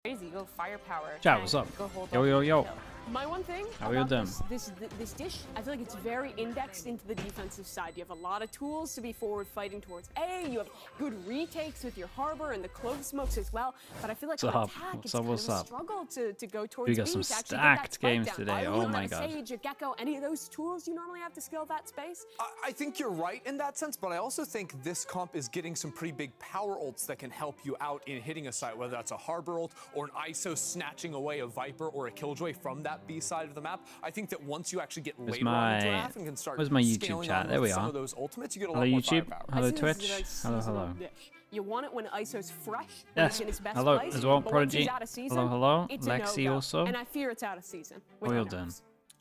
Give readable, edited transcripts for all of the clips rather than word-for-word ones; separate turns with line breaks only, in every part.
crazy. Go firepower.
Chat, what's up? Yo.
My one thing
How are you doing?
This dish, I feel like it's very indexed into the defensive side. You have a lot of tools to be forward fighting towards A. You have good retakes with your harbor and the clove smokes as well. But I feel like on attack, it's kind of a struggle to go towards B.
We got some stacked games today. Oh my god.
Sage, a Gecko, any of those tools you normally have to scale that space?
I think you're right in that sense, but I also think this comp is getting some pretty big power ults that can help you out in hitting a site, whether that's a harbor ult or an ISO snatching away a Viper or a Killjoy from that B side of the map. I think that once you actually get later on the draft and can start
where's my YouTube chat? There we are.
some of those ultimates, you get a
Hello
lot more
YouTube.
firepower.
Hello Twitch. Hello.
You want it when ISO's fresh.
Yes.
In its best
Hello
place,
as well,
but
Prodigy.
Out of season,
Hello.
It's a
Lexi
no-go.
also.
And I fear it's out of season.
Well done.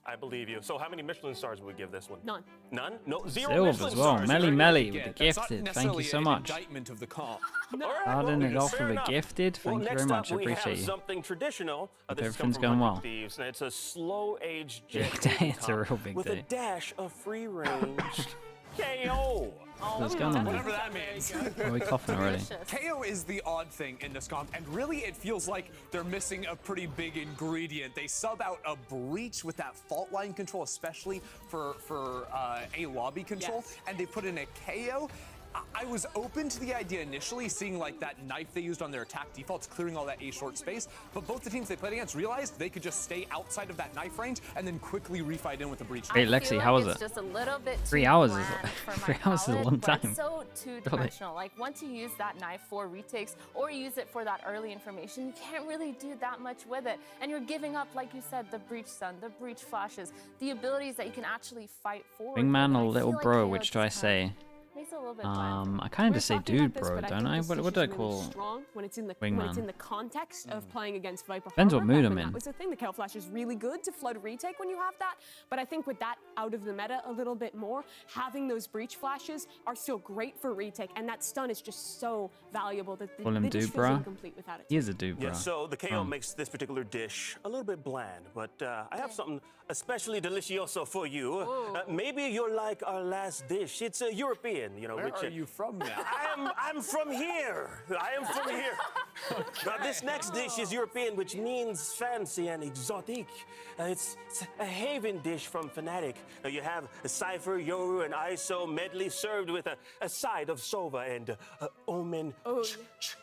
I believe you. So how many Michelin stars would we give this one?
None.
None? No, zero
Silver
Michelin
as well.
stars.
Melly with the
That's not
gifted. Thank you so
necessarily an
much.
indictment of the comp.
Starting it off with a gifted. Thank you very much. I appreciate you.
Something traditional.
Hope
This
everything's
comes from
going well.
Thieves, and it's a slow-aged
Big day. It's a real big
with
day.
a dash of free-range KO.
What's going on?
Whatever that means.
Are we coughing already?
KO is the odd thing in this comp, and really it feels like they're missing a pretty big ingredient. They sub out a breach with that fault line control, especially for a lobby control, and they put in a KO. I was open to the idea initially, seeing like that knife they used on their attack defaults, clearing all that A short space, but both the teams they played against realized they could just stay outside of that knife range and then quickly refight in with the breach.
Hey Lexi, how was it?
Just a little bit
3 hours is
3
hours is a long time.
It's so two-dimensional. Like once you use that knife for retakes or use it for that early information, you can't really do that much with it. And you're giving up, like you said, the breach stun, the breach flashes, the abilities that you can actually fight for.
Wingman or little bro, which do I say?
Makes it a little bit bland.
I kind of just say dude bro, don't I? What do I call
when it's in the
Wingman?
When it's in the context of playing against Viper.
Depends what
Harbor,
mood
back
I'm
when
in.
That was the thing. The KO flash is really good to flood a retake when you have that. But I think with that out of the meta a little bit more, having those breach flashes are still great for retake, and that stun is just so valuable that the dish feels incomplete without it.
He is a dude bro.
Yeah, so the KO makes this particular dish a little bit bland, but I have something especially delicioso for you. Maybe you're like our last dish. It's a European, you know.
Where are you from now?
I'm from here. I am from here. Now this next dish is European, which means fancy and exotic. It's a haven dish from Fnatic. Now you have a Cypher, Yoru, and ISO medley served with a side of Sova and Omen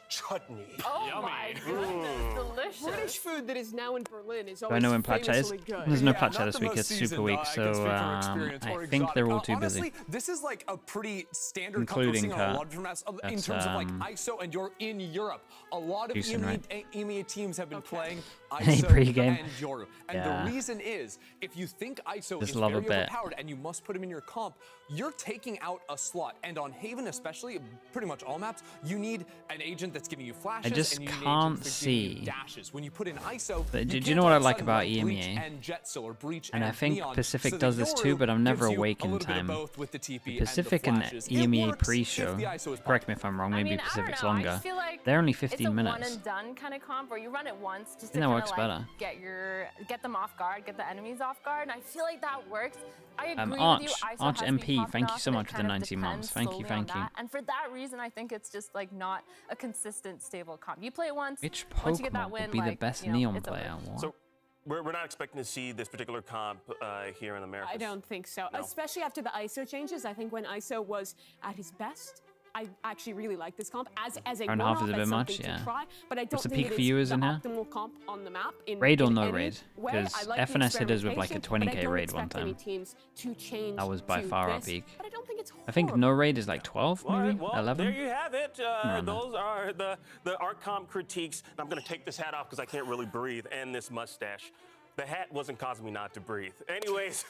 chutney.
Oh my goodness, delicious.
British food that is now in Berlin is
Do I
always
know when Platcha is?
famously good.
There's no
Yeah,
Platcha
not
this
the
week.
most
It's super
seasoned,
weak,
I
so
can speak from experience
I
or
think they're all
exotic.
too busy.
Honestly, this is like a pretty standard
Including
comp we're seeing on a
Kurt.
lot of different maps in terms of like ISO, and you're in Europe. A lot of
Decent, right?
EMEA teams have been playing
Any
ISO
pre-game?
and Yoru. And
Yeah.
the reason is, if you think ISO
Just
is
love a
very
bit.
overpowered and you must put him in your comp, you're taking out a slot. And on Haven especially, pretty much all maps, you need an agent that's giving you flashes.
I just
and you need an
can't
agent that's giving you
see.
dashes. When you put in ISO,
But do you
can't
know what I
outside
like
of
about
like Breach
EMEA?
and Jetsil or Breach
And I
and
think
Neon.
Pacific
So the
does this too,
Yoru
but I'm never
gives you
awake
a
in
little bit of
time.
both with the TP
The
and the
Pacific and
flashes. It
EMEA
works
pre-show.
if the ISO is
Correct me if I'm wrong.
I
Maybe
mean, I don't
Pacific's
know. I
longer.
just feel like
They're only
it's
15
a
minutes.
one and done kind of comp where you run it once just to
that
kind
works
of
better.
like get them off guard, get the enemies off guard, and I feel like that works. I agree
Arch,
with you. ISO
Arch
has to be
MP,
popped
thank you
off,
so
but
much
it
for the
kind of
90 months.
depends
Thank you,
solely on
thank you.
that. And for that reason, I think it's just like not a consistent, stable comp. You play it once.
Which
once you get that
Pokemon
win,
would be the
like,
best
you know,
Neon
it's over.
player? What?
So we're not expecting to see this particular comp here in America.
I don't think so,
No.
especially after the ISO changes. I think when ISO was at his best, I actually really like this comp as a
Hour and a
one-off,
half is a bit
as
much,
something to
yeah.
try, but I don't
What's the
think
peak
it
for
is
you is
the
in here?
optimal comp on the map.
Raid or
in
no
any
raid?
way.
Because
I like the
FNS hit us with like a
experimentation, but I
20k
don't
raid one
expect any
time.
teams to change
That was by
to
far our
this,
peak.
but I don't think it's
I think
horrible.
no raid is like 12,
All
maybe
right, well,
11.
there you have it.
Around
Those are the art comp critiques. And I'm going to take this hat off because I can't really breathe, and this mustache. The hat wasn't causing me not to breathe. Anyways,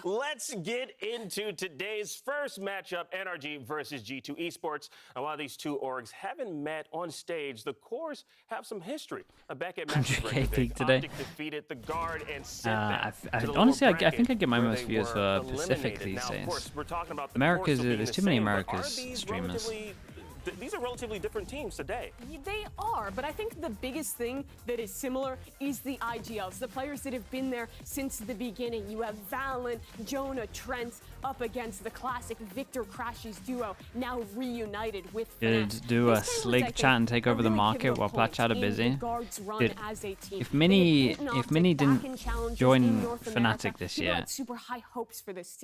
let's get into today's first matchup, NRG versus G2 Esports. And while these two orgs haven't met on stage, the cores have some history. Back at match
100K peak today.
defeated the guard and sent them to the
honestly,
lower
I think I get my
bracket
most
where
views
they
for
were
Pacific
eliminated.
these
Now, of
days.
course, we're talking about the
Americas,
cores still being
there's
the
too many
same, but
Americas
are these
streamers.
relatively these are relatively different teams today.
They are, but I think the biggest thing that is similar is the IGLs, the players that have been there since the beginning. You have Valen, Jonah, Trent up against the classic Victor Crashes duo, now reunited with
Did do a slick chat and take over the market while Platchat are busy. Dude, if Mini didn't join Fnatic this year,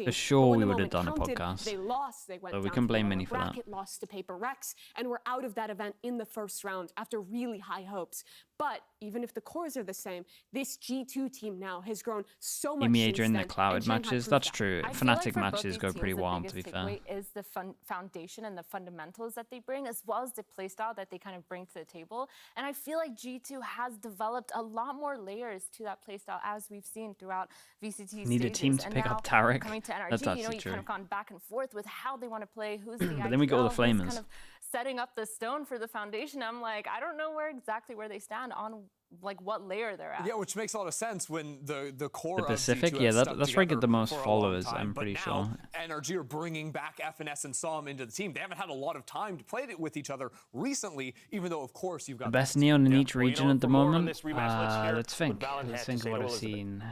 for sure we would have done a podcast.
They lost. They went
so we
down
can
to
blame
the
Mini for that.
lost to Paper Rex, and we're out of that event in the first round after really high hopes. But even if the cores are the same, this G2 team now has grown so much.
Major in the Cloud matches, that's true. Fnatic matches go pretty wild, to be fair.
Is the foundation and the fundamentals that they bring, as well as the playstyle that they kind of bring to the table. And I feel like G2 has developed a lot more layers to that playstyle, as we've seen throughout VCT
Need
stages.
a team to pick up Tarek.
Coming to NRG,
That's actually
you've
true.
kind of gone back and forth with how they want to play, who's the
But then we got all the
IGL, who's
Flamers.
kind of setting up the stone for the foundation. I'm like, I don't know exactly where they stand on like what layer they're at.
Yeah, which makes a lot of sense when the core
The Pacific,
of G2
yeah,
has
that's where I get the most
for a
followers,
long time,
I'm pretty
but
sure.
now NRG are bringing back FNS and Som into the team. They haven't had a lot of time to play it with each other recently, even though, of course, you've got
The best neon in each
Well, you
region
know,
at the
for more on
moment.
this rematch, let's hear
Let's think.
what Valen had
Let's
to
think
say
of what
to
I've
Elizabeth.
seen.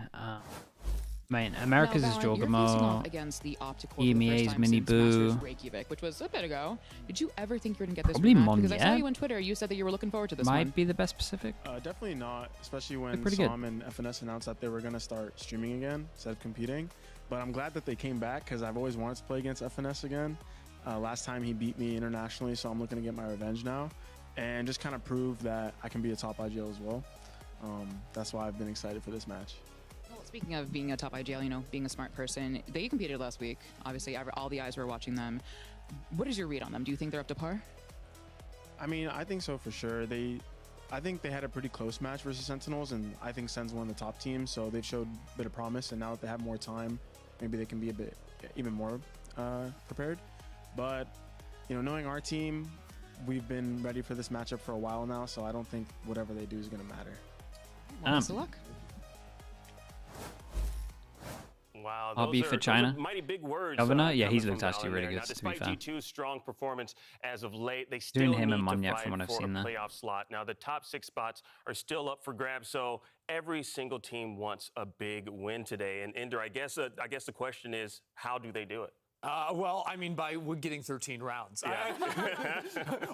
Mate, America's is
You're facing off
Jorgamo.
against the Optical
EMEA's Mini Boo.
Reykjavik, which was a bit ago. Did you ever think you were gonna get this
Probably
rematch? Because I saw
Monye.
you on Twitter. You said that you were looking forward to this
Might
one.
be the best Pacific.
Definitely not, especially when
pretty good.
Som and FNS announced that they were going to start streaming again instead of competing. But I'm glad that they came back because I've always wanted to play against FNS again. Last time he beat me internationally, so I'm looking to get my revenge now and just kind of prove that I can be a top IGL as well. That's why I've been excited for this match.
Well, speaking of being a top IGL, you know, being a smart person, they competed last week. Obviously, all the eyes were watching them. What is your read on them? Do you think they're up to par?
I mean, I think so for sure. I think they had a pretty close match versus Sentinels, and I think Sen's one of the top teams, so they've showed a bit of promise, and now that they have more time, maybe they can be a bit even more prepared. But, you know, knowing our team, we've been ready for this matchup for a while now, so I don't think whatever they do is going to matter.
Well, best of luck.
Wow,
RB for China.
Mighty big words.
Governor? Yeah,
coming
he's
from
looked actually
Valen
really
there.
good,
Now,
to be
despite
fair.
G2's strong performance as of late, they still
Doing
need
him and
to
Monye
fight
from what I've
for
seen
a
there.
playoff slot. Now, the top 6 spots are still up for grabs, so every single team wants a big win today. And Ender, I guess the question is, how do they do it?
Well, I mean, by getting 13 rounds.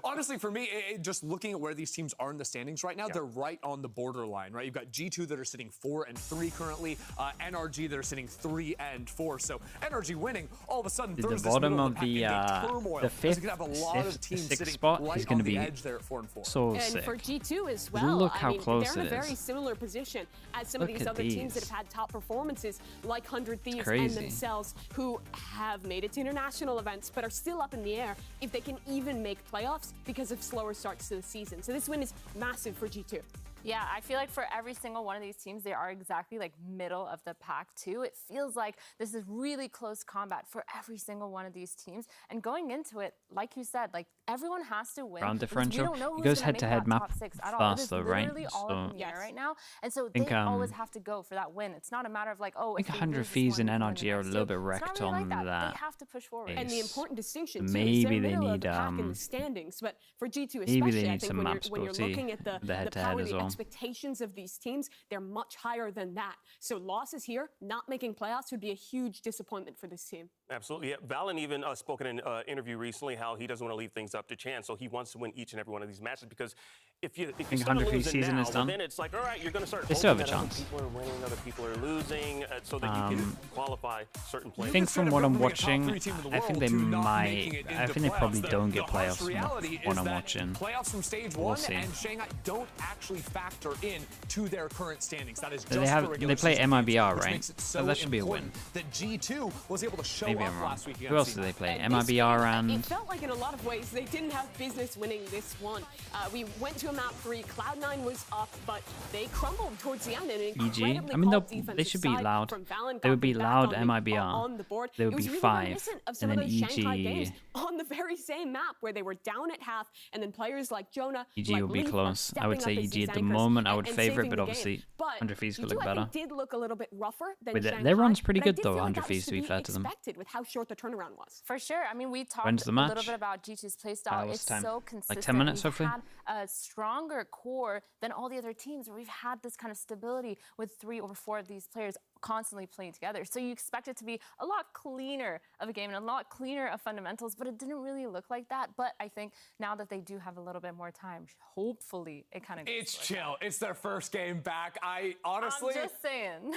Honestly, for me, just looking at where these teams are in the standings right now, they're right on the borderline, right? You've got G2 that are sitting 4 and 3 currently, NRG that are sitting 3 and 4. So NRG winning, all of a sudden,
The
throws this
bottom
middle
of
the pack into turmoil,
the
as
fifth,
you could have a lot of teams
sixth
sitting
spot
right
is going
on
to
the
be
edge there at 4 and 4.
so
And
sick.
for G2 as well,
Look
I
how
mean,
close
they're in
it
a very
is.
similar position as some
Look
of these
at
other teams that
these.
have had top performances, like 100 Thieves and
crazy.
themselves, who have made it to international events, but are still up in the air if they can even make playoffs because of slower starts to the season. So this win is massive for G2.
Yeah, I feel like for every single one of these teams, they are exactly like middle of the pack too. It feels like this is really close combat for every single one of these teams. And going into it, like you said, like everyone has to win.
Round
because we
differential.
don't know
It
who's
goes
gonna
head-to-head
make that
map
top 6 at all. It
fast
is
though, right?
literally all up in the air
So-
right now. And so
think,
they always have to go for that win. It's not a matter of like, oh,
I think
if they
100
lose this
Thieves
one,
and
we win the
NRG are a
next
little
two.
bit
It's
wrecked
not really
on
like
that.
They have to push forward.
Yes.
And the important distinction too
Maybe
is they're
they
middle of
need,
the pack in the standings, but for G2
maybe
especially,
they
I
need
think
some
when
maps
you're
goatee,
looking at the
head-to-head
power,
as
the
well.
expectations of these teams, they're much higher than that. So losses here, not making playoffs, would be a huge disappointment for this team.
Absolutely. Yeah. Valen even spoke in an interview recently how he doesn't want to leave things up to chance, so he wants to win each and every one of these matches because if you
think
start
100
losing
season
now,
is done?
then it's like, all right, you're going to start
They still
hoping
have a
that
chance.
other people are winning, other people are losing, so that you can qualify certain
I
players.
think from what I'm
Bringing a top
watching,
3 team in the
I think
world
they
to not
might.
making it
I
into
think they probably
playoffs.
don't get
The harsh
playoffs from
reality
what
is
I'm
that
watching.
Playoffs from stage
We'll
1
see.
and Shanghai don't actually factor in to their current standings. That is just
They have-
for regular
they play
season
MIBR,
games, which
right?
makes it
So that should be a
important That G2 was able to show
Maybe
up
I'm wrong.
last week.
Who else do they play?
And this
MIBR
one, It
and
felt like in a lot of ways they didn't have business winning this one. We went to a map 3, Cloud9 was up, but they crumbled towards the end. And an
EG.
incredibly
I mean,
called
they
defensive
should be
side
loud.
from Valen
They would
got
be
them
loud
back
MIBR.
on the board.
They would
It was
be
really
5,
reminiscent of some
and
of
then
those Shanghai
EG.
games on the very same map where they were down at half, and then players like Jonah,
EG
like
will be
Leaf,
close. I would say
stepping up as
EG at the
these
moment. I
anchors
would favour it,
saving
but
the
obviously
game. But
100 Thieves could
G2,
look
I
better.
think, did look a little bit rougher than
With
Shanghai.
their run's pretty
but I
good
did
though,
feel like
100
that was
Thieves, to be fair to them.
expected with how short the turnaround was.
For sure. I mean, we talked
When's the
a
match?
little bit about G2's playstyle. It's
time?
so consistent.
Like 10 minutes,
we've
hopefully?
had a stronger core than all the other teams where we've had this kind of stability with 3 or 4 of these players constantly playing together. So you expect it to be a lot cleaner of a game and a lot cleaner of fundamentals, but it didn't really look like that. But I think now that they do have a little bit more time, hopefully it kind of goes
It's
like
chill.
that.
It's their first game back. I honestly,
I'm just saying.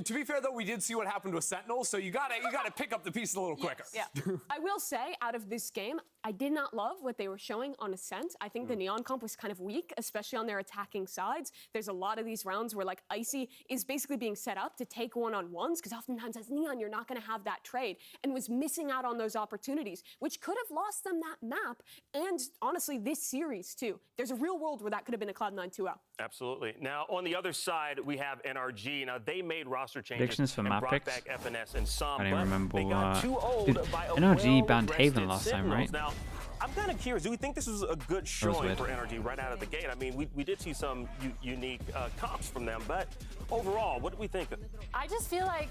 To be fair though, we did see what happened with Sentinels, so you gotta pick up the pieces a little quicker.
Yeah. I will say, out of this game, I did not love what they were showing on Ascent. I think the Neon comp was kind of weak, especially on their attacking sides. There's a lot of these rounds where like Icy is basically being set up to take one-on-ones, because oftentimes as Neon, you're not going to have that trade, and was missing out on those opportunities, which could have lost them that map, and honestly, this series too. There's a real world where that could have been a Cloud9 2-0.
Absolutely. Now, on the other side, we have NRG. Now, they made roster changes
Predictions for
and
map
brought
picks?
back FNS and some,
I don't
but
remember
they got too old
dude,
by a
NRG banned
well-rested
Haven last time, right?
Sentinels. Now, I'm kind of curious. Do we think this was a good showing for NRG right out of the gate? I mean, we did see some unique comps from them, but overall, what do we think?
I just feel like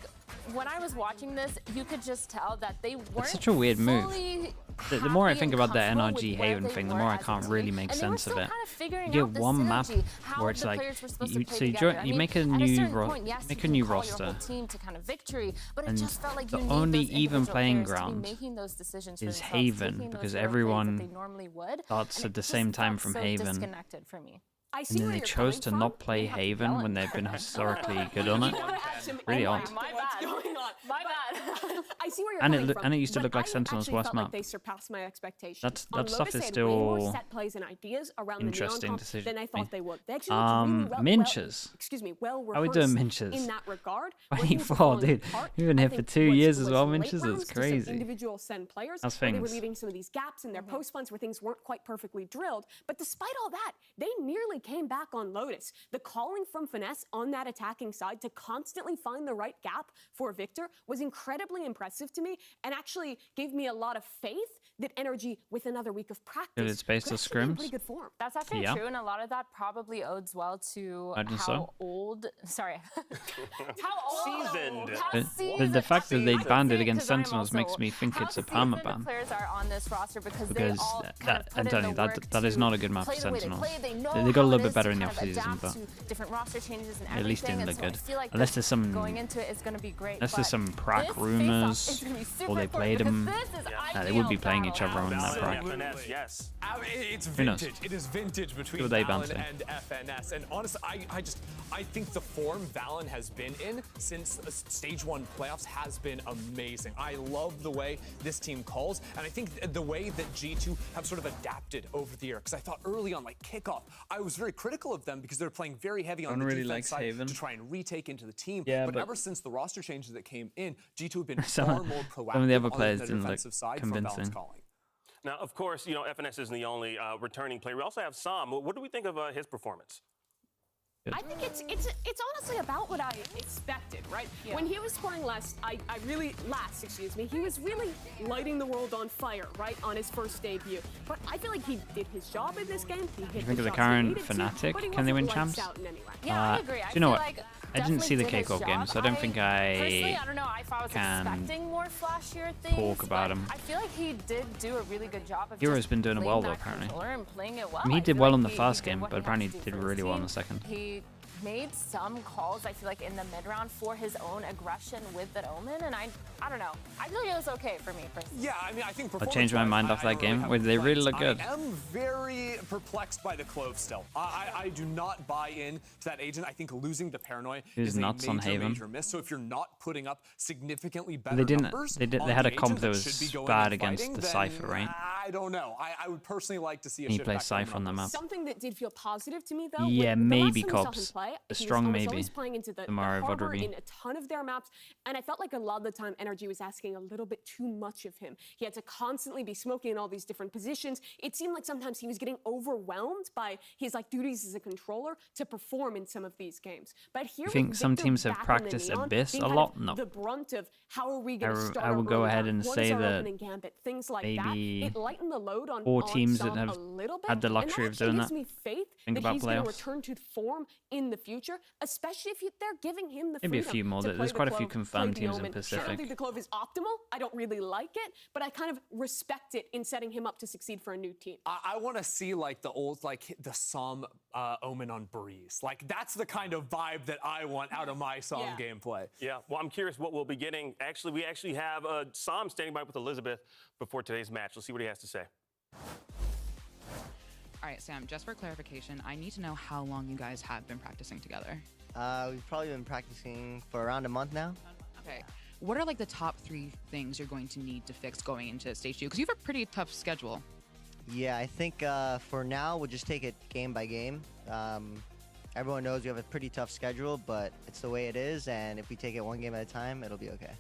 when I was watching this, you could just tell that they weren't
It's such a weird move.
fully
The more I
happy
think
and
about the
comfortable
NRG
with where
Haven
they
thing, the
were
more I
as a
can't
team.
really make
And they were
sense of
still
it.
kind of figuring
You
out
get
the
one map
synergy, how
where it's
the
like,
players were supposed
you,
to play
so you,
together.
join,
I
you
mean,
make a
at
new,
certain point, yes,
make
you
a new
can call your whole
roster,
team to kind of victory, but it
and
just felt like
the
you need
only
those
even
individual
playing
players to be
ground
making those decisions for
is
themselves,
Haven,
taking those
because
hero plays that
everyone
they normally would,
starts
and
at
it
the
just
same time
felt
from
so
Haven.
disconnected for me.
I see
And then
where
they
you're
chose
coming
to
from.
not play
They have
Haven when
Bellin.
they've been historically good on it. Really odd.
My
What's
bad.
going on?
My bad.
I see where you're
And
coming
it
from.
and it used to
but
look like
I
Sentinel's
actually
worst
felt
map.
like they surpassed my expectations.
That
On
stuff
Lotus,
is
they had way more
still
set plays and ideas around the
interesting
Neon comp
decision
than I
for me.
thought they would. They actually looked really well,
Minches.
excuse me, well
How are we doing
rehearsed
Minches?
in that regard. Where things were
24,
falling
dude.
apart,
You've been
I
here for
think
2
was-
years as
was
well,
late
Minches.
rounds
It's
to some
crazy.
individual Sen players
How's
where they were
things?
leaving some of these gaps in their post funds where things weren't quite perfectly drilled. But despite all that, they nearly came back on Lotus. The calling from Finesse on that attacking side to constantly find the right gap for Victor was incredibly impressive to me, and actually gave me a lot of faith that NRG, with another week of practice,
Good, it's based
could
on
actually be in
scrims.
pretty good form.
That's actually
Yeah.
true, and a lot of that probably odes well to
Imagine
how
so.
old. Sorry, how old.
Seasoned.
How
The
seasoned.
fact that they
I
banned it
see,
against
'cause I'm
Sentinels
also-
makes me think
how
it's a
seasoned
perma ban.
the players are on this roster because they
Because
all
that-
kind of put
I'm
in
telling
the
you,
work
that is
to
not a good map
play
for
the way they
Sentinels.
play. They know
They got a
how
little
it
bit
is
better
to
in the
kind of
off-season,
adapt
but
to different roster changes and
at least
everything,
didn't
and
look
so I
good.
feel like
Unless
this
there's some,
going into it is going to be great.
unless there's
but
some prac
this
rumors,
face-off is gonna be super
or they
important
played
because
them.
this is
They would be
IGL
playing each
battle.
other on that
Ballin
prac.
and FNS, yes.
It's
Who knows?
vintage. It is vintage between
Who they
Valen
bouncing?
and FNS. And honestly, I think the form Valen has been in since Stage 1 playoffs has been amazing. I love the way this team calls, and I think the way that G2 have sort of adapted over the year. Because I thought early on, like kickoff, I was very critical of them because they're playing very heavy on the
really
defense
likes
side
Haven.
to try and retake into the team.
Yeah,
but
but
ever since the roster changes that came in, G2 have been
Some
far
of-
more proactive
some of the other
on
players
the
didn't look
defensive side from Valen's
convincing.
calling.
Now, of course, you know, FNS isn't the only returning player. We also have Sam. What do we think of his performance?
I think it's honestly about what I expected, right?
Yeah.
When he was scoring last, he was really lighting the world on fire, right, on his first debut. But I feel like he did his job in this game. He hit
you think
the
of the
shots he
current
needed to,
Fnatic?
but he
Can they win
wasn't lights
champs?
out in any way.
Yeah, I
Do
agree.
you know
feel
what?
like
I didn't see the
definitely did his
K-Corp game,
job.
so I don't think
Personally, I don't know if I was
can
expecting more flashier things.
talk about
but
him.
I feel like he did do a really good job of
Hero's
just
been doing it
playing
well, though,
that
apparently.
controller and playing it well.
I mean, he did
feel
well
like
in the
he
first
did
game,
what
but
he had
apparently
to do
did
for his
really well in
team.
the second.
He made some calls, I feel like, in the mid-round for his own aggression with that Omen, and I don't know. I feel like it was okay for me, personally.
Yeah, I mean, I think
I changed my mind off that game. Wait, they really look good.
I am very perplexed by the Clove still. I do not buy in to that agent. I think losing the Paranoia
He was
is a
nuts on Haven.
major miss. So if you're not putting up significantly better
They didn't.
numbers
They
on
had
the
a comp
agent
that
should
was
be going
bad
and
against
fighting,
the
then
Cypher, right?
I don't know. I would personally like to see a
He
shift
plays
back to
Cypher on the
numbers.
map.
Something that did feel positive to me, though,
Yeah,
the
maybe
last time we saw him
Cops.
play,
A
he
strong
was
maybe.
always playing into the
Mario
harbor
Vodrovi.
in a ton of their maps, and I felt like a lot of the time NRG was asking a little bit too much of him. He had to constantly be smoking in all these different positions. It seemed like sometimes he was getting overwhelmed by his duties as a controller to perform in some of these games. But here,
You think
with
some
Victor
teams have
back on the
practiced
Neon,
Abyss
being
a
kind
lot?
of
No.
The brunt of how are we going to start
I
our
would go
early
ahead
round?
and
What
say
is our
that
opening gambit? Things like
maybe
that. It lighten the load on
4 teams that
Sam
have
a little bit,
had the luxury of doing that.
Gives me faith
Think
that
about
he's going to
playoffs.
return to form in the future, especially if they're giving him the
Maybe a
freedom
few more.
to play
There's
the
quite a few
Clove,
confirmed
play the
teams in
Omen. I don't
Pacific.
think the Clove is optimal. I don't really like it, but I kind of respect it in setting him up to succeed for a new team.
I want to see like the old, like the Psalm Omen on Breeze. Like that's the kind of vibe that I want out of my Psalm gameplay.
Yeah, well, I'm curious what we'll be getting. Actually, we actually have Psalm standing by with Elizabeth before today's match. Let's see what he has to say.
All right, Sam, just for clarification, I need to know how long you guys have been practicing together.
We've probably been practicing for around a month now.
Okay. What are like the top 3 things you're going to need to fix going into stage 2? Because you have a pretty tough schedule.
Yeah, I think for now we'll just take it game by game. Everyone knows we have a pretty tough schedule, but it's the way it is, and if we take it one game at a time, it'll be okay.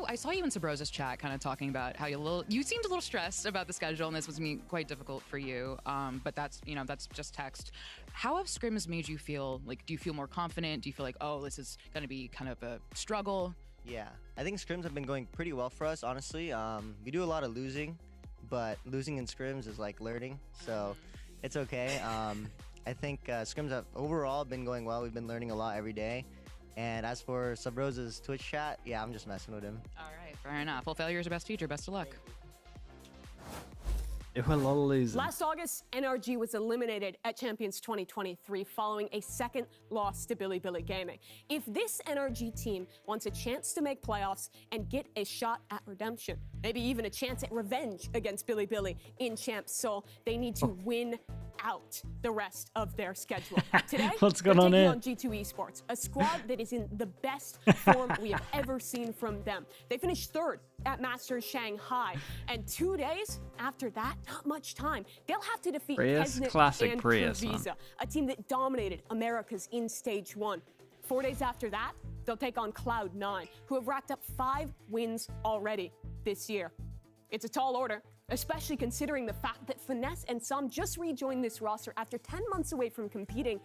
I saw you in Sabrosa's chat kind of talking about how you seemed a little stressed about the schedule, and this was quite difficult for you. But that's just text. How have scrims made you feel? Like, do you feel more confident? Do you feel like, oh, this is going to be kind of a struggle?
Yeah, I think scrims have been going pretty well for us, honestly. We do a lot of losing, but losing in scrims is like learning, so it's okay. I think scrims have overall been going well. We've been learning a lot every day. And as for Sabrosa's Twitch chat, yeah, I'm just messing with him.
All right, fair enough. Well, failure is your best teacher. Best of luck.
It will all lose.
Last August, NRG was eliminated at Champions 2023 following a second loss to Bilibili Gaming. If this NRG team wants a chance to make playoffs and get a shot at redemption, maybe even a chance at revenge against Bilibili in Champs Seoul, they need to win out the rest of their schedule. Today,
What's going on here?
on G2 Esports, a squad that is in the best form we have ever seen from them. They finished 3rd at Masters Shanghai, and 2 days after that, not much time, they'll have to defeat Kesnet
classic
and
Prius,
Visa, a team that dominated Americas in Stage 1. 4 days after that, they'll take on Cloud9, who have racked up 5 wins already this year. It's a tall order, especially considering the fact that Finesse and Sam just rejoined this roster after 10 months away from competing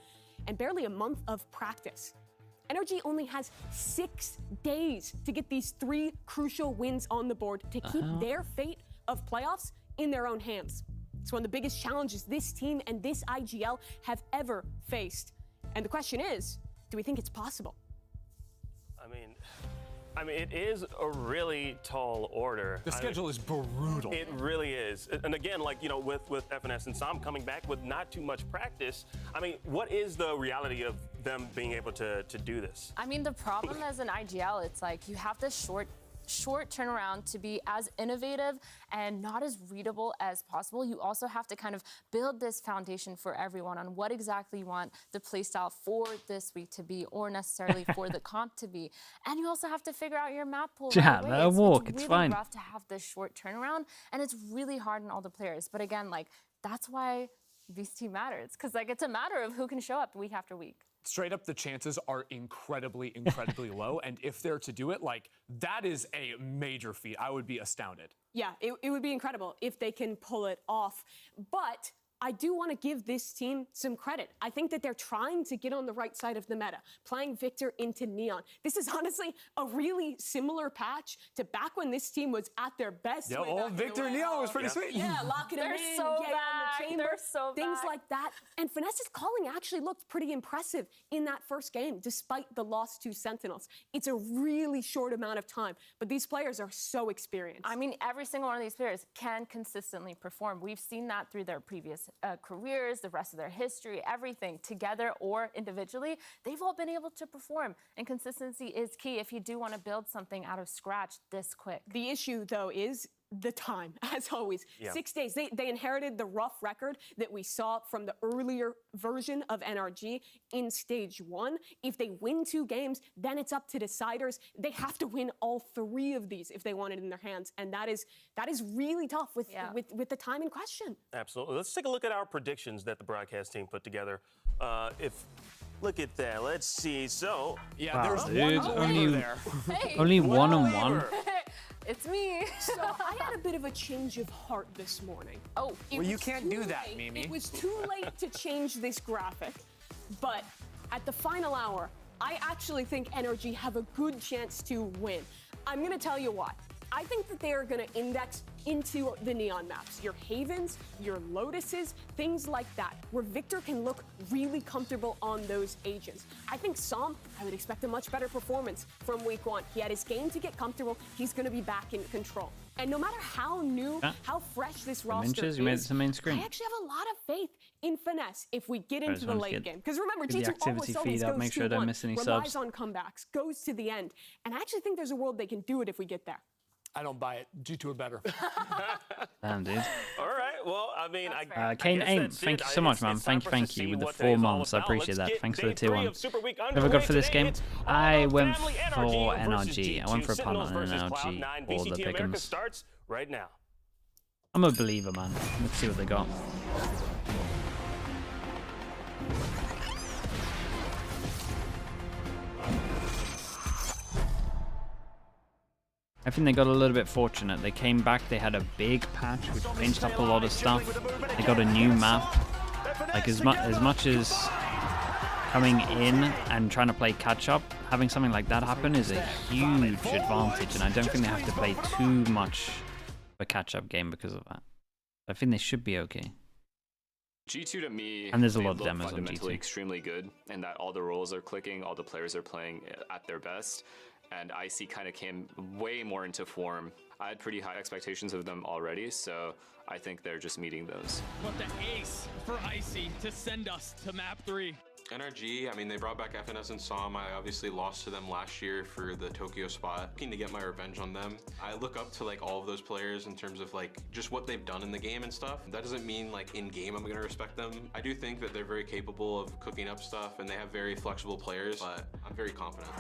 and barely a month of practice. NRG only has 6 days to get these 3 crucial wins on the board to keep their fate of playoffs in their own hands. It's one of the biggest challenges this team and this IGL have ever faced. And the question is, do we think it's possible?
I mean, it is a really tall order.
The schedule is brutal.
It really is. And again, like, you know, with FNS and Sam coming back with not too much practice, I mean, what is the reality of them being able to do this?
I mean, the problem as an IGL, it's like you have this short turnaround to be as innovative and not as readable as possible. You also have to kind of build this foundation for everyone on what exactly you want the playstyle for this week to be, or necessarily for the comp to be. And you also have to figure out your map pool.
Yeah,
right
let her walk. It's
really
fine.
rough to have this short turnaround, and it's really hard on all the players. But again, like, that's why VCT matters, because like it's a matter of who can show up week after week.
Straight up, the chances are incredibly, incredibly low. And if they're to do it, like, that is a major feat. I would be astounded.
Yeah, it would be incredible if they can pull it off. But I do want to give this team some credit. I think that they're trying to get on the right side of the meta, playing Victor into Neon. This is honestly a really similar patch to back when this team was at their best.
Yeah, old Victor Neon was pretty sweet.
Yeah, locking him in,
They're so
on the
back.
chamber,
They're so
things
back.
like that. And Finesse's calling actually looked pretty impressive in that first game, despite the loss to Sentinels. It's a really short amount of time, but these players are so experienced.
I mean, every single one of these players can consistently perform. We've seen that through their previous careers, the rest of their history, everything, together or individually. They've all been able to perform, and consistency is key if you do want to build something out of scratch this quick.
The issue, though, is the time, as always.
Yeah.
6 days. They inherited the rough record that we saw from the earlier version of NRG in Stage 1. If they win 2 games, then it's up to deciders. They have to win all 3 of these if they want it in their hands, and that is really tough with the time in question.
Absolutely. Let's take a look at our predictions that the broadcast team put together. Look at that. Let's see. So,
Yeah, there's
dude,
one
only-
over there.
Hey,
Only one on
waiver.
one.
it's me.
So I had a bit of a change of heart this morning.
Oh,
It
Well, you
was
can't
too
do that,
late.
Mimi.
It was too late to change this graphic. But at the final hour, I actually think NRG have a good chance to win. I'm going to tell you why. I think that they are going to index into the Neon maps, your Havens, your Lotuses, things like that, where Victor can look really comfortable on those agents. I think Som, I would expect a much better performance from week 1. He had his game to get comfortable. He's going to be back in control. And no matter how new, how fresh this roster is,
you made it to the main screen.
I actually have a lot of faith in Finesse if we get into the late game. Because remember,
the
G2
activity
almost
feed
always
up,
goes
make sure
to
don't
one,
miss any
relies
subs.
on comebacks, goes to the end. And I actually think there's a world they can do it if we get there.
I don't buy it. G2 are better.
Damn, dude.
All right. Well, I mean,
Kane Aim, thank you so much, man. Thank you with the 4 months. I appreciate that. Thanks for the tier 1. Never got for this game. I went for NRG. I went for a punt on NRG or the pick'ems.
Starts right now.
I'm a believer, man. Let's see what they got. I think they got a little bit fortunate. They came back, they had a big patch which changed up a lot of stuff. They got a new map. Like as much as coming in and trying to play catch up, having something like that happen is a huge advantage, and I don't think they have to play too much of a catch up game because of that. I think they should be okay.
G2 to me,
and there's a lot of demos on
fundamentally
G2.
Extremely good, and that all the roles are clicking, all the players are playing at their best. And IC kind of came way more into form. I had pretty high expectations of them already, so I think they're just meeting those.
What the ace for Icy to send us to map 3.
NRG, I mean, they brought back FNS and SOM. I obviously lost to them last year for the Tokyo spot. Looking to get my revenge on them. I look up to like all of those players in terms of like just what they've done in the game and stuff. That doesn't mean like in game I'm gonna respect them. I do think that they're very capable of cooking up stuff and they have very flexible players, but I'm very confident.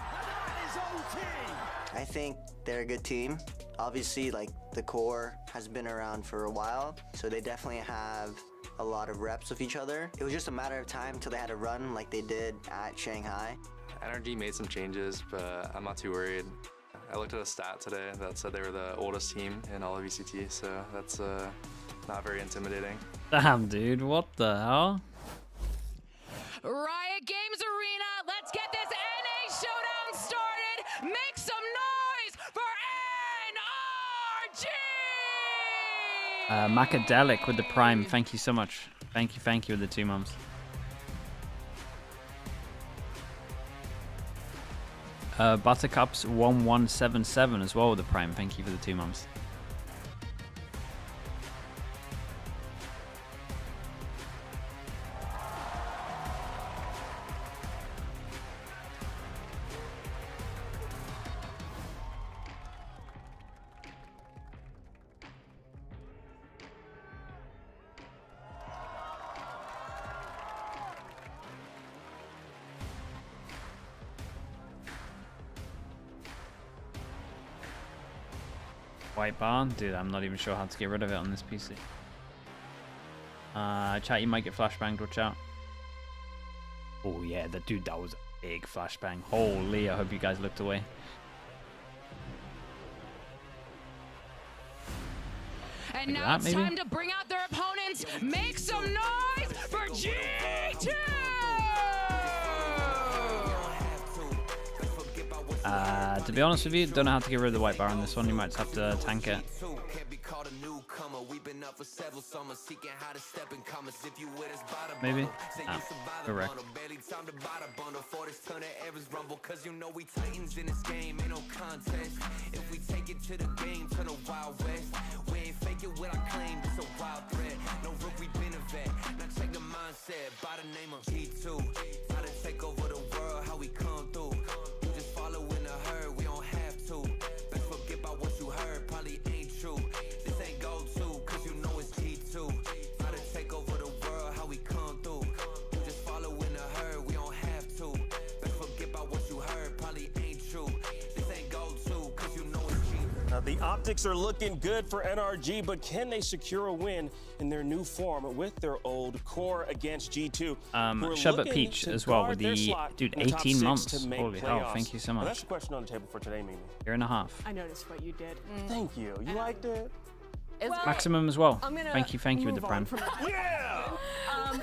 I think they're a good team. Obviously, like the core has been around for a while, so they definitely have a lot of reps with each other. It was just a matter of time till they had a run like they did at Shanghai.
NRG made some changes, but I'm not too worried. I looked at a stat today that said they were the oldest team in all of VCT, so that's not very intimidating.
Damn, dude, what the hell?
Riot Games Arena, let's get this NA showdown started. Make some noise for NRG!
Macadelic with the Prime, thank you so much. Thank you with the 2 months. Buttercups 1177 as well with the Prime, thank you for the 2 months. White bar? Dude, I'm not even sure how to get rid of it on this PC. Chat, you might get flashbanged, watch out. Oh yeah, that was a big flashbang. Holy, I hope you guys looked away.
And now it's time to bring out their opponents. Make some noise for G2!
To be honest with you, don't know how to get rid of the white bar on this one. You might just have to tank it. Maybe? Ah, correct.
The optics are looking good for NRG, but can they secure a win in their new form with their old core against G2?
Sherbet Peach as well with the, dude, 18 months. Holy hell, thank you so much.
Well, that's the question on the table for today, Mimi.
Year and a half.
I noticed what you did.
Thank you. You liked it?
Well,
Maximum as well. Thank you with the Prime.
Yeah!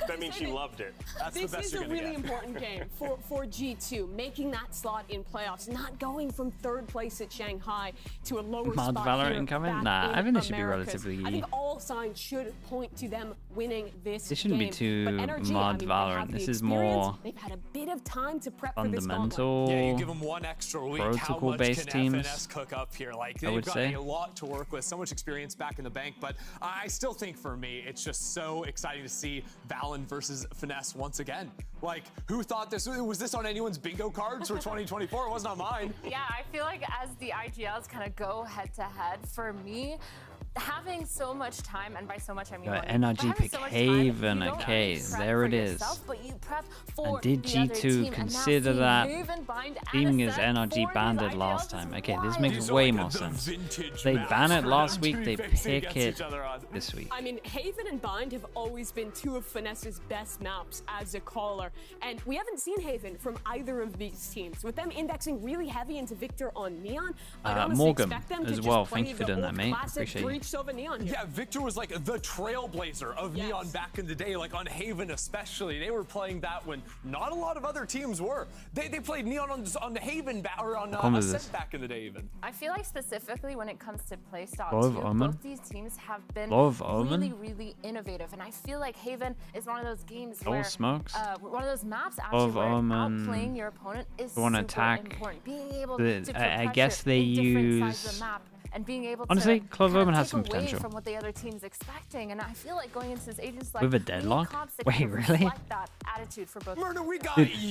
That means she loved it.
That's the best
This is a really important game for G2, making that slot in playoffs, not going from 3rd place at Shanghai to a lower
Mod
spot
Valorant
here
incoming?
back
Nah,
in
I think it should be
Americas.
relatively.
I think all signs should point to them winning this
This shouldn't
game.
be too
But NRG,
Mod
they
Valorant.
have the
This is
experience.
more
They've had a bit of time to prep for this gauntlet.
fundamental.
Yeah, you give them one extra week. How much
protocol-based
can
teams.
FNS cook up here? Like,
I
they've
would
got
say.
a lot to work with, so much experience back in the bank. But I still think for me, it's just so exciting to see Valen versus Finesse once again. Like, who thought this was this on anyone's bingo cards for 2024? It wasn't on mine.
Yeah, I feel like as the IGLs kind of go head to head, for me, having so much time, and by so much I mean
NRG pick Haven, okay, there it is. And did G2 consider that? Being as NRG banned it last time. Okay, this makes way more sense. They ban it last week, they pick it this week.
I mean, Haven and Bind have always been 2 of Finesse's best maps as a caller, and we haven't seen Haven from either of these teams. With them indexing really heavy into Victor on Neon, I'd honestly
Morgan
expect them to
as
just
well.
play
Thank you for
the
doing that,
old
mate.
classic
Appreciate you.
Breach Sova Neon here.
Yeah, Victor was like the trailblazer of Neon back in the day, like on Haven especially. They were playing that when not a lot of other teams were. They played Neon on the Haven or on Ascent back in the day even.
I feel like specifically when it comes to playstyle
Love
too,
Omen.
both these teams have been
Love Omen.
really, really innovative. And I feel like Haven is one of those games
Oh,
where
smokes.
one of those maps actually
Love
where
Omen.
outplaying your opponent is
They want to
super
attack.
important. Being able
The-
to put
I guess
pressure
they
in different sides
use-
of the map and being able
Honestly,
to
Clove
kind of
Omen has
take
some
away
potential.
from what the other team's expecting. And I feel like going into this agent's like
With a
we need
deadlock?
comps that
Wait,
kind of
really?
reflect that attitude for both.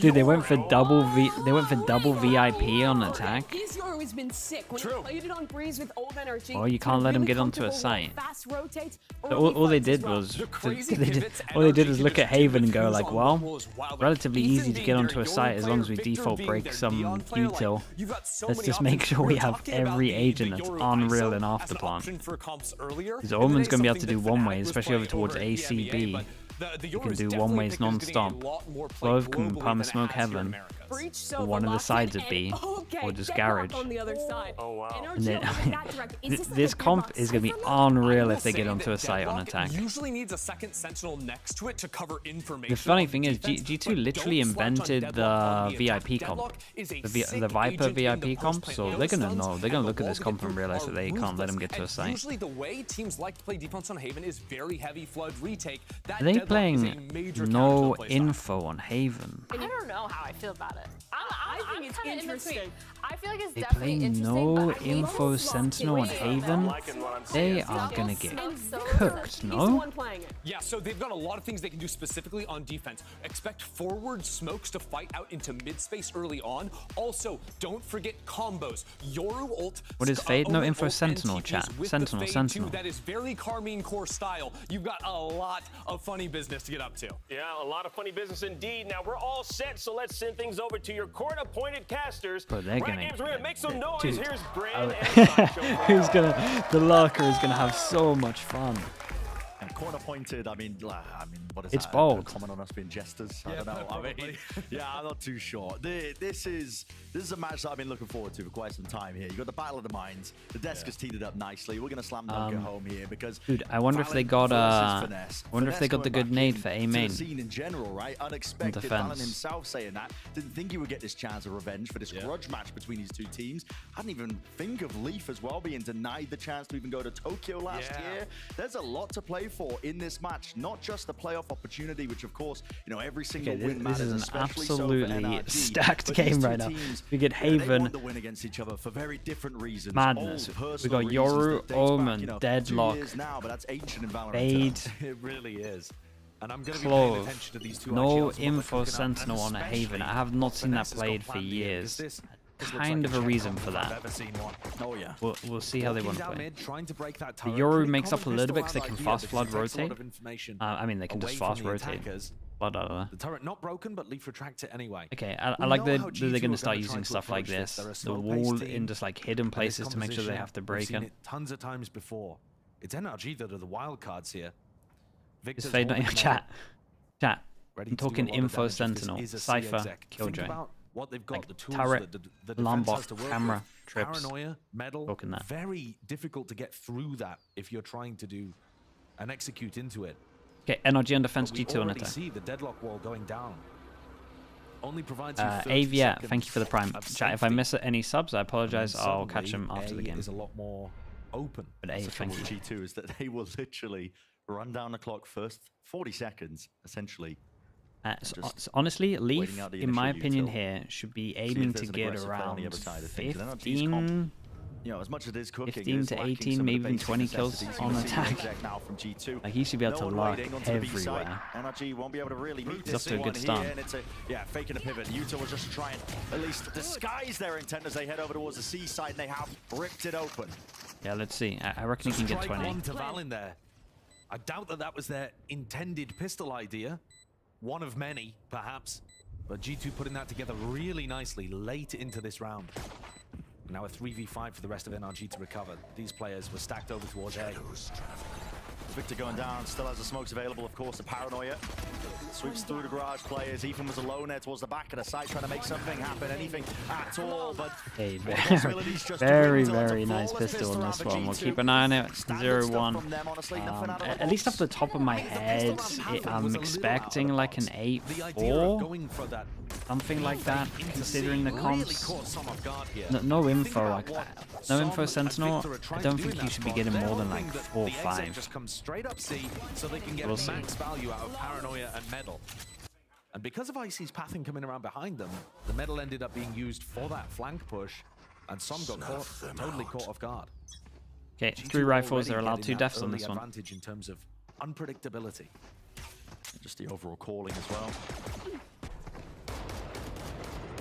Dude, they went for double VIP on attack.
His Yoru has been sick when he played it on Breeze with old NRG.
Oh, you can't let him get onto a site.
Fast rotates,
So all they did was all they did was look at Haven and go like, well, relatively easy to get onto a site as long as we default break some util. Let's just make sure we have every agent that's unreal in Afterplan. Because Omen's going to be able to do one way, especially over towards ACB. You can do one ways non-stop. Clove can perma smoke Heaven, or one of the sides of B, or just Garage.
On the other side.
Oh wow.
And then this comp is going to be unreal if they get onto a site on attack.
Usually needs a second Sentinel next to it to cover information.
The funny thing is, G2 literally invented the VIP comp, the Viper VIP comp. So they're gonna know. They're gonna look at this comp and realize that they can't let him get to a site.
Usually the way teams like to play defense on Haven is very heavy flood retake.
Are they playing no info on Haven?
I don't know how I feel about it.
I think it's interesting.
I feel like it's
They
definitely
play
interesting.
no
but I hate
info
those
Sentinel on
slots
Haven. They are gonna get cooked, no?
Yeah, so they've got a lot of things they can do specifically on defense. Expect forward smokes to fight out into mid space early on. Also, don't forget combos. Yoru ult.
What is Fade? No
Omen
info
ult,
Sentinel
and
chat.
TPs with
Sentinel,
the Fade
Sentinel.
too. That is very Carmine Core style. You've got a lot of funny business to get up to.
Yeah, a lot of funny business indeed. Now we're all set, so let's send things over to your court-appointed casters.
Bro, they're
Right,
gonna
games, we're gonna make some noise.
dude.
Here's Brand and Sideshow.
Who's gonna? The lurker is gonna have so much fun.
And corner pointed, I mean, what is
It's
that?
bold.
A comment on us being jesters? I
Yeah,
don't know.
probably.
Yeah, I'm not too sure. This is a match that I've been looking forward to for quite some time here. You got the Battle of the Minds. The desk has teed it up nicely. We're gonna slam dunk it home here because.
Dude, I wonder if they got the good nade for A main.
The scene in general, right? Unexpected.
defense.
Valen himself saying that. Didn't think he would get this chance of revenge for this grudge match between these two teams. I didn't even think of Leaf as well being denied the chance to even go to Tokyo last year. There's a lot to play for in this match, not just the playoff opportunity, which of course, you know, every single win
this
matters,
is an
especially so for
absolutely
NRG.
stacked
But
game
these two
right now.
teams,
We get
they
Haven.
want to win against each other for very different reasons.
Madness.
All
We
personal
got
reasons
Yoru,
that dates back,
Omen,
you know, 2
Deadlock,
years now, but that's ancient in Valorant
Fade,
terms.
It really is. And I'm going to be paying
Clove.
attention to these two
No
IGLs, what they're
info
cooking up, and
Sentinel on a Haven. I
especially
have not
what
seen that
Vanessa's got
played for
planned here,
years.
because this looks
Kind
like
of a
check
reason
comp
for
if
that.
I've ever seen one.
Oh yeah.
We'll see how they want to
Walking
play.
down mid, trying to break that
The
turret.
Yoru
Pretty
makes up a
common
little bit
pistol
because they can
round
fast
idea,
flood
because it takes a lot
rotate.
of information
I mean, they can just
away
fast
from the
rotate.
attackers.
Blood out of there.
The turret not broken, but Leaf retract it anyway.
Okay, I
We
like
know
that
how
they're
G2
going
are
to start
gonna
using
try to
stuff like
approach
this.
They're a
The
slow-paced
wall
team,
in just like hidden
and this
places to make sure they
composition,
have to
we've
break
seen
it.
it tons of times before. It's NRG that are the wild cards here.
Is
Victor's
Fade not
holding
in
the
chat? Chat.
ready
I'm
to do
talking
a lot of
info
damage if this
Sentinel,
is a C
Cypher,
exec. Think
Killjoy.
about what they've got,
Like
the tools
turret,
that the defense has to
Lambok,
work
camera,
with.
trips.
Paranoia, metal,
Talking that.
very difficult to get through that if you're trying to do and execute into it.
Okay, NRG on defense, G2 on attack.
See the deadlock wall going down. Only provides
Avia, thank you for the prime. Chat, if I miss any subs, I apologize. I'll catch them after the game.
Is a lot more open.
But A, thank you.
G2 is that they will literally run down the clock first 40 seconds, essentially.
So honestly, Leaf, in my opinion here, should be aiming to get around 15...
You know, as much as it is cooking,
15 to 18, maybe even 20 kills on attack. Like, he should be able to lock everywhere.
NRG won't be able to really meet
He's off to a good start.
And it's faking a pivot. Utah was just trying at least disguise their intent as they head over towards the C side, and they have ripped it open.
Yeah, let's see. I reckon he can get 20.
On to Valen there. I doubt that was their intended pistol idea. One of many, perhaps. But G2 putting that together really nicely late into this round. Now a 3v5 for the rest of NRG to recover. These players were stacked over towards A.
Victor going down, still has the smokes available, of course, the paranoia. Sweeps through the garage players. Ethan was alone there towards the back of the site, trying to make something happen, anything at all, but...
Hey, very, very nice pistol on this one. We'll keep an eye on it. 0-1. At least off the top of my head, I'm expecting like an 8-4. Something like that, considering the comps. No info like that. No info Sentinel. I don't think you should be getting more than like 4 or 5.
Straight up C, so they can get max value out of paranoia and medal. And because of IC's pathing coming around behind them, the medal ended up being used for that flank push, and some got totally caught off guard.
Okay, 3 rifles. They're allowed 2 deaths on this one.
Advantage in terms of unpredictability.
Just the overall calling as well.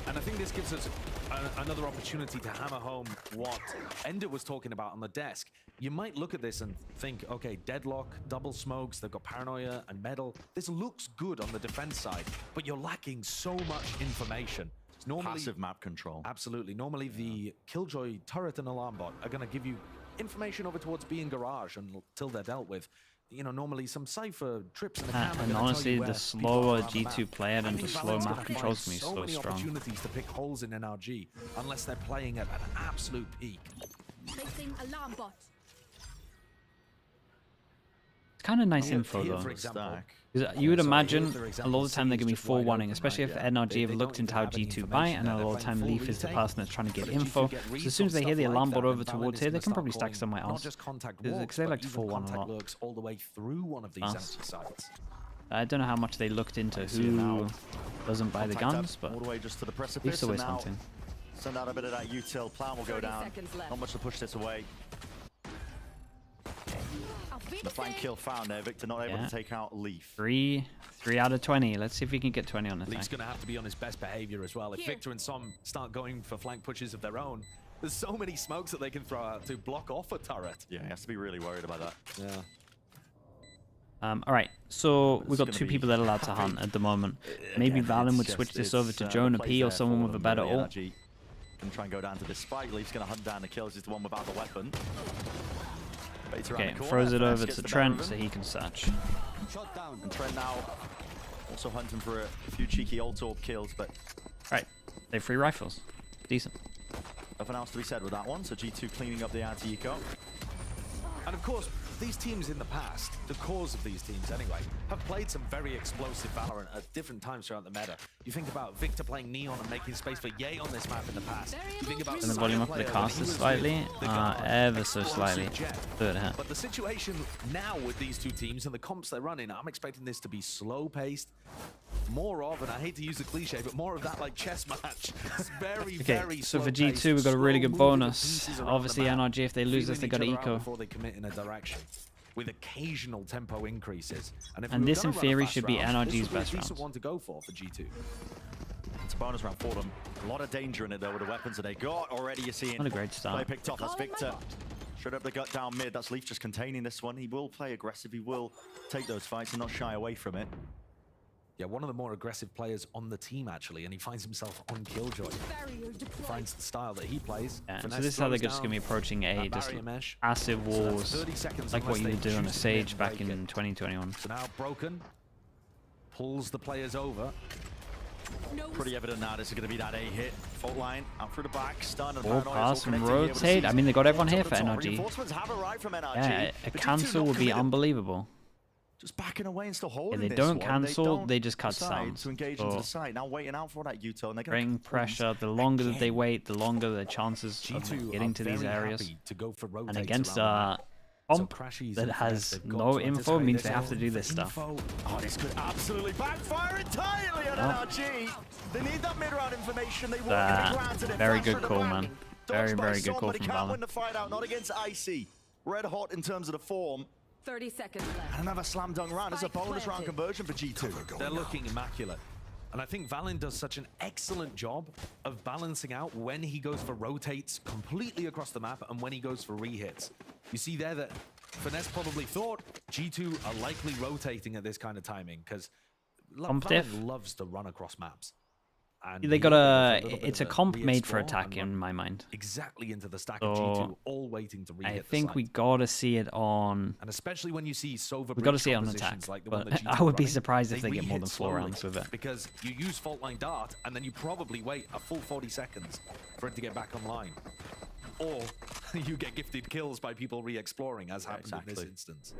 And I think this gives us another opportunity to hammer home what Ender was talking about on the desk. You might look at this and think, okay, deadlock, double smokes, they've got paranoia and medal. This looks good on the defense side, but you're lacking so much information. Normally,
passive map control.
Absolutely. Normally, the Killjoy turret and alarm bot are going to give you information over towards B and garage until they're dealt with. You know, normally some Cypher trips in the camera.
And honestly, the slower G2 player and the slow map controls can be so strong.
Opportunities to pick holes in NRG unless they're playing at an absolute peak.
Placing alarm bot.
It's kind of nice info though. You would imagine a lot of the time they're going to be 4-1ing, especially if NRG have looked into how G2 buy, and a lot of the time Leaf is the person that's trying to get info. So as soon as they hear the alarm bot over towards here, they can probably stack somewhere else. Because they like to 4-1 a lot.
All the way through one of these empty sites.
I don't know how much they looked into who doesn't buy the guns, but
all the way just to the precipice.
Leaf's always hunting.
Send out a bit of that util. Plan will go down. Not much to push this away. The flank kill found there. Victor not able to take out Leaf.
3 out of 20. Let's see if we can get 20 on this.
Leaf's going to have to be on his best behavior as well. If Victor and Som start going for flank pushes of their own, there's so many smokes that they can throw out to block off a turret.
Yeah, he has to be really worried about that.
Yeah.
All right, so we've got 2 people that are allowed to hunt at the moment. Maybe Valen would switch this over to Jonah P or someone with a better ult.
Going to try and go down to this spike. Leaf's going to hunt down the kills. He's the one without the weapon.
Okay, throws it over to Trent so he can search.
And Trent now also hunting for a few cheeky ult orb kills, but...
Right, they have 3 rifles. Decent.
Nothing else to be said with that one, so G2 cleaning up the anti-eco.
And of course, these teams in the past, the cores of these teams anyway, have played some very explosive Valorant at different times throughout the meta. You think about Victor playing Neon and making space for Ye on this map in the past. You think about
the volume up the caster slightly, ever so slightly.
But the situation now with these 2 teams and the comps they're running, I'm expecting this to be slow-paced. More of, and I hate to use the cliche, but more of that like chess match. It's very, very
so for G2 we've got a really good bonus. Obviously NRG, if they lose this, they got to eco.
Before they commit in a direction, with occasional tempo increases.
And this in theory should be NRG's best round.
One to go for G2.
It's a bonus round for them. A lot of danger in it though with the weapons that they got already. You're seeing
what a great start.
Play picked off. That's Victor. Straight up the gut down mid. That's Leaf just containing this one. He will play aggressive. He will take those fights and not shy away from it.
Yeah, one of the more aggressive players on the team, actually, and he finds himself on Killjoy. He finds the style that he plays.
Yeah, so this is how they're just going to be approaching A, just passive walls, like what you would do on a Sage back in 2021.
So now Broken pulls the players over.
Pretty evident now this is going to be that A hit. Fault line, out through the back, stun and
ball pass and rotate. I mean, they got everyone here for NRG.
Reinforcements have arrived from NRG.
Yeah, a cancel would be unbelievable.
just backing away and still holding
they
this
don't
one.
cancel, they just cut
decide
sounds.
to engage into the site. Now waiting out for that util, and they're
bring pressure. The longer that they wait, the longer the chances of getting to these areas. And against Pomp that has no info means they have to do this stuff.
Oh, this could absolutely backfire entirely on NRG. They need that mid-round information. They won't get granted it.
Very good call, man. Very, very good call from
Valen. Win the fight out, not against Icy. Red hot in terms of the form.
30 seconds left.
And another slam dunk round. It's a bonus round conversion for G2.
They're looking immaculate. And I think Valen does such an excellent job of balancing out when he goes for rotates completely across the map and when he goes for rehits. You see there that Finesse probably thought G2 are likely rotating at this kind of timing because Valen loves to run across maps. And
they got it's a comp made for attack in my mind.
Exactly into the stack of G2, all waiting to re-hit
I think we gotta see it on.
And especially when you see Sova,
we gotta see it on attack.
Like the
but
one that
I would be
running,
surprised if they get more than 4 rounds with it.
Because you use fault line dart and then you probably wait a full 40 seconds for it to get back online, or you get gifted kills by people re-exploring, as happened in this instance.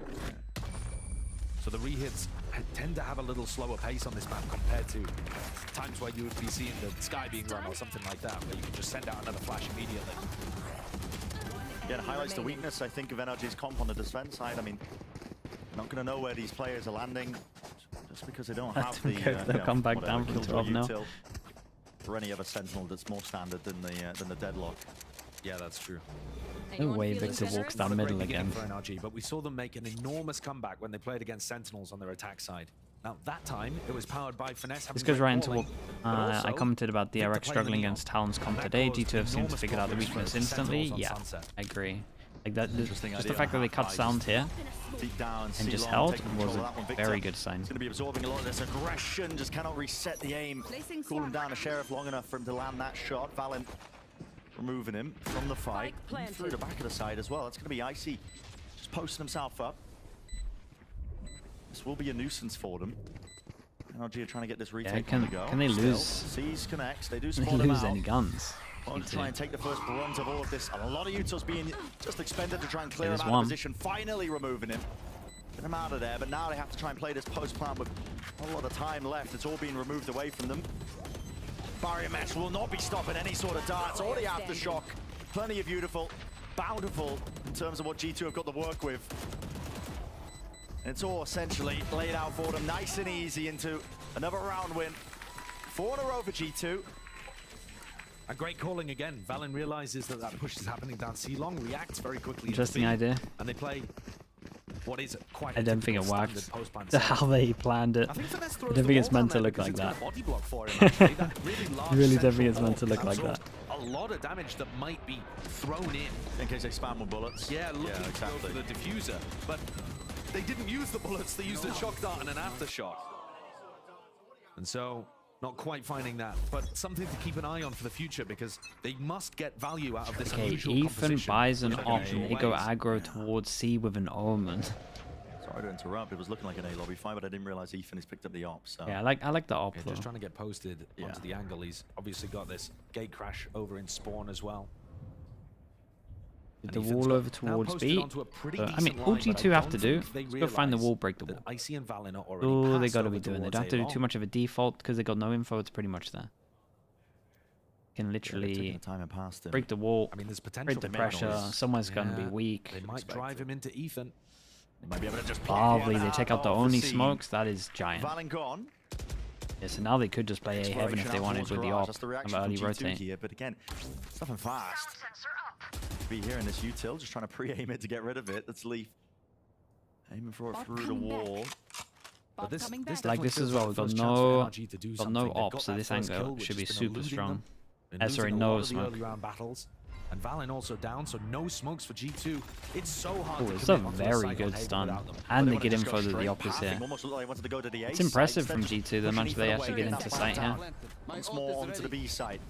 So the rehits tend to have a little slower pace on this map compared to times where you would be seeing the sky being run or something like that, where you can just send out another flash immediately.
Yeah, it highlights the weakness, I think, of NRG's comp on the defense side. I mean, not going to know where these players are landing just because they don't have the
they'll come back down from 12 now.
For any other Sentinel that's more standard than the deadlock.
Yeah, that's true.
No way Victor walks down middle again.
For NRG, but we saw them make an enormous comeback when they played against Sentinels on their attack side. Now, that time, it was powered by Finesse.
This goes right into what I commented about DRX struggling against Talon's comp today. G2 have seemed to figure out the weakness instantly. Yeah, I agree. Like that, just the fact that they cut sound here and just held was a very good sign.
He's going to be absorbing a lot of this aggression, just cannot reset the aim. Cool him down a Sheriff long enough for him to land that shot. Valen removing him from the fight through the back of the side as well. That's going to be Icy just posting himself up. This will be a nuisance for them. NRG are trying to get this retake on the go.
Can they lose?
Seas connects. They do
Can
spawn
they
them
lose
out.
any guns?
Want to try and take the first brunt of all of this. And a lot of utils being just expended to try and clear him out of position. Finally removing him. Get him out of there. But now they have to try and play this post plan with a lot of time left. It's all being removed away from them. Barrier mesh will not be stopping any sort of darts or the aftershock. Plenty of bountiful in terms of what G2 have got to work with. And it's all essentially laid out for them nice and easy into another round win. 4 in a row for G2.
A great calling again. Valen realizes that that push is happening down C long, reacts very quickly.
Interesting idea.
And they play what is quite
I don't think it worked. How they planned it. I don't think it's meant to look like that. Really don't think it's meant to look like that.
A lot of damage that might be thrown in
case they spam with bullets.
Yeah, looking to go for the diffuser. But they didn't use the bullets, they used a shock dart and an aftershock. And so, not quite finding that, but something to keep an eye on for the future because they must get value out of this unusual
Ethan buys an op and they go aggro towards C with an Omen.
Sorry to interrupt, it was looking like an A lobby fight, but I didn't realize Ethan has picked up the op. So.
Yeah, I like the op.
Just trying to get posted onto the angle. He's obviously got this gate crash over in spawn as well.
The wall over towards B. I mean, all G2 have to do is go find the wall, break the wall.
Icy and Valen are
Oh, they got to be doing. They don't have to do too much of a default because they got no info. It's pretty much there. Can literally break the wall,
I mean, there's potential
break the pressure. Somewhere's going to be weak.
They might drive him into Ethan.
They might be able to just
Lovely. They take out the only smokes. That is giant.
Valen gone.
Yeah, so now they could just play A heaven if they wanted with the op and early rotate.
Here, but again, nothing fast. Be here in this util, just trying to pre-aim it to get rid of it. That's Leaf aiming for it through the wall.
But this
like this as well. We've got no op, so this angle should be super strong. Sorry, no smoke.
And Valen also down, so no smokes for G2. It's so hard to
it's a very good stun. And they get info to the op is here. It's impressive from G2 the much they actually get into sight here.
Once more onto the B side.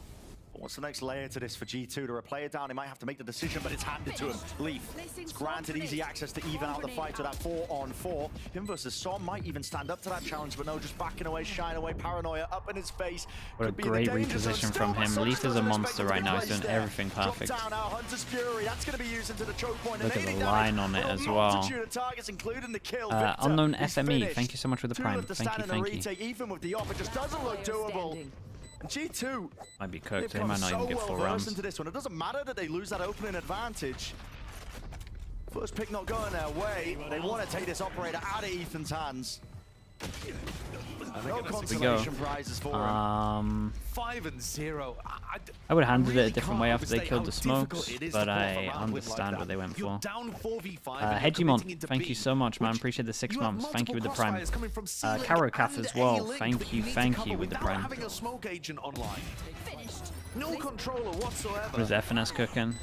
What's the next layer to this for G2? To replay it down, he might have to make the decision, but it's handed to him. Leaf, it's granted easy access to even out the fight to that 4-on-4. Him versus Som might even stand up to that challenge, but no, just backing away, shying away, paranoia up in his face.
What a great reposition from him. Leaf is a monster right now. He's doing everything perfect. Look at the line on it as well. Unknown SME, thank you so much for the prime. Thank you.
Even with the offer, just doesn't look doable. G2
might be cooked. They might not even get 4 rounds.
Into this one. It doesn't matter that they lose that opening advantage. First pick not going their way. They want to take this operator out of Ethan's hands. No consolation prizes for him.
5-0.
I would have handled it a different way after they killed the smokes, but I understand what they went for. Hedgimon, thank you so much, man. Appreciate the 6 months. Thank you with the prime. Karokaf as well. Thank you with the prime.
No controller whatsoever.
What is FNS cooking?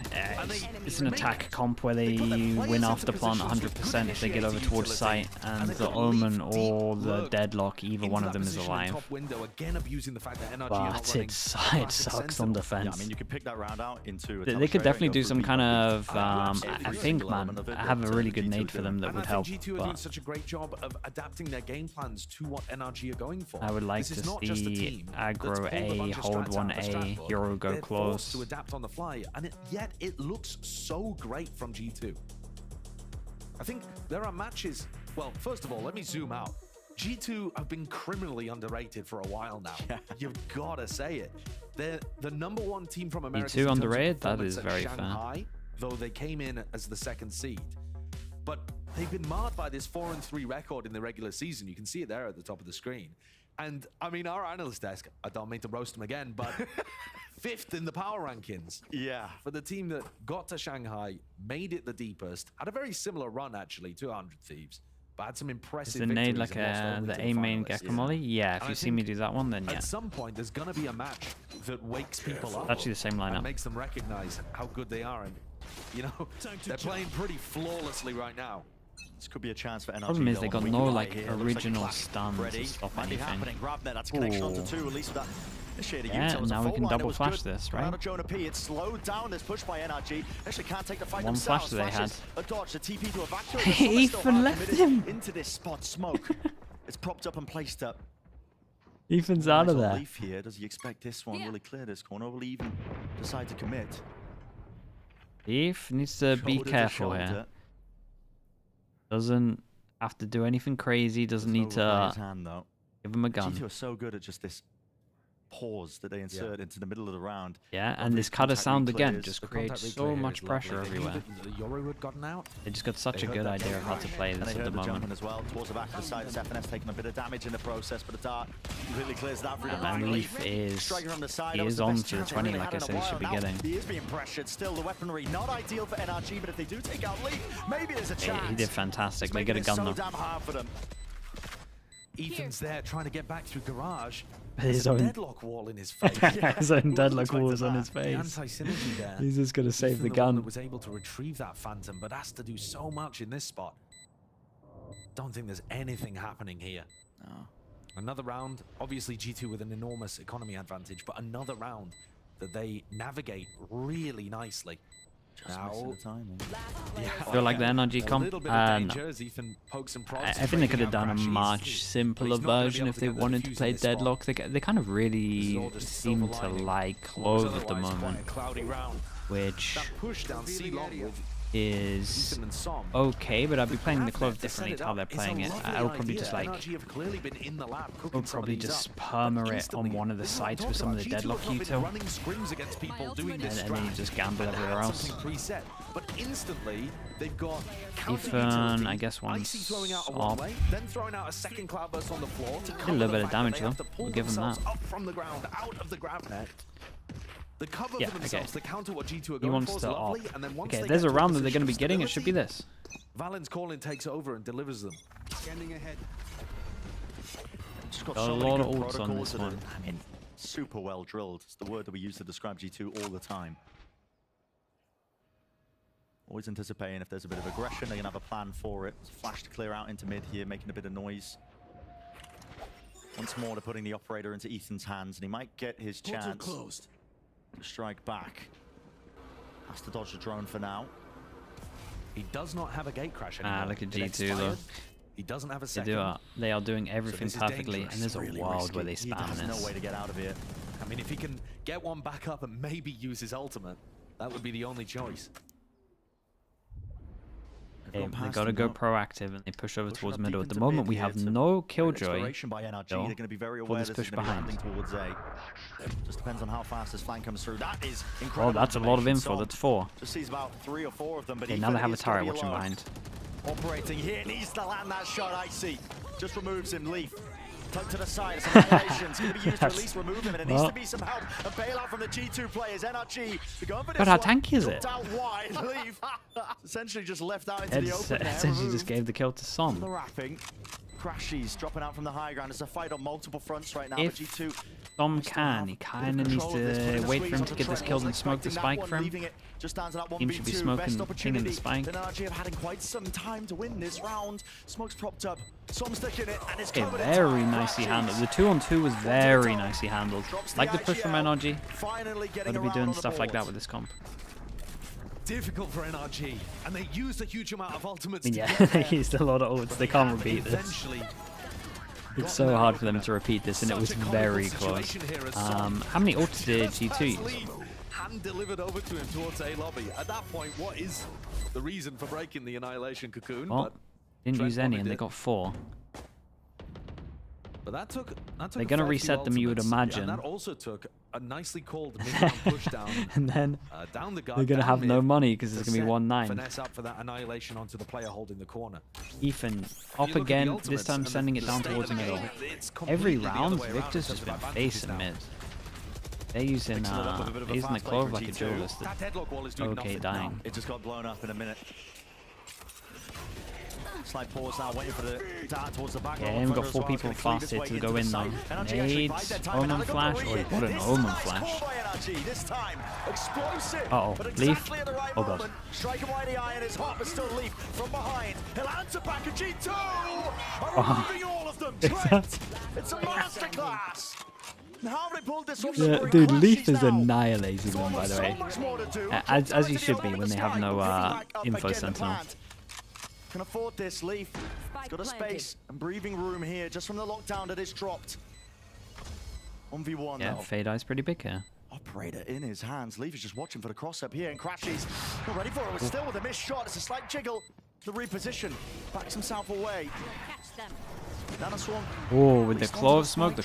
It's an attack comp where they win after plant 100% if they get over towards site, and the Omen or the Deadlock, either one of them is alive. But it sucks on defense.
Yeah, I mean, you could pick that round out into.
They could definitely do some kind of. I think, man, I have a really good nade for them that would help.
G2 are doing such a great job of adapting their game plans to what NRG are going for.
I would like to see aggro A, hold 1A, hero go close.
To adapt on the fly, and yet it looks so great from G2. I think there are matches. Well, first of all, let me zoom out. G2 have been criminally underrated for a while now. You've got to say it. They're the #1 team from America.
G2 underrated? That is very fair.
Though they came in as the 2nd seed. But they've been marred by this 4-3 record in the regular season. You can see it there at the top of the screen. And I mean, our analyst desk, I don't mean to roast them again, but 5th in the power rankings.
Yeah.
For the team that got to Shanghai, made it the deepest, had a very similar run actually to 100 Thieves, but had some impressive victories.
Is the nade like the A main Gekamoli? Yeah, if you see me do that one, then yeah.
At some point, there's going to be a match that wakes people up.
Actually, the same lineup.
And makes them recognize how good they are. And, you know, they're playing pretty flawlessly right now.
This could be a chance for NRG.
Problem is they got no like original stun to stop anything.
That's connection onto 2, at least with that.
Yeah, now we can double flash this, right?
Jonah P, it's slowed down this push by NRG. Actually can't take the fight
One
themselves.
flash they had.
A dodge, the TP to evacuate.
Ethan left him
into this spot. Smoke. It's propped up and placed up.
Ethan's out of there.
Leaf here. Does he expect this one? Will he clear this corner? Will he even decide to commit?
Leaf needs to be careful here. Doesn't have to do anything crazy. Doesn't need to give him a gun.
G2 are so good at just this pause that they insert into the middle of the round.
Yeah, and this cutter sound again just creates so much pressure everywhere. They just got such a good idea of how to play this at the moment.
As well, towards the back of the side, FNS taking a bit of damage in the process, but the dart completely clears that through.
And Leaf is on to the 20 like I said he should be getting.
He is being pressured. Still, the weaponry not ideal for NRG, but if they do take out Leaf, maybe there's a chance.
He did fantastic. They get a gun though.
Damn hard for them.
Ethan's there trying to get back through garage.
His own
deadlock wall in his face.
His own deadlock walls on his face.
Anti-synergy there.
He's just gonna save the
gun.
gun.
Was able to retrieve that Phantom, but has to do so much in this spot. Don't think there's anything happening here.
No.
Another round, obviously G2 with an enormous economy advantage, but another round that they navigate really nicely.
Now,
I feel like the NRG comp, no. I think they could have done a much simpler version if they wanted to play Deadlock. They kind of really seem to like Clove at the moment, which is okay, but I'd be playing the Clove differently to how they're playing it. I would probably just like, would probably just perma it on one of the sides with some of the Deadlock util, and then you just gamble everywhere else.
But instantly they've got
Ethan, I guess once off.
Then throwing out a second cloudburst on the floor to
a little bit of damage though. We'll give him that.
Up from the ground, out of the grab net. The cover
yeah,
for themselves to counter what G2 are
he
going
wants
for
to
is lovely, and then once
okay,
they
there's
get
a round that they're going to be getting. It should be this.
Valen's calling takes over and delivers them.
Scanning ahead.
Just got
a
so
lot of
many good
ults on this one.
I mean, super well drilled. It's the word that we use to describe G2 all the time. Always anticipating if there's a bit of aggression, they can have a plan for it. Flash to clear out into mid here, making a bit of noise. Once more, they're putting the operator into Ethan's hands, and he might get his chance.
Closed.
to strike back. Has to dodge the drone for now.
He does not have a gate crash anymore.
Look at G2 though.
He doesn't have a second.
They are doing everything perfectly, and there's a world where they spam this.
No way to get out of here.
I mean, if he can get one back up and maybe use his ultimate, that would be the only choice.
They got to go proactive, and they push over towards middle. At the moment, we have no killjoy.
By NRG. They're going to be very aware this push behind. Towards A. Just depends on how fast this flank comes through. That is incredible.
Oh, that's a lot of info. That's 4.
Just sees about 3 or 4 of them. But
now they have a turret watching behind.
Operating here, needs to land that shot. Icy just removes him. Leaf tucked to the side. Some annihilations going to be used to at least remove him, and it needs to be some help. A bailout from the G2 players. NRG going for this.
But how tanky is it?
Out wide. Leaf essentially just left out into the open.
Essentially just gave the kill to Som.
The wrapping. Crashies dropping out from the high ground. It's a fight on multiple fronts right now.
If
G2
Som he kind of needs to wait for him to get this kill and smoke the spike for him. Team should be smoking pinging the spike.
NRG have had quite some time to win this round. Smoke's propped up. Som sticking it, and it's
covered. Very nicely handled. The 2-on-2 was very nicely handled. Like the push from NRG. Got to be doing stuff like that with this comp.
Difficult for NRG, and they used a huge amount of ultimates.
Yeah, they used a lot of ults. They can't repeat this. It's so hard for them to repeat this, and it was very close. How many ults did G2 use?
Hand delivered over to him towards A lobby. At that point, what is the reason for breaking the annihilation cocoon?
Well, didn't use any, and they got 4.
But that took
they're gonna reset them, you would imagine.
And that also took a nicely called mid-round pushdown.
And then
down the
they're gonna have no money because it's gonna be 1-9.
Finesse up for that annihilation onto the player holding the corner.
Ethan up again, this time sending it down towards middle. Every round, Victor's just been facing mid. They're using the clove like a duelist. Okay, dying.
It just got blown up in a minute. Slight pause now, waiting for the dart towards the back.
Yeah, we've got 4 people fast here to go in though. Nades, Omen Flash. Oh, what an Omen Flash. Uh-oh, Leaf. Oh god.
Striking wide the eye and his heart, but still Leaf from behind. He'll answer back at G2. Removing all of them. It's a masterclass. How they pulled this off?
Dude, Leaf is annihilating them, by the way. As you should be when they have no info sentinel.
Can afford this, Leaf. He's got a space and breathing room here just from the lockdown that is dropped. 1v1
yeah,
though.
Fade Eye's pretty big here.
Operator in his hands. Leaf is just watching for the cross up here and crashes. Not ready for it, but still with a missed shot. It's a slight jiggle. The reposition. Backs himself away.
Oh, with the clove smoke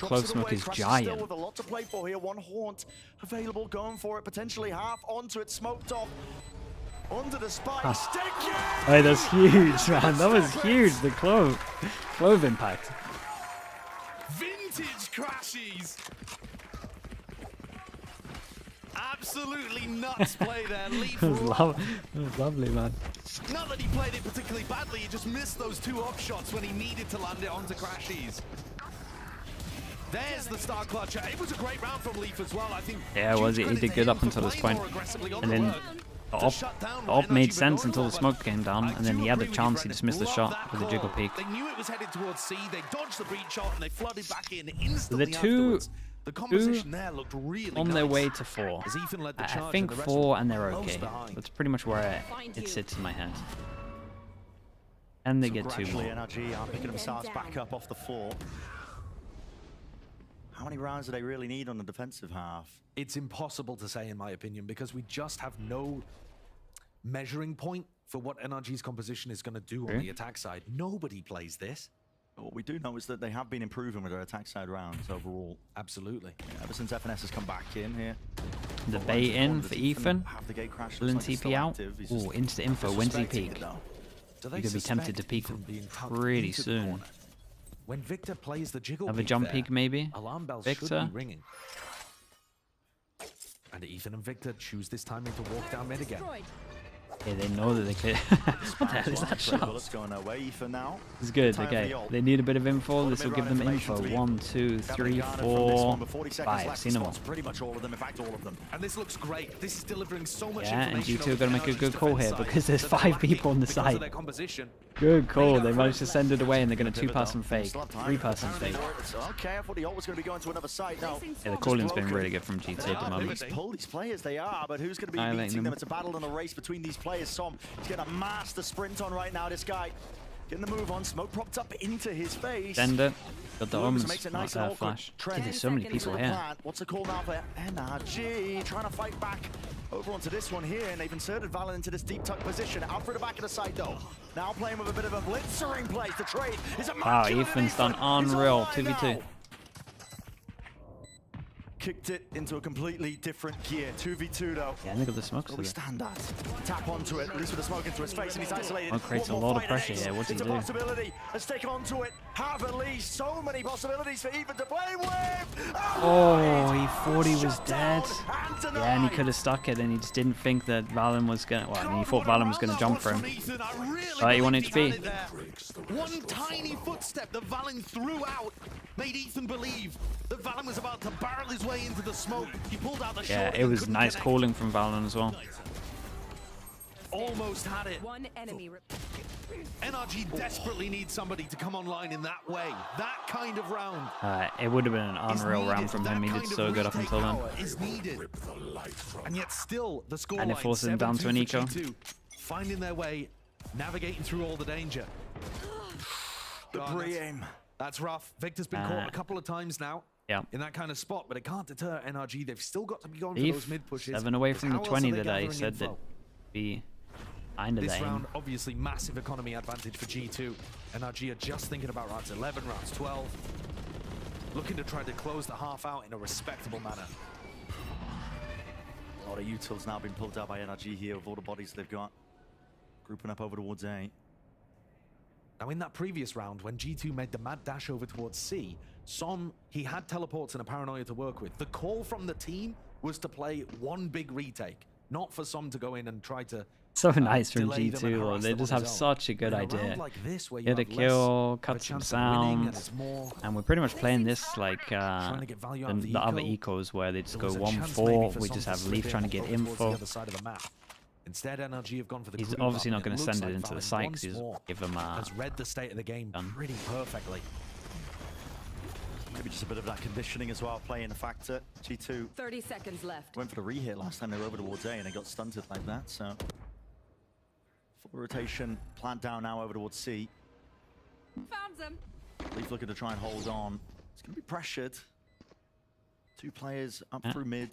is giant.
With a lot to play for here. One haunt available, going for it. Potentially half onto it, smoked off. Under the spike,
Hey, that's huge, man. That was huge. The clove impact.
Vintage crashes. Absolutely nuts play there. Leaf.
That was lovely, man.
Not that he played it particularly badly. He just missed those 2 up shots when he needed to land it onto crashes. There's the star clutcher. It was a great round from Leaf as well. I think.
Yeah, it was. He did good up until this point, and then. The op made sense until the smoke came down, and then he had a chance, he just missed the shot with the jiggle peek.
They knew it was headed towards C, they dodged the breach shot, and they flooded back in instantly.
So the two
there looked really
on their way to 4. I think 4 and they're okay. That's pretty much where it sits in my head. And they get 2 more.
NRG are picking themselves back up off the floor. How many rounds do they really need on the defensive half?
It's impossible to say, in my opinion, because we just have no measuring point for what NRG's composition is going to do on the attack side. Nobody plays this.
What we do know is that they have been improving with their attack side rounds overall.
Absolutely.
Yeah, ever since FNS has come back in here.
The bait in for Ethan. Pulling TP out. Ooh, insta info. When's he peek? You're going to be tempted to peek pretty soon.
When Victor plays the jiggle
have a jump peek maybe?
Alarm bells
Victor?
should be ringing. And Ethan and Victor choose this timing to walk down mid again.
Yeah, they know that they could. What the hell is that shot?
Bullets going away for now.
It's good. Okay, they need a bit of info. This will give them info. 1, 2, 3, 4, 5. Seen them all.
Pretty much all of them. In fact, all of them.
And this looks great. This is delivering so much
Yeah, and
information.
G2 are going to make a good call here because there's 5 people on the side.
Composition.
Good call. They managed to send it away, and they're going to 2-person fake, 3-person fake.
Okay, I thought the ult was going to be going to another side now.
Yeah, the calling's been really good from G2 at the moment.
Pull these players, they are, but who's going to be meeting them? It's a battle and a race between these players. Som, he's getting a master sprint on right now, this guy. Getting the move on, smoke propped up into his face.
Dender, got the Omens
nice
flash. Dude, there's so many people here.
What's the call now for NRG? Trying to fight back over onto this one here, and they've inserted Valen into this deep tuck position. Out for the back of the side though. Now playing with a bit of a blitzering play. The trade is a
wow, Ethan's done unreal. 2v2.
Kicked it into a completely different gear. 2v2 though.
Yeah, and they got the smokes.
We stand that. Tap onto it, at least with the smoke into his face, and he's isolated.
That creates a lot of pressure here. What's he
it's
do?
a possibility. Let's take onto it. Have at least so many possibilities for Ethan to play with.
Oh, he thought he was dead. Yeah, and he could have stuck it, and he just didn't think that Valen was going to... Well, I mean, he thought Valen was going to jump for him. 31 HP.
One tiny footstep that Valen threw out made Ethan believe that Valen was about to barrel his way into the smoke. He pulled out the
Yeah, it was nice calling from Valen as well.
Almost had it. One enemy. NRG desperately needs somebody to come online in that way. That kind of round.
It would have been an unreal round from him. He did so good up until then.
Is needed. And yet still the score
and it forced him down to an eco.
Finding their way, navigating through all the danger.
The pre-aim.
That's rough. Victor's been caught a couple of times now.
Yeah.
In that kind of spot, but it can't deter NRG. They've still got to be going for those mid pushes.
7 away from the 20 that I said that be kind of
this round, obviously massive economy advantage for G2. NRG are just thinking about rounds 11, rounds 12. Looking to try to close the half out in a respectable manner.
A lot of utils now being pulled out by NRG here with all the bodies they've got. Grouping up over towards A.
Now in that previous round, when G2 made the mad dash over towards C, Som, he had teleports and a paranoia to work with. The call from the team was to play one big retake, not for Som to go in and try to
so nice from G2, Lord. They just have such a good idea. Get a kill, cut some sounds, and we're pretty much playing this like the other ecos where they just go 1-4. We just have Leaf trying to get info.
Instead, NRG have gone for the
he's obviously not going to send it into the site because he's give him
has read the state of the game pretty perfectly.
Maybe just a bit of that conditioning as well, playing a factor. G2
30 seconds left.
Went for the re-hit last time they were over towards A and they got stunted like that, so full rotation planned down now over towards C.
Found them.
Leaf looking to try and hold on. It's going to be pressured. 2 players up through mid,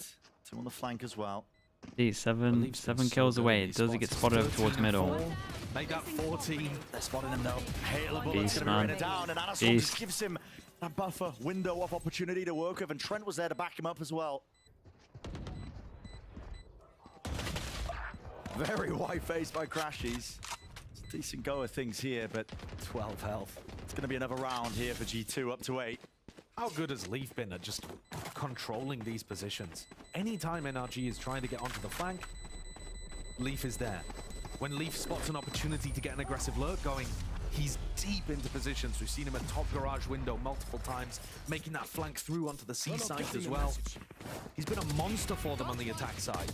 2 on the flank as well.
He's 7 kills away. Does he get spotted over towards middle?
Made that 14.
They're spotting him though. Hail of bullets
Beast,
going to
man.
be down, and Anderson just gives him that buffer window of opportunity to work with, and Trent was there to back him up as well. Very wide faced by Crashies. It's a decent go of things here, but 12 health. It's going to be another round here for G2 up to 8.
How good has Leaf been at just controlling these positions? Anytime NRG is trying to get onto the flank, Leaf is there. When Leaf spots an opportunity to get an aggressive lurk going, he's deep into positions. We've seen him at top garage window multiple times, making that flank through onto the C site as well. He's been a monster for them on the attack side.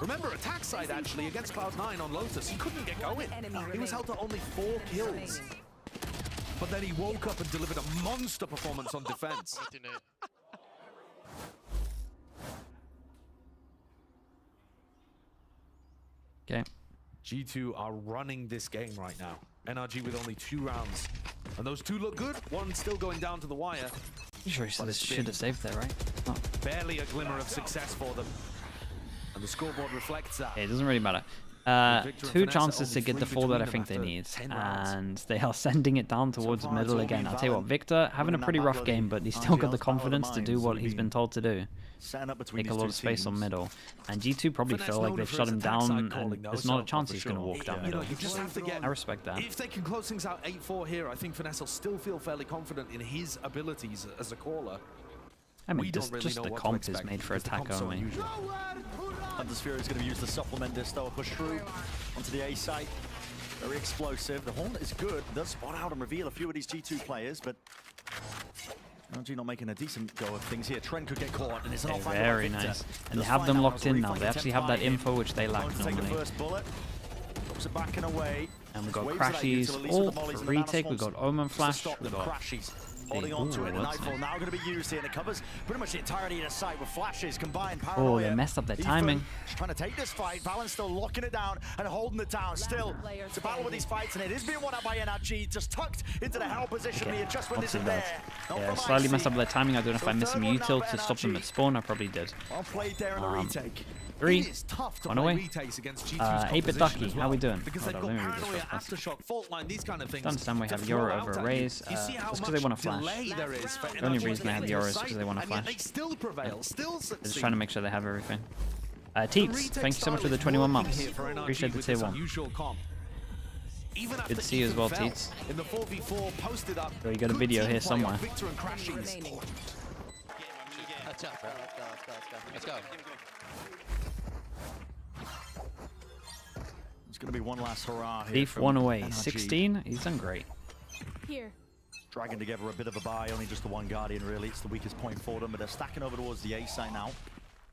Remember, attack side actually against Cloud9 on Lotus, he couldn't get going. He was held to only 4 kills. But then he woke up and delivered a monster performance on defense.
Okay.
G2 are running this game right now. NRG with only 2 rounds. And those 2 look good. One still going down to the wire.
You sure he should have saved there, right? Oh.
Barely a glimmer of success for them. And the scoreboard reflects that.
Yeah, it doesn't really matter. 2 chances to get the 4 that I think they need, and they are sending it down towards middle again. I'll tell you what, Victor having a pretty rough game, but he's still got the confidence to do what he's been told to do. Take a lot of space on middle, and G2 probably feel like they've shut him down, and there's not a chance he's going to walk down middle.
You just have to get,
I respect that.
If they can close things out 8-4 here, I think Finesse will still feel fairly confident in his abilities as a caller.
I mean, just the comp is made for attack only.
Hunter's Fury is going to use the supplement this though, push through onto the A site. Very explosive. The Hornet is good. Does spot out and reveal a few of these G2 players, but NRG not making a decent go of things here. Trent could get caught, and it's an offline.
Very nice. And they have them locked in now. They actually have that info which they lack normally.
Take the first bullet. Drops it back and away.
And we've got Crashies all for retake. We've got Omen Flash. We've got
Crashies holding on to it. Nightfall now going to be used here, and it covers pretty much the entirety of the site with flashes combined. Paranoia.
Oh, they messed up their timing.
Trying to take this fight. Valen still locking it down and holding it down. Still, it's a battle with these fights, and it is being won out by NRG. Just tucked into the hell position. The adjustment isn't there.
Yeah, slightly messed up their timing. I don't know if I missed some util to stop them at spawn. I probably did.
Well played there in the retake.
3 on away. 8-bit Ducky, how we doing?
Because
Hold
they've
on,
got
let me read
paranoia,
this
aftershock, fault line, these kind of things.
Don't understand we have Euro over Raze. That's because they want to flash. The only reason they have Euro is because they want to flash.
They still prevail, still
They're just trying to make sure they have everything. Teats, thank you so much for the 21 months. Appreciate the tier 1. Good to see you as well, Teats.
In the 4v4 posted up.
So you got a video here somewhere.
Let's go. It's going to be one last hurrah here.
Thief 1 away. NRG. 16. He's done great.
Here.
Dragging together a bit of a buy. Only just the one Guardian, really. It's the weakest point for them, but they're stacking over towards the A site now.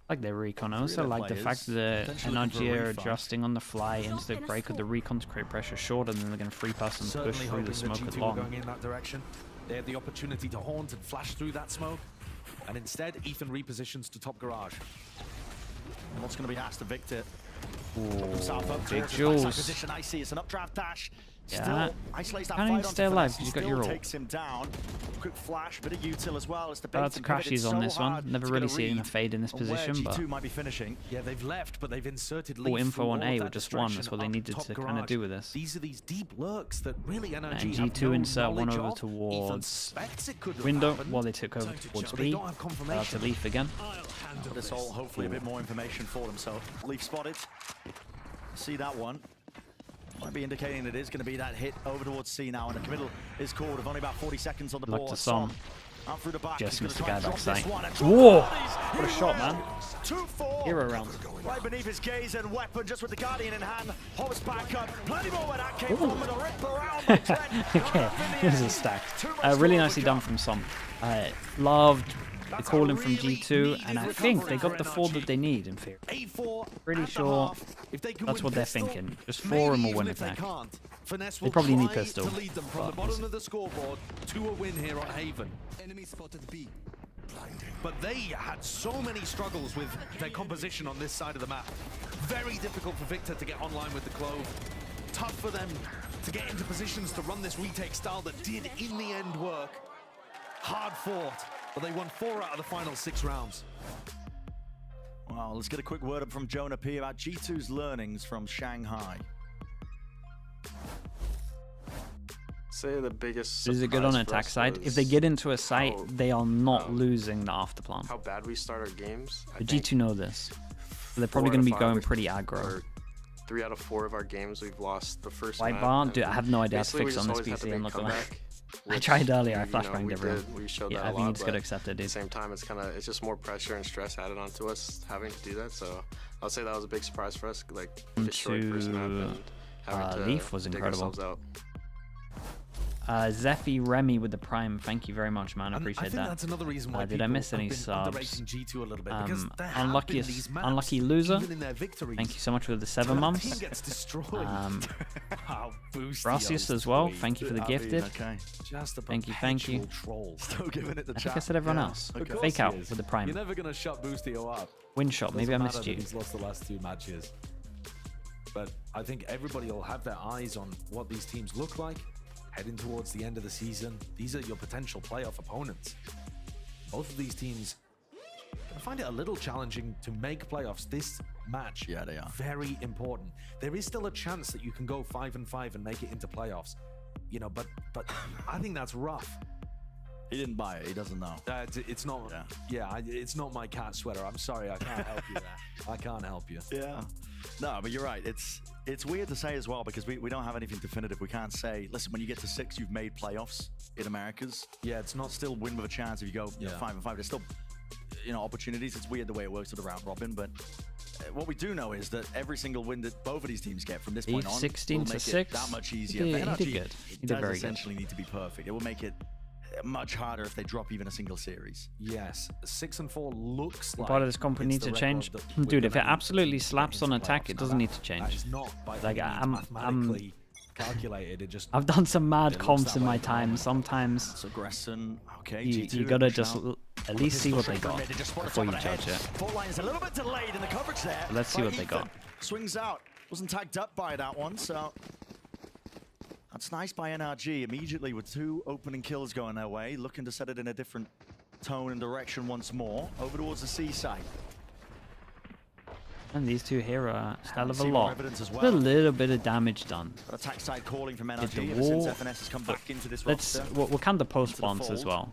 Like their recon. I also like the fact that NRG are adjusting on the fly into the break of the recon to create pressure short, and then they're going to free pass and push through the smoke along.
Going in that direction. They had the opportunity to haunt and flash through that smoke, and instead Ethan repositions to top garage.
And what's going to be asked to Victor?
Big Jules.
I see it's an updraft dash.
Yeah.
Isolates that
Can't even stay alive because you got your ult.
Takes him down. Quick flash, bit of util as well. It's the
That's Crashies on this one. Never really seen a fade in this position, but
G2 might be finishing.
Yeah, they've left, but they've inserted
full info on A with just one. That's what they needed to kind of do with this.
These are these deep lurks that really NRG
and G2 insert one over towards window while they took over towards B. To Leaf again.
This all hopefully a bit more information for them. So Leaf spotted. See that one. Might be indicating it is going to be that hit over towards C now, and the committal is called with only about 40 seconds on the board. Out through the back.
Just missed the guy backside. Whoa! What a shot, man.
2-4.
Hero round.
Right beneath his gaze and weapon, just with the Guardian in hand. Hops back up. Plenty more where that came from, with a rip around by Trent.
Okay, this is stacked. Really nicely done from Som. Loved the calling from G2, and I think they got the 4 that they need in theory. Pretty sure that's what they're thinking. Just 4 and we'll win attack. They probably need pistol.
To lead them from the bottom of the scoreboard to a win here on Haven.
Enemy spotted B.
But they had so many struggles with their composition on this side of the map. Very difficult for Victor to get online with the Clove. Tough for them to get into positions to run this retake style that did in the end work. Hard fought, but they won 4 out of the final 6 rounds.
Well, let's get a quick word up from Jonah P about G2's learnings from Shanghai.
Say the biggest.
Is it good on attack side? If they get into a site, they are not losing the afterplan.
How bad we start our games.
The G2 know this. So they're probably going to be going pretty aggro.
3 out of 4 of our games we've lost the first
White bar? Dude, I have no idea how to fix on this PC. I'm not gonna lie. I tried earlier. I flashbanged everyone.
We showed
yeah,
that
I think you just got to accept it, dude.
At the same time, it's just more pressure and stress added onto us having to do that. So I'll say that was a big surprise for us. Like destroyed first map and having to
Leaf was
dig
incredible.
ourselves out.
Zephy Remy with the Prime. Thank you very much, man. I appreciate
I think
that.
That's another reason why
did I miss any subs?
G2 a little bit, because
unlucky loser. Thank you so much for the 7 months. Brasius as well. Thank you for the gifted.
Okay.
Thank you.
Still giving it the
I think I said everyone else. Okay. Fake out with the Prime.
You're never gonna shut Boostio up.
Win shot. Maybe I missed you.
He's lost the last 2 matches, but I think everybody will have their eyes on what these teams look like. Heading towards the end of the season, these are your potential playoff opponents. Both of these teams, I find it a little challenging to make playoffs. This match,
yeah, they are
very important. There is still a chance that you can go 5-5 and make it into playoffs, you know. But I think that's rough.
He didn't buy it. He doesn't know.
It's not. Yeah, it's not my cat sweater. I'm sorry, I can't help you there. I can't help you.
Yeah. No, but you're right. It's weird to say as well, because we don't have anything definitive. We can't say, listen, when you get to 6, you've made playoffs in Americas.
Yeah, it's not
still win with a chance if you go 5-5. There's still opportunities. It's weird the way it works with the round robin, but what we do know is that every single win that both of these teams get from this point on
16
will
to
make
6.
it that much easier.
He
For
did
NRG,
good. He
it
did
does
very
essentially need to be perfect. It will make it much harder if they drop even a single series.
Yes, 6-4 looks like
part of this comp
it's
needs
the
to change.
record that
Dude,
we're
if it
gonna need
absolutely
to
slaps
get
on
into
attack,
playoffs.
it
Now
doesn't need to
that
change.
is not by
Like,
any means
I'm
mathematically calculated. It just
I've done some mad
it looks
comps
that
in
way
my
at the
time.
moment.
Sometimes
So Gresson, okay,
you
G2
gotta
push
just
out.
at least see what they
Pistol
got
shot, they just spot
before
the
you
top of the
judge
head.
it.
Fault line is a little bit delayed in the coverage there.
Let's see
by
what they
Ethan.
got.
Swings out. Wasn't tagged up by that one, so that's nice by NRG. Immediately with 2 opening kills going their way, looking to set it in a different tone and direction once more. Over towards the C side.
And these two here are a hell of a
see more
lot.
evidence as
With
well.
a little bit of damage done.
But attack side calling from
Hit
NRG
the
ever since
wall.
FNS has come back into this
Let's
roster.
we'll count the post plants as well.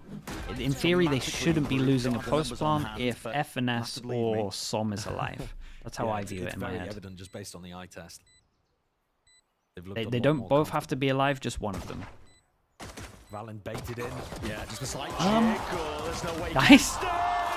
In theory, they shouldn't be losing a post plant if FNS or SOM is alive. That's how I view it in my
very
head.
evident just based on the eye test.
They don't both have to be alive, just one of them.
Valen baited in.
Yeah, just a slight jiggle. There's no way.
Nice.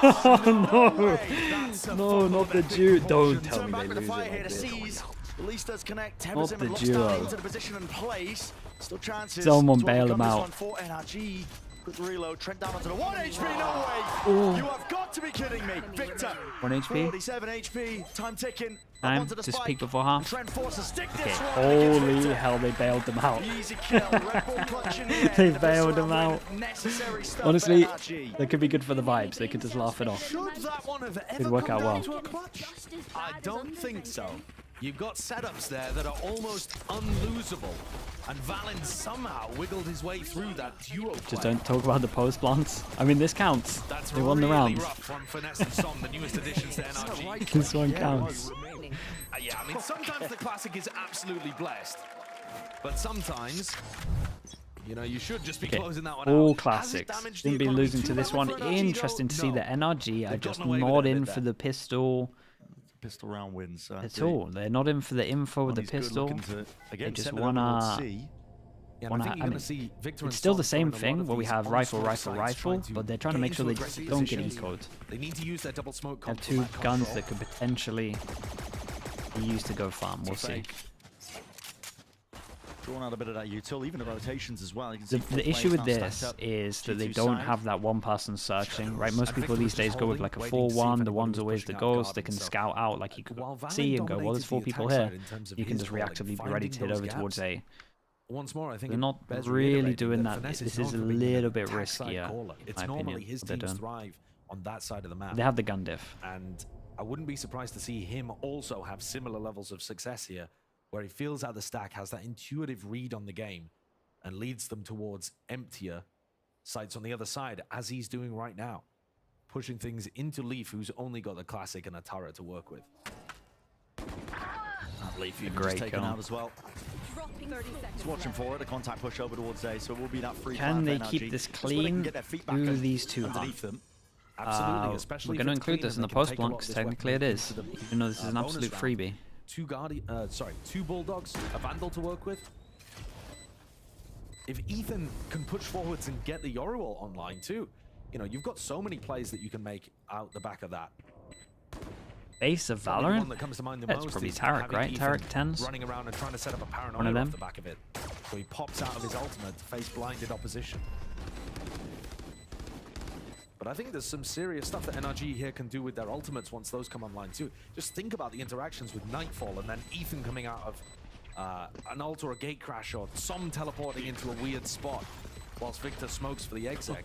Oh no! No, not the duo. Don't tell me they lose it like this.
At least does connect.
Not the duo.
Into the position and place. Still chances.
Someone
to
bail
overcome
them
this
out.
one for NRG. Quick reload. Trent down onto the 1 HP. No
Ooh.
way. You have got to be kidding me. Victor.
1 HP.
47 HP. Time ticking.
Time to speak before half.
Trent forces a stick
Okay,
this one.
holy hell, they bailed them out.
Easy kill. Red Bull clutch in the end.
They
The
bailed
pistol
them
round
out.
win. Necessary stuff
Honestly,
for NRG.
that could be good for the vibes. They could just laugh it off.
Should that one have ever
Could work
come
out
down
well.
to a clutch? I don't think so. You've got setups there that are almost unlosable, and Valen somehow wiggled his way through that duo play.
Just don't talk about the post plants. I mean, this counts.
That's
They won the
really
round.
rough from Finesse and Som, the newest additions to NRG.
This one counts.
Yeah, I mean, sometimes the classic is absolutely blessed, but sometimes, you know, you should just be
Okay,
closing that one
all
out.
classics.
Has it damaged the
Didn't be
economy
losing to
too
this
badly
one.
for NRG,
Interesting to see
though?
that NRG are
They've
just
gotten away with
not
it a
in
bit
for
there.
the pistol
Pistol round wins.
at all. They're not in for the info with the
He's good
pistol.
looking to,
They
again,
just
send it over towards
wanna.
C.
Yeah,
wanna
I think you're
I
going
mean,
to see Victor and
it's still
Som
the same
throwing a lot
thing
of
where we
these
have rifle,
on-smoke
rifle,
sites
rifle,
trying to
but they're trying to
get
make
into
sure they
aggressive
don't get
positions.
ecoed.
They need to use their double smoke.
They have
comp
two
for map
guns
control.
that could potentially be used to go farm. We'll see.
Drawn out a bit of that util, even the rotations as well. You can see
The issue with this is that they don't have that one person searching, right? Most people these days go with like a 4-1, the one's always the ghost, they can scout out, like you could see and go, well, there's 4 people here. You can just reactively be ready to hit over towards A.
Once more, I think
They're not
bears
really
reiterating
doing
that
that.
Finesse
This
known
is a
for being an
little bit
attack side
riskier,
caller.
in
It's
my
normally
opinion,
his
what they're
teams
doing.
thrive on that side of the map.
They have the gun diff.
And I wouldn't be surprised to see him also have similar levels of success here, where he feels out the stack, has that intuitive read on the game, and leads them towards emptier sites on the other side, as he's doing right now, pushing things into Leaf, who's only got the classic and a turret to work with.
Leaf
A
even
great
just taken
kill.
out as well. He's watching for it, a contact push over towards A, so it will be that free
Can they
fire for
keep
NRG.
this
Just where they can
clean?
get their feet back
Do these two
underneath
hunt?
them.
Absolutely, especially
We're
if
going to
it's
include
clean
this
and
in the
they can
post
take a lot
blank,
of
because
this
technically it
weapon
is,
into the,
even though this is an
bonus
absolute
round.
freebie.
Two Bulldogs, a Vandal to work with. If Ethan can push forwards and get the Yoruel online too, you know, you've got so many plays that you can make out the back of that.
Base of
Probably the one
Valorant?
that comes to mind the
That's
most
probably
is
Tarek,
having
right?
Ethan
Tarek 10s?
running around and trying to set up a
One
paranoia
of them.
off the back of it. So he pops out of his ultimate to face blinded opposition. But I think there's some serious stuff that NRG here can do with their ultimates once those come online too. Just think about the interactions with Nightfall and then Ethan coming out of an ult or a gate crash, or some teleporting into a weird spot whilst Victor smokes for the exec.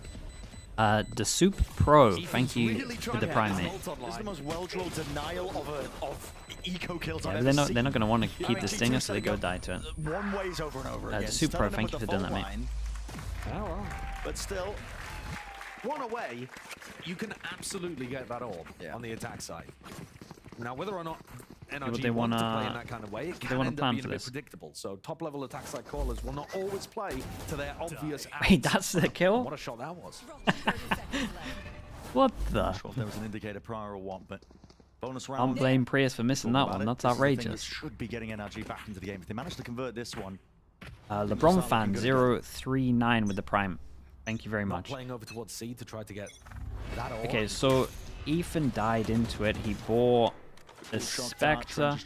The Soup Pro, thank you for the Prime, mate.
This is the most well-drilled denial of eco kills
Yeah,
I've
but
ever
they're
seen.
not going to want to
I
keep
mean,
the
G2
stinger, so they
setting
go
up
die to it.
One ways over and over again.
The Soup Pro,
Stunning them
thank you
with
for
the
doing that,
fault
mate.
Oh, well.
But still,
One away, you can absolutely get that all on the attack side. Now, whether or not NRG
they
want to
wanna-
play in that kind of way, it
they
can
wanna
end up
plan
being
for
a bit
this.
predictable. So top-level attack side callers will not always play to their obvious
Wait, that's the kill?
What a shot that was.
What the?
not sure if there was an indicator prior or what, but bonus round.
I'll blame Prius for missing that one. That's
This is the thing that
outrageous.
should be getting NRG back into the game. If they manage to convert this one,
LeBron fan 039 with the Prime. Thank you very
Not
much.
playing over towards C to try to get that all.
Okay, so Ethan died into it. He bought the Spectre,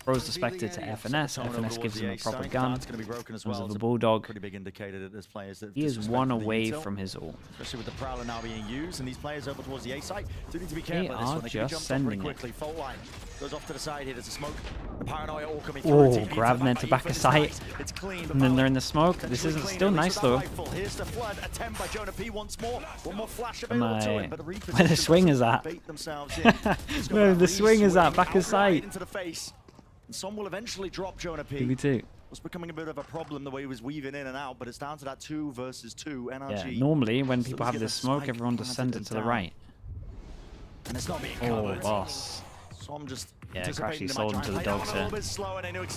throws the Spectre to FNS. FNS gives him a proper gun. Comes with the Bulldog.
Pretty big indicator that there's players that
He is one away from his ult.
Especially with the Prowler now being used, and these players over towards the A site do need to be
They
careful. This
are
one, they can be
just
jumped on
sending
pretty
it.
quickly. Fault line goes off to the side here. There's a smoke. The Paranoia all coming through.
Oh, Gravnet to back a sight.
It's clean.
And then they're in the smoke. This isn't still nice though.
Here's the flood attempt by Jonah P once more. One more flash
Am
available to
I...
him, but the Reapers
Where the swing is at?
bait themselves in.
Where the swing is at, back of sight.
Into the face. And some will eventually drop Jonah P.
PB2.
Was becoming a bit of a problem the way he was weaving in and out, but it's down to that 2 versus 2 NRG.
Yeah, normally when people have this smoke, everyone just sends it to the right.
And it's not being
Oh,
covered.
boss.
So I'm just
Yeah, Crashy sold him to the dogs here.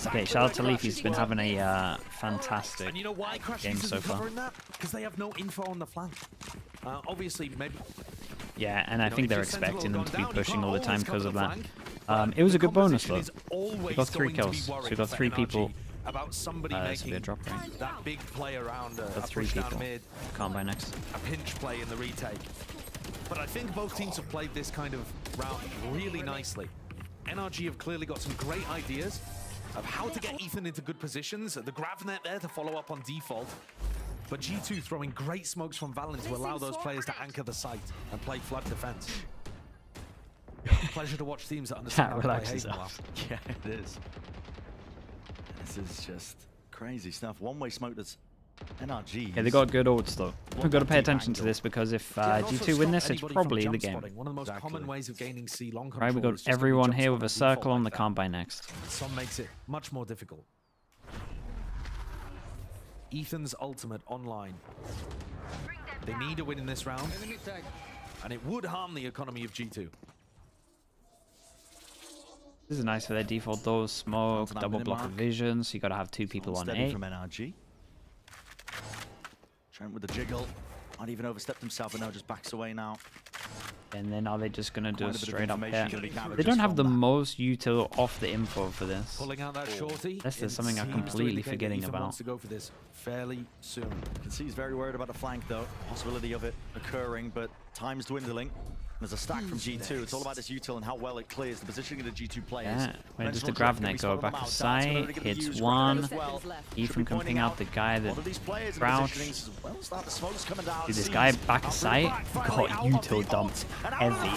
Okay, shout out to Leaf. He's been having a fantastic
And you know why
game so far.
Because they have no info on the flank. Obviously, maybe.
Yeah, and I think they're expecting them to be pushing all the time because of that. It was a good bonus though. We got 3 kills, so we got 3 people.
About somebody making
a drop rate.
that big play around
Got 3
push down
people.
mid,
Can't buy next.
a pinch play in the retake. But I think both teams have played this kind of round really nicely. NRG have clearly got some great ideas of how to get Ethan into good positions. The Gravnet there to follow up on default. But G2 throwing great smokes from Valen to allow those players to anchor the site and play flood defense. Pleasure to watch teams that understand how to play
relaxes
Haven
us.
well.
Yeah, it is. This is just crazy stuff. One-way smoke that's NRG.
Yeah, they got good ults though. We've got to pay attention to this because if G2 win this, it's probably the game.
One of the most common ways of gaining C long
Right, we
control
got
is just
everyone
getting
here
jump
with a
spot by
circle on the
default
can't buy next.
Some makes it much more difficult. Ethan's ultimate online. They need a win in this round, and it would harm the economy of G2.
This is nice for their default though. Smoke, double block of vision, so you got to have 2 people on
Steady
A.
from NRG. Trent with the jiggle. Might even overstepped himself, but now just backs away now.
And then are they just going to do a
Quite a bit of
straight up
information
pair?
gonna be gathered
They don't
just
have the
from that.
most util off the info for this.
Pulling out that shorty.
Unless there's
it
something I'm
seems to
completely
indicate that
forgetting
Ethan
about.
wants to go for this fairly soon.
You can see he's very worried about the flank though. Possibility of it occurring, but time's dwindling. There's a stack from G2. It's all about this util and how well it clears the positioning of the G2 players.
Yeah, when does the Gravnet go back of sight, hits one. Ethan can ping out the guy that crouched. Dude, this guy back of sight got util dumped heavy.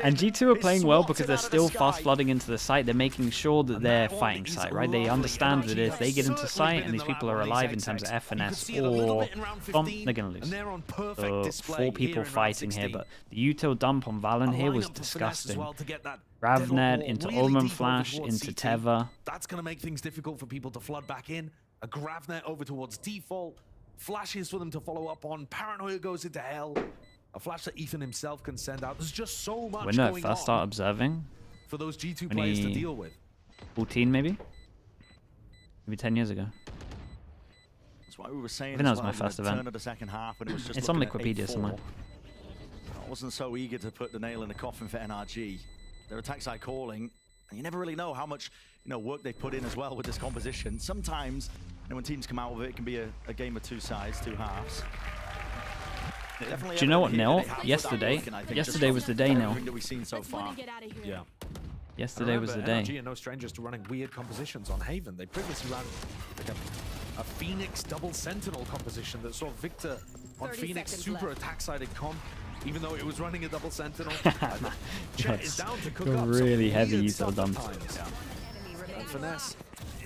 And G2 are playing well because they're still fast flooding into the site. They're making sure that they're fighting site, right? They understand that if they get into site and these people are alive in terms of FNS or Thump, they're going to lose. So 4 people fighting here, but the util dump on Valen here was disgusting. Gravnet into Omen Flash, into Teva.
That's going to make things difficult for people to flood back in. A Gravnet over towards default. Flashes for them to follow up on. Paranoia goes into hell. A flash that Ethan himself can send out. There's just so much
When did I
going
first start
on
observing?
for those G2 players to deal with.
14 maybe? Maybe 10 years ago.
That's why we were saying.
I think that was
as
my
well,
first
the turn
event.
of the second half, and it was just
It's on
looking at
Wikipedia
8-4.
somewhere.
I wasn't so eager to put the nail in the coffin for NRG. Their attack side calling, and you never really know how much work they put in as well with this composition. Sometimes, when teams come out with it, it can be a game of 2 sides, 2 halves.
Do you know what, Nil? Yesterday was the day, Nil.
That we've seen so far.
Yeah.
Yesterday was the day.
NRG are no strangers to running weird compositions on Haven. They previously ran like a Phoenix double Sentinel composition that saw Victor on Phoenix super attack-sided comp, even though it was running a double Sentinel. Chet is down to cook up
really
some
heavy
weird
util
stuff at
dump.
times. And Finesse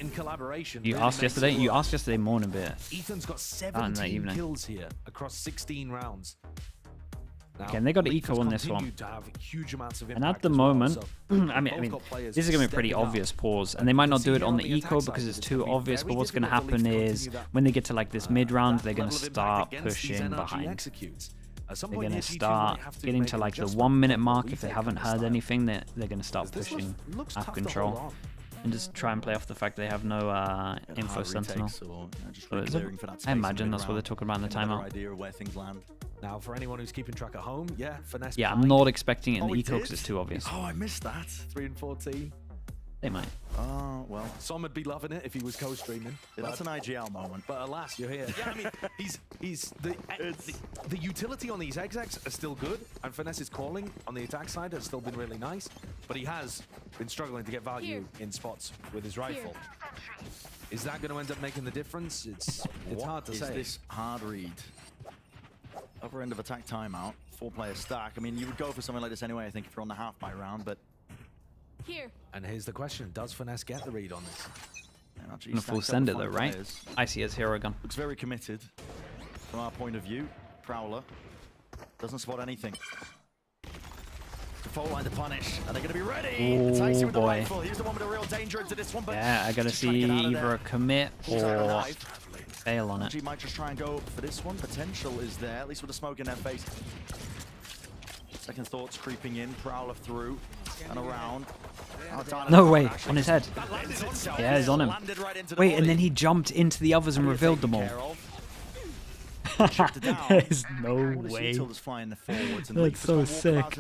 in collaboration.
You
really
asked
makes
yesterday?
it
You
work.
asked yesterday morning, but
Ethan's got
that in the
17
evening.
kills here across 16 rounds. Now,
Okay, and they got
Leaf
eco
has
on this one.
continued to have huge amounts of
And at
impact
the
as well,
moment,
so
I mean,
both got players
this is going to be a pretty
stepping up.
obvious pause, and they might not do it on the
on the
eco
attack
because
side,
it's
it's
too
gonna be
obvious. But
very
what's going to
difficult to
happen
continue
is
that-
when they get to like this mid round,
that
they're going to
level of
start
impact against these
pushing
NRG
behind.
executes. At some
They're
point
going
here,
to
G2
start
might have to
getting
make
to
an
like the
adjustment
1 minute
on
mark.
the
If they
retake
haven't
this
heard
time.
anything, they're going to start
This
pushing
looks
half
tough to hold
control
on.
and just try and play off the fact they have no info sentinel. So I imagine that's what they're talking about in the timeout.
Idea of where things land.
Now, for anyone who's keeping track at home, yeah, Finesse.
Yeah, I'm
behind.
not expecting it in
Oh,
the
he
eco because
did?
it's too obvious.
Oh, I missed that.
3 and 14.
They might.
Oh, well.
Some would be loving it if he was co-streaming.
Yeah, that's an IGL moment.
But alas, you're here. Yeah, I mean, the utility on these execs are still good, and Finesse's calling on the attack side has still been really nice, but he has been struggling to get value in spots with his rifle. Is that going to end up making the difference? It's hard to say.
What is this hard read? Upper end of attack timeout, 4-player stack. I mean, you would go for something like this anyway, I think, if you're on the half-buy round, but...
Here.
And here's the question, does Finesse get the read on this?
And a full send it though, right? I see his hero gun.
Looks very committed from our point of view. Prowler doesn't spot anything. The fault line to punish. Are they going to be ready?
Oh,
it's Icy with the
boy.
rifle. He's the one with a real danger into this one. But
Yeah, I gotta see either a commit or fail on it.
NRG might just try and go for this one. Potential is there, at least with the smoke in their face. Second thoughts creeping in. Prowler through and around.
No way, on his head. Yeah, he's on him. Wait, and then he jumped into the others and revealed them all. There's no way. That's so sick.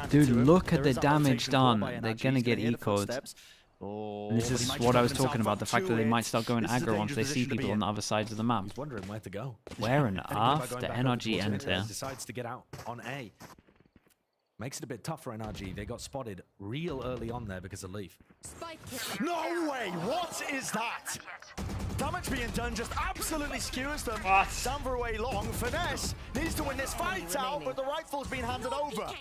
Dude, look at the damage done. They're gonna get eco'd. And this is what I was talking about, the fact that they might start going aggro once they see people on the other sides of the map.
Wondering where to go.
Where on earth the NRG enter?
Decides to get out on A. Makes it a bit tough for NRG. They got spotted real early on there because of Leaf.
No way! What is that? Damage being done just absolutely skewers them. Down for away long. Finesse needs to win this fight out, but the rifle's been handed over.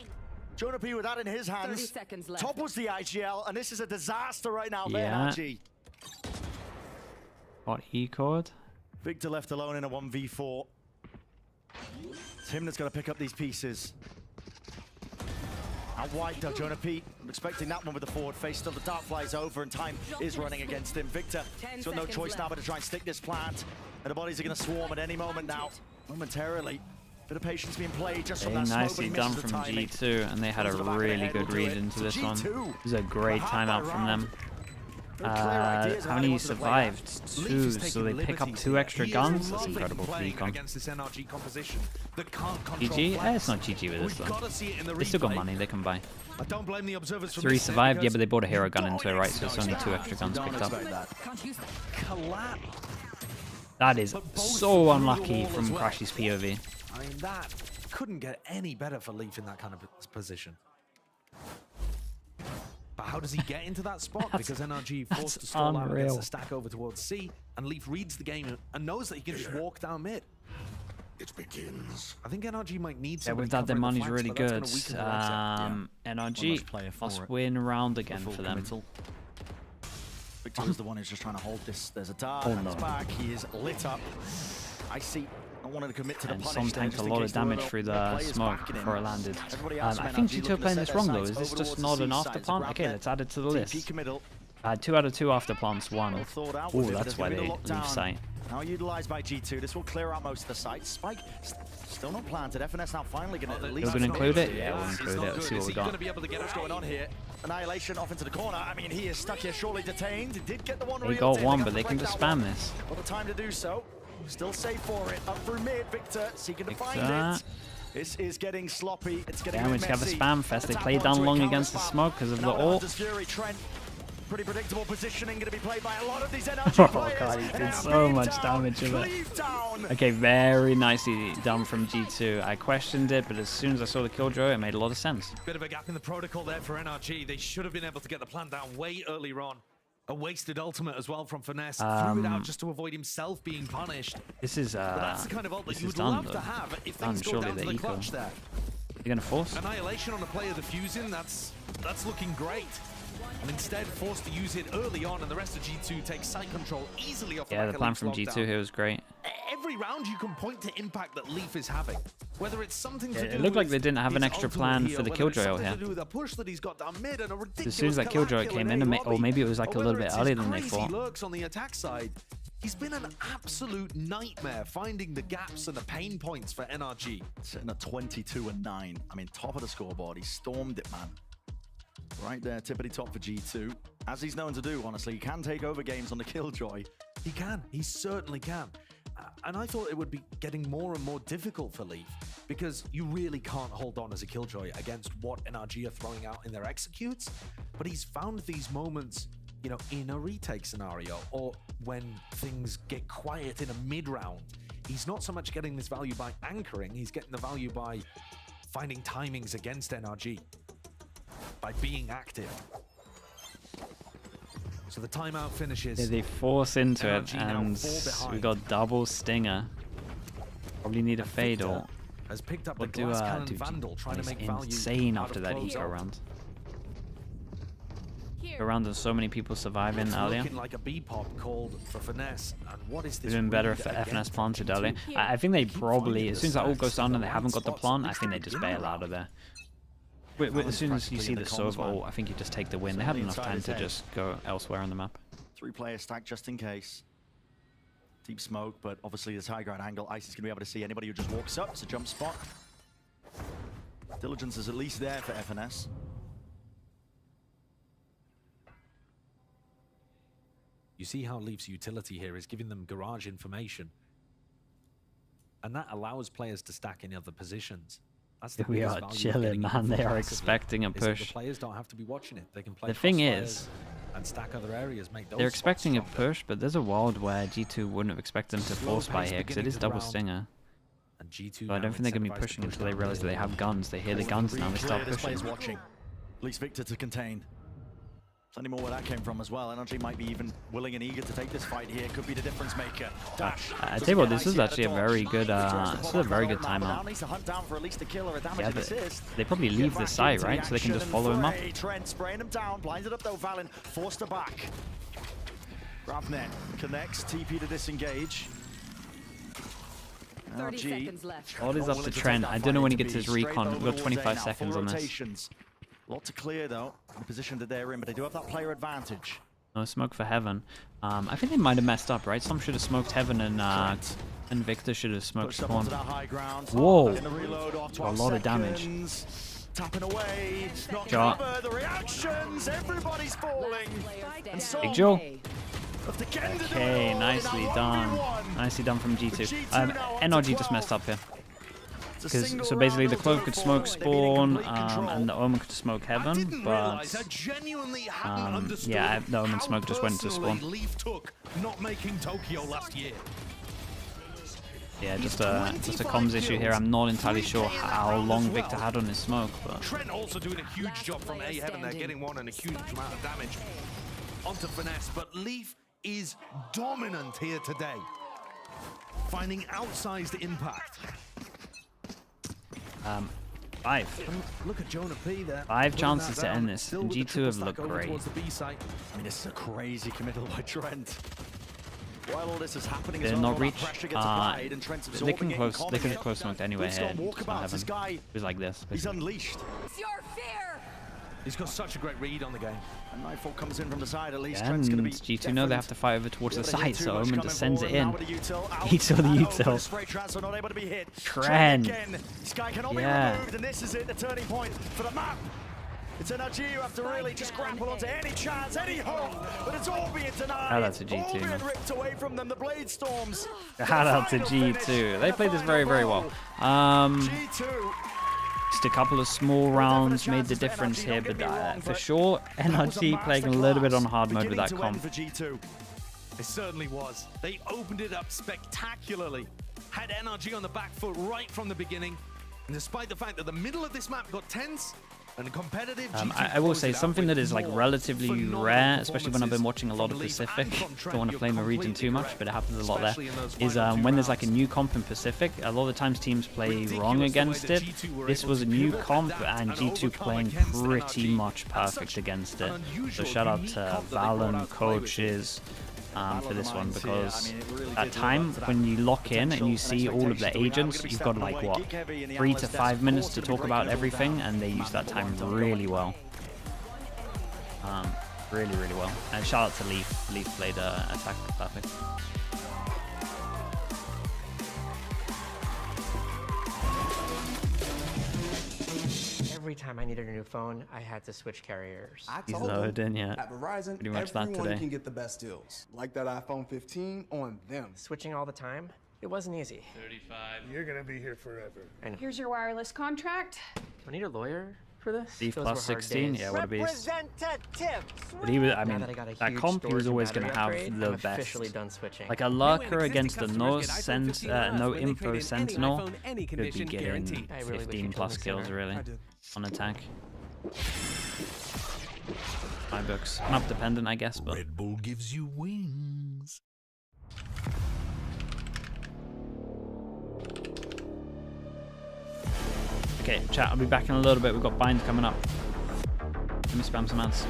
Jonah P with that in his hands.
30 seconds left.
Topples the IGL, and this is a disaster right now for
Yeah.
NRG.
What eco'd?
Victor left alone in a 1v4. It's him that's got to pick up these pieces. Out wide though, Jonah Pete. I'm expecting that one with the forward face. Still the dart flies over and time is running against him. Victor has got no choice now but to try and stick this plant. And the bodies are going to swarm at any moment now. Momentarily. Bit of patience being played just from that smoke,
Nicely
but he
done
misses the
from
timing.
G2, and they had a really good read into this one. This is a great timeout from them. How many survived? 2, so they pick up 2 extra guns. That's incredible for Econ.
Against this NRG composition that can't control
GG?
flanks.
It's not GG with this
We've
though.
gotta see it in the
They still got
replay.
money, they can buy.
I don't blame the observers from
3
this
survived, yeah,
because
but they bought a hero gun into it, right? So it's only 2 extra guns picked up.
collapse.
That is so unlucky from Crashy's POV.
I mean, that couldn't get any better for Leaf in that kind of position. But how does he get into that spot? Because NRG forced to stall out against the stack over towards C, and Leaf reads the game and knows that he can just walk down mid.
It begins.
I think NRG might need
Yeah,
somebody
with that, their
covering the
money's
flanks,
really
but that's
good.
gonna weaken the right side.
NRG must win round again for them.
Victor is the one who's just trying to hold this. There's a dart
Oh,
and it's
no.
back. He is lit up. I see. I wanted to commit to the
And
punish
Som
there,
tanked
just
a
in
lot
case
of
there were
damage
no
through the
players
smoke
backing him.
before it landed.
Everybody else
I
from
think
NRG
G2 are
looking
playing
to
this
set
wrong
their
though. Is
sights
this
over
just
towards
not
the
an
C
after
side.
plant?
Grab
Okay,
that
let's add it to the
TP
list.
committal.
2 out of 2 after plants, 1.
Well thought out
Oh,
with it, but
that's
there's
why
gonna be
they
the
leave
lockdown.
sight.
Now utilized by G2. This will clear out most of the sites. Spike still not planted. FNS now finally going to at least...
We're gonna include it? Yeah, we'll
It's
include
not
it. Let's
good.
see what
Is
we
he
got.
gonna be able to get what's going on here? Annihilation off into the corner. I mean, he is stuck here, surely detained. He did get the one
They
reeled
got
in.
one,
got
but
to
they can
break
just
that
spam
one.
this.
Got the time to do so. Still safe for it. Up through mid. Victor seeking to find
that.
it. This is getting sloppy. It's getting
Damn,
a
we
bit
have a
messy.
spam fest. They
Tap
played
onto
down
it,
long
counter
against the
spam.
smoke because of the
Now
ult.
Hunters Fury, Trent. Pretty predictable positioning going to be played by a lot of these NRG
Oh
players.
god, he
And
did
now
so
Cleave
much
down,
damage with it.
Cleave down.
Okay, very nicely done from G2. I questioned it, but as soon as I saw the killjoy, it made a lot of sense.
Bit of a gap in the protocol there for NRG. They should have been able to get the plan down way earlier on. A wasted ultimate as well from Finesse. Threw it out just to avoid himself being punished.
This is
But that's the kind of ult that
this
you
is
would
done,
love
though.
to have if
Done,
things go
surely
down to
they're
the
equal.
clutch there.
You're gonna force?
Annihilation on a player defusing, that's looking great. And instead forced to use it early on, and the rest of G2 takes site control easily off the
Yeah,
back
the
of
plan
Leaf's
from
lockdown.
G2 here was great.
Every round you can point to impact that Leaf is having. Whether it's something to do
It looked like
with
they didn't have an
his
extra
ultimate
plan
here,
for the
whether it's
killjoy out
something
here.
to do with a push that he's got down mid and a ridiculous
As soon as that killjoy came in, or maybe it was like a little bit earlier than they thought.
Lurks on the attack side. He's been an absolute nightmare finding the gaps and the pain points for NRG.
Sitting at 22-9. I mean, top of the scoreboard. He stormed it, man. Right there, tippity top for G2. As he's known to do, honestly, he can take over games on the killjoy.
He can. He certainly can. And I thought it would be getting more and more difficult for Leaf because you really can't hold on as a killjoy against what NRG are throwing out in their executes. but he's found these moments, you know, in a retake scenario or when things get quiet in a mid-round. He's not so much getting this value by anchoring, he's getting the value by finding timings against NRG, by being active. So the timeout finishes.
Yeah, they force into
NRG
it,
now
and
4 behind.
we got double stinger. Probably need a fade or
has picked up
Or
the
do
glass cannon
do
Vandal, trying to
it's
make value
insane
out
after
of
that
close
eco
up.
round. Eco round and so many people surviving
It's
earlier.
looking like a B-pop called for finesse. And what is
We're
this
doing better
read
if
against
FNS planted earlier.
G2?
I think they probably, as soon as that all goes
stacks
down
in
and
the
they haven't got the
right
plant, I
spots,
think they
at
just
least
bail out of there. As soon as you see the Sova ult, I think you just take the win. They had enough time to just go elsewhere on the map.
3-player stack just in case. Deep smoke, but obviously this high ground angle, Ice is going to be able to see anybody who just walks up. It's a jump spot. Diligence is at least there for FNS.
You see how Leaf's utility here is giving them garage information. And that allows players to stack in other positions. That's the
We
biggest
are
value of
chilling,
getting
man.
even
They are
passively,
expecting a
is that
push.
The players don't have to be watching it. They can play
The thing
crossfires
is,
and stack other areas, make those
they're
spots
expecting a
stronger.
push, but there's a world where G2 wouldn't expect them to force by here because it is double stinger.
And G2
So I
now
don't think they're going to be
incentivized
pushing
push
until they
down
realize that they have guns. They hear the guns now, they start
This
pushing.
player's watching. At least Victor to contain. Plenty more where that came from as well. NRG might be even willing and eager to take this fight here. Could be the difference maker. Dash.
I tell you what, this is actually a very good, this is a very good timeout.
Needs to hunt down for at least a kill or a damage
Yeah,
and
but
assist.
they probably leave the site, right? So they can just follow him up.
Trent spraying him down, blinded up though. Valen forced her back. Ravnet connects, TP to disengage.
30 seconds left.
All is up to Trent. I don't know when he gets his recon. We've got 25 seconds on this.
A lot to clear though, the position that they're in, but they do have that player advantage.
No smoke for Heaven. I think they might have messed up, right? Some should have smoked Heaven and Victor should have smoked
Pushed up
Spawn.
onto that high ground.
Whoa!
In the reload, off
A
12
lot of damage.
seconds. Tapping away, not
Joe.
cover, the reactions, everybody's falling. And so
Big Joe.
of the Kenda
Okay,
duel
nicely
in a
done.
1v1.
Nicely done from G2.
G2 now up to
NRG just
12.
messed up here.
It's a single
So basically the
round
Clove
of
could
go
smoke
for. They've been in
Spawn,
complete control.
and the Omen could smoke Heaven, but yeah, the Omen smoke just went to Spawn.
Leaf took not making Tokyo last year.
Yeah, just a comms issue here. I'm not entirely sure how long Victor had on his smoke, but
Trent also doing a huge job from A Heaven there, getting one and a huge amount of damage onto Finesse, but Leaf is dominant here today, finding outsized impact.
5.
Look at Jonah P there.
5
putting
chances
that
to
down,
end this,
still
and
with the
G2
triple
have
stack
looked
over
great.
towards the B site.
I mean, this is a crazy committal by Trent. While all this is happening,
They
as
did
well,
not
all that
reach.
pressure gets applied and Trent's
They
absorbing
can
it and
close. They
calming
could
it.
have close smoked anyway
He's
here.
got walkabouts, this guy.
It was like this.
He's
basically.
unleashed.
It's your fear.
He's got such a great read on the game.
And Nightfall comes in from the side at least.
Yeah,
Trent's going
and
to be
G2 know they have to fight over towards the side, so Omen just sends it in. He
He
saw the util.
Spray transfer not able to be hit.
Trent.
Again. This guy cannot be
Yeah.
removed, and this is it, the turning point for the map. It's NRG who have to really just grapple onto any chance, any hope, but it's all being denied.
Shout out to G2,
all being
man.
ripped away from them. The Blade Storms.
Shout out to G2. They played this very, very well.
G2.
Just a couple of small rounds made the difference here, but for sure, NRG playing a little bit on hard mode with that comp.
For G2.
It certainly was. They opened it up spectacularly. Had NRG on the back foot right from the beginning. And despite the fact that the middle of this map got tense and competitive,
I will say something that is like relatively rare, especially when I've been watching a lot of Pacific. Don't want to flame a region too much, but it happens a lot there. Is when there's like a new comp in Pacific, a lot of the times teams play wrong against it. This was a new comp, and G2 playing pretty much perfect against it. So shout out to Valen, coaches, for this one, because at time when you lock in and you see all of the agents, you've got like what, 3 to 5 minutes to talk about everything, and they use that time really well. Really, really well. And shout out to Leaf. Leaf played attack perfect.
Every time I needed a new phone, I had to switch carriers.
He's loaded in yet.
At Verizon,
Pretty much that
everyone
today.
can get the best deals. Like that iPhone 15 on them.
Switching all the time, it wasn't easy.
35. You're gonna be here forever.
I know.
Here's your wireless contract.
I need a lawyer for this.
Thief
Those
plus
were hard
16,
days.
yeah, what a beast.
Representative.
But he was, I
Now
mean,
that I got a
that
huge
comp, he was
storage and
always going to
battery
have
upgrade,
the
I'm
best.
officially done switching.
Like a lurker against the no sent, no info sentinel could be getting 15 plus kills really on attack. My books, map dependent, I guess, but.
Red Bull gives you wings.
Okay, chat, I'll be back in a little bit. We've got bind coming up. Let me spam some ads.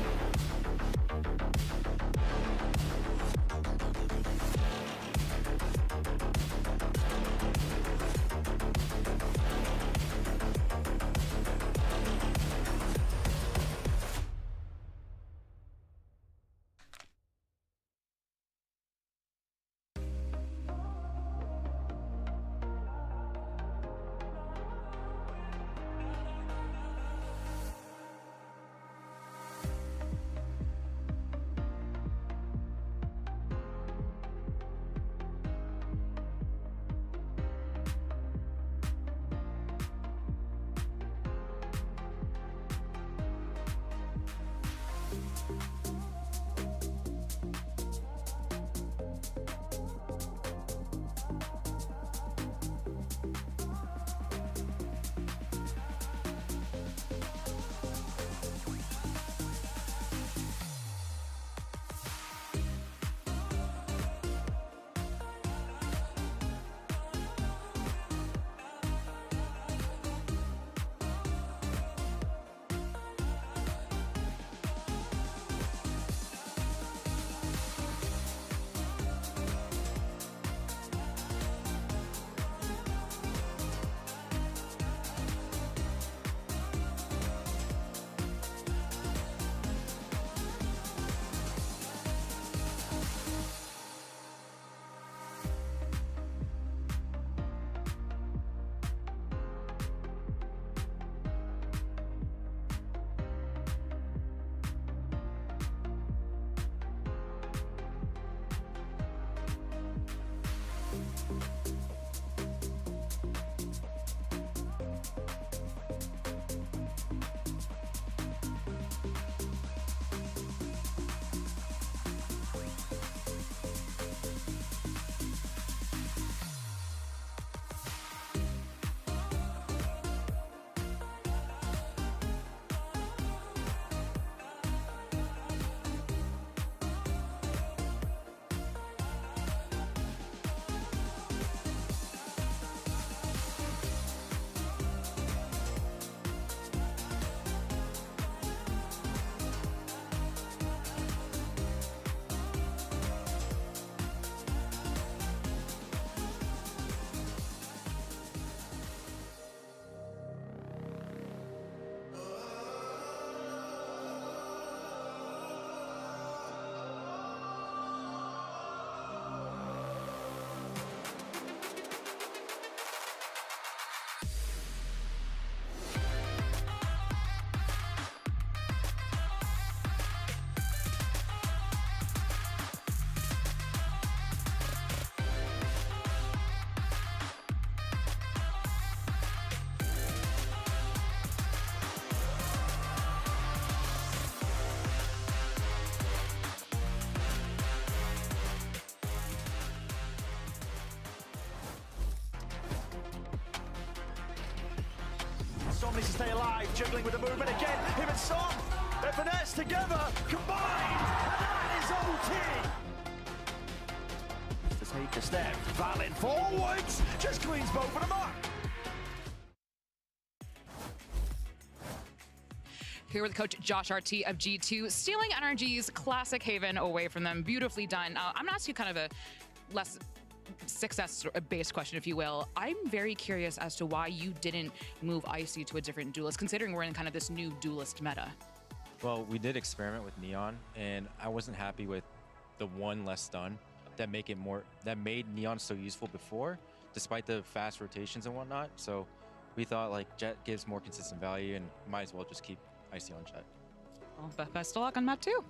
Som needs to stay alive, juggling with the movement again. Him and Som, their finesse together, combined, and that is OT. To take a step, Valin forwards, just cleans both of them up.
Here with Coach Josh RT of G2, stealing NRG's classic Haven away from them. Beautifully done. I'm gonna ask you kind of a less success-based question, if you will. I'm very curious as to why you didn't move Icy to a different duelist, considering we're in kind of this new duelist meta.
Well, we did experiment with Neon, and I wasn't happy with the one less stun that made Neon so useful before, despite the fast rotations and whatnot. So we thought like Jet gives more consistent value, and might as well just keep Icy on Jet.
Well, best of luck on map 2.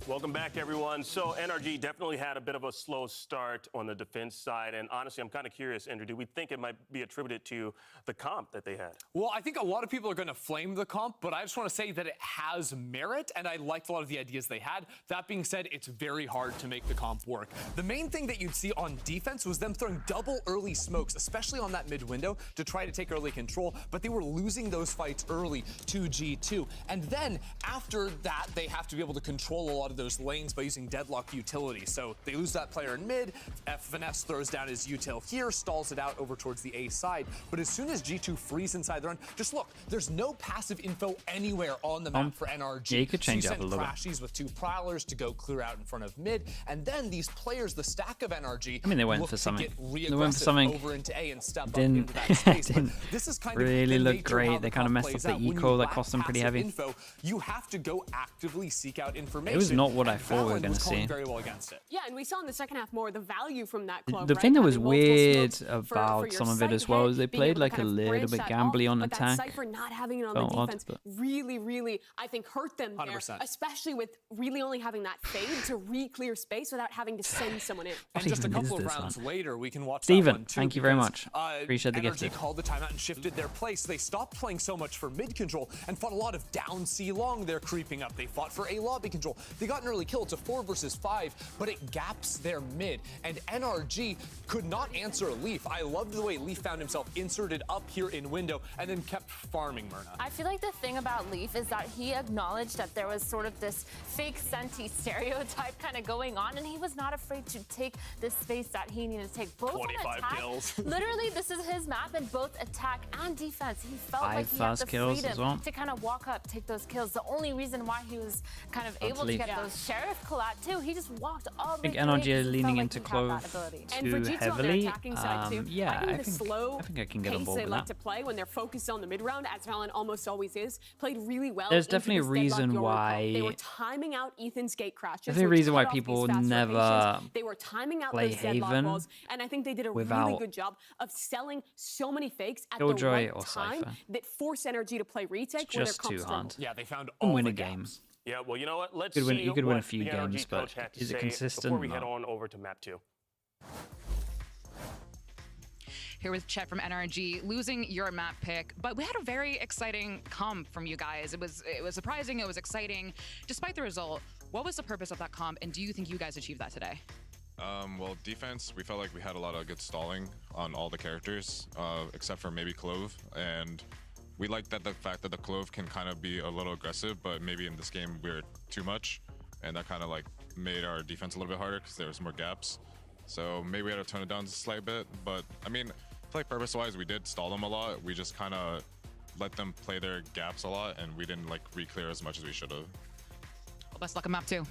Welcome back, everyone. So NRG definitely had a bit of a slow start on the defense side. And honestly, I'm kind of curious, Andrew, do we think it might be attributed to the comp that they had?
Well, I think a lot of people are going to flame the comp, but I just want to say that it has merit, and I liked a lot of the ideas they had. That being said, it's very hard to make the comp work. The main thing that you'd see on defense was them throwing double early smokes, especially on that mid window, to try to take early control, but they were losing those fights early to G2. And then after that, they have to be able to control a lot of those lanes by using deadlock utility. So they lose that player in mid, Finesse throws down his util here, stalls it out over towards the A side. But as soon as G2 frees inside the run, just look, there's no passive info anywhere on the map for NRG.
Yeah, you could change
so
up a little bit.
Crashies with 2 Prowlers to go clear out in front of mid, and then these players, the stack of NRG,
I mean, they went
look
for
to
something.
get
They went for something.
over into A and step up
Didn't,
into that space. But
didn't
this is kind
really
of the
look
nature of how
great.
the
They kind of
comp
messed up
plays
the
out. When you
eco that
lack
cost them pretty
passive
heavy.
info, you have to go actively seek out information.
It was not what I
and
thought we were
Valen
going
was
to
calling
see.
very well against it.
Yeah, and we saw in the second half more the value from that club.
The
right?
thing that was
Having multiple
weird
smokes for
about
your
some of it
sight
as well
hit,
is they
being
played
able to
like a
kind of
little
branch
bit
that
gambly
off,
on
but
attack.
That Cypher not having it on
Felt
the
odd,
defense
but-
really, I think hurt them there,
100%.
especially with really only having that fade to re-clear space without having to send someone in.
And just a
even is
couple of
this,
rounds
man?
later, we can watch
Steven,
that one too,
thank you very
because,
much. Appreciate the
NRG
gifted.
called the timeout and shifted their play, so they stopped playing so much for mid control and fought a lot of down C long. They're creeping up. They fought for A lobby control. They got an early kill. It's a 4 versus 5, but it gaps their mid. And NRG could not answer Leaf. I loved the way Leaf found himself inserted up here in window and then kept farming Myrna.
I feel like the thing about Leaf is that he acknowledged that there was sort of this fake Senti stereotype kind of going on, and he was not afraid to take the space that he needed to take. Both
25
on attack,
kills.
literally, this is his map, and both attack and defense. He felt
5
like he had
fast
the
kills as
freedom
well.
to kind of walk up, take those kills. The only reason why he was kind of able to
Leaf.
get those Sheriff collat too, he just walked all the
I think
way
NRG
through
are
it. He
leaning
felt
into
like he had that
Clove
ability.
And for
too
G2 on their
heavily.
attacking side too,
Yeah,
I think the slow
I think I can get on
pace
board
they
with
like
that.
to play when they're focused on the mid round, as Valen almost always is, played really well.
There's
into
definitely a
this
reason
deadlock Yoru
why-
comp. They were timing out Ethan's gate crashes.
There's a
which
reason why
cut off these
people
fast
never
rotations. They were timing out
play
those deadlock
Haven
walls, and I think they did a really
without
good job of selling so many fakes at the
Killjoy
right
or
time
Cypher.
that force NRG to play retake
It's
when their
just
comp
too
struggled.
hard.
Yeah, they found
And
all
win
the
a game.
gaps.
Yeah, well, you know what? Let's
You
see
could win a
what
few
the
games,
NRG
but
coach had to
is it
say
consistent?
before we head
No.
on over to map 2.
Here with Chet from NRG, losing your map pick, but we had a very exciting comp from you guys. It was surprising, it was exciting. Despite the result, what was the purpose of that comp, and do you think you guys achieved that today?
Well, defense, we felt like we had a lot of good stalling on all the characters, except for maybe Clove, and we liked that the fact that the Clove can kind of be a little aggressive, but maybe in this game we were too much, and that kind of like made our defense a little bit harder because there was more gaps. So maybe we had to tone it down a slight bit, but I mean, play purpose-wise, we did stall them a lot. We just kind of let them play their gaps a lot, and we didn't like re-clear as much as we should have.
Well, best luck in map 2.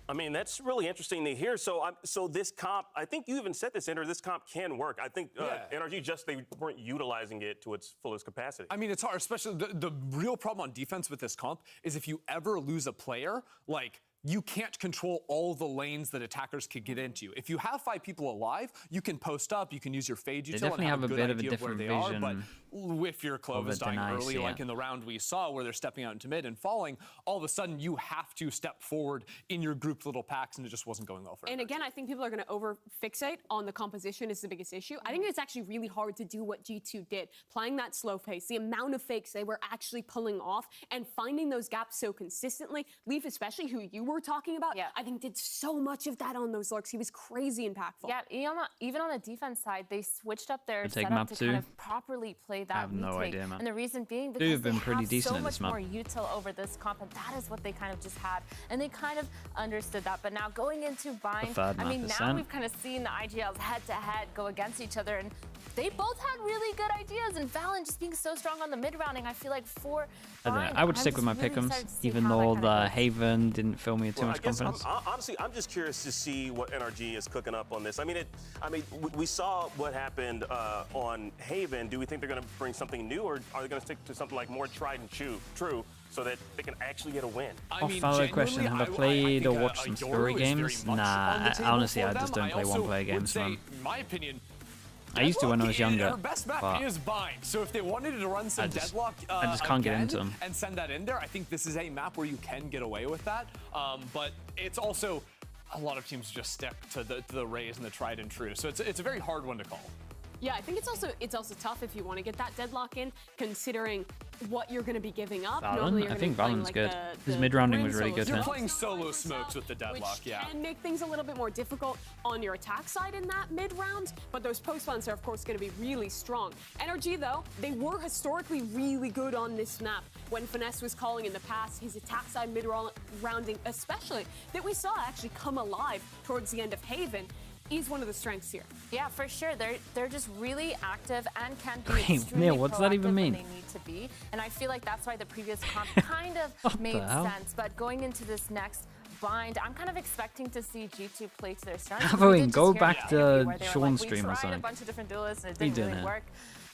I mean, that's really interesting to hear. So, so this comp, I think you even said this, Andrew, this comp can work. I think NRG just, they weren't utilizing it to its fullest capacity.
I mean, it's hard, especially the real problem on defense with this comp is if you ever lose a player, like, you can't control all the lanes that attackers could get into. If you have 5 people alive, you can post up, you can use your fade util and
definitely
have
have
a
a
good
bit of a
idea of where
different
they are. But
vision
if your Clove
of
is
a
dying
deny,
early,
yeah.
like in the round we saw where they're stepping out into mid and falling, all of a sudden you have to step forward in your grouped little packs, and it just wasn't going well for
And
NRG.
again, I think people are going to over-fixate on the composition is the biggest issue. I think it's actually really hard to do what G2 did, playing that slow pace, the amount of fakes they were actually pulling off, and finding those gaps so consistently. Leaf, especially, who you were talking about, I think did so much of that on those lurks. He was crazy impactful.
Yeah, even on the defense side, they switched up their
take
setup
map
to
2.
kind of properly play that
I have no
retake.
idea, man.
And the reason being
They've
because
been
they
pretty
have
decent
so
at this
much
map.
more util over this comp, and that is what they kind of just had. And they kind of understood that. But now going into Bind,
third
I mean,
map is
now
SEN.
we've kind of seen the IGLs head-to-head go against each other, and they both had really good ideas. And Valen just being so strong on the mid-rounding, I feel like for
I don't know.
Bind,
I would
I'm
stick with
just
my
really
pick'ems,
excited to see
even
how that
though
kind
the
of goes.
Haven didn't fill me with too
Well,
much
I guess
confidence.
honestly, I'm just curious to see what NRG is cooking up on this. I mean, we saw what happened on Haven. Do we think they're going to bring something new, or are they going to stick to something like more tried and true, so that they can actually get a win?
Off-valid question, have I played or watched some story games? Nah, honestly, I just don't play one-player games, man.
In my opinion,
I used to when I was younger.
Her best map is Bind, so if they wanted to run some Deadlock
I just can't get into them.
and send that in there, I think this is a map where you can get away with that. But it's also a lot of teams just stick to the Rays and the tried and true, so it's a very hard one to call.
Yeah, I think it's also tough if you want to get that deadlock in, considering what you're going to be giving up.
Valen? I think Valen's good. His mid-rounding was really good.
You're playing solo smokes with the deadlock,
which can make things a little bit more difficult on your attack side in that mid-round, but those post-plants are, of course, going to be really strong. NRG, though, they were historically really good on this map. When Finesse was calling in the past, his attack side mid-rounding especially, that we saw actually come alive towards the end of Haven, is one of the strengths here.
Yeah, for sure. They're just really active and can be extremely
Neil, what's that even mean?
when they need to be. And I feel like that's why the previous comp kind of made sense. But going into this next Bind, I'm kind of expecting to see G2 play to their strengths.
Havoing, go back to Sean's stream or
We tried
something.
a bunch of different duelists and it didn't really work.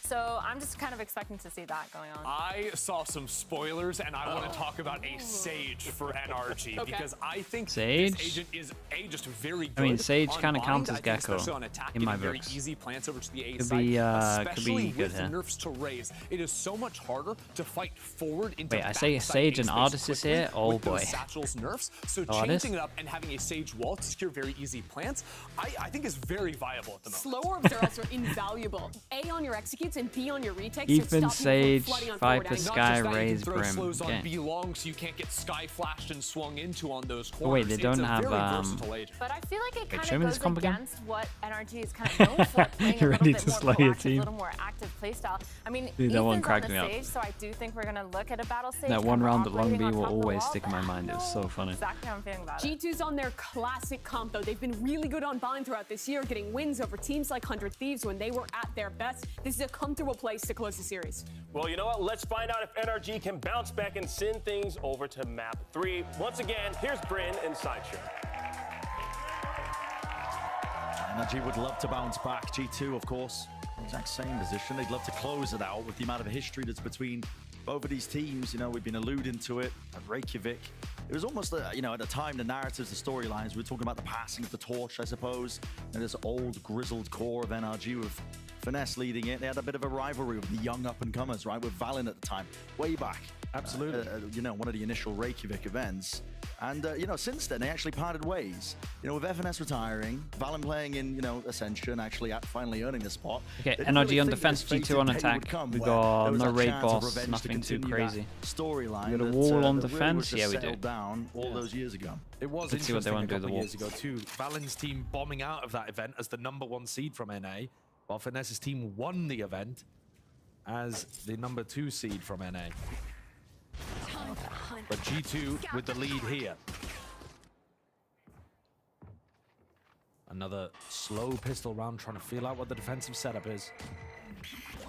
So I'm just kind of expecting to see that going on.
I saw some spoilers, and I want to talk about a Sage for NRG because I think
Sage?
this agent is just very good.
I mean, Sage kind of
Bind.
counts as
I think
Gecko
especially on attack,
in my
getting very
books.
easy plants over to the A
Could
side,
be
especially
good
with
here.
nerfs to Raze. It is so much harder to fight forward into
Wait, I say
backside
Sage
A
and
space
Artis is
quickly
here? Oh
with those
boy.
Satchel's nerfs. So
Artis?
changing it up and having a Sage wall to secure very easy plants, I think is very viable at the moment.
Slow orbs are also invaluable. A on your executes and B on your retakes.
Ethan, Sage, Viper, Sky, Raze,
Throw
Brim.
slows on
Okay.
B long, so you can't get Sky flashed and swung into on those corners.
Oh, wait, they don't
It's a
have,
very versatile agent.
But I feel like it
Wait, show
kind
me
of
this
goes
comp again?
against what NRG is kind of known for, playing
You're
a
ready
little
to
bit
slay
more
your
proactive, a
team.
little more active playstyle. I mean,
Dude, that one
Ethan's
cracked
on
me
the
up.
stage, so I do think we're going to look at a battle stage.
That one
kind of
round at Long B
operating on
will
top of the
always
wall,
stick in my mind. It was so funny.
Exactly how I'm feeling about it.
G2's on their classic comp, though. They've been really good on Bind throughout this year, getting wins over teams like 100 Thieves when they were at their best. This is a comfortable place to close the series.
Well, you know what? Let's find out if NRG can bounce back and send things over to map 3. Once again, here's Bryn and Sideshow.
NRG would love to bounce back. G2, of course, exact same position. They'd love to close it out with the amount of history that's between both of these teams. You know, we've been alluding to it at Reykjavik. It was almost, you know, at the time, the narratives, the storylines, we were talking about the passing of the torch, I suppose, and this old, grizzled core of NRG with Finesse leading it. They had a bit of a rivalry with the young up-and-comers, right, with Valen at the time, way back.
Absolutely.
You know, one of the initial Reykjavik events. And, you know, since then, they actually parted ways. You know, with FNS retiring, Valen playing in, you know, Ascension, actually finally earning the spot.
Okay,
They didn't
NRG
really
on
think
defense,
this
G2 on
fated day would
attack.
come
We
where
got
there was
no
that
raid
chance of
boss,
revenge to
nothing too
continue that
crazy.
storyline.
We got a
that,
wall on
that really
defense?
was just
Yeah, we do.
settled down all those years ago.
It was
Let's see what they
interesting
want
a
to do with
couple
the wall.
years ago too. Valen's team bombing out of that event as the #1 seed from NA, while Finesse's team won the event as the #2 seed from NA. But G2 with the lead here. Another slow pistol round, trying to feel out what the defensive setup is.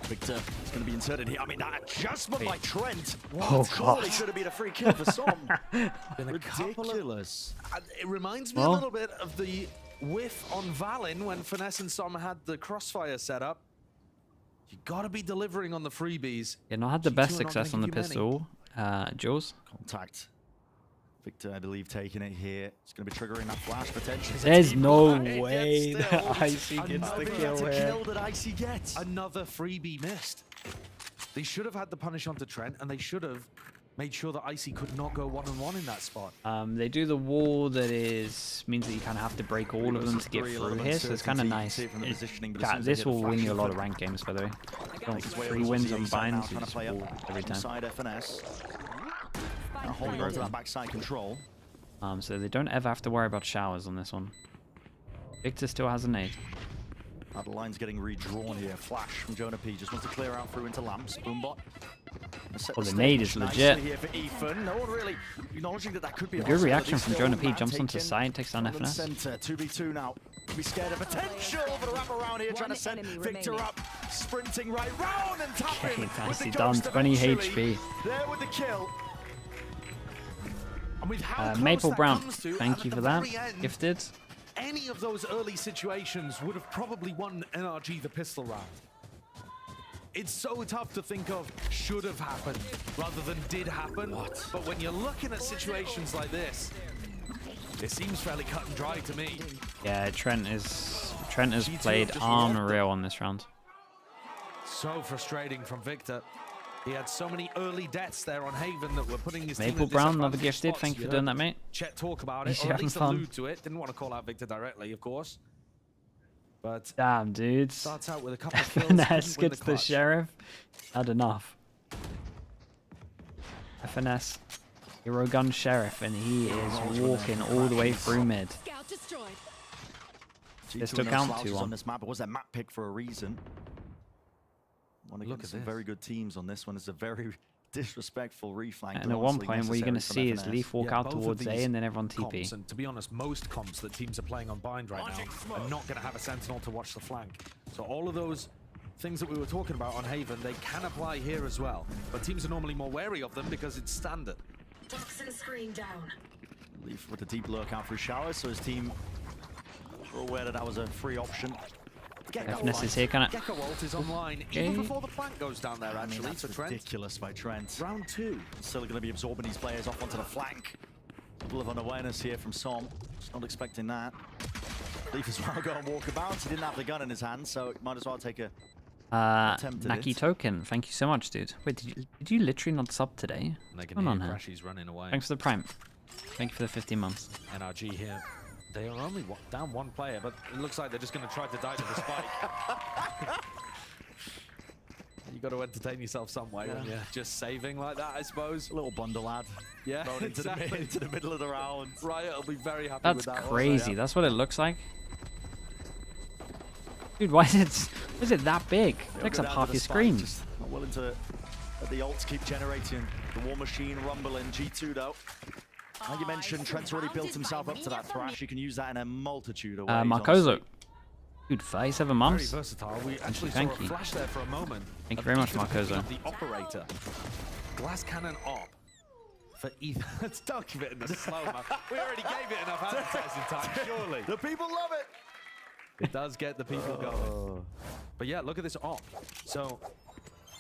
Victor is going to be inserted here. I mean, that adjustment by Trent.
Oh,
Surely
God.
should have been a free kill for some.
Been a couple of-
Ridiculous.
It reminds me a little bit of the whiff on Valen when Finesse and Som had the crossfire set up. You got to be delivering on the freebies.
Yeah, not had the
G2
best
are not
success on
gonna
the
give you many.
pistol. Jules?
Contact. Victor, I believe, taking it here. It's going to be triggering that flash potentially.
There's no
It
way
gets
that
still.
Icy gets the
Another
kill here.
kill that Icy gets.
Another freebie missed. They should have had the punish onto Trent, and they should have made sure that Icy could not go 1-on-1 in that spot.
They do the wall that means that you kind of have to break all of them to get through here, so it's kind of nice. This will win you a lot of ranked games, by the way. Don't 3 wins on binds, you just wall every time.
Inside FNS. Now holding on to that backside control.
So they don't ever have to worry about showers on this one. Victor still has a nade.
Now the line's getting redrawn here. Flash from Jonah P. Just wants to clear out through into Lamps. Boombot.
Oh, the nade is legit.
Here for Ethan. No one really acknowledging that could be a
Good reaction from
possibility.
Jonah P.
Still
Jumps onto
taken
side, takes down
from the
FNS.
center. 2v2 now. Be scared of potential for the wrap around here, trying to send Victor up, sprinting right round and tapping.
Okay,
with
nicely
the
done.
ghost
20
eventually.
HP.
There with the kill.
And with how close
Maple
that
Brown,
comes to,
thank
and
you
at
for
the
that.
very end,
Gifted.
Any of those early situations would have probably won NRG the pistol round. It's so tough to think of should have happened rather than did happen. But when you're looking at situations like this, it seems fairly cut and dry to me.
Yeah, Trent is Trent has played unreal on this round.
So frustrating from Victor. He had so many early deaths there on Haven that were putting his team
Maple
in
Brown, another
disadvantaged
gifted.
spots.
Thank you for doing that, mate.
Chet talk about it,
He's
or at
having
least
fun.
allude to it. Didn't want to call out Victor directly, of course. But
damn, dudes.
Starts out with a couple of kills.
FNS gets the sheriff. Had enough. FNS, hero gun sheriff, and he is walking all the way through mid. This took count 2-1
on this map. It was a map pick for a reason. Look at some very good teams on this one. It's a very disrespectful reflank.
And at one point, what you're going to see is Leaf walk out towards A and then everyone TP.
And to be honest, most comps that teams are playing on Bind right now are not going to have a Sentinel to watch the flank. So all of those things that we were talking about on Haven, they can apply here as well. But teams are normally more wary of them because it's standard.
Toxin screen down.
Leaf with a deep lurkout through showers, so his team were aware that that was a free option.
FNS is here, can it?
Gecko ult is online even before the flank goes down there, actually.
That's ridiculous by Trent.
Round 2.
Still going to be absorbing these players off onto the flank. A couple of unawareness here from Som. Just not expecting that. Leaf as well go and walk about. He didn't have the gun in his hand, so might as well take a
Naki Token, thank you so much, dude. Wait, did you literally not sub today? What's going on here?
Running away.
Thanks for the prime. Thank you for the 15 months.
NRG here. They are only down one player, but it looks like they're just going to try to die to the spike. You got to entertain yourself some way when you're just saving like that, I suppose.
A little bundle ad.
Yeah,
thrown
exactly.
into the middle of the round.
Riot will be very happy
That's
with that.
crazy. That's what it looks like. Dude, why is it that big? It takes up half your screen.
Just not willing to let the ults keep generating. The war machine rumbling. G2 though. Like you mentioned, Trent's already built himself up to that thrash. You can use that in a multitude of ways.
Marcozo. Dude, 37 months.
Very versatile. We actually
Thank
saw
you.
a flash there for a moment.
Thank you very much, Marcozo.
The operator. Glass cannon op. For Ethan. Let's don't give it in the slow-mo. We already gave it enough advertising time, surely.
The people love it.
It does get the people going. But yeah, look at this op. So,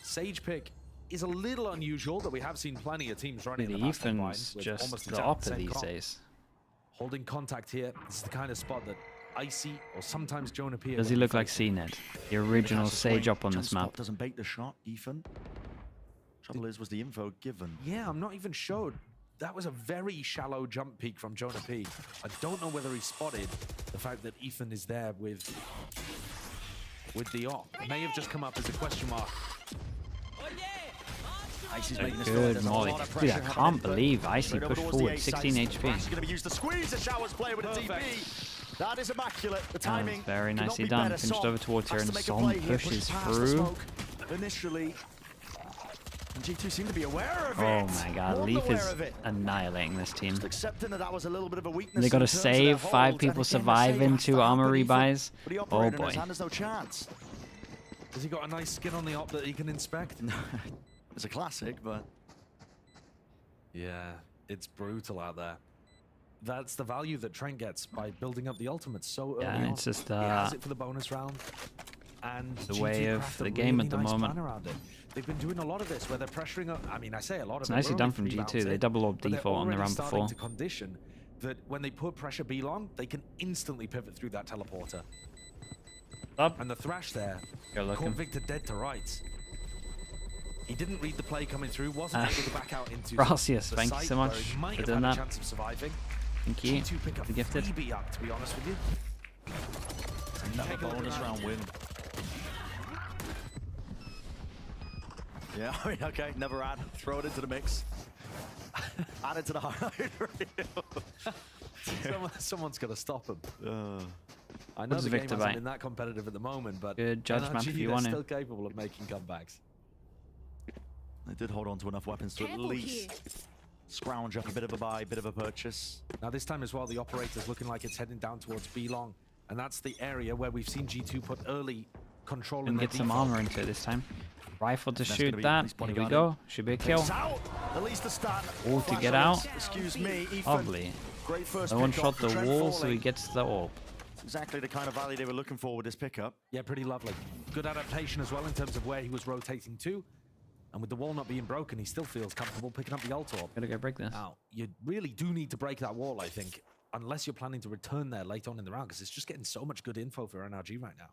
Sage pick is a little unusual, that we have seen plenty of teams running
The
in the back line
Ethan's
with
just
almost
the
exactly
opposite
same
these
comp.
days.
Holding contact here. This is the kind of spot that Icy or sometimes Jonah P.
Does he look like CNED? The original Sage up on this map.
Doesn't bait the shot, Ethan. Trouble is, was the info given?
Yeah, I'm not even sure. That was a very shallow jump peak from Jonah P. I don't know whether he spotted the fact that Ethan is there with the op. It may have just come up as a question mark.
Icy's making this
Good molly. Dude, I can't believe Icy pushed forward 16 HP.
He's going to use the squeeze. The showers play with a TP. That is immaculate. The timing.
Very
could not
nicely
be
done.
better.
Finished
Som
over towards here,
has
and
to make a
Som
play here,
pushes
past the
through.
smoke Initially. And G2 seem to be aware of it.
Oh my god,
More
Leaf
aware
is
of it.
annihilating this team.
Just accepting that was a little bit of a weakness.
They got to
in terms of their
save
hold,
5
and
people
again, the
survive
save has
into
to
armor
happen,
rebuys.
but the
Oh
operator in
boy.
his hand has no chance.
Has he got a nice skin on the op that he can inspect?
It's a classic, but
yeah, it's brutal out there. That's the value that Trent gets by building up the ultimates so early
Yeah,
on.
it's just
He has it for the bonus round. And
the
G2
way of
craft a
the game
really
at the
nice
moment.
plan around it. They've been doing a lot of this where they're pressuring up. I mean, I say a lot
It's
of it.
nicely
We're
done
only
from
3 rounds
G2. They
in,
double orb
but they're
default on the
already
round
starting
before.
to condition that when they put pressure B long, they can instantly pivot through that teleporter.
Up.
And the thrash there
Go
caught
looking.
Victor dead to rights. He didn't read the play coming through, wasn't able to back out into
Gracias,
the
thank you
site
so
where
much
he might
for
have
doing
had a
that.
chance of surviving.
Thank you.
G2 pick up
The gifted.
freebie up, to be honest with you.
another
Take a look
bonus
at
round
that.
win. Yeah, I mean, okay, never add. Throw it into the mix. Add it to the highlight reel.
Someone's got to stop him. I
What
know
does
the game
Victor
hasn't
buy?
been that competitive at the moment, but
Good judgment
NRG,
if you
they're
want it.
still capable of making comebacks.
They did hold on to enough weapons to at least scrounge up a bit of a buy, bit of a purchase.
Now this time as well, the operator's looking like it's heading down towards B long, and that's the area where we've seen G2 put early control in
And
their
get some
default.
armor into it this time. Rifle to
That's
shoot
gonna be
that.
nice
Here we
bodyguarding.
go. Should be a kill.
It's out. At least the stun.
All to
Flash
get
on
out.
it. Excuse me, Ethan.
Lovely.
Great first
No one
pick
shot
off.
the
Trent
wall, so
falling.
he gets the orb.
It's exactly the kind of value they were looking for with this pickup.
Yeah, pretty lovely. Good adaptation as well in terms of where he was rotating to. And with the wall not being broken, he still feels comfortable picking up the ult orb.
Gotta go break this.
Now, you really do need to break that wall, I think. unless you're planning to return there late on in the round, because it's just getting so much good info for NRG right now.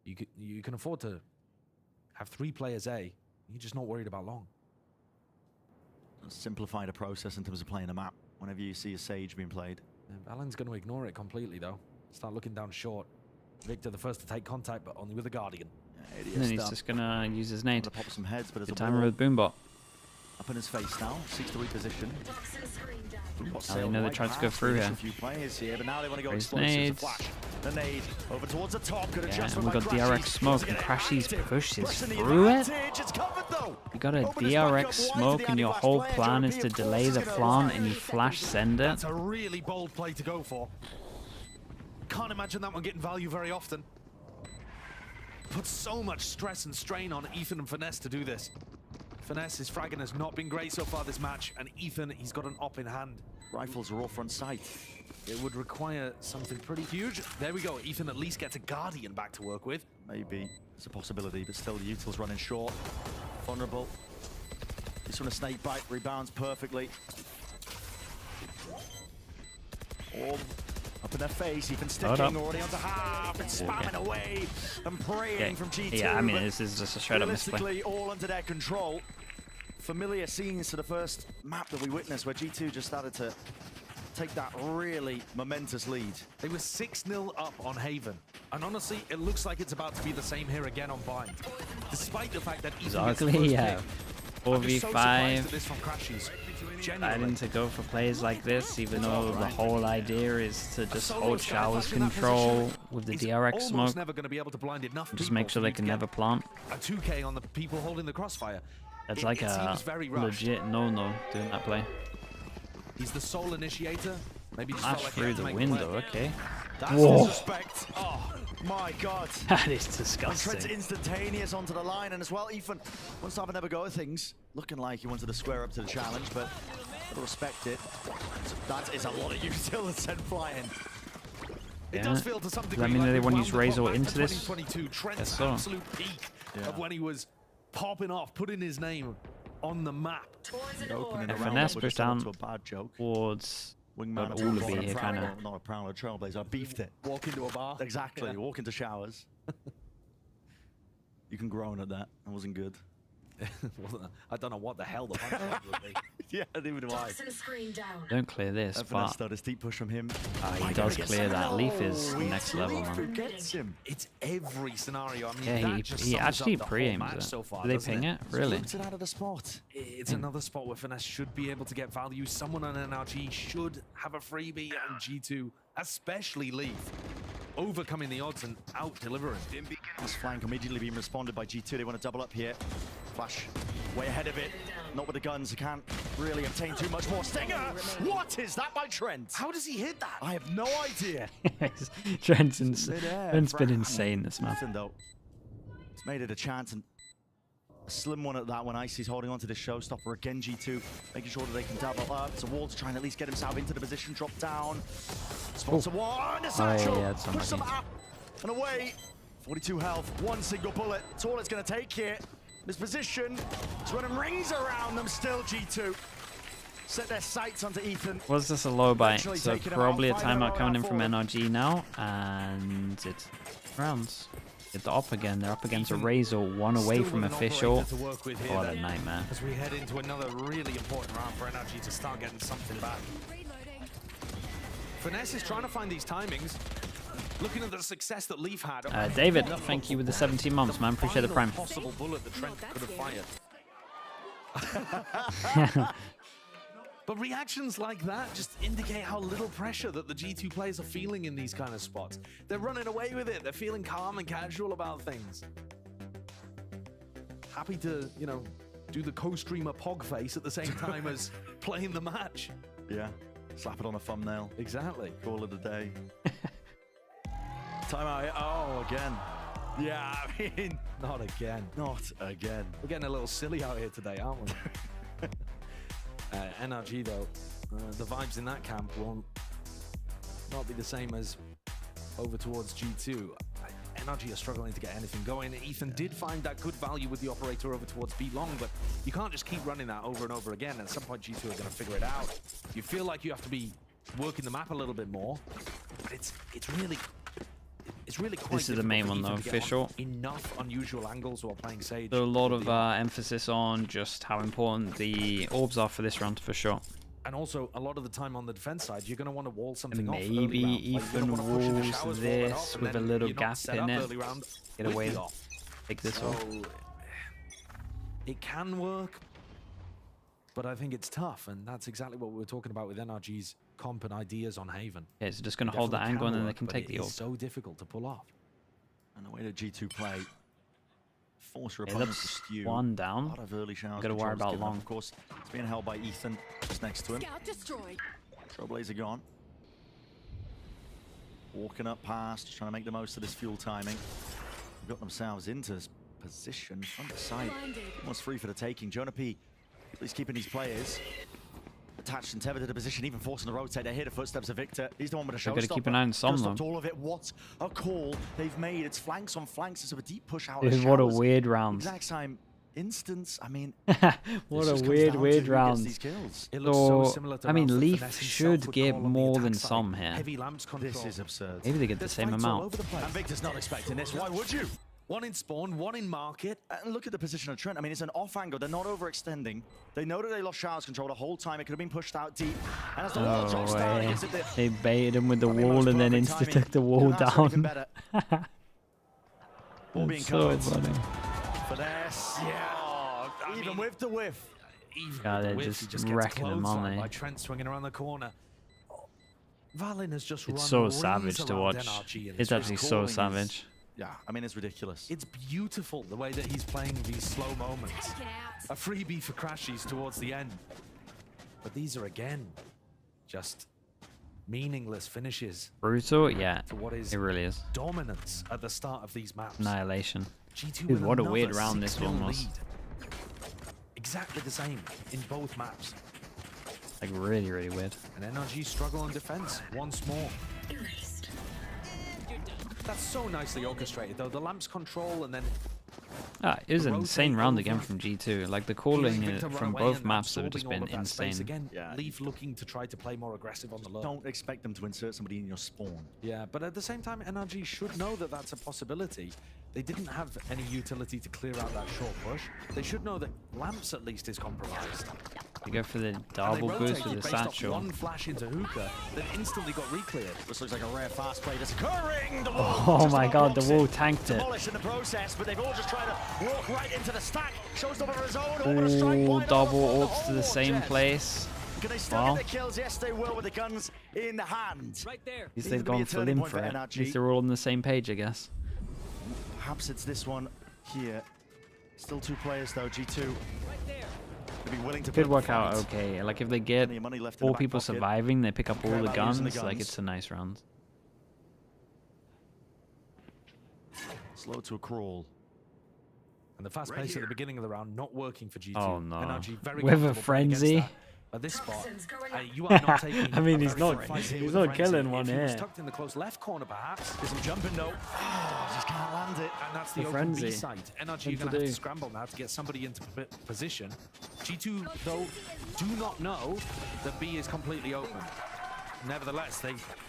You can afford to have 3 players A. You're just not worried about long.
Simplify the process in terms of playing a map whenever you see a Sage being played.
Alan's going to ignore it completely, though. Start looking down short. Victor the first to take contact, but only with the Guardian.
And then he's just going to use his nade.
Pop some heads, but
Good timer with Boombot.
Up in his face now, seeks to reposition.
I know they tried to go through here.
A few players here, but now they want to go
Raise
explosive.
nades.
Flash. The nade over towards the top. Good
Yeah,
adjustment
and we got
by
DRX smoke, and Crashies pushes through it. You got a DRX smoke, and your whole plan is to delay the plant, and you flash send it.
That's a really bold play to go for. Can't imagine that one getting value very often. Puts so much stress and strain on Ethan and Finesse to do this. Finesse, his fragging has not been great so far this match, and Ethan, he's got an op in hand.
Rifles are all front sight.
It would require something pretty huge. There we go. Ethan at least gets a Guardian back to work with.
Maybe it's a possibility, but still the util's running short. Vulnerable. This one a snake bite, rebounds perfectly. Orb up in their face, Ethan sticking already onto half and spamming away and praying from G2.
Yeah, I mean, this is just a straight up misplay.
Realistically, all under their control. Familiar scenes to the first map that we witnessed where G2 just started to take that really momentous lead.
They were 6-0 up on Haven. And honestly, it looks like it's about to be the same here again on Bind. Despite the fact that Ethan gets the
Exactly,
first
yeah.
pick.
4v5. Deciding to go for plays like this, even though the whole idea is to just hold Showers control with the DRX smoke.
Never going to be able to blind enough
Just make sure they can never plant.
A 2K on the people holding the crossfire.
That's like a legit no-no doing that play.
He's the sole initiator. Maybe just
Flash through the window, okay.
That's
Whoa.
disrespect. Oh my god.
That is
And Trent's
disgusting.
instantaneous onto the line, and as well, Ethan wants to have another go at things. Looking like he wanted to square up to the challenge, but gotta respect it. That is a lot of util to send flying.
It does feel to some degree
Does that mean that they want to use
wound the
Razor
clock back
into
to
this?
2022, Trent's
Guess so.
absolute peak of when he was popping off, putting his name on the map.
And Finesse pushed down towards
Wingman
all of it here, kind of.
Not a prowler, trailblazer. I beefed it.
Walk into a bar.
Exactly.
Yeah.
Walk into Showers. You can groan at that. That wasn't good.
I don't know what the hell the punch would be.
Yeah, neither do I.
Don't clear this,
Finesse
but
though, this deep push from him.
he does clear that. Leaf is next level, man.
Gets him.
It's every scenario. I mean,
Yeah,
that just
he
sums
actually
up the whole
pre-aims
match
it.
so far,
Do they
doesn't
ping it? Really?
Flips it out of the spot.
It's another spot where Finesse should be able to get value. Someone on NRG should have a freebie, and G2, especially Leaf, overcoming the odds and out-delivering.
This flank immediately being responded by G2. They want to double up here. Flash way ahead of it. Not with the guns. He can't really obtain too much more. Stinger! What is that by Trent?
How does he hit that?
I have no idea.
Trent's
Midair.
been insane this map.
Ethan, though, it's made it a chance, and a slim one at that when Icy's holding on to this showstopper again. G2 making sure that they can double up. It's a wall to try and at least get himself into the position. Drop down. Sponsor one. A satchel.
yeah, it's
Push them
unlucky.
up and away. 42 health. One single bullet. It's all it's going to take here. This position is running rings around them still. G2 set their sights onto Ethan.
Was this a low bite?
Eventually
So
taking him
probably a
out,
timeout
final
coming in
round
from
forward.
NRG now, and it's rounds. Get the op again. They're up against a Razor, one away
Still
from
with an
official.
operator to work with here
What a
then,
nightmare.
As we head into another really important round for NRG to start getting something back. Finesse is trying to find these timings. Looking at the success that Leaf had.
David, thank you with the 17 months, man. Appreciate the prime.
Possible bullet that Trent could have fired. But reactions like that just indicate how little pressure that the G2 players are feeling in these kind of spots. They're running away with it. They're feeling calm and casual about things. Happy to, you know, do the co-streamer pog face at the same time as playing the match.
Yeah. Slap it on a thumbnail.
Exactly.
Call it a day. Timeout. Oh, again. Yeah, I mean,
Not again.
not again.
We're getting a little silly out here today, aren't we? NRG, though, the vibes in that camp will not be the same as over towards G2. NRG are struggling to get anything going. Ethan did find that good value with the operator over towards B long, but you can't just keep running that over and over again. At some point, G2 are going to figure it out. You feel like you have to be working the map a little bit more. But it's really quite.
This is the main one though, official.
Enough unusual angles while playing Sage.
So a lot of emphasis on just how important the orbs are for this round for sure.
And also, a lot of the time on the defense side, you're going to want to wall something off.
Maybe even walls this with a little gap in it. Get away. Take this off.
It can work, but I think it's tough, and that's exactly what we were talking about with NRG's comp and ideas on Haven.
Yeah, it's just going to hold that angle and then they can take the orb.
It's so difficult to pull off.
And the way that G2 play, force your
Yeah,
opponents to
that's
stew.
one down.
A lot of early showers.
Got to worry about long.
Of course, it's being held by Ethan just next to him.
Scout destroyed.
Trailblazer gone. Walking up past, just trying to make the most of this fuel timing. They've got themselves into position, front to side. Almost free for the taking. Jonah P, he's keeping these players attached and tethered to the position, even forcing the rotate. They hear the footsteps of Victor. He's the one with a showstopper.
They've got to keep an eye on some, though.
All of it. What a call they've made. It's flanks on flanks. It's a deep push out.
Dude, what a weird round.
Exact time instance. I mean,
what a weird round.
It looks so similar to
I mean,
rounds that
Leaf
Finesse himself
should
would
get
call on the
more
attack
than
side.
some here.
Heavy lamps control.
This is absurd.
Maybe they get the same amount.
And Victor's not expecting this. Why would you?
One in spawn, one in market.
And look at the position of Trent. I mean, it's an off angle. They're not overextending. They know that they lost showers control the whole time. It could have been pushed out deep. And as the wall drops down, it gives it the...
They baited him with the wall and then insta took the wall down.
Ball being
so
covered.
funny.
Finesse. Yeah. Even with the whiff.
Yeah, they're just wrecking them, aren't
By
they?
Trent swinging around the corner. Valin has just
It's
run
so savage
rings
to
around
watch.
NRG and
It's actually so
calling
savage.
Yeah, I mean, it's ridiculous.
It's beautiful the way that he's playing these slow moments. A freebie for Crashies towards the end. But these are, again, just meaningless finishes.
Brutal? Yeah,
To what is
it really is.
dominance at the start of these maps.
Annihilation.
G2
Dude,
with
what a weird
another
round this
6-0
one was.
lead. Exactly the same in both maps.
Like, really, really weird.
And NRG struggle on defense once more. That's so nicely orchestrated, though. The lamps control and then...
It was an
rotate
insane round
over.
again from G2. Like, the calling
Victor run
from
away
both
and
maps have
absorbing
just
all
been
of that space
insane.
Again,
Yeah.
Leaf looking to try to play more aggressive on the low.
Don't expect them to insert somebody in your spawn.
Yeah, but at the same time, NRG should know that that's a possibility. They didn't have any utility to clear out that short push. They should know that lamps at least is compromised.
You go for the
And they
double boost
rotated
with the
based off
satchel.
one flash into hookah that instantly got re-cleared.
This looks like a rare fast play that's occurring. The wall
Oh
just
my
about
god, the
blocks
wall
it.
tanked it.
Demolished in the process, but they've all just tried to walk right into the stack. Showstopper his own. Over to strike.
Ooh,
Wide
double
open
ults to the
hole,
same
Jess.
place.
Can they still
Wow.
get the kills? Yes, they will with the guns in the hand.
Right there.
At least
Seems
they've
to be a
gone full
turning
in
point
for
for
it.
NRG.
At least they're all on the same page, I guess.
Perhaps it's this one here. Still two players though. G2. Be willing to
Could
put
work
up the
out
fight.
okay. Like, if they get
Plenty of money left in the
4
back
people
pocket.
surviving, they pick up all
Care
the
about using the
guns, like,
guns.
it's a nice round.
Slow to a crawl.
And the fast pace at the beginning of the round not working for G2.
Oh, no.
NRG very
With a
comfortable playing against
frenzy.
that. At this spot, you are not taking
I mean,
a
he's
very
not-
good fight here
he's
with
not
a frenzy.
killing one
If he was
here.
tucked in the close left corner, perhaps.
There's some jumping though. Just can't land it.
And that's the
The
open B
frenzy.
site. NRG are
What
going
to
to have
do?
to scramble now to get somebody into position. G2, though, do not know that B is completely open. Nevertheless,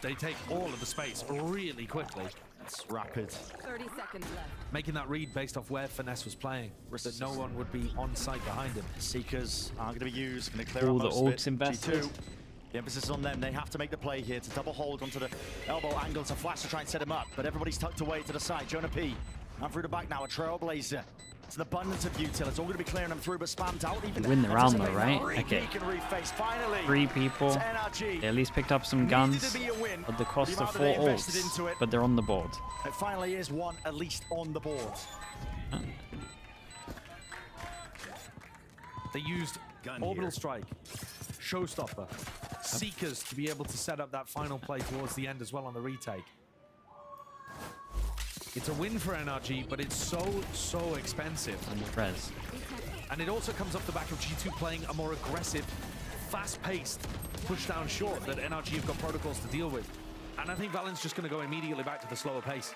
they take all of the space really quickly.
It's rapid.
30 seconds left.
Making that read based off where Finesse was playing, that no one would be on site behind him.
Seekers are going to be used. Going to clear
All
out
the
most of it.
ults invested.
G2. The emphasis is on them. They have to make the play here to double hold onto the elbow angle to flash to try and set him up. But everybody's tucked away to the side. Jonah P. And through the back now, a Trailblazer. It's an abundance of util. It's all going to be clearing them through, but spammed out. Even
They win the round though,
anticipating
right?
a
Okay.
peek and reface. Finally,
3 people.
it's NRG.
They at least picked up some
Needed
guns
to be a win.
at the cost
The
of
amount that
4
they invested
ults,
into it.
but they're on the board.
It finally is one, at least on the board.
They used Orbital Strike, Showstopper, Seekers to be able to set up that final play towards the end as well on the retake. It's a win for NRG, but it's so expensive.
And Res.
And it also comes off the back of G2 playing a more aggressive, fast-paced push down short that NRG have got protocols to deal with. And I think Valen's just going to go immediately back to the slower pace.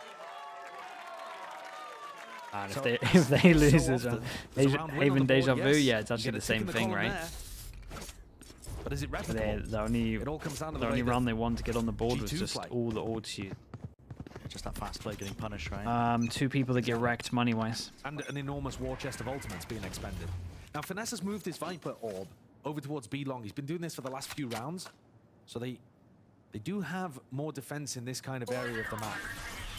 And
So-
if they lose
so
this
often,
round,
there's a round win on
Haven
the board,
Deja Vu,
yes.
yeah, it's
You
actually
get a
the
tick in
same
the
thing,
column
right?
there. But is it replicable?
The only,
it all comes down to
the only round they wanted to get on the board was
G2
just
play.
all the ult shoot.
Just that fast play getting punished, right?
2 people that get wrecked money-wise.
And an enormous war chest of ultimates being expended. Now, Finesse has moved his Viper orb over towards B long. He's been doing this for the last few rounds. So they do have more defense in this kind of area of the map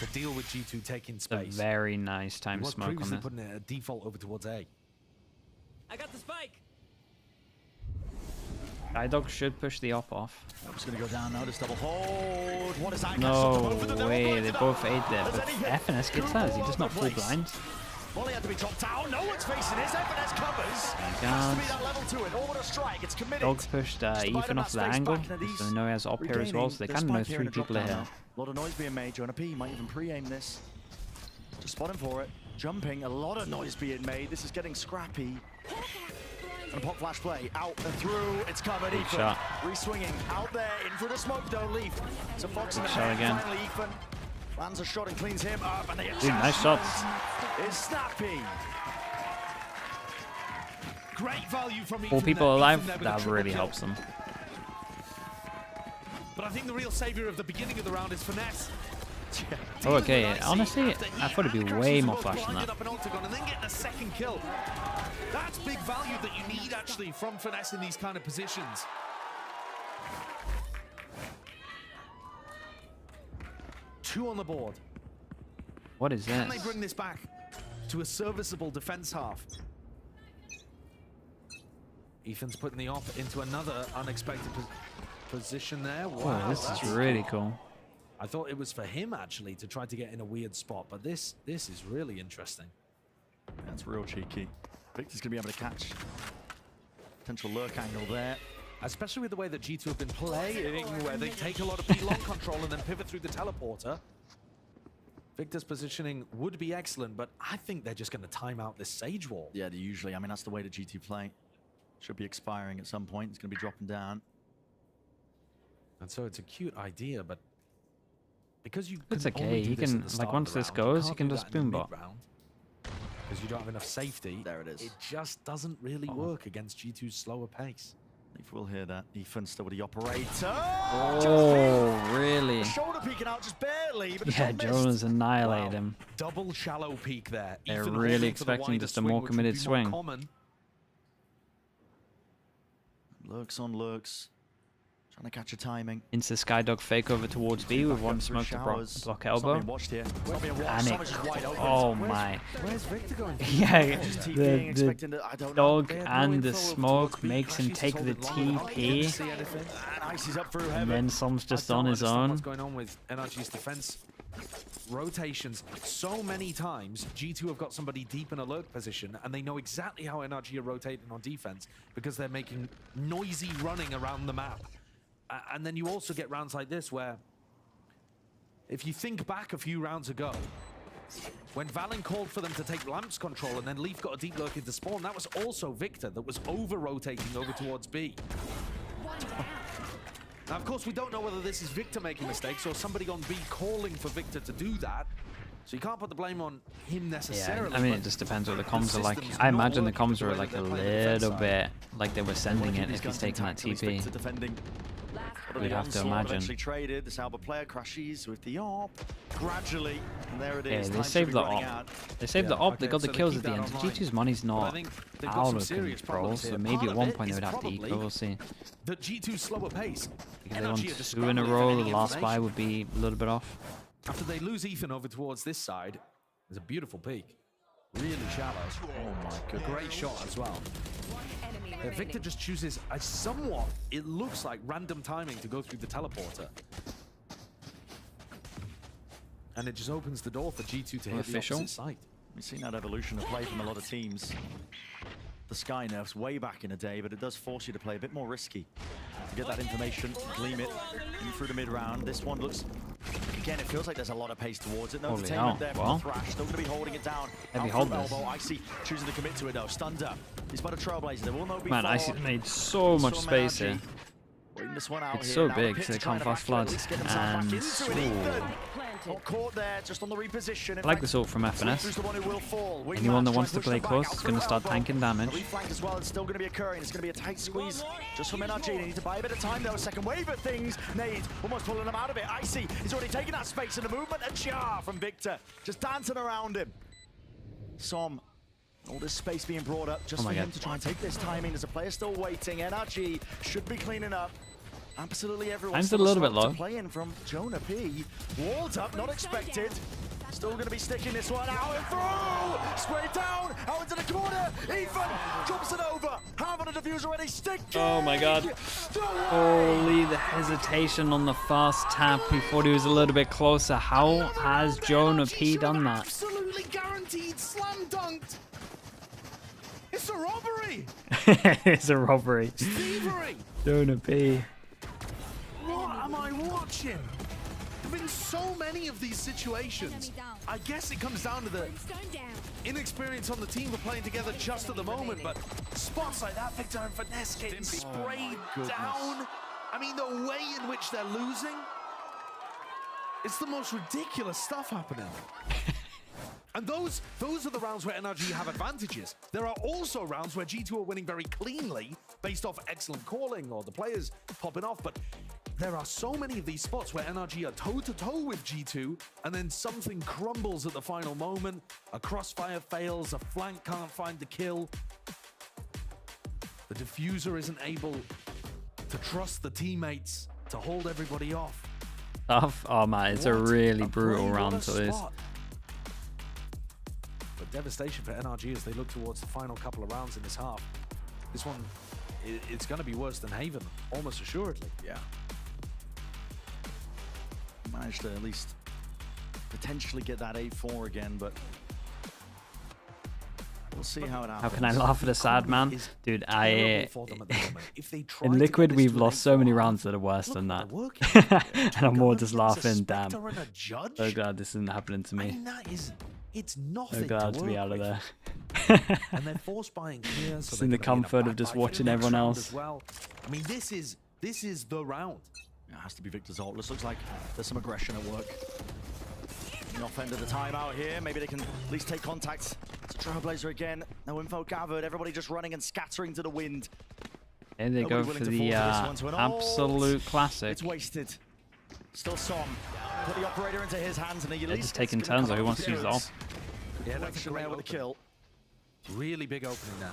to deal with G2 taking space.
A very nice time smoke on
previously
this.
putting a default over towards A.
I got the spike.
Skydog should push the op off.
I'm just going to go down now, just double hold. What is that?
No way, they both ate there, but FNS gets that. Is he just not full blind?
Molly had to be dropped down. No one's facing this. FNS covers. Has to be that level to it. Orbital strike. It's committed.
Dogs pushed Ethan off the angle, so they know he has op here as well, so they kind of know 3 people are here.
A lot of noise being made. Jonah P might even pre-aim this. Just spot him for it. Jumping, a lot of noise being made. This is getting scrappy. And a pop flash play, out and through, it's covered.
Good
Ethan
shot.
Re-swinging, out there, in for the smoke, don't leave. It's a Fox in the
Shot
back,
again.
finally Ethan lands a shot and cleans him up, and the
Dude, nice shots.
is snappy.
Great value from
4 people alive, that really helps them.
But I think the real savior of the beginning of the round is Finesse.
Oh, okay, honestly, I thought it'd be way more flash than that.
Up an octagon and then getting a second kill. That's big value that you need actually from Finesse in these kind of positions. Two on the board.
What is
Can they
this?
bring this back to a serviceable defense half? Ethan's putting the op into another unexpected position there. Wow,
Oh, this is really cool.
I thought it was for him actually to try to get in a weird spot, but this is really interesting.
That's real cheeky. Victor's gonna be able to catch potential lurk angle there.
Especially with the way that G2 have been playing, where they take a lot of B-long control and then pivot through the teleporter. Victor's positioning would be excellent, but I think they're just going to time out this Sage wall.
Yeah, they usually. I mean, that's the way the G2 play. Should be expiring at some point. It's going to be dropping down.
And so it's a cute idea, but because you
It's
can
okay.
only do
You
this at
can,
the
like,
start of
once
the
this
round,
goes, you
can't
can
do
just
that in the
boom bot.
mid-round, because you don't have enough safety.
There it is.
It just doesn't really work against G2's slower pace.
If we'll hear that. Ethan still with the operator.
Oh, really?
Shoulder peeking out just barely. But
Yeah, Jonas annihilated him.
Double shallow peak there.
They're
Ethan
really
holding to the
expecting
wider
just a
swing,
more
which would
committed
be more
swing.
common.
Lurks on lurks. Trying to catch a timing.
Into Skydog fake over towards B with one smoke to block elbow. Panic. Oh my.
Where's Victor going?
Yeah, the dog and the smoke makes him take the TP. And then Som's just on his own.
What's going on with NRG's defense rotations? So many times G2 have got somebody deep in a lurk position and they know exactly how NRG are rotating on defense because they're making noisy running around the map. And then you also get rounds like this where, if you think back a few rounds ago, when Valen called for them to take Lamps control and then Leaf got a deep lurk into spawn, that was also Victor that was over-rotating over towards B. Now, of course, we don't know whether this is Victor making mistakes or somebody on B calling for Victor to do that. So you can't put the blame on him necessarily.
Yeah, I mean, it just depends what the comms are like. I imagine the comms were like a little bit like they were sending it if he's taking that TP. We'd have to imagine.
Actually traded. This Albert player crashes with the op. Gradually, and there it
Yeah,
is.
they saved the op. They saved the op. They got the kills at the end. G2's money's not out of control, so maybe at one point they would have to eco. We'll see.
The G2's slower pace.
Because they want 2 in a row. The last buy would be a little bit off.
After they lose Ethan over towards this side, there's a beautiful peak. Really shallow. Oh my god. Great shot as well. Victor just chooses a somewhat, it looks like, random timing to go through the teleporter. And it just opens the door for G2 to hit the opposite side.
We've seen that evolution of play from a lot of teams. The Sky nerfs way back in the day, but it does force you to play a bit more risky. To get that information, gleam it in through the mid-round. This one looks, again, it feels like there's a lot of pace towards it. No entertainment there from Thrash. Still going to be holding it down.
Heavy hold this.
Icy choosing to commit to it though. Stunned up. He's by the Trailblazer. There will no be
Man, Icy made so much space here.
This one out
it's
here.
so
Now
big,
the
so they
Pit's
can't
trying
fast
to
flood.
get himself back
And
into it. Ethan. Got caught there, just on the reposition.
I like this ult from FNS. Anyone that wants to play close is going to start tanking damage.
Reflank as well, it's still going to be occurring. It's going to be a tight squeeze just from NRG. They need to buy a bit of time though. Second wave of things. Nade almost pulling them out of it. Icy is already taking that space in the movement. A jar from Victor, just dancing around him. Som, all this space being brought up just for him to try and take this timing. There's a player still waiting. NRG should be cleaning up. Absolutely everyone.
Time's a little bit low.
Playing from Jonah P. Walled up, not expected. Still going to be sticking this one out and through. Straight down, out into the corner. Ethan drops it over. Half on the diffuser already sticking.
Oh my god. Holy, the hesitation on the fast tap. He thought he was a little bit closer. How has Jonah P done that?
Absolutely guaranteed slam dunked. It's a robbery.
It's a robbery.
Thievery.
Jonah P.
What am I watching? There have been so many of these situations. I guess it comes down to the inexperience on the team for playing together just at the moment, but spots like that, Victor and Finesse getting sprayed down. I mean, the way in which they're losing, it's the most ridiculous stuff happening. And those are the rounds where NRG have advantages. There are also rounds where G2 are winning very cleanly based off excellent calling or the players popping off, but there are so many of these spots where NRG are toe-to-toe with G2, and then something crumbles at the final moment. A crossfire fails, a flank can't find the kill. The diffuser isn't able to trust the teammates to hold everybody off.
Tough. Oh man, it's a really brutal round to lose.
But devastation for NRG as they look towards the final couple of rounds in this half. This one, it's going to be worse than Haven, almost assuredly.
Yeah. Managed to at least potentially get that 8-4 again, but we'll see how it happens.
How can I laugh at a sad man? Dude, in Liquid, we've lost so many rounds that are worse than that. And I'm more just laughing, damn. So glad this isn't happening to me.
It's nothing.
So glad to be out of there.
And they're force buying here, so
just in the comfort of just watching everyone else.
Well. I mean, this is the round.
It has to be Victor's ult. This looks like there's some aggression at work. The off end of the timeout here. Maybe they can at least take contact. It's a Trailblazer again. No info gathered. Everybody just running and scattering to the wind.
And they go for the absolute classic.
It's wasted. Still Som. Put the operator into his hands, and
they're just taking turns. Who wants to use ult?
Yeah, that's a great with a kill.
Really big opening there.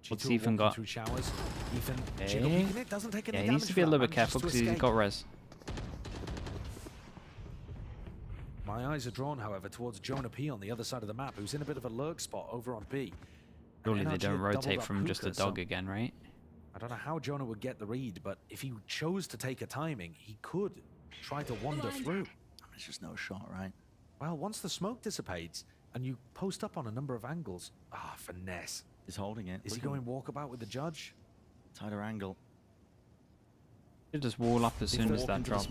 What's Ethan got?
Showers. Ethan,
it
doesn't take any
he needs to be a little bit careful because he's got res.
My eyes are drawn, however, towards Jonah P on the other side of the map, who's in a bit of a lurk spot over on B.
Surely they don't rotate from just a dog again, right?
I don't know how Jonah would get the read, but if he chose to take a timing, he could try to wander through.
There's just no shot, right?
Well, once the smoke dissipates and you post up on a number of angles, Finesse.
He's holding it.
Is he going walkabout with the judge?
Tighter angle.
He'll just wall up as soon as that drops.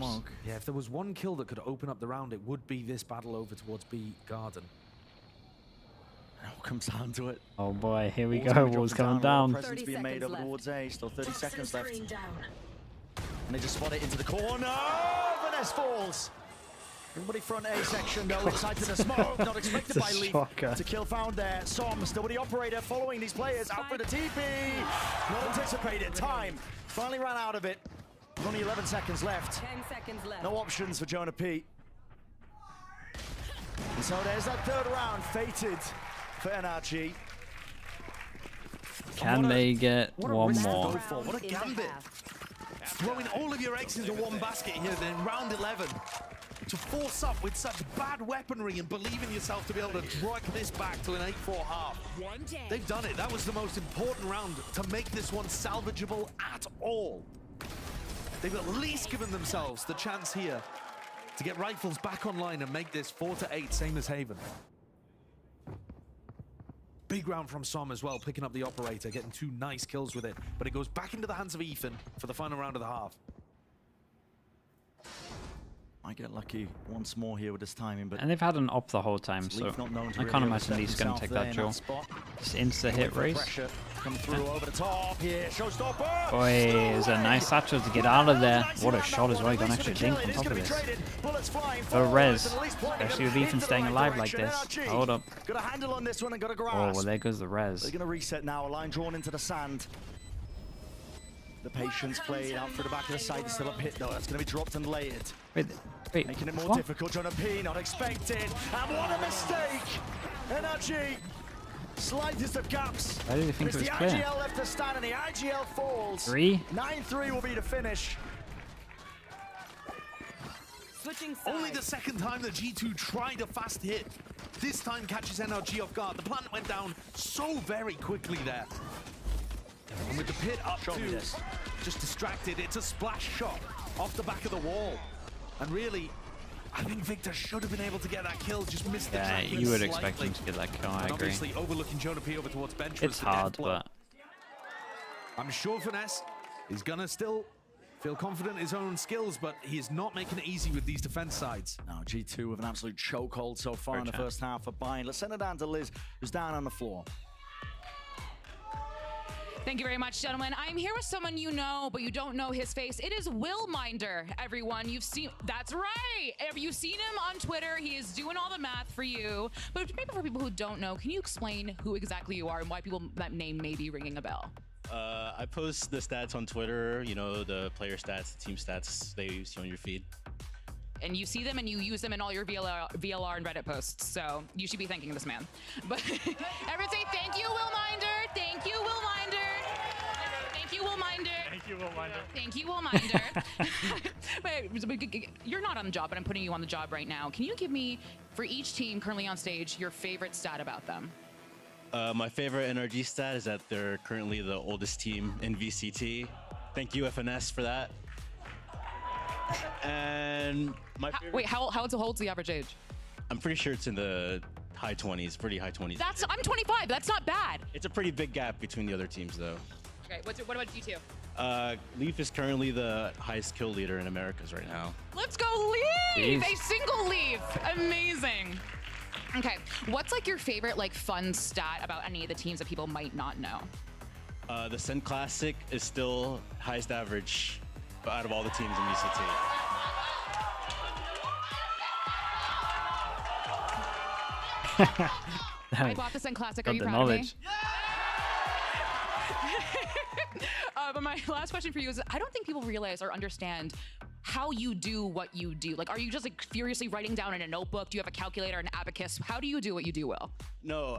Yeah, if there was one kill that could open up the round, it would be this battle over towards B Garden.
It all comes down to it.
Oh boy, here we go. Wall's coming down.
Presence being made over towards A. Still 30 seconds left. And they just spot it into the corner. Finesse falls. Everybody front A section though, inside to the smoke, not expected by Leaf to kill found there. Som still with the operator following these players out for the TP. Not anticipated. Time finally ran out of it. Only 11 seconds left.
10 seconds left.
No options for Jonah P. And so there's that third round fated for NRG.
Can they get one more?
What a gambit. Throwing all of your eggs into one basket here then round 11. To force up with such bad weaponry and believe in yourself to be able to drag this back to an 8-4 half. They've done it. That was the most important round to make this one salvageable at all. They've at least given themselves the chance here to get rifles back online and make this 4-8, same as Haven. Big round from Som as well, picking up the operator, getting 2 nice kills with it. But it goes back into the hands of Ethan for the final round of the half.
Might get lucky once more here with this timing, but
and they've had an op the whole time, so I can't imagine he's going to take that draw. Just insta hit race.
Come through over the top here. Showstopper.
Boy, it's a nice satchel to get out of there. What a shot as well. He got an extra dink on top of this. For res, especially with Ethan staying alive like this. Hold up.
Got a handle on this one and got a grasp.
Oh, well, there goes the res.
They're going to reset now. A line drawn into the sand. The patience played out through the back of the side. It's still a pit though. That's going to be dropped and layered.
Wait.
Making it more difficult. Jonah P, not expected. And what a mistake! NRG. Slightest of gaps.
Why did you think it was clear?
The IGL left to stand and the IGL falls. 9-3 will be the finish.
Only the second time that G2 tried a fast hit. This time catches NRG off guard. The plant went down so very quickly there. And with the pit up too, just distracted. It's a splash shot off the back of the wall. And really, I think Victor should have been able to get that kill, just missed the track.
Yeah, you would expect him to get that kill, I agree.
Obviously overlooking Jonah P over towards bench.
It's hard, but
I'm sure Finesse is gonna still feel confident in his own skills, but he's not making it easy with these defense sides.
Now G2 with an absolute chokehold so far in the first half of Bind. Let's send it down to Liz, who's down on the floor.
Thank you very much, gentlemen. I'm here with someone you know, but you don't know his face. It is Will Minder, everyone. You've seen, that's right. Have you seen him on Twitter? He is doing all the math for you. But maybe for people who don't know, can you explain who exactly you are and why people, that name may be ringing a bell?
I post the stats on Twitter, you know, the player stats, the team stats they see on your feed.
And you see them and you use them in all your VLR and Reddit posts. So you should be thanking this man. But everyone say thank you, Will Minder. Thank you, Will Minder. Thank you, Will Minder.
Thank you, Will Minder.
Thank you, Will Minder. Wait, you're not on the job, but I'm putting you on the job right now. Can you give me, for each team currently on stage, your favorite stat about them?
My favorite NRG stat is that they're currently the oldest team in VCT. Thank you, FNS, for that. And my favorite...
Wait, how old's the average age?
I'm pretty sure it's in the high 20s, pretty high 20s.
I'm 25. That's not bad.
It's a pretty big gap between the other teams, though.
Okay, what about G2?
Leaf is currently the highest kill leader in Americas right now.
Let's go, Leaf!
Jeez.
A single Leaf. Amazing. Okay, what's like your favorite like fun stat about any of the teams that people might not know?
The SEN Classic is still highest average out of all the teams in VCT.
I bought the SEN Classic. Are you proud of me? But my last question for you is, I don't think people realize or understand how you do what you do. Like, are you just like furiously writing down in a notebook? Do you have a calculator, an abacus? How do you do what you do, Will?
No,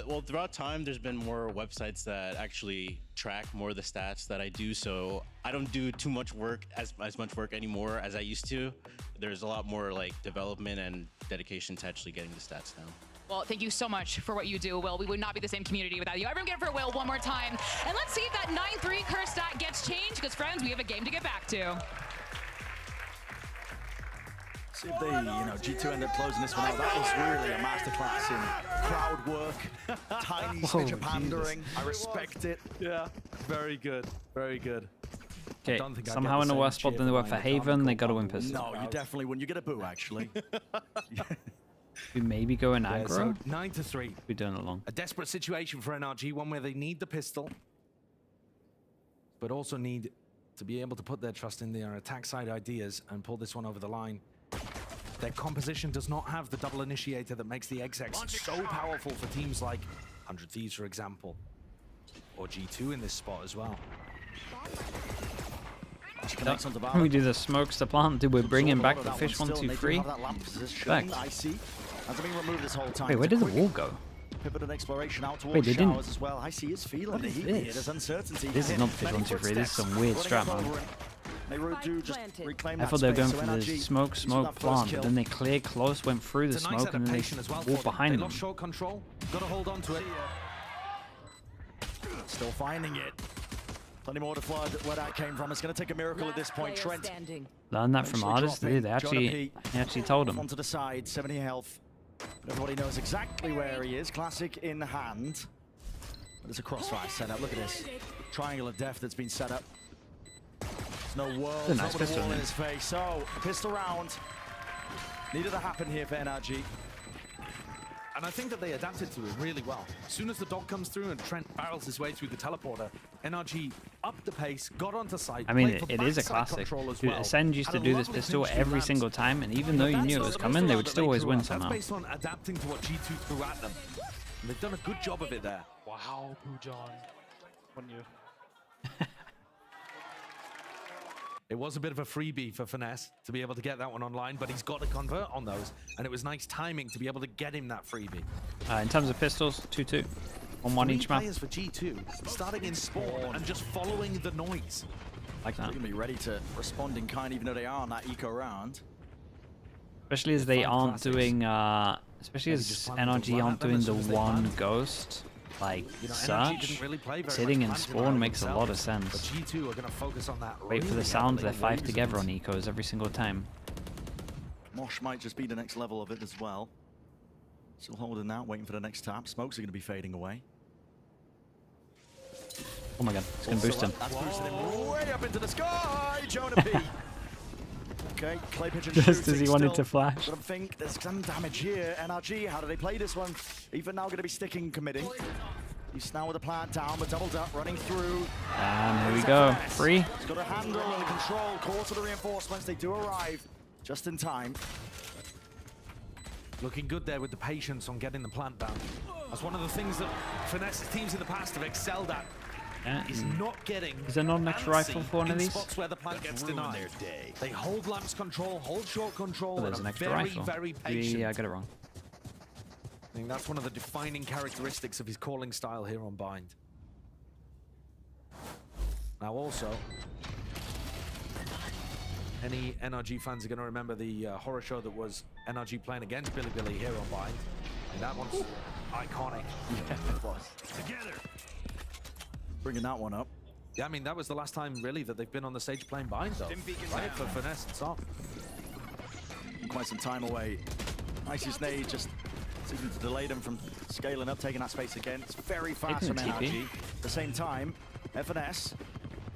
well, throughout time, there's been more websites that actually track more of the stats that I do. So I don't do too much work, as much work anymore as I used to. There's a lot more like development and dedication to actually getting the stats now.
Well, thank you so much for what you do, Will. We would not be the same community without you. Everyone get it for Will one more time. And let's see if that 9-3 curse stat gets changed, because friends, we have a game to get back to.
See if they, G2 end up closing this one out. That was really a masterclass in crowd work, tiny snitch of pandering. I respect it.
Yeah, very good, very good.
Okay, somehow in a worse spot than they were for Haven, they got to win pistol.
No, you definitely wouldn't. You get a boo, actually.
We may be going aggro.
So 9-3.
We're doing it long.
A desperate situation for NRG, one where they need the pistol, but also need to be able to put their trust in their attack side ideas and pull this one over the line. Their composition does not have the double initiator that makes the execs so powerful for teams like 100 Thieves, for example, or G2 in this spot as well.
We do the smokes to plant. Do we bring him back the fish 1, 2, 3? Back. Wait, where did the wall go?
Pivot and exploration out towards
Wait, they didn't.
as well. I see his feeling
What
the
is
heat
this?
here. There's uncertainty.
This is not fish 1, 2, 3. This is some weird strat, man. I thought they were going for the smoke, plant, but then they cleared close, went through the smoke, and then they walked behind them.
They lost short control. Got to hold on to it.
Still finding it. Plenty more to flood where that came from. It's going to take a miracle at this point. Trent.
Learn that from artists. They actually told him.
Onto the side, 70 health. Everybody knows exactly where he is. Classic in hand. But there's a crossfire set up. Look at this. Triangle of death that's been set up. There's no world.
It's a nice pistol
in his face. So, a pistol round. Needed to happen here for NRG.
And I think that they adapted to it really well. As soon as the dog comes through and Trent barrels his way through the teleporter, NRG upped the pace, got onto site.
I mean, it is a classic. Dude, SEN used to do this pistol every single time, and even though you knew it was coming, they would still always win somehow.
That's based on adapting to what G2 threw at them. And they've done a good job of it there.
Wow, Pujon. On you.
It was a bit of a freebie for Finesse to be able to get that one online, but he's got to convert on those, and it was nice timing to be able to get him that freebie.
In terms of pistols, 2-2. 1-1 each map.
Players for G2, starting in spawn and just following the noise.
Like that.
They're going to be ready to respond in kind, even though they are on that eco round.
Especially as they aren't doing, especially as NRG aren't doing the one ghost. Like, search, sitting in spawn makes a lot of sense.
G2 are going to focus on that.
Wait for the sounds, they're 5 together on ecos every single time.
Mosh might just be the next level of it as well. Still holding out, waiting for the next tap. Smokes are going to be fading away.
Oh my god, it's going to boost him.
That's boosted him way up into the sky, Jonah P. Okay, clay pigeon
just as he wanted to flash.
But I think there's some damage here. NRG, how do they play this one? Even now going to be sticking, committing. He's now with the plant down, but doubled up, running through.
And here we go, free.
He's got a handle and control. Call to the reinforcements. They do arrive just in time.
Looking good there with the patience on getting the plant down. That's one of the things that Finesse's teams in the past have excelled at. Is not getting.
Is there not an extra rifle for one of these?
Spots where the plant gets denied. They hold lamps control, hold short control.
Oh, there's an extra rifle.
Very patient.
Yeah, I got it wrong.
I think that's one of the defining characteristics of his calling style here on Bind. Now also, any NRG fans are going to remember the horror show that was NRG playing against Billy Billy here on Bind. And that one's iconic.
Yeah, it was. Together. Bringing that one up.
Yeah, I mean, that was the last time, really, that they've been on the stage playing Bind, though. Right, for Finesse and Soft.
Quite some time away. Icy's nade just seems to delay them from scaling up, taking that space again. It's very fast from NRG. At the same time, FNS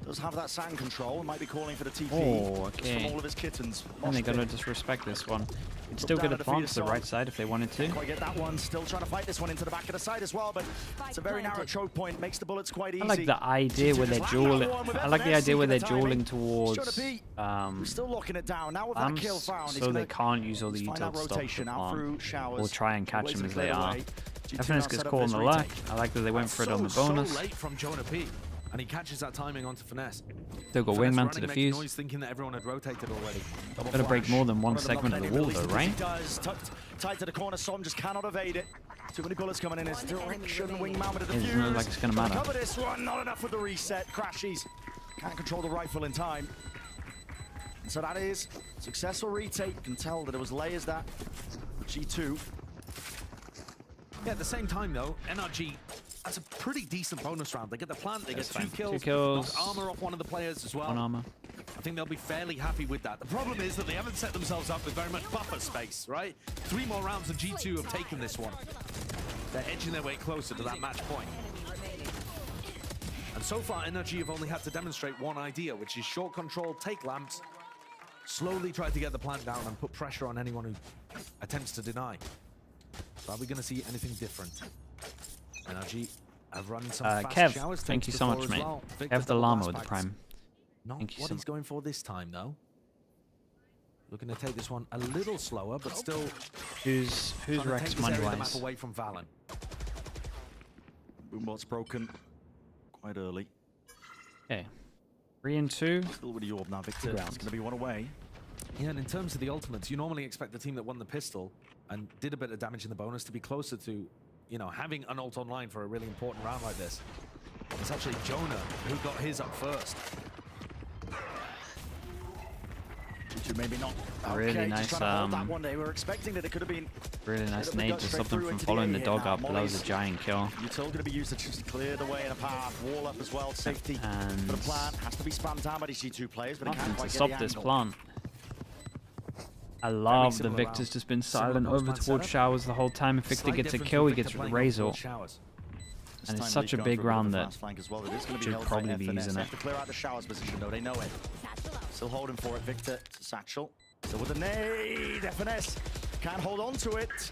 does have that sand control and might be calling for the TP.
Oh, okay.
From all of his kittens.
And they're going to disrespect this one. You'd still get a plant to the right side if they wanted to.
Quite get that one. Still trying to fight this one into the back of the side as well, but it's a very narrow choke point. Makes the bullets quite easy.
I like the idea where they're dueling. I like the idea where they're dueling towards
still locking it down. Now with that kill found,
so they can't use all the util to stop the plant. Or try and catch them as they are. FNS gets caught on the luck. I like that they went for it on the bonus.
So late from Jonah P. And he catches that timing onto Finesse.
Still got wingman to defuse.
Noise thinking that everyone had rotated already.
Gotta break more than one segment of the wall though, right?
He does. Tied to the corner, Som just cannot evade it. Too many bullets coming in his direction. Wingman with a defuse.
It doesn't look like it's gonna matter.
Cover this one, not enough with the reset. Crashes. Can't control the rifle in time. And so that is successful retake. You can tell that it was layers that. G2.
Yeah, at the same time though, NRG, that's a pretty decent bonus round. They get the plant, they get two kills.
2 kills.
Knock armor off one of the players as well.
1 armor.
I think they'll be fairly happy with that. The problem is that they haven't set themselves up with very much buffer space, right? 3 more rounds and G2 have taken this one. They're edging their way closer to that match point. And so far, NRG have only had to demonstrate one idea, which is short control, take lamps, slowly try to get the plant down and put pressure on anyone who attempts to deny. So are we going to see anything different? NRG have run some fast showers.
Thank you so much, mate. Kev the llama with the prime.
Not
thank you
what
so
he's going for this time, though. Looking to take this one a little slower, but still.
Who's Rex money-wise?
Away from Valen.
Boombot's broken quite early.
Okay. 3 and 2.
Still with the orb now, Victor. It's going to be one away.
Yeah, and in terms of the ultimates, you normally expect the team that won the pistol and did a bit of damage in the bonus to be closer to, you know, having an ult online for a really important round like this. It's actually Jonah who got his up first.
Maybe not.
Really nice.
That one. They were expecting that it could have been.
Really nice nade to stop them from following the dog up. That was a giant kill.
Util going to be used to just clear the way in a path. Wall up as well. Safety.
And
for the plant has to be spammed down by these G2 players, but it can't quite
to stop this plant. I love the Victor's just been silent over towards showers the whole time. If Victor gets a kill, he gets Razor. And it's such a big round that should probably be using it.
To clear out the showers position though, they know it. Still holding for it, Victor. Satchel. So with the nade, FNS can't hold on to it.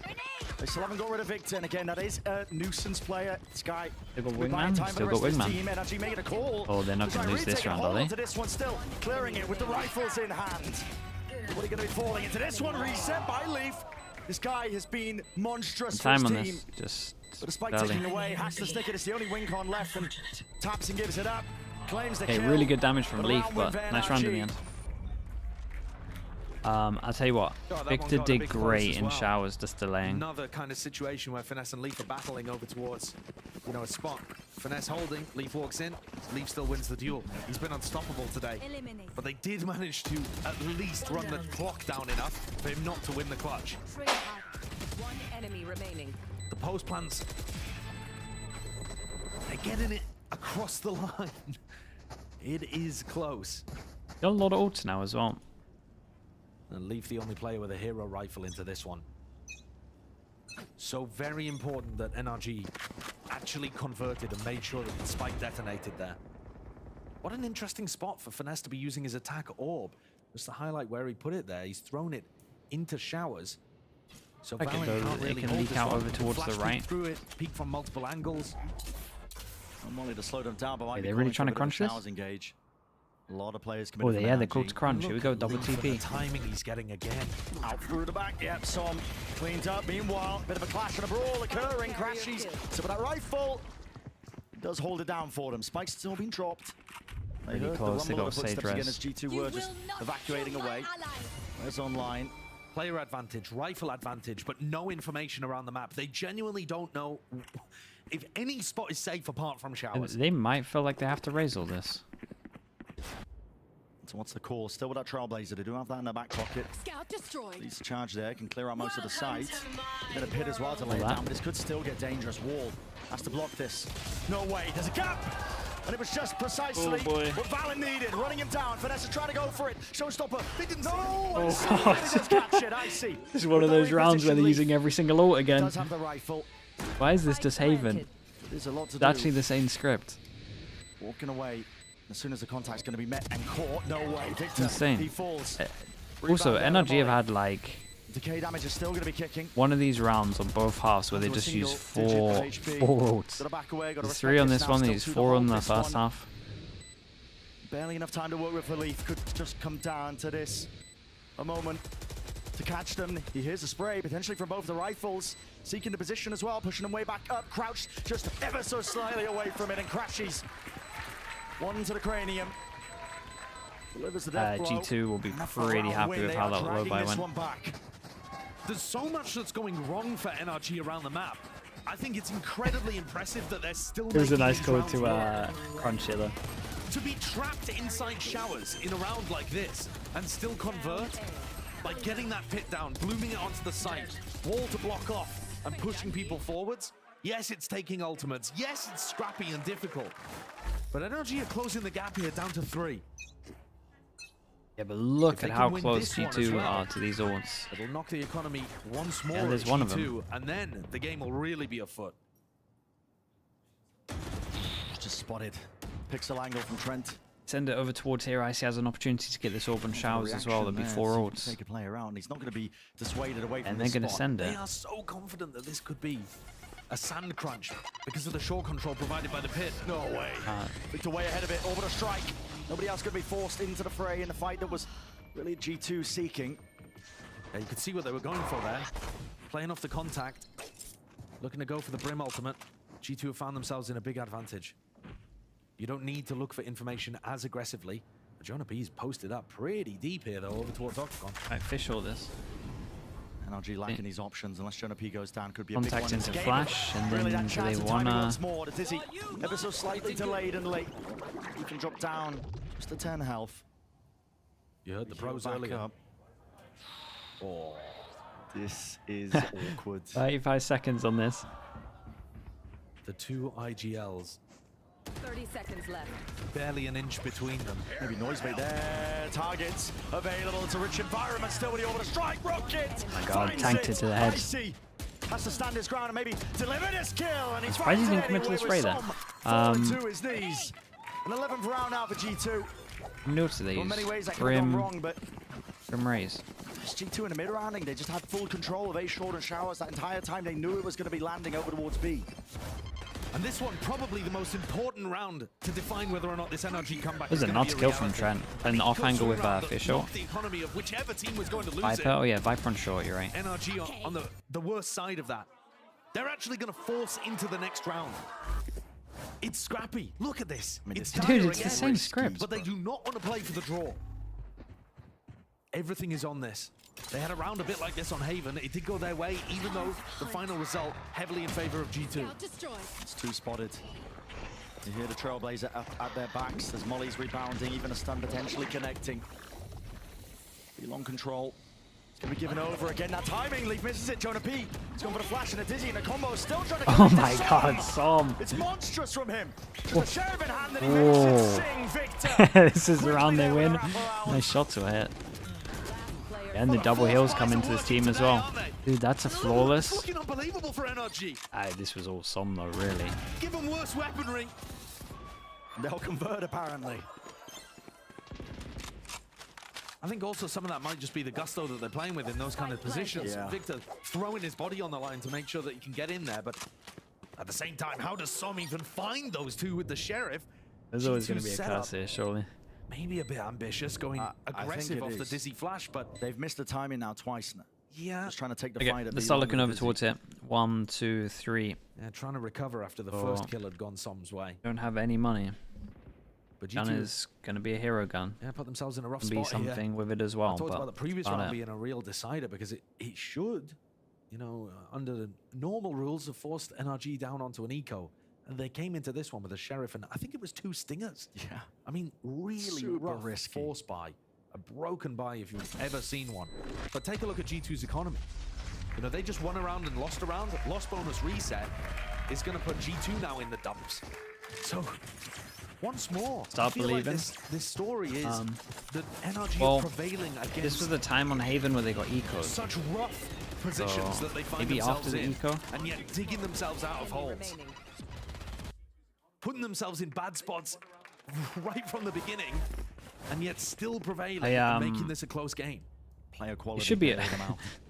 They still haven't got rid of Victor, and again, that is a nuisance player. Sky.
Still got Wingman. Still got Wingman.
NRG making a call.
Oh, they're not going to lose this round, are they?
To this one, still clearing it with the rifles in hand. What are you going to be falling into this one? Reset by Leaf. This guy has been monstrous for his
Time on
team.
this. Just
But despite
barely.
taking away, has to stick it. It's the only win con left, and taps and gives it up. Claims the
Okay,
kill.
really good damage from
But a
Leaf,
round
but
win for
nice round in the
NRG.
end. I'll tell you what,
that
Victor
one got a
did
big close
great
as
in
well.
showers, just delaying.
Another kind of situation where Finesse and Leaf are battling over towards, you know, a spot. Finesse holding, Leaf walks in, Leaf still wins the duel. He's been unstoppable today. But they did manage to at least run the clock down enough for him not to win the clutch.
One enemy remaining.
The post plans, they're getting it across the line. It is close.
Got a lot of ults now as well.
And Leaf the only player with a hero rifle into this one. So very important that NRG actually converted and made sure that the spike detonated there. What an interesting spot for Finesse to be using his attack orb. Just to highlight where he put it there. He's thrown it into showers. So
Okay,
Valiant
so
can't
it
really
can
hold
leak
this
out
one.
over towards
Flash
the
peek
right.
through it, peek from multiple angles.
Molly to slow them down, but might be
They're really
calling
trying to
for a bit of a
crunch this?
showers engage. A lot of players
Oh,
committed.
yeah, they're called to crunch. Here we go,
Look at
double
Leaf and
TP.
the timing he's getting again.
Out through the back, yep, Som cleaned up. Meanwhile, bit of a clash and a brawl occurring. Crashies, so with that rifle, does hold it down for them. Spike's still been dropped. They
Really
heard
close,
the
they
rumble
got
of the
a Sage
footsteps again
res.
as G2 were just evacuating away. Where's online?
Player advantage, rifle advantage, but no information around the map. They genuinely don't know if any spot is safe apart from showers.
They might feel like they have to raise all this.
So what's the call? Still with that Trailblazer. They do have that in their back pocket.
Scout destroyed.
Please charge there, can clear out most of the site. Bit of pit as well to lay it
All that.
down. This could still get dangerous. Wall has to block this. No way, there's a gap! And it was just precisely what Valen needed. Running him down. Finesse is trying to go for it. Showstopper. They didn't no! Just catch it, I see.
This is one of those rounds where they're using every single ult again.
Does have the rifle.
Why is this just Haven?
There's a lot to
It's
do.
actually the same script.
Walking away. As soon as the contact's going to be met and caught. No way, Victor.
Insane.
He falls.
Also,
Rebound
NRG have had like
Decay damage is still going to be kicking.
one of these rounds on both halves where they
Onto a
just use
single digit of HP.
four ults.
Gotta back away, gotta
There's
respect
3 on
this
this
now,
one,
still
there's
2 to
4 on
hold
the
this
first
one.
half.
Barely enough time to work with for Leaf. Could just come down to this. A moment to catch them. He hears a spray, potentially from both the rifles. Seeking the position as well, pushing them way back up. Crouched just ever so slightly away from it and crashes. One to the cranium. Delivers the death blow.
G2 will be
And for a
pretty
round
happy
win,
with
they
how
are
that low
dragging
buy
this
went.
one back.
There's so much that's going wrong for NRG around the map. I think it's incredibly impressive that they're still
It was a
making
nice
these
call
rounds
to
work.
crunch it though.
To be trapped inside showers in a round like this and still convert by getting that pit down, blooming it onto the site, wall to block off, and pushing people forwards. Yes, it's taking ultimates. Yes, it's scrappy and difficult. But NRG are closing the gap here down to 3.
Yeah, but look
If
at
they
how
can win
close
this one as
G2
well,
are to these ults.
It'll knock the economy once more
Yeah, there's
at
one of
G2,
them.
and then the game will really be afoot.
Just spotted. Pixel angle from Trent.
Send it over towards here. Icy has an opportunity to get this orb on showers as well. There'll be 4 ults.
Take a player out, and he's not going to be dissuaded away from
And
this
they're going to
spot.
send
They
it.
are so confident that this could be a sand crunch because of the shore control provided by the pit.
No way. Victor way ahead of it. Orbital strike. Nobody else going to be forced into the fray in the fight that was really G2 seeking.
Yeah, you could see what they were going for there. Playing off the contact. Looking to go for the Brim ultimate. G2 have found themselves in a big advantage. You don't need to look for information as aggressively. Jonah B's posted up pretty deep here, though, over towards Octagon.
Right, fish all this.
NRG lacking these options, unless Jonah P goes down, could be a
Contact
big one.
into
This game.
flash, and
Really
then
that
do
chance
they
of timing
wanna-
once more. The Dizzy ever so slightly delayed and late. You can drop down just to 10 health.
You heard the pros
back
earlier.
up. Oh, this is awkward.
35 seconds on this.
The 2 IGLs.
30 seconds left.
Barely an inch between them.
Maybe Noisebait there. Targets available. It's a rich environment still with the orbital strike. Rocket!
Oh my god, tanked it to the head.
Icy has to stand his ground and maybe deliver this kill. And he's
surprised he
finds
didn't
it
commit to the
anyway
spray
with
there.
Som falling to his knees. An 11th round out for G2.
How many ults do they
In
use?
many ways that could have gone
Brim,
wrong, but
Brim Raise.
G2 in the mid-rounding, they just had full control of A short and showers that entire time. They knew it was going to be landing over towards B.
And this one, probably the most important round to define whether or not this NRG comeback
There's
is
a
going to be
nuts
a
kill from
reality.
Trent. Playing the off angle with Fisher.
The economy of whichever team was going to lose
Viper,
it.
oh yeah, Viper on short, you're right.
NRG on the worst side of that. They're actually going to force into the next round. It's scrappy. Look at this.
Dude, it's
dire
the same
again.
script.
But they do not want to play for the draw. Everything is on this. They had a round a bit like this on Haven. It did go their way, even though the final result heavily in favor of G2.
It's two spotted. You hear the Trailblazer at their backs. There's Molly's rebounding, even a stun potentially connecting. Be long control. It's going to be given over again. That timing, Leaf misses it. Jonah P. He's going for the flash and a dizzy, and a combo still trying to
Oh my god, Som.
It's monstrous from him. Just a sheriff in hand, and he makes it sing Victor.
This is the round they win. Nice shot to hit. And the double heals come into this team as well. Dude, that's a flawless.
Looking unbelievable for NRG.
This was all Som though, really.
Give them worse weaponry.
They'll convert apparently.
I think also some of that might just be the gusto that they're playing with in those kind of positions.
Yeah.
Victor throwing his body on the line to make sure that he can get in there, but at the same time, how does Som even find those two with the sheriff?
There's always
G2
going to be a
setup.
curse here, surely.
Maybe a bit ambitious, going aggressive off the dizzy flash, but
they've missed the timing now twice.
Yeah,
just trying to take the
Okay,
fight.
let's start looking over towards it. 1, 2, 3.
Yeah, trying to recover after the first kill had gone Som's way.
Don't have any money.
But
Gun
G2
is going to be a hero gun.
Yeah, put themselves in a rough
Can
spot
be something
here.
with it as well.
I talked
but
about the previous
about
round
it.
being a real decider because it should, you know, under the normal rules, have forced NRG down onto an eco. And they came into this one with a sheriff, and I think it was 2 stingers.
Yeah.
I mean, really
Super
rough
risky.
force buy. A broken buy if you've ever seen one. But take a look at G2's economy. You know, they just won around and lost a round. Lost bonus reset is going to put G2 now in the dumps. So, once more,
Start
I feel
believing.
Like this story is that NRG
well,
are prevailing against
this was the time on Haven where they got eco'd.
such rough positions
So,
that they find
maybe
themselves
after the
in,
eco?
and yet digging themselves out of holes. Putting themselves in bad spots right from the beginning, and yet still prevailing and making this a close game.
Player quality.
It should be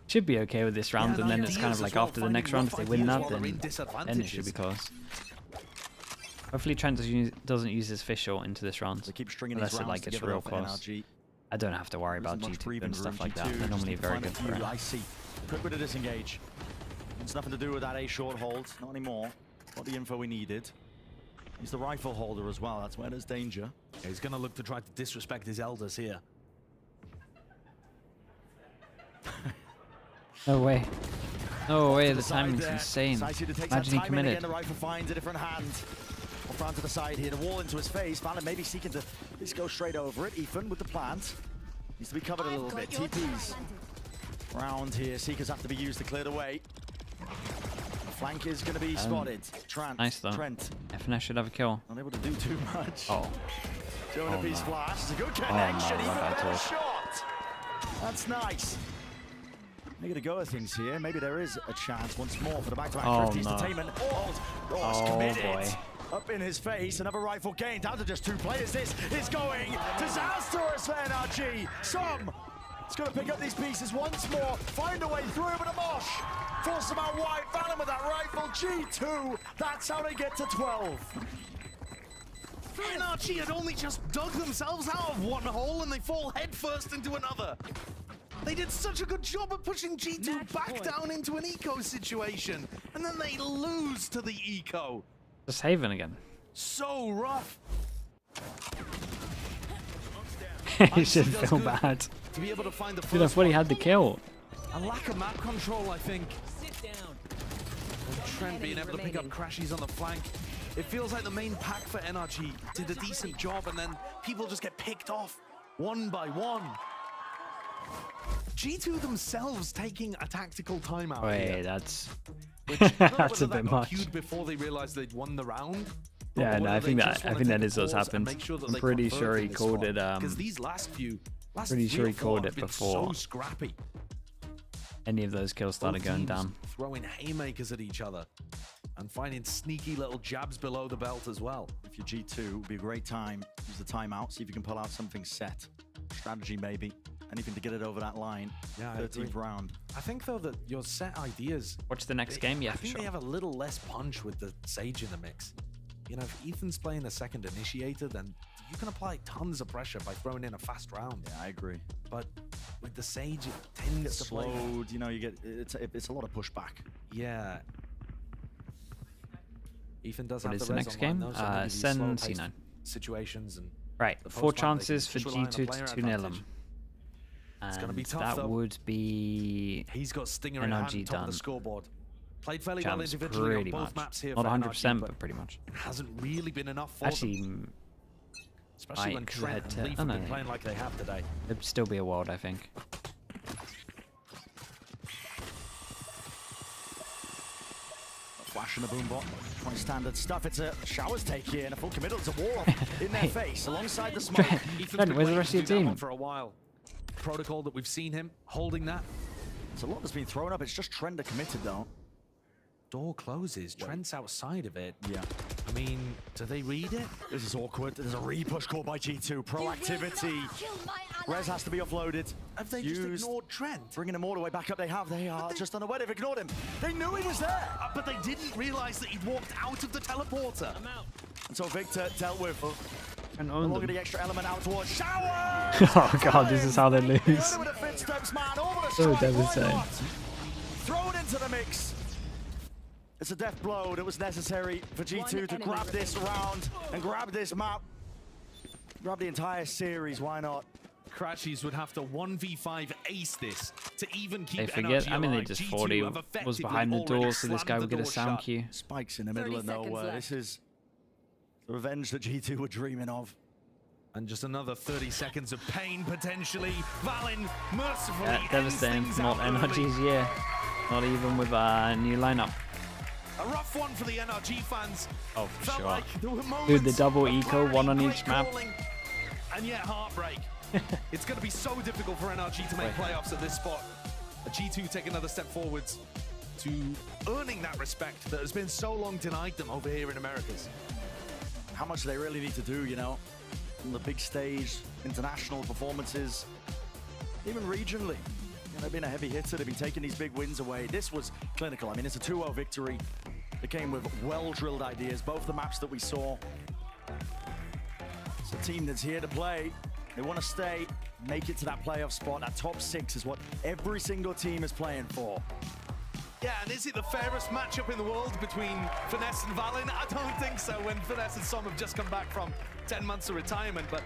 should be okay with this round, and then it's kind of like after the next round, if they win that, then it should be close. Hopefully Trent doesn't use his fish short into this round.
They keep stringing
unless
these
it
rounds
like gets
together
real
for
close.
NRG.
I don't have to worry about G2 and stuff like that. They're normally very good for it.
I see. Quick bit of disengage. It's nothing to do with that A short hold. Not anymore. Got the info we needed. He's the rifle holder as well. That's where there's danger.
Yeah, he's going to look to try to disrespect his elders here.
No way. No way, the
To side
timing's
there.
insane.
Saisi to take
Imagine he
that timing
committed.
again. The rifle finds a different hand. Off round to the side here. The wall into his face. Valen maybe seeking to just go straight over it. Ethan with the plant. Needs to be covered a little bit. TPs. Round here. Seekers have to be used to clear the way. The flank is going to be spotted.
Nice though.
Trent.
FNS should have a kill.
Not able to do too much.
Oh.
Jonah
Oh,
P's
no.
flash. It's a good
Oh, no,
connection. Even
not bad
better
talk.
shot. That's nice. Making a go of things here. Maybe there is a chance once more for the back-to-back
Oh,
Thrifty's
no.
Detainment. Oh, it's
Oh,
committed.
boy.
Up in his face. Another rifle gain. Down to just 2 players. This is going disastrous for NRG. Som. It's going to pick up these pieces once more. Find a way through with a mosh. Force them out wide. Valen with that rifle. G2. That's how they get to 12.
NRG had only just dug themselves out of one hole and they fall headfirst into another. They did such a good job of pushing G2 back down into an eco situation, and then they lose to the eco.
Just Haven again.
So rough.
He should feel bad.
To be able to find the
Dude, I
first
thought he
one.
had the kill.
A lack of map control, I think. And Trent being able to pick up crashes on the flank. It feels like the main pack for NRG did a decent job, and then people just get picked off one by one. G2 themselves taking a tactical timeout.
Wait,
here.
that's
Which, I don't know
that's a
whether
bit
that got
much.
queued before they realized they'd won the round.
Yeah, no, I think that is what's
happened.
happened. I'm pretty sure he called it.
Because these last
Pretty sure he
3 or 4
called
have
it
been
before
So scrappy.
any of those kills started
Both
going
teams
down.
Throwing haymakers at each other and finding sneaky little jabs below the belt as well.
If you're G2, it would be a great time. Use the timeout, see if you can pull out something set. Strategy maybe. anything to get it over that line.
Yeah,
13th round.
I think though that your set ideas.
Watch the next game, yeah,
I
for
think
sure.
they have a little less punch with the Sage in the mix. You know, if Ethan's playing the second initiator, then you can apply tons of pressure by throwing in a fast round.
Yeah, I agree.
But with the Sage, it tends to play.
Slowed, you know, you get it's a lot of pushback.
Yeah. Ethan does
What
have
is
the
the
res
next
online,
game?
though, so maybe these
SEN
slow-paced
C9.
situations and
Right,
the
4
post-plant, they
chances
can
for
just rely on the
G2
player
to 2-0
advantage.
them.
It's going to be
And
tough,
that
though.
would be
He's got Stinger in hand,
NRG
top of
done.
the scoreboard. Played fairly well
Champs
individually on
pretty
both
much.
maps here
Not
for
100%,
NRG,
but pretty much.
hasn't really been enough for
Actually,
them. Especially when
right, 'cause
Trent
they
and
had
Leaf
to-
have
oh,
been
no,
playing like they have today.
it'd still be a world, I think.
Flash and a boombot. 20 standard stuff. It's a Showers take here and a full committal. It's a wall in their face alongside the smoke.
Trent, where's the rest of your team?
For a while. Protocol that we've seen him holding that.
There's a lot that's been thrown up. It's just Trender committed though.
Door closes. Trent's outside of it.
Yeah.
I mean, do they read it?
This is awkward. There's a repush call by G2. Proactivity. Res has to be offloaded.
Have they just ignored Trent?
Bringing him all the way back up. They have. They are just unaware. They've ignored him. They knew he was there.
But they didn't realize that he'd walked out of the teleporter.
I'm out.
And so Victor dealt with.
And
No
owned
longer
them.
the extra element out towards Showers.
Oh god, this is how they lose.
With a footsteps man over the
So
strike. Why
devastating.
not? Throw it into the mix. It's a death blow that was necessary for G2 to grab this round and grab this map. Grab the entire series, why not?
Crashies would have to 1v5 ace this to even keep
They forget,
NRG
I mean, they
alive.
just
G2
40
have
was
effectively
behind the door,
already
so this guy
slammed
would
the
get a
door
sound
shut.
cue.
Spikes in the middle of
30 seconds
nowhere.
left.
This is the revenge that G2 were dreaming of.
And just another 30 seconds of pain, potentially. Valen mercifully
Yeah, devastating. Not NRG's year. Not even with a new lineup.
A rough one for the NRG fans.
Oh, for
Felt
sure.
like there were
Dude, the
moments
double
of
eco, one on
great
each map.
calling, and yet heartbreak. It's going to be so difficult for NRG to make playoffs at this spot. A G2 take another step forwards to earning that respect that has been so long denied them over here in Americas.
How much do they really need to do, you know? On the big stage, international performances, even regionally. You know, they've been a heavy hitter. They've been taking these big wins away. This was clinical. I mean, it's a 2-0 victory. It came with well-drilled ideas. Both the maps that we saw. It's a team that's here to play. They want to stay, make it to that playoff spot. That top 6 is what every single team is playing for.
Yeah, and is it the fairest matchup in the world between Finesse and Valen? I don't think so when Finesse and Som have just come back from 10 months of retirement, but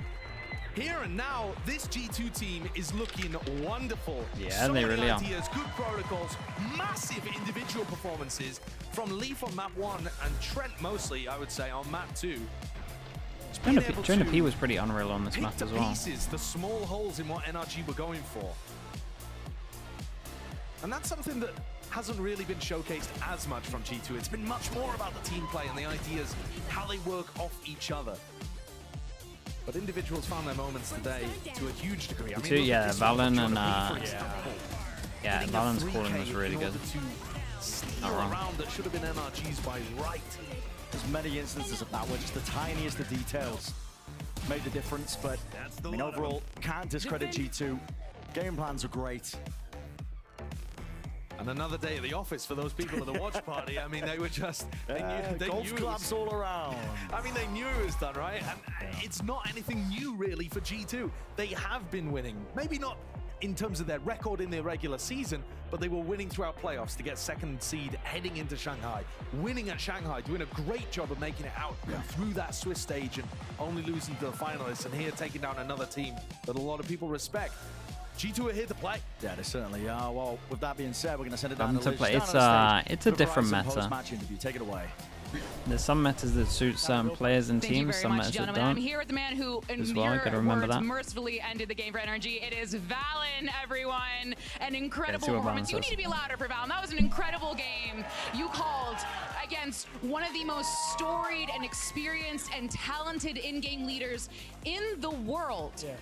here and now, this G2 team is looking wonderful.
Yeah,
so
they
many
really are.
ideas, good protocols, massive individual performances from Leaf on map 1 and Trent mostly, I would say, on map 2.
Trainer P was pretty unreal on this
Pick
map
to
as well.
pieces the small holes in what NRG were going for. And that's something that hasn't really been showcased as much from G2. It's been much more about the team play and the ideas, how they work off each other. But individuals found their moments today to a huge degree. I mean, look at
Yeah,
this one
Valen
from
and
Jonathan Lee, for example.
yeah,
Hitting a
Valen's
3K
calling was really
in
good.
order to steal
Not
a
wrong.
round that should have been NRG's by right.
There's many instances of that where just the tiniest of details made the difference, but I mean, overall, can't discredit G2. Game plans are great.
And another day at the office for those people at the watch party. I mean, they were just... They
golf
knew
clubs all around.
I mean, they knew it was done, right? And it's not anything new, really, for G2. They have been winning. Maybe not in terms of their record in the regular season, but they were winning throughout playoffs to get second seed heading into Shanghai. Winning at Shanghai, doing a great job of making it out through that Swiss stage and only losing to the finalists, and here taking down another team that a lot of people respect. G2 are here to play.
Yeah, they certainly are. Well, with that being said, we're going to send it down
To
Liz,
play.
down
It's
on stage
it's a
for
different
Verizon
meta.
post-match interview. Take it away.
There's some metas that suit certain players and
Thank you
teams,
very
some
much,
metas that
gentlemen.
don't.
I'm here with the man who, in
As well,
your
gotta remember
words,
that.
mercifully ended the game for NRG. It is Valen, everyone. An incredible
see what
performance.
Valen
You
says.
need to be louder for Valen. That was an incredible game. You called against one of the most storied and experienced and talented in-game leaders in the world.
Yeah.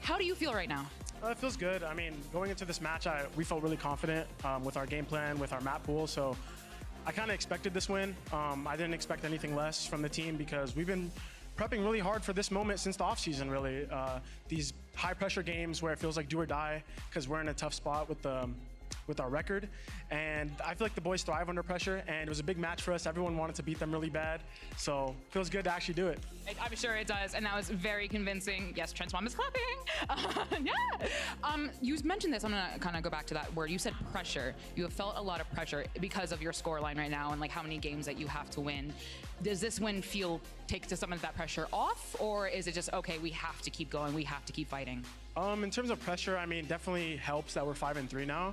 How do you feel right now?
It feels good. I mean, going into this match, we felt really confident with our game plan, with our map pool. So I kind of expected this win. I didn't expect anything less from the team because we've been prepping really hard for this moment since the offseason, really. These high-pressure games where it feels like do or die because we're in a tough spot with our record, and I feel like the boys thrive under pressure, and it was a big match for us. Everyone wanted to beat them really bad, so it feels good to actually do it.
I'm sure it does, and that was very convincing. Yes, Trent's mom is clapping. Yeah. You mentioned this. I'm gonna kind of go back to that word. You said pressure. You have felt a lot of pressure because of your scoreline right now and like how many games that you have to win. Does this win take some of that pressure off, or is it just okay? We have to keep going. We have to keep fighting.
In terms of pressure, I mean, definitely helps that we're 5-3 now.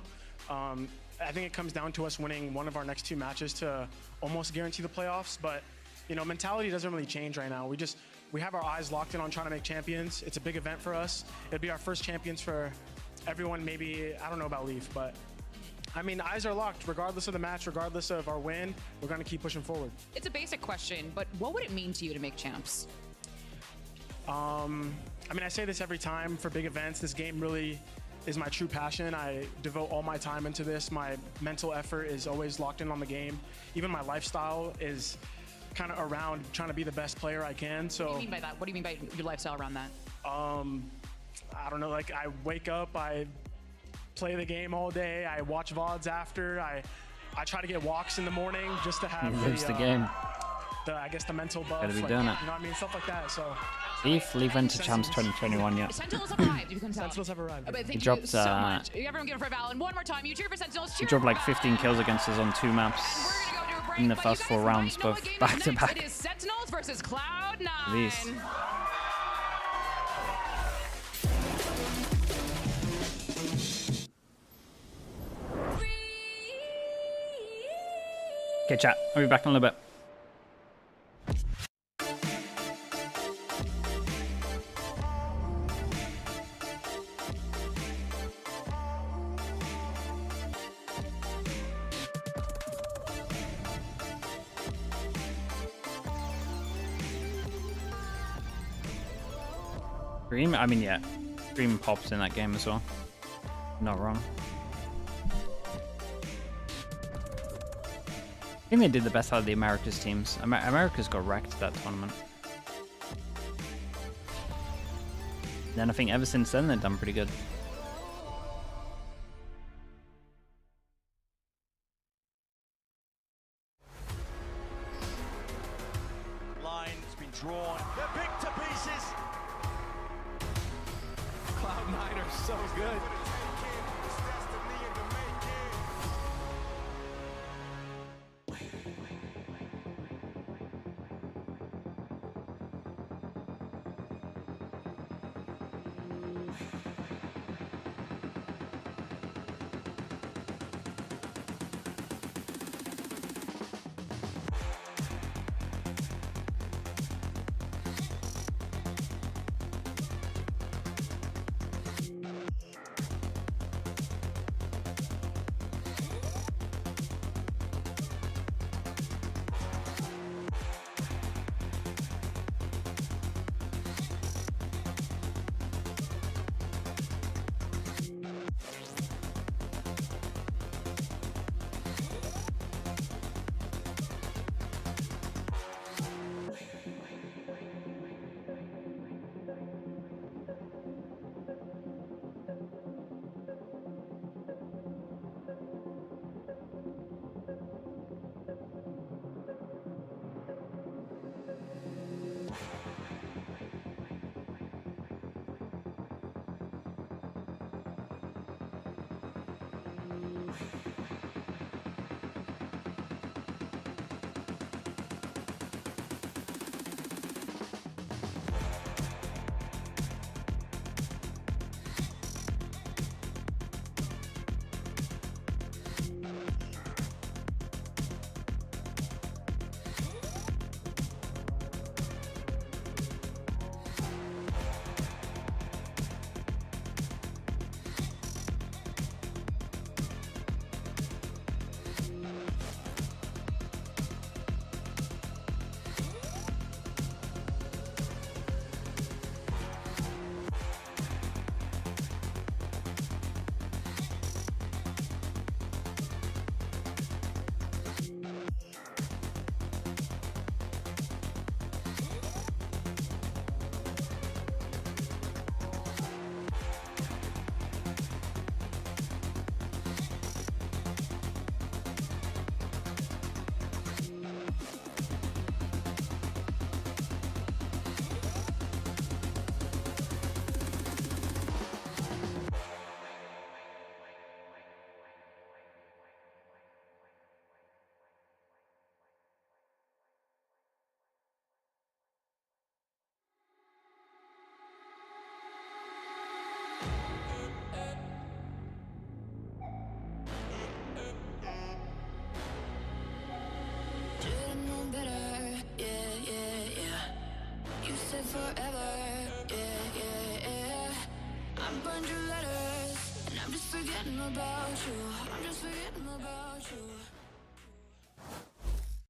I think it comes down to us winning one of our next 2 matches to almost guarantee the playoffs. But, you know, mentality doesn't really change right now. We have our eyes locked in on trying to make champions. It's a big event for us. It'd be our first champions for everyone. Maybe, I don't know about Leaf, but I mean, eyes are locked. Regardless of the match, regardless of our win, we're going to keep pushing forward.
It's a basic question, but what would it mean to you to make champs?
I mean, I say this every time for big events. This game really is my true passion. I devote all my time into this. My mental effort is always locked in on the game. Even my lifestyle is kind of around trying to be the best player I can. So
what do you mean by that? What do you mean by your lifestyle around that?
I don't know, like I wake up, I play the game all day, I watch VODs after, I try to get walks in the morning just to have
the game.
I guess the mental buff.
Gotta be
like,
doing it.
You know what I mean? Stuff like that. So
Leaf went to Champs 2021 yet.
Sentinels have arrived. You can tell.
Sentinels have arrived.
But thank
He
you
dropped,
so much. Everyone give it for Val. One more time. You cheer for Sentinels.
He dropped like 15 kills against us on 2 maps in the first 4 rounds, both back to back.
It is Sentinels versus Cloud9.
These. Okay, chat. I'll be back in a little bit. Scream? I mean, yeah. Scream pops in that game as well. Not wrong. I think they did the best out of the Americas teams. Americas got wrecked that tournament. Then I think ever since then they've done pretty good.
Line's been drawn. They're picked to pieces. Cloud9 are so good.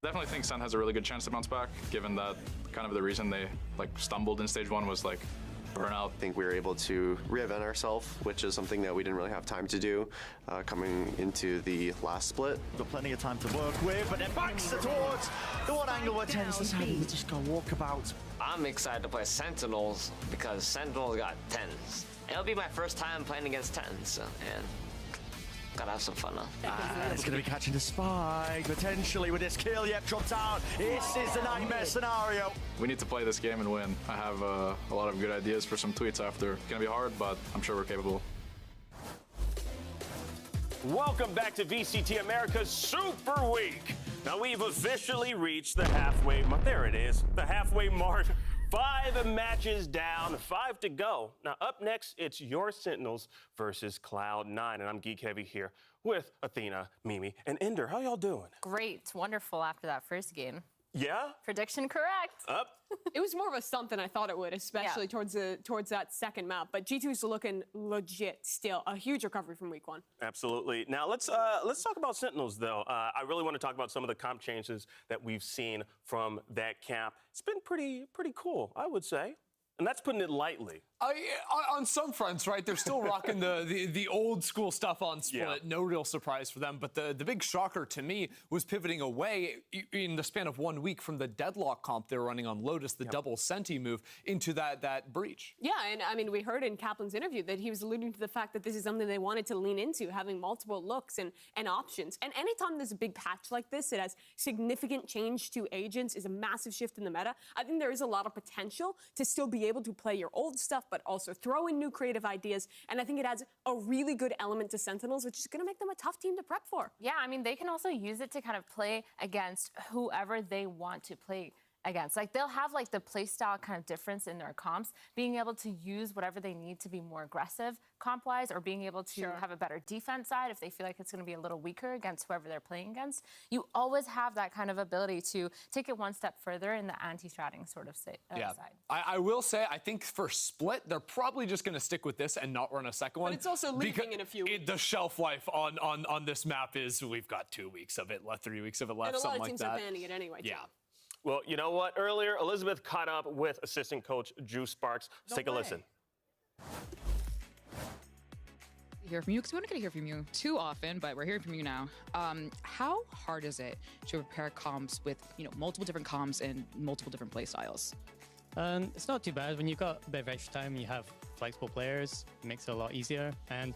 Definitely think Sen has a really good chance to bounce back, given that kind of the reason they stumbled in stage 1 was burnout.
I think we were able to reinvent ourselves, which is something that we didn't really have time to do coming into the last split.
Got plenty of time to work with, but then backs towards the one angle where Tens decided to just go walkabout.
I'm excited to play Sentinels because Sentinels got 10s. It'll be my first time playing against 10s, and gotta have some fun now.
It's going to be catching the spike, potentially with this kill. Yep, dropped out. This is the nightmare scenario.
We need to play this game and win. I have a lot of good ideas for some tweets after. It's going to be hard, but I'm sure we're capable.
Welcome back to VCT America's Super Week. Now we've officially reached the halfway mark. There it is, the halfway mark. 5 matches down, 5 to go. Now up next, it's your Sentinels versus Cloud9, and I'm Geek Heavy here with Athena, Mimi, and Ender. How y'all doing?
Great, wonderful after that first game.
Yeah?
Prediction correct.
Up.
It was more of a stunt than I thought it would, especially towards that second map. But G2's looking legit still. A huge recovery from week 1.
Absolutely. Now let's talk about Sentinels though. I really want to talk about some of the comp changes that we've seen from that camp. It's been pretty cool, I would say. And that's putting it lightly.
On some fronts, right? They're still rocking the old school stuff on Split. Yeah. No real surprise for them. But the big shocker to me was pivoting away in the span of 1 week from the deadlock comp they were running on Lotus, the double Senti move, into that breach.
Yeah, and I mean, we heard in Kaplan's interview that he was alluding to the fact that this is something they wanted to lean into, having multiple looks and options. And anytime there's a big patch like this, it has significant change to agents, is a massive shift in the meta. I think there is a lot of potential to still be able to play your old stuff, but also throw in new creative ideas. And I think it adds a really good element to Sentinels, which is going to make them a tough team to prep for.
Yeah, I mean, they can also use it to kind of play against whoever they want to play against. Like, they'll have like the playstyle kind of difference in their comps, being able to use whatever they need to be more aggressive comp-wise, or being able to have a better defense side if they feel like it's going to be a little weaker against whoever they're playing against. You always have that kind of ability to take it one step further in the anti-stratting sort of side.
I will say, I think for Split, they're probably just going to stick with this and not run a second one.
But it's also leaving in a few weeks.
The shelf life on this map is we've got 2 weeks of it left, 3 weeks of it left, something like that.
And a lot of teams are banning it anyway, too.
Yeah.
Well, you know what? Earlier, Elizabeth caught up with assistant coach Drew Sparks. Let's take a listen.
Hear from you, because we don't get to hear from you too often, but we're hearing from you now. How hard is it to prepare comps with multiple different comps and multiple different play styles?
It's not too bad. When you've got a bit of extra time, you have flexible players, it makes it a lot easier. And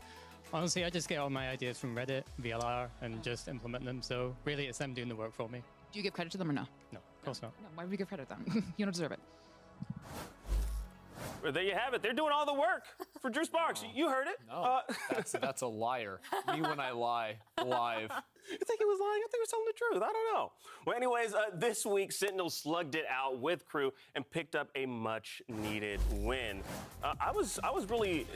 honestly, I just get all my ideas from Reddit, VLR, and just implement them. So really, it's them doing the work for me.
Do you give credit to them or no?
No, of course not.
No, why would we give credit to them? You don't deserve it.
Well, there you have it. They're doing all the work for Drew Sparks. You heard it.
No, that's a liar. Me when I lie live.
You think he was lying? I think he was telling the truth. I don't know. Well, anyways, this week, Sentinels slugged it out with Crew and picked up a much-needed win. I was really,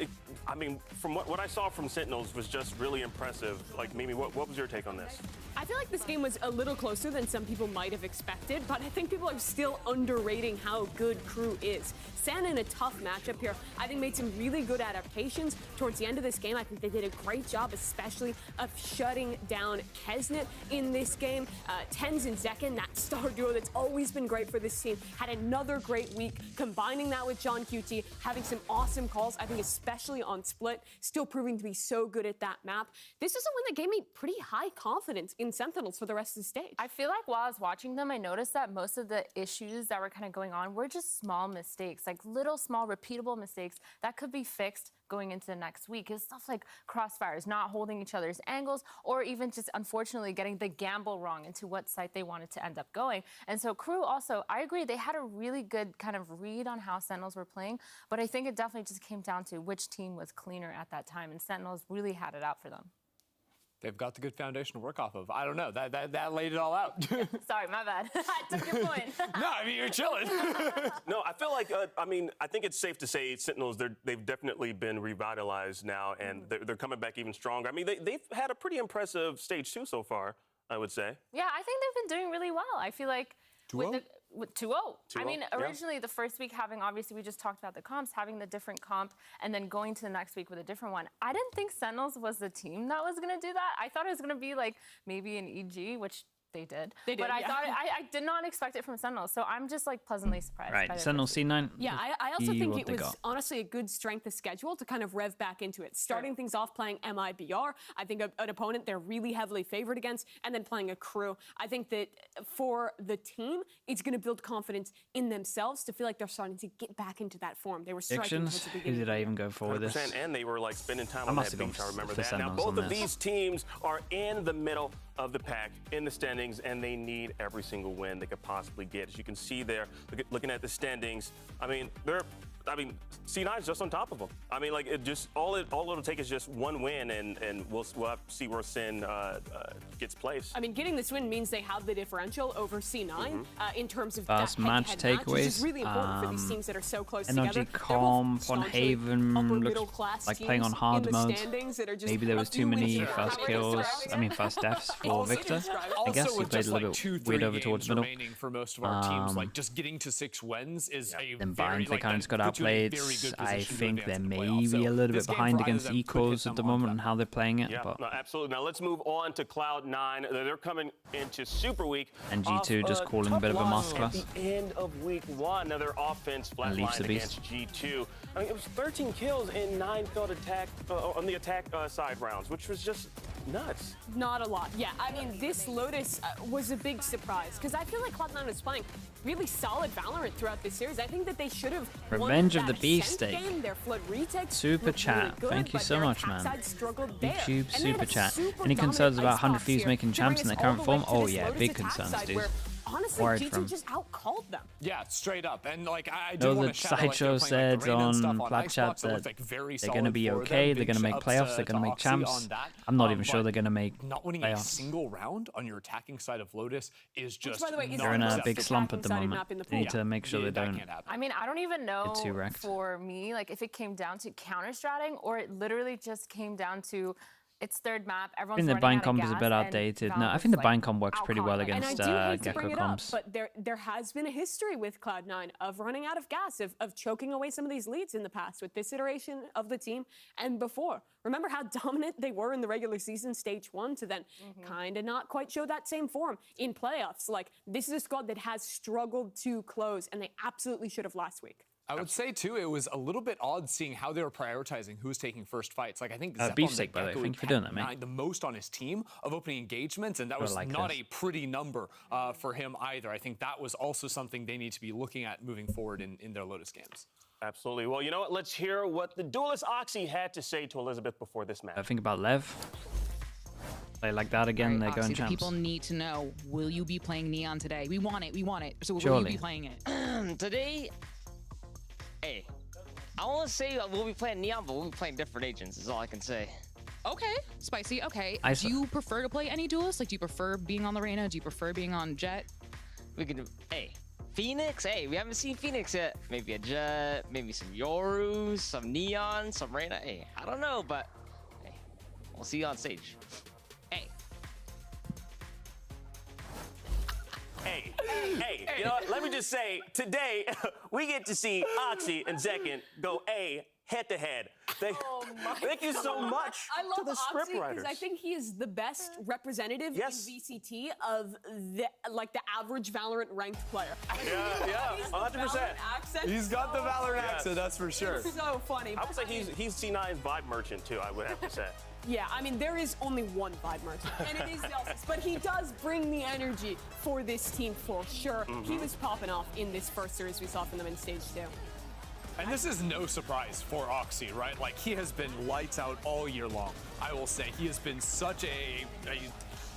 I mean, from what I saw from Sentinels was just really impressive. Like, Mimi, what was your take on this?
I feel like this game was a little closer than some people might have expected, but I think people are still underrating how good Crew is. Sen in a tough matchup here, I think made some really good adaptations towards the end of this game. I think they did a great job, especially of shutting down Kesnet in this game. Tens and Zekken, that star duo that's always been great for this team, had another great week. Combining that with John QT, having some awesome calls, I think especially on Split, still proving to be so good at that map. This is a win that gave me pretty high confidence in Sentinels for the rest of the stage.
I feel like while I was watching them, I noticed that most of the issues that were kind of going on were just small mistakes, like little small repeatable mistakes that could be fixed going into the next week. It's stuff like crossfires, not holding each other's angles, or even just unfortunately getting the gamble wrong into what site they wanted to end up going. And so Crew also, I agree, they had a really good kind of read on how Sentinels were playing, but I think it definitely just came down to which team was cleaner at that time, and Sentinels really had it out for them.
They've got the good foundation to work off of. I don't know. That laid it all out.
Sorry, my bad. I took your point.
No, I mean, you're chilling.
No, I feel like, I think it's safe to say Sentinels, they've definitely been revitalized now, and they're coming back even stronger. I mean, they've had a pretty impressive stage 2 so far, I would say.
Yeah, I think they've been doing really well. I feel like 2-0. I mean, originally the first week obviously we just talked about the comps, having the different comp, and then going to the next week with a different one. I didn't think Sentinels was the team that was going to do that. I thought it was going to be like maybe an EG, which they did. But I thought I did not expect it from Sentinels, so I'm just like pleasantly surprised.
Right, Sentinels C9.
Yeah, I also think it was honestly a good strength of schedule to kind of rev back into it. Starting things off playing MIBR, I think an opponent they're really heavily favored against, and then playing a crew. I think that for the team, it's going to build confidence in themselves to feel like they're starting to get back into that form. They were striking towards the beginning.
Who did I even go for with this?
And they were like spending time on that beach. I remember that. Now both of these teams are in the middle of the pack in the standings, and they need every single win they could possibly get. As you can see there, looking at the standings, I mean, C9 is just on top of them. I mean, like, all it'll take is just one win, and we'll have to see where SEN gets placed.
I mean, getting this win means they have the differential over C9 in terms of
fast match takeaways.
Which is really important for these teams that are so close
NRG
together.
Comp on Haven looks like playing on hard mode. Maybe there was too many fast kills. I mean, fast deaths for Victor. I guess he played a little bit weird over towards middle.
For most of our teams, like just getting to 6 wins is a
then Bind, they kind of just got outplayed. I think they're maybe a little bit behind against Equals at the moment on how they're playing it.
Yeah,
but
no, absolutely. Now let's move on to Cloud9. They're coming into Super Week.
And G2 just calling a bit of a masterclass.
At the end of week 1, now their offense flatlined against G2. I mean, it was 13 kills in 9 failed attack on the attack side rounds, which was just nuts.
Not a lot. Yeah, I mean, this Lotus was a big surprise because I feel like Cloud9 was playing really solid Valorant throughout this series. I think that they should have
Revenge of the Beefsteak.
Their flood retakes
Super chat.
Really good,
thank you so much, man. YouTube super chat. Any concerns about 100 Thieves making champs in their current form? Oh yeah, big concerns, dude.
Honestly, G2 just out-called them.
Yeah, straight up. And like, I
do want to shout out Sideshow said on Plat Chat that they're going to be okay, they're going to make playoffs, they're going to make champs. I'm not even sure they're going to make
not winning a single round on your attacking side of Lotus is just
they're in a big slump at the moment. They need to make sure they don't.
I mean, I don't even know for me, like if it came down to counter-stratting or it literally just came down to it's third map.
I think the bind comp is a bit outdated. No, I think the bind comp works pretty well against Gecko comps.
But there has been a history with Cloud9 of running out of gas, of choking away some of these leads in the past with this iteration of the team and before. Remember how dominant they were in the regular season stage 1 to then kind of not quite show that same form in playoffs. Like, this is a squad that has struggled to close, and they absolutely should have last week.
I would say, too, it was a little bit odd seeing how they were prioritizing who's taking first fights. Like, I think
Beefsteak, by the way, thank you for doing that, mate.
The most on his team of opening engagements, and that was not a pretty number for him either. I think that was also something they need to be looking at moving forward in their Lotus games.
Absolutely. Well, you know what? Let's hear what the duelist Oxy had to say to Elizabeth before this match.
I think about Lev. Play like that again, they're going champs.
People need to know, will you be playing Neon today? We want it, we want it. So will you be playing it?
Today, hey, I want to say we'll be playing Neon, but we'll be playing different agents, is all I can say.
Okay, spicy, okay. Do you prefer to play any duelist? Like, do you prefer being on the Reyna? Do you prefer being on Jet?
We can do, hey, Phoenix? Hey, we haven't seen Phoenix yet. Maybe a Jet, maybe some Yoru, some Neon, some Reyna. Hey, I don't know, but hey, we'll see you on stage.
Hey, you know what? Let me just say, today we get to see Oxy and Zekin go head-to-head. Thank you so much to the scriptwriters.
Because I think he is the best representative in VCT of the average Valorant ranked player.
Yeah, 100%.
He's got the Valorant accent, that's for sure.
It's so funny.
I would say he's C9's vibe merchant too, I would have to say.
Yeah, I mean, there is only one vibe merchant, and it is Zelsis, but he does bring the energy for this team for sure. He was popping off in this first series we saw from them in stage 2.
And this is no surprise for Oxy, right? Like, he has been lights out all year long. I will say he has been such a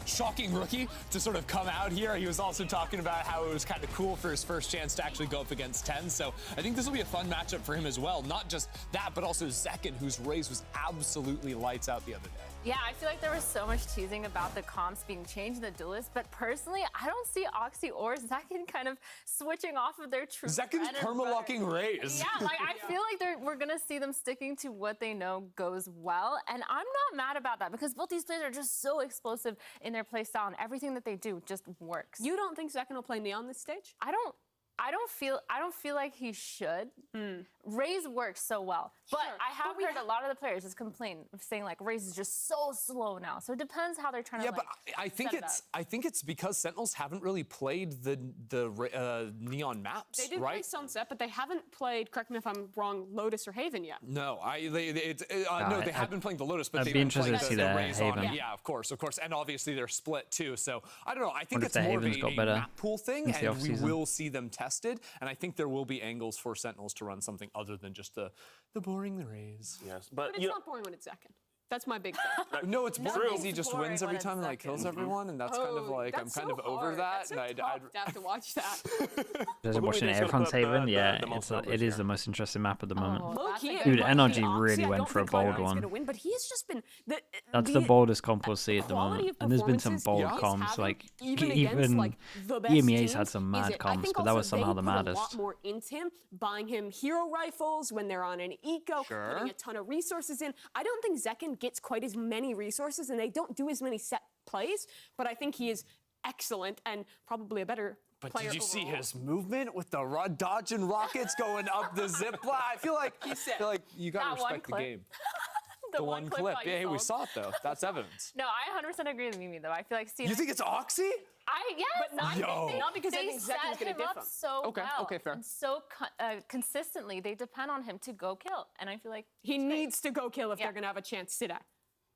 shocking rookie to sort of come out here. He was also talking about how it was kind of cool for his first chance to actually go up against 10. So I think this will be a fun matchup for him as well. Not just that, but also Zekin, whose raise was absolutely lights out the other day.
Yeah, I feel like there was so much teasing about the comps being changed in the duelist, but personally, I don't see Oxy or Zekin kind of switching off of their true
Zekin's perma-locking raise.
Yeah, like I feel like we're gonna see them sticking to what they know goes well, and I'm not mad about that because both these players are just so explosive in their play style, and everything that they do just works.
You don't think Zekin will play Neon this stage?
I don't I don't feel like he should. Raze works so well, but I have heard a lot of the players just complain of saying like Raze is just so slow now. So it depends how they're trying to.
Yeah, but I think it's because Sentinels haven't really played the Neon maps.
They did play Sunset, but they haven't played. Correct me if I'm wrong. Lotus or Haven yet?
No, no, they have been playing the Lotus, but
I'd
they've
be
been
interested
playing
to see
the
that
Raze
Haven.
on. Yeah, of course, and obviously they're split too. So I don't know. I think
Wonder if
it's
the
more of
Haven's got
a
better
map pool thing,
into the
and we
off-season.
will see them tested. And I think there will be angles for Sentinels to run something other than just the boring the Raze.
Yes,
But it's not boring when it's second. That's my big thing.
No, it's boring because he
It's
just
boring
wins
when
every
it's
time and like kills everyone, and that's kind of like I'm
that's
kind
so
of over
hard.
that.
That's so
and
tough to have to watch that.
Just watching everyone's Haven, yeah, it is the most interesting map at the moment. Dude, NRG really went for a bold one.
Win, but he's just been
That's the boldest comp we'll see at the moment. And there's been some bold comps, like even EMEA's had some mad comps, but that was somehow the maddest.
A lot more into him, buying him hero rifles when they're on an eco, putting a ton of resources in. I don't think Zekken gets quite as many resources, and they don't do as many set plays, but I think he is excellent and probably a better
But
player
did you see
overall.
his movement with the dodging rockets going up the zip line? I feel like you gotta
That one
respect the
clip.
game.
the one clip.
Yeah, hey, we saw it though. That's evidence.
No, I 100% agree with Mimi though. I feel like Steven.
You think it's Oxy?
Yes,
But not-
Yo.
not because I
they
think
set
Zekken's gonna
him
diff
up
him.
so
Okay,
well.
okay, fair.
And so consistently, they depend on him to go kill. And I feel like
He needs to go kill if they're gonna have a chance today.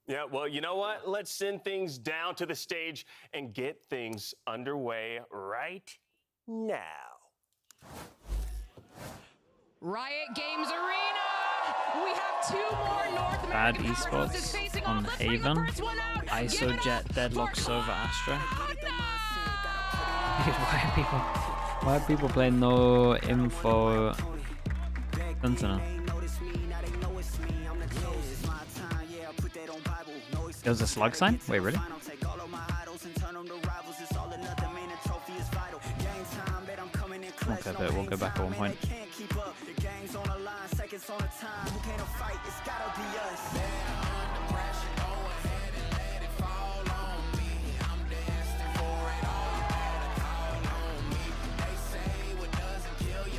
Yeah, well, you know what? Let's send things down to the stage and get things underway right now.
Riot Games Arena! We have 2 more North
Bad
American powerhouses facing
esports
off.
on
Let's bring the
Haven.
first one out.
ISO Jet Deadlock Sova Astra. Dude, why are people playing no info Sentinel? There was a slug sign? Wait, really? Okay, but we'll go back at one point.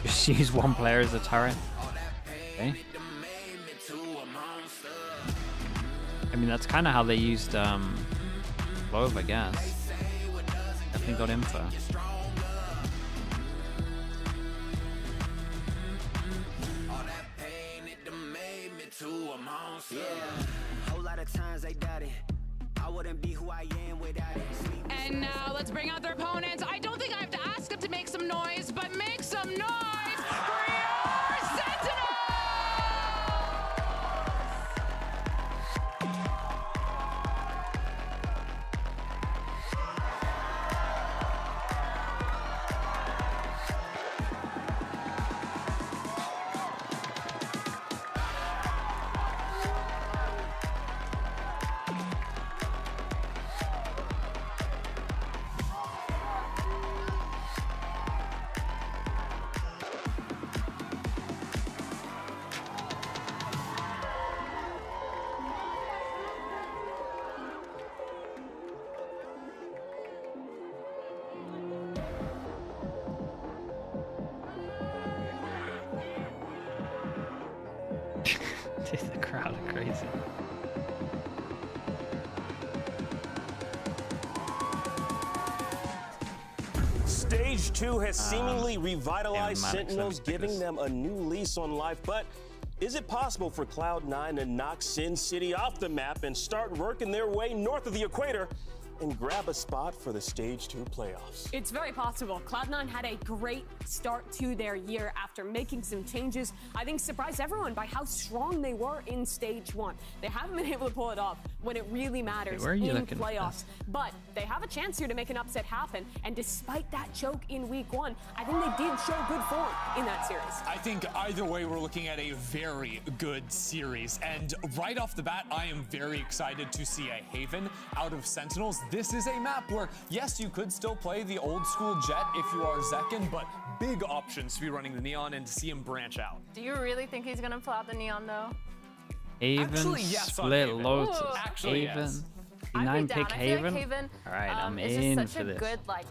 Just use one player as a turret. Okay. I mean, that's kind of how they used Love, I guess. Definitely got info.
And now let's bring out their opponents. I don't think I have to ask them to make some noise, but make some noise for your Sentinels!
Dude, the crowd are crazy.
Stage 2 has seemingly revitalized
Maddox,
Sentinels,
let me take
giving
this.
them a new lease on life. But is it possible for Cloud9 to knock Sin City off the map and start working their way north of the equator and grab a spot for the Stage 2 playoffs?
It's very possible. Cloud9 had a great start to their year after making some changes. I think surprised everyone by how strong they were in Stage 1. They haven't been able to pull it off when it really matters
where are you
in
looking for
playoffs. But they have a chance here to make an upset happen. And despite that choke in week 1, I think they did show good form in that series.
I think either way, we're looking at a very good series. And right off the bat, I am very excited to see a Haven out of Sentinels. This is a map where, yes, you could still play the old school Jet if you are Zekken, but big options to be running the Neon and to see him branch out.
Do you really think he's gonna pull out the Neon though?
Haven,
Actually, yes, on
split
Haven.
Lotus.
Actually,
Haven.
yes.
C9 pick Haven.
Like Haven
All right, I'm
is
in
just such
for
a
this.
good like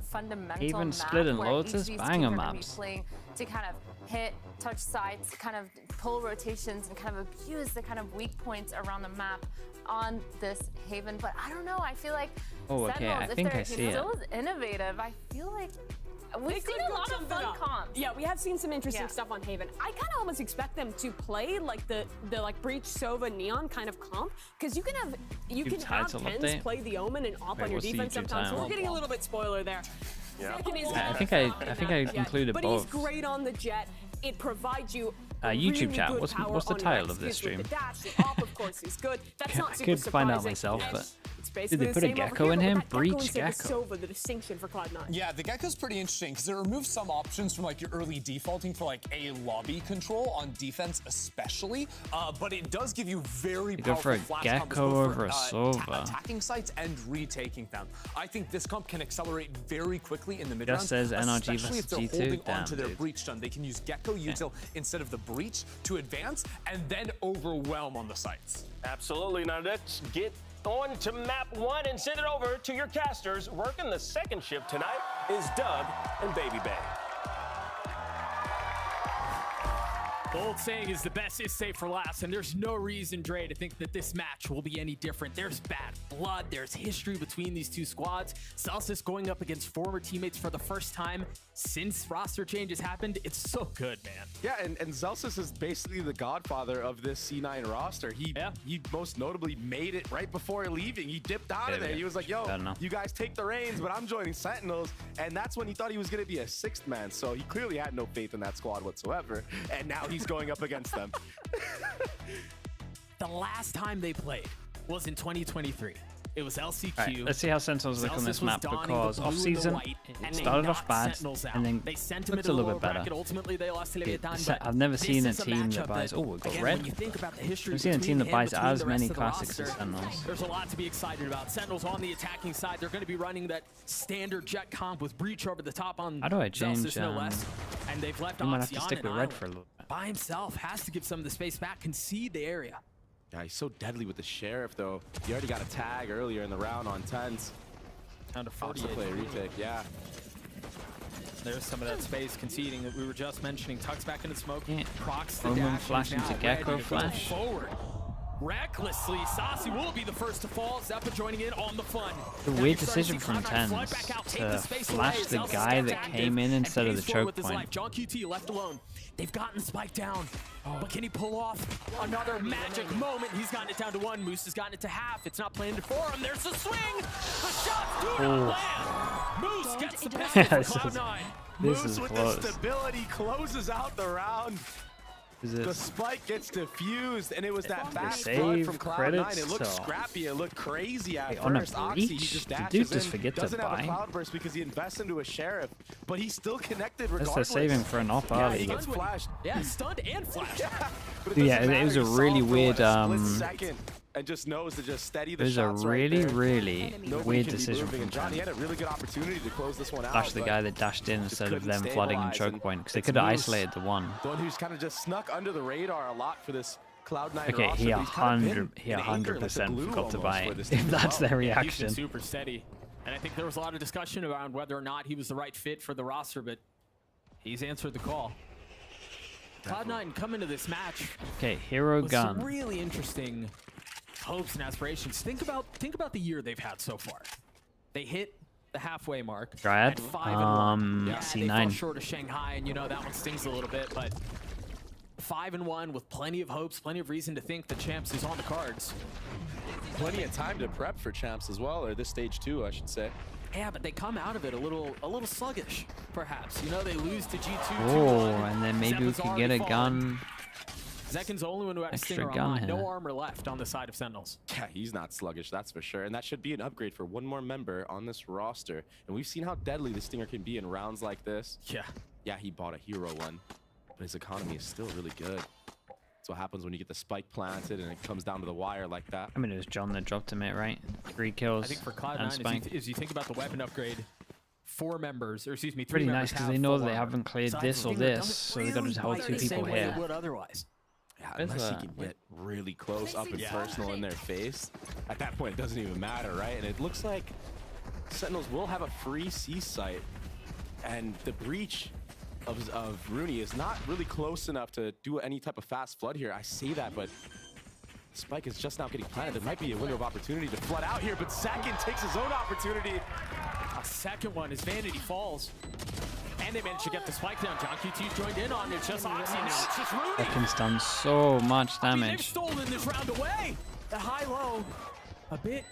fundamental
Haven
map
split and
where
Lotus,
each of these
banger
teams are gonna be
maps.
playing to kind of hit, touch sites, kind of pull rotations, and kind of abuse the kind of weak points around the map on this Haven. But I don't know. I feel like Sentinels, if they're still innovative, I feel like we've seen a lot of fun comps.
Yeah, we have seen some interesting stuff on Haven. I kind of almost expect them to play like the like Breach, Sova, Neon kind of comp, because you can have Tens play the Omen and op on your defense sometimes. So we're getting a little bit spoiler there.
Yeah. I think I included
but
both.
But he's great on the jet. It provides you
YouTube
really
chat.
good
What's
power
the
on
title
your
of this stream?
The dash, the op, of course, is good. That's not
I
super
could find out
surprising.
myself, but
Did
they put a gecko in him? Breach
gecko. Sova, the distinction for Cloud9.
Yeah, the gecko's pretty interesting because it removes some options from like your early defaulting for like a lobby control on defense, especially. But it does give you very powerful flash combos
over a
for
Sova.
attacking sites and retaking them. I think this comp can accelerate very quickly in the mid
Just says NRG
especially if they're
versus G2.
holding
Damn,
onto their
dude.
breach stun. They can use gecko util instead of the breach to advance and then overwhelm on the sites.
Absolutely. Now let's get on to map 1 and send it over to your casters. Working the second shift tonight is Doug and Baby Bay.
The old saying is the best is safe for last, and there's no reason, Dre, to think that this match will be any different. There's bad blood, there's history between these two squads. Celsius going up against former teammates for the first time since roster changes happened. It's so good, man.
Yeah, and Celsius is basically the godfather of this C9 roster. He most notably made it right before leaving. He dipped out of there. He was like, yo, you guys take the reins, but I'm joining Sentinels. And that's when he thought he was going to be a sixth man. So he clearly had no faith in that squad whatsoever. And now he's going up against them.
The last time they played was in 2023. It was LCQ.
Right, let's see how Sentinels look on this map, because off-season it started off bad and then looks a little bit better.
Ultimately, they lost
I've never seen a team that buys. Oh, we've got red. I've seen a team that buys as many classics as Sentinels.
There's a lot to be excited about. Sentinels on the attacking side. They're going to be running that standard jet comp with Breach over the top on.
How do I change?
Celsius, no less. And they've left
I might have to
Oxy
stick
on
with
an
red
island.
for a little bit.
By himself, has to give some of the space back, concede the area.
Yeah, he's so deadly with the Sheriff, though. He already got a tag earlier in the round on 10s.
Down to 48.
Play retake, yeah.
There's some of that space conceding that we were just mentioning. Tucks back into smoke. Procs the
Roman
dash.
flash into Gecko flash.
Forward. Recklessly, Saucy will be the first to fall. Zeppa joining in on the fun.
The weird decision from Tens to flash the guy that came in instead of the choke point.
John QT left alone. They've gotten the spike down, but can he pull off another magic moment? He's gotten it down to 1. Moose has gotten it to half. It's not planned for him. There's the swing. The shots do not land. Moose gets the pistol for Cloud9.
Moose with the stability closes out the round. The spike gets diffused, and it was that fast flood from Cloud9. It looked scrappy. It looked crazy at first. Oxy, he just dashes in. Doesn't have a cloud burst because he invests into a Sheriff, but he's still connected regardless.
That's saving for an op early.
He gets flashed.
Yeah, stunned and flashed.
Yeah, it was a really weird.
And just knows to just steady the
shots. It was a really weird decision from
Johnny. Had a really good opportunity to close this one out.
Flash the guy that dashed in instead of them flooding and choke point, because they could have isolated the one.
The one who's kind of just snuck under the radar a lot for this Cloud9
okay,
roster.
He 100% forgot to buy it, if that's their reaction.
He's been super steady. And I think there was a lot of discussion around whether or not he was the right fit for the roster, but he's answered the call. Cloud9 come into this match.
Okay, hero gun.
Some really interesting hopes and aspirations. Think about the year they've had so far. They hit the halfway mark.
Dryad.
At 5-1. Yeah,
C9.
They fell short of Shanghai, and you know that one stings a little bit. But 5-1 with plenty of hopes, plenty of reason to think the Champs is on the cards.
Plenty of time to prep for Champs as well, or this stage 2, I should say.
Yeah, but they come out of it a little sluggish, perhaps. You know, they lose to G2.
Oh, and then maybe we could get a gun.
Zekin's the only one who had a stinger online. No armor left on the side of Sentinels.
Yeah, he's not sluggish, that's for sure. And that should be an upgrade for one more member on this roster. And we've seen how deadly the stinger can be in rounds like this.
Yeah.
Yeah, he bought a hero one, but his economy is still really good. That's what happens when you get the spike planted and it comes down to the wire like that.
I mean, it was John that dropped him it, right? 3 kills.
I think for Cloud9, as you think about the weapon upgrade, 4 members, or excuse me, 3
pretty
members
nice, because they know they haven't cleared this or this, so they've got to hold 2 people here.
Otherwise.
Yeah, unless he can get really close up and personal in their face. At that point, it doesn't even matter, right? And it looks like Sentinels will have a free C site, and the breach of Rooney is not really close enough to do any type of fast flood here. I say that, but Spike is just now getting planted. There might be a window of opportunity to flood out here, but Second takes his own opportunity.
A second one as Vanity falls. And they managed to get the spike down. John QT's joined in on it. It's just Oxy now. It's just Rooney.
Second's done so much damage.
They've stolen this round away. The high-low, a bit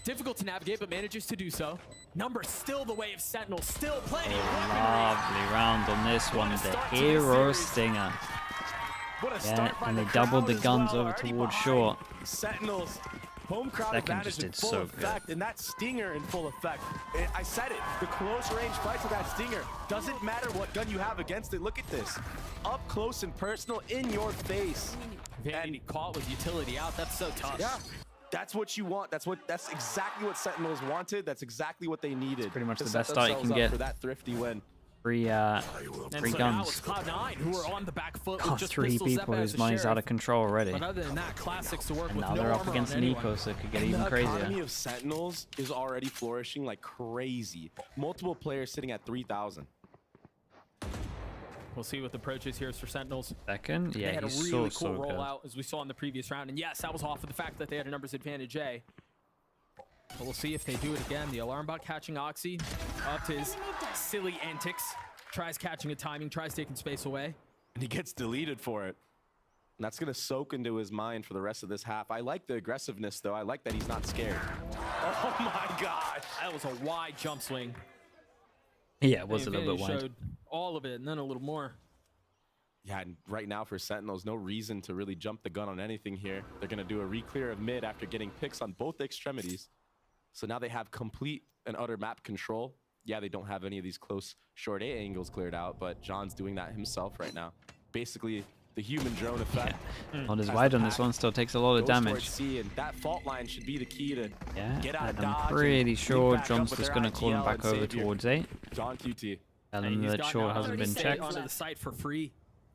difficult to navigate, but manages to do so. Numbers still the way of Sentinels. Still plenty of weaponry.
Lovely round on this one. The hero stinger. Yeah, and they doubled the guns over towards short.
Sentinels. Home crowd advantage in full effect, and that stinger in full effect. I said it, the close range fights with that stinger. Doesn't matter what gun you have against it. Look at this. Up close and personal in your face.
And caught with utility out, that's so tough.
Yeah, that's what you want. That's exactly what Sentinels wanted. That's exactly what they needed.
Pretty much the best start you can get
for that thrifty win.
Three guns.
Cloud9, who are on the back foot
God,
with just
3 people whose money's out of control already.
But other than that, Classics to work
and
with
now
no
they're up
armor
against
on
Nico, so it could get even crazier.
The economy of Sentinels is already flourishing like crazy. Multiple players sitting at 3,000.
We'll see what the approach is here for Sentinels.
Second, yeah,
they had a
he's
really
so
cool
good.
rollout, as we saw in the previous round. And yes, that was off of the fact that they had a numbers advantage A. But we'll see if they do it again. The alarm bot catching Oxy up to his silly antics. Tries catching a timing, tries taking space away.
And he gets deleted for it. And that's going to soak into his mind for the rest of this half. I like the aggressiveness, though. I like that he's not scared. Oh, my gosh.
That was a wide jump swing.
Yeah, it was a little bit wide.
Showed all of it and then a little more.
Yeah, and right now for Sentinels, no reason to really jump the gun on anything here. They're going to do a re-clear of mid after getting picks on both extremities. So now they have complete and utter map control. Yeah, they don't have any of these close short A angles cleared out, but John's doing that himself right now. Basically, the human drone effect.
On his wide on this one still takes a lot of damage.
C, and that fault line should be the key to get out of
I'm
dodge.
pretty sure John's just going to call him back over towards A.
John QT.
Tell him that short hasn't been checked.
Onto the site for free.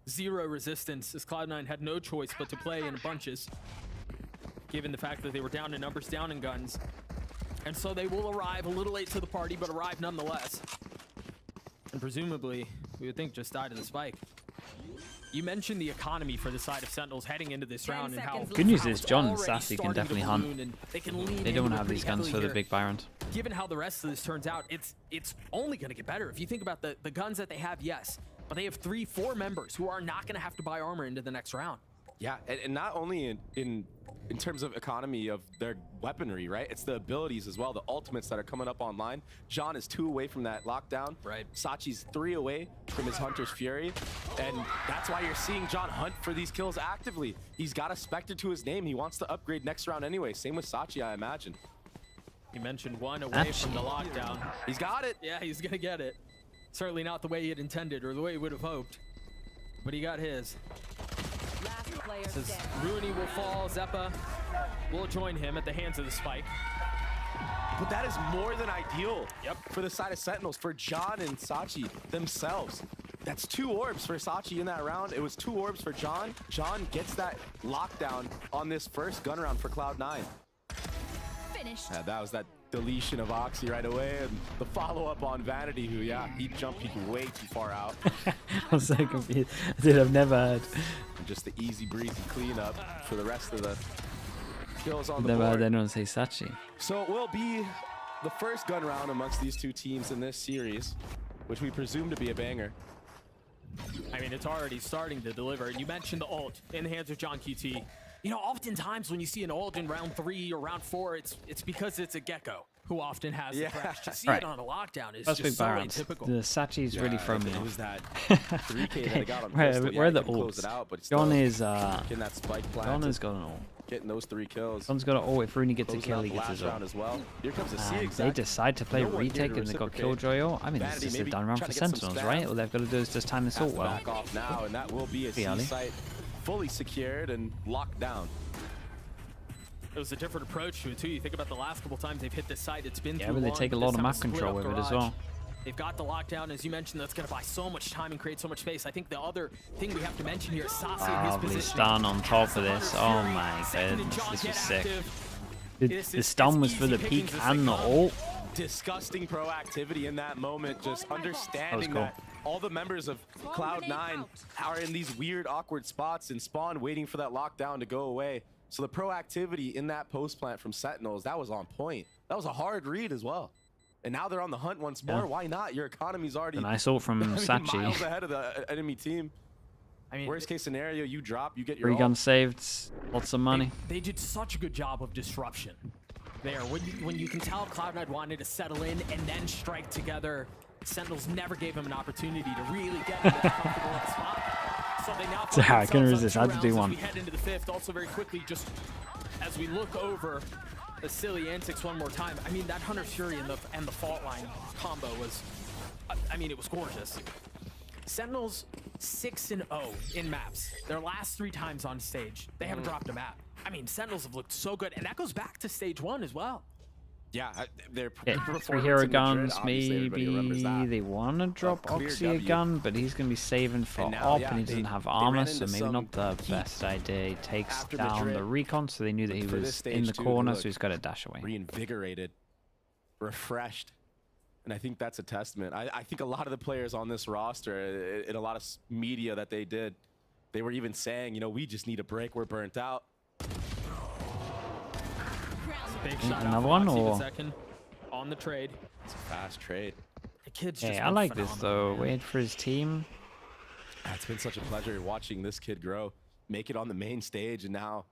Zero resistance, as Cloud9 had no choice but to play in bunches, given the fact that they were down in numbers, down in guns. And so they will arrive a little late to the party, but arrive nonetheless. And presumably, we would think just died of the spike. You mentioned the economy for the side of Sentinels heading into this round and how...
Good news is John and Sassy can definitely hunt.
They
don't have these guns for the big buy round.
Given how the rest of this turns out, it's only going to get better. If you think about the guns that they have, yes. But they have 3-4 members who are not going to have to buy armor into the next round.
Yeah, and not only in terms of economy of their weaponry, right? It's the abilities as well, the ultimates that are coming up online. John is 2 away from that lockdown.
Right.
Sachi's 3 away from his Hunter's Fury. And that's why you're seeing John hunt for these kills actively. He's got a Spectre to his name. He wants to upgrade next round anyway. Same with Sachi, I imagine.
You mentioned 1 away from the lockdown.
He's got it.
Yeah, he's going to get it. Certainly not the way he had intended or the way he would have hoped. But he got his. Says Rooney will fall, Zeppa will join him at the hands of the spike.
But that is more than ideal for the side of Sentinels, for John and Sachi themselves. That's 2 orbs for Sachi in that round. It was 2 orbs for John. John gets that lockdown on this first gun round for Cloud9.
Finished.
Yeah, that was that deletion of Oxy right away, and the follow-up on Vanity, who, he jumped way too far out.
I'm so confused. Dude, I've never heard.
And just the easy breezy cleanup for the rest of the kills on the
never
board.
heard anyone say Sachi.
So it will be the first gun round amongst these 2 teams in this series, which we presume to be a banger.
I mean, it's already starting to deliver. You mentioned the ult in the hands of John QT. You know, oftentimes when you see an ult in round 3 or round 4, it's because it's a Gecko who often has the crash. To see it on a lockdown is just so atypical.
The Sachi's really thrown me
off. It was
that
3K that I got on pistol.
Where are the
ults?
John is
getting that spike planted.
John has got an ult.
Getting those 3 kills.
John's got an ult. If Rooney gets a kill, he gets his ult.
As well. Here comes a C
and
exact.
they decide to play retake and they got Killjoy ult. I mean, this is a done round for Sentinels, right? All they've got to do is just time this ult well.
Back off now, and that will be a C site fully secured and locked down.
It was a different approach to it too. You think about the last couple times they've hit this site, it's been
but they take a lot of map control with it as well.
They've got the lockdown, as you mentioned, that's going to buy so much time and create so much space. I think the other thing we have to mention here is Sasi in his position.
Stun on top of this. Oh my goodness, this was sick. The stun was for the peak and the ult.
Disgusting proactivity in that moment, just understanding that all the members of Cloud9 are in these weird, awkward spots in spawn waiting for that lockdown to go away. So the proactivity in that post plant from Sentinels, that was on point. That was a hard read as well. And now they're on the hunt once more. Why not? Your economy's already
nice ult from Sachi.
Miles ahead of the enemy team. I mean, worst case scenario, you drop, you get your
3 guns saved, lots of money.
They did such a good job of disruption there. When you can tell Cloud9 wanted to settle in and then strike together, Sentinels never gave him an opportunity to really get into that comfortable spot. So they now find
I can
themselves
resist.
on
I
2
had to do
rounds
one.
as we head into the 5th. Also very quickly, just as we look over the silly antics one more time. I mean, that Hunter's Fury and the fault line combo was, I mean, it was gorgeous. Sentinels 6-0 in maps. Their last 3 times on stage, they haven't dropped a map. I mean, Sentinels have looked so good, and that goes back to stage 1 as well.
Yeah, they're
3 hero guns, maybe they want to drop Oxy a gun, but he's going to be saving for op, and he doesn't have armor, so maybe not the best idea. He takes down the recon, so they knew that he was in the corner, so he's got to dash away.
Reinvigorated, refreshed, and I think that's a testament. I think a lot of the players on this roster, in a lot of media that they did, they were even saying, you know, we just need a break, we're burnt out.
Big shot
another one or
second on the trade.
It's a fast trade.
The kid's
hey,
just
I like this though. Wait for his team.
It's been such a pleasure watching this kid grow, make it on the main stage, and now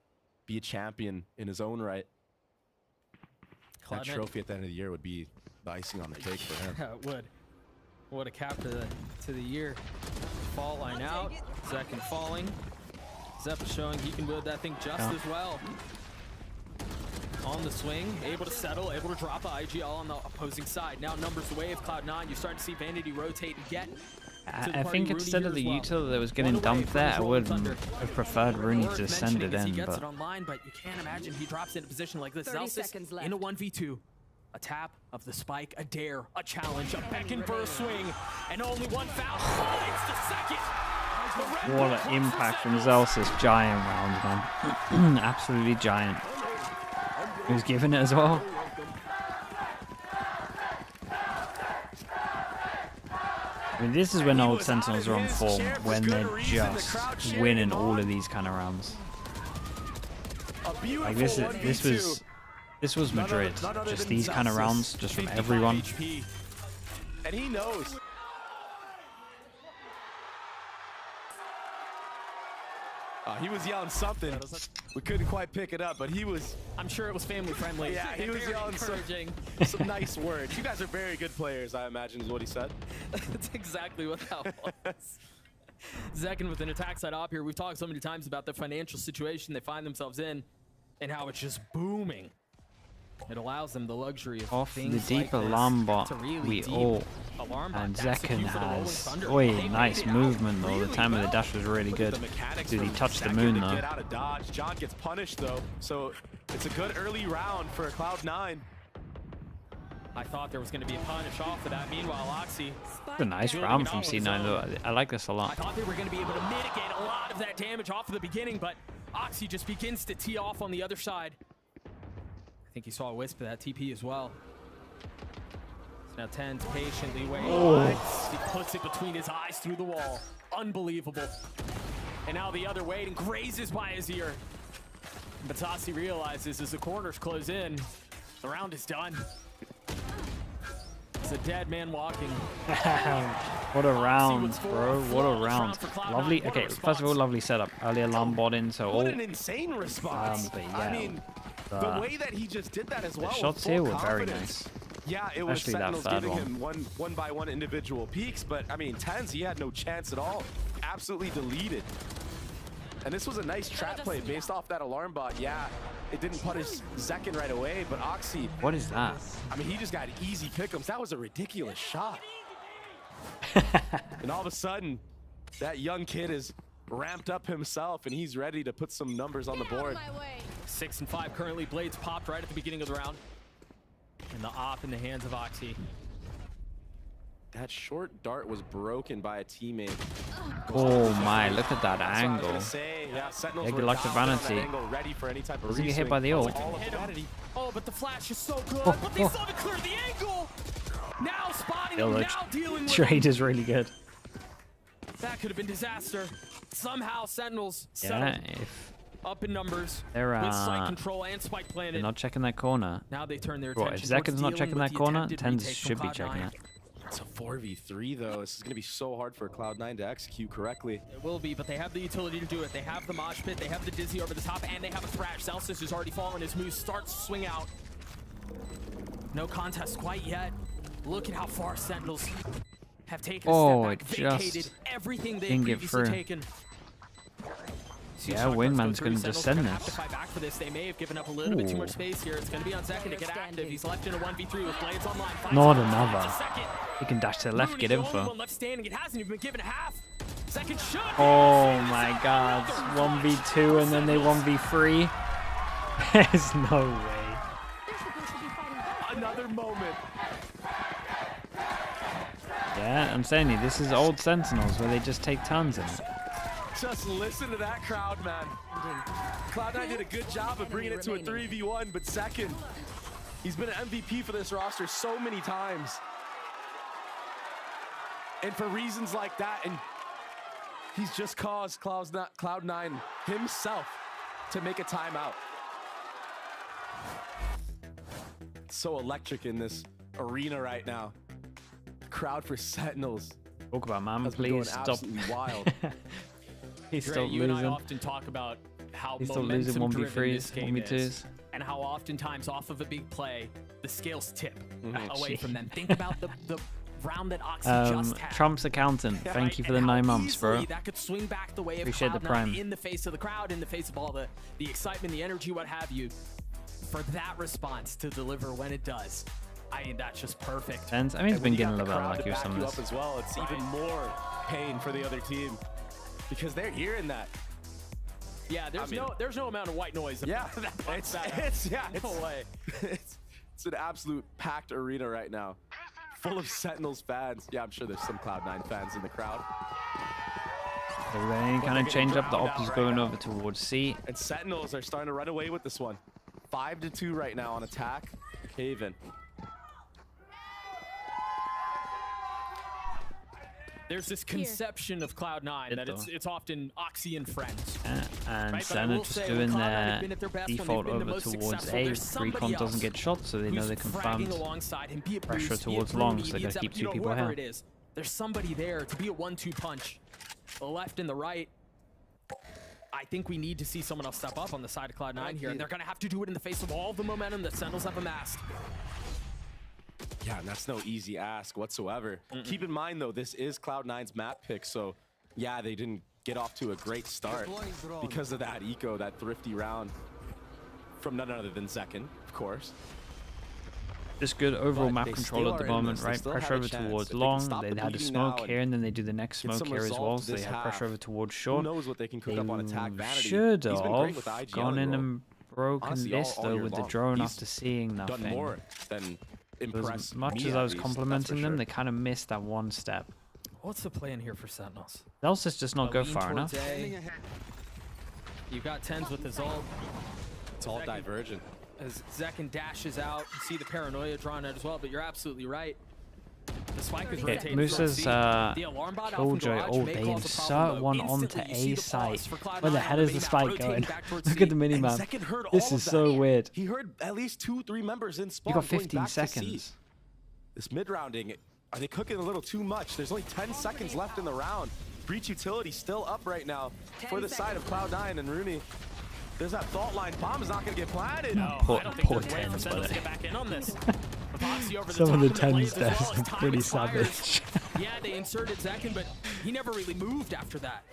be a champion in his own right. That trophy at the end of the year would be the icing on the cake for him.
Yeah, it would. What a cap to the year. Fall line out. Second falling. Zepp is showing he can build that thing just as well. On the swing, able to settle, able to drop a IGL on the opposing side. Now numbers away of Cloud9. You're starting to see Vanity rotate and get to the
I think instead of the util that was getting dumped there, I would have preferred Rooney to send it in.
He gets it online, but you can't imagine he drops it in a position like this.
30 seconds left.
In a 1v2. A tap of the spike, a dare, a challenge, a beckon for a swing, and only one foul. It's the second.
What an impact from Zelsis. Giant round, man. Absolutely giant. Who's giving it as well? I mean, this is when old Sentinels are on form, when they're just winning all of these kind of rounds. Like this was Madrid. Just these kind of rounds, just from everyone.
And he knows. He was yelling something. We couldn't quite pick it up, but he was...
I'm sure it was family friendly.
Yeah, he was yelling some nice words. You guys are very good players, I imagine, is what he said.
That's exactly what that was. Zekin with an attack side op here. We've talked so many times about the financial situation they find themselves in and how it's just booming. It allows them the luxury of
off the
things
deep
like
alarm bot.
really
We
deep
all
alarm bot.
and
That's the
Zekin
cue for the Rolling
has.
Thunder.
Oi,
They
nice
made it
movement though.
really
The time of the
well.
dash was really good. Dude, he touched the moon though.
Get out of dodge. John gets punished though, so it's a good early round for Cloud9.
I thought there was going to be a punish off of that. Meanwhile, Oxy.
It's a nice round from C9 though. I like this a
I
lot.
thought they were going to be able to mitigate a lot of that damage off of the beginning, but Oxy just begins to tee off on the other side. I think he saw a wisp of that TP as well. So now 10's patiently waiting. He puts it between his eyes through the wall. Unbelievable. And now the other waiting grazes by his ear. But Tassi realizes as the corners close in, the round is done. It's a dead man walking.
What a round, bro. What a round. Lovely. Okay, first of all, lovely setup. Early alarm bot in, so all.
What an insane response.
But yeah,
I mean, the way that he just did that as well.
The shots here were very nice.
Yeah, it was
Especially that
Sentinels
third
giving
one.
him one by one individual peaks, but I mean, 10's, he had no chance at all. Absolutely deleted. And this was a nice trap play based off that alarm bot. Yeah, it didn't punish Zekin right away, but Oxy.
What is that?
I mean, he just got easy pick'ems. That was a ridiculous shot. And all of a sudden, that young kid is ramped up himself, and he's ready to put some numbers on the board.
6 and 5 currently. Blades popped right at the beginning of the round. And the op in the hands of Oxy.
That short dart was broken by a teammate.
Oh my, look at that angle.
Yeah,
Yeah, good luck to Vanity.
Ready for any type of
Doesn't get hit by the ult.
Oh, but the flash is so good. But they still haven't cleared the angle. Now spotting him, now dealing with
trade is really good.
That could have been disaster. Somehow Sentinels
Yeah,
up in numbers
they're
with site control and spike planted.
they're not checking that corner.
Now they turn their attention.
If Zekin's not checking that corner, Tens should be checking it.
It's a 4v3 though. This is going to be so hard for Cloud9 to execute correctly.
It will be, but they have the utility to do it. They have the mosh pit, they have the dizzy over the top, and they have a thrash. Celsius has already fallen. His move starts to swing out. No contest quite yet. Look at how far Sentinels have taken a step back, vacated everything they've previously taken.
Yeah, Wingman's going to descend
have to fight back for this. They may have given up a little bit too much space here. It's going to be on Second to get active. He's left in a 1v3 with Blades online.
Not another. He can dash to the left, get info.
Left standing. It hasn't even been given half. Second shot.
Oh my god. 1v2 and then they 1v3. There's no way.
Another moment.
Yeah, I'm saying you, this is old Sentinels where they just take tons in it.
Just listen to that crowd, man. Cloud9 did a good job of bringing it to a 3v1, but Second, he's been an MVP for this roster so many times. And for reasons like that, and he's just caused Cloud9 himself to make a timeout. It's so electric in this arena right now. The crowd for Sentinels.
Talk about man, please stop.
Absolutely wild.
He's still losing.
You and I often talk about how
he's still losing 1v3s, 1v2s,
and how oftentimes off of a big play, the scales tip away from them. Think about the round that Oxy just had.
Trump's accountant, thank you for the 9 months, bro.
That could swing back the way of
Appreciate the prime.
in the face of the crowd, in the face of all the excitement, the energy, what have you. For that response to deliver when it does, I mean, that's just perfect.
And I mean, he's been getting a little bit unlucky with some of
this. As well, it's even more pain for the other team because they're hearing that.
Yeah, there's no amount of white noise.
Yeah, it's
no way.
It's an absolute packed arena right now, full of Sentinels fans. Yeah, I'm sure there's some Cloud9 fans in the crowd.
So they kind of change up. The op is going over towards C.
And Sentinels are starting to run away with this one. 5-2 right now on attack. Haven.
There's this conception of Cloud9 that it's often Oxy and friends.
And Senna just doing their default over towards A. Recon doesn't get shot, so they know they can farm pressure towards long, so they gotta keep 2 people here.
There's somebody there to be a 1-2 punch. The left and the right. I think we need to see someone else step up on the side of Cloud9 here, and they're gonna have to do it in the face of all the momentum that Sentinels have amassed.
Yeah, and that's no easy ask whatsoever. Keep in mind, though, this is Cloud9's map pick, so yeah, they didn't get off to a great start because of that eco, that thrifty round from none other than Second, of course.
Just good overall map control at the moment, right? Pressure over towards long. They had a smoke here, and then they do the next smoke here as well, so they have pressure over towards short.
Who knows what they can cook up on attack. Vanity
should have gone in and broken this, though, with the drone after seeing nothing.
Done more than
as much as I was complimenting them, they kind of missed that one step.
What's the plan here for Sentinels?
Celsius just not go far enough.
You got Tens with his ult.
It's all divergent.
As Zekin dashes out, you see the paranoia drawn out as well, but you're absolutely right. The spike is rotating.
Moose's Killjoy all day insert one onto A site. Where the hell is the spike going? Look at the minimap. This is so weird.
He heard at least 2-3 members in spawn.
You got 15 seconds.
This mid-rounding, are they cooking a little too much? There's only 10 seconds left in the round. Breach utility still up right now for the side of Cloud9 and Rooney. There's that fault line. Bomb is not going to get planted.
No,
poor Tens, but
get back in on this.
Some of the Tens deaths are pretty savage.
Yeah, they inserted Zekin, but he never really moved after that.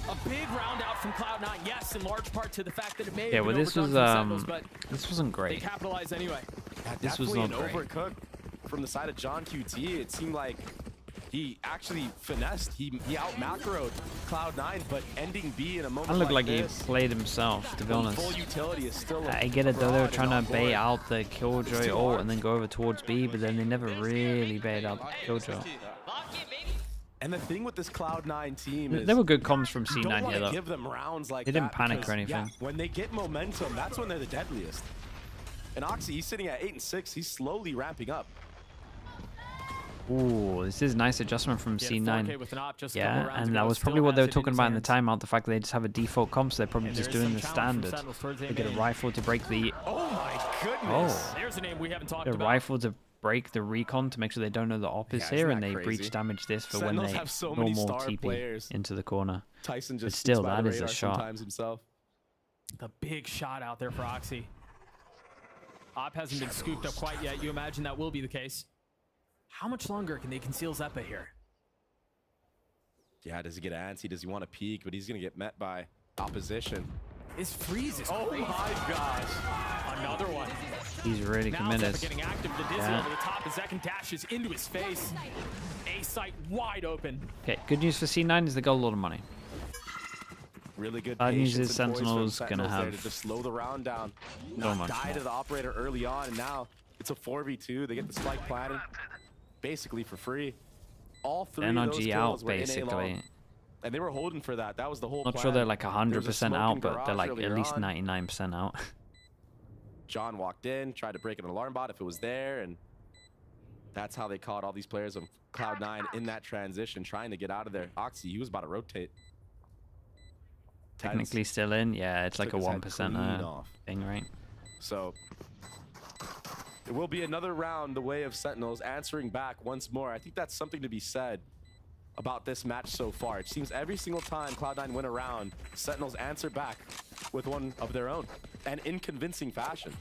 A big round out from Cloud9, yes, in large part to the fact that it may have been overdone from Sentinels, but
this wasn't great.
They capitalized anyway.
This was not great.
Overcooked from the side of John QT. It seemed like He actually finessed. He out macroed Cloud9, but ending B in a moment
That looked like he
this,
played himself, to be honest.
Full utility is still
I get it though, they were trying to bait out the Killjoy ult and then go over towards B, but then they never really baited out the Killjoy.
And the thing with this Cloud9 team is
there were good comms from C9 here though.
Give them rounds like
they didn't
that
panic
because,
or anything.
Yeah, when they get momentum, that's when they're the deadliest. And Oxy, he's sitting at 8 and 6. He's slowly ramping up.
Ooh, this is a nice adjustment from C9. Yeah, and that was probably
still
what they were
has it in
talking
his
about in the
hands.
timeout, the fact that they just have a default comp, so they're probably
And
just
there is
doing the
some challenge from
standard.
Sentinels towards
They
A
get a
main.
rifle to break the...
Oh my goodness!
Oh.
There's a name we haven't talked
The
about.
rifle to break the recon to make sure they don't know the op is
Yeah,
here,
isn't
and
that
they
crazy?
breach damage this for
Sentinels
when they
have so many
normal
star
TP
players.
into the corner.
Tyson
But
just
still,
sneaks by
that
the
is a
radar
shot.
sometimes himself.
The big shot out there for Oxy. Op hasn't been scooped up quite yet. You imagine that will be the case. How much longer can they conceal Zeppa here?
Yeah, does he get antsy? Does he want to peek? But he's going to get met by opposition.
His freeze is
Oh
crazy.
my gosh.
Another one.
He's really
Now
committed.
Zeppa getting active. The Dizzy
Yeah.
over the top. As Zekin dashes into his face. A site wide open.
Okay, good news for C9 is they got a lot of money.
Really good
Bad news
patience
is
and poise from
Sentinels gonna
there
have
to just slow the round down.
so
Not
much
die
more.
to the operator early on, and now it's a 4v2. They get the spike planted basically for free. All three of those
NRG
kills
out,
were in A
basically.
long. And they were holding for that. That was the whole
Not
plan.
sure they're like
There was a
100%
smoking
out, but they're
garage
like
earlier
at least
on.
99% out.
John walked in, tried to break an alarm bot if it was there, and that's how they caught all these players of Cloud9 in that transition, trying to get out of there. Oxy, he was about to rotate.
Technically still in, yeah, it's like a
Took his head
1%
clean off.
thing, right?
So it will be another round the way of Sentinels answering back once more. I think that's something to be said about this match so far. It seems every single time Cloud9 win a round, Sentinels answer back with one of their own, and in convincing fashion.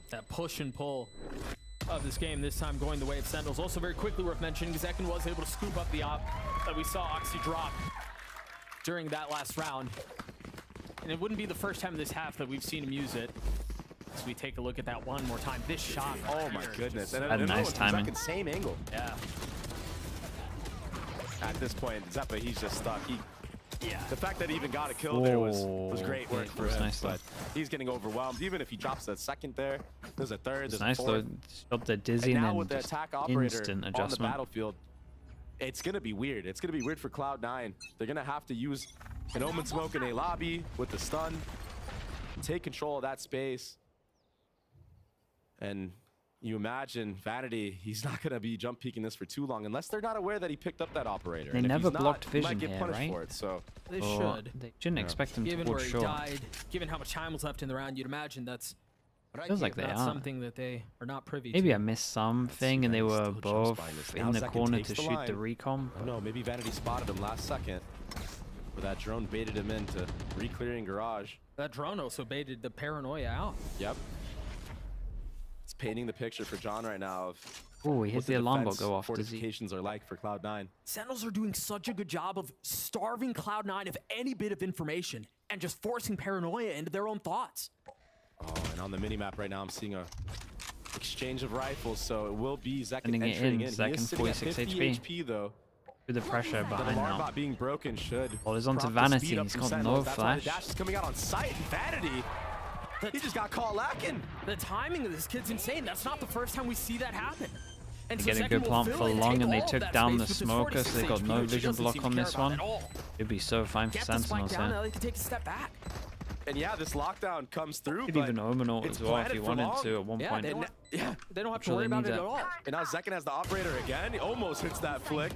That push and pull of this game, this time going the way of Sentinels. Also very quickly worth mentioning, Zekin was able to scoop up the op that we saw Oxy drop during that last round. And it wouldn't be the first time this half that we've seen him use it. So we take a look at that one more time. This shot right
Oh my
here,
goodness.
just
And
so-
Had
another
nice
one from
timing.
Zekin, same angle.
Yeah.
At this point, Zeppa, he's just stuck. The fact that he even got a kill there was great work
yeah,
for
it was
him.
nice though.
But he's getting overwhelmed. Even if he drops a second there, there's a third,
It's
there's
nice
a
though.
fourth.
Stop the dizzy
And
and
now
then
with the
just
attack operator
instant
on the
adjustment.
battlefield, it's going to be weird. It's going to be weird for Cloud9. They're going to have to use an Omen Smoke in a lobby with the stun, take control of that space. And you imagine Vanity, he's not going to be jump peeking this for too long unless they're not aware that he picked up that operator.
They
And if
never
he's not,
blocked
he might
vision
get
here,
punished
right?
for it, so.
They
Or
should.
They shouldn't expect them
Given
to
where
pull
he
short.
died, given how much time was left in the round, you'd imagine that's
Feels like they
that's
are.
something that they are not privy
Maybe
to.
I missed something and they were above in
Now
the
Zekin
corner
takes
to
the
shoot
line.
the recon.
Oh no, maybe Vanity spotted him last second. Where that drone baited him into re-clearing garage.
That drone also baited the paranoia out.
Yep. It's painting the picture for John right now of
Oh, he
what
hits the alarm bell
defense
go off. Does he?
fortifications are like for Cloud9.
Sentinels are doing such a good job of starving Cloud9 of any bit of information and just forcing paranoia into their own thoughts.
Oh, and on the minimap right now, I'm seeing a exchange of rifles, so it will be Zekin
Sending it
entering
in.
in. He
Zekin,
is sitting at
46
50
HP.
HP though.
With the pressure
The
behind
alarm
now.
bot being broken should.
Well, he's onto
prompt the
Vanity.
speed up
He's
from
got
Sentinels.
no
That's why the
flash.
dash is coming out on sight. And Vanity, he just got caught lacking.
The timing of this kid's insane. That's not the first time we see that happen. And
They
so
get a
Zekin
good
will
plant
fill
for
and
long
take
and they
all of
took
that
down
space
the
with his
smoker, so they
46
got no
HP, which he
vision
doesn't
block
seem to
on
care
this
about
one.
at all.
It'd be so fine for
Get the spike
Sentinels
down, now
here.
they can take a step back.
And yeah, this lockdown comes through.
Could
but
even Omen ult
it's
as well if he
planted for
wanted
long.
to at one
Yeah,
point.
they don't, they don't have to
Actually
worry about
need
it
that.
at all.
And now Zekin has the operator again. He almost hits that flick.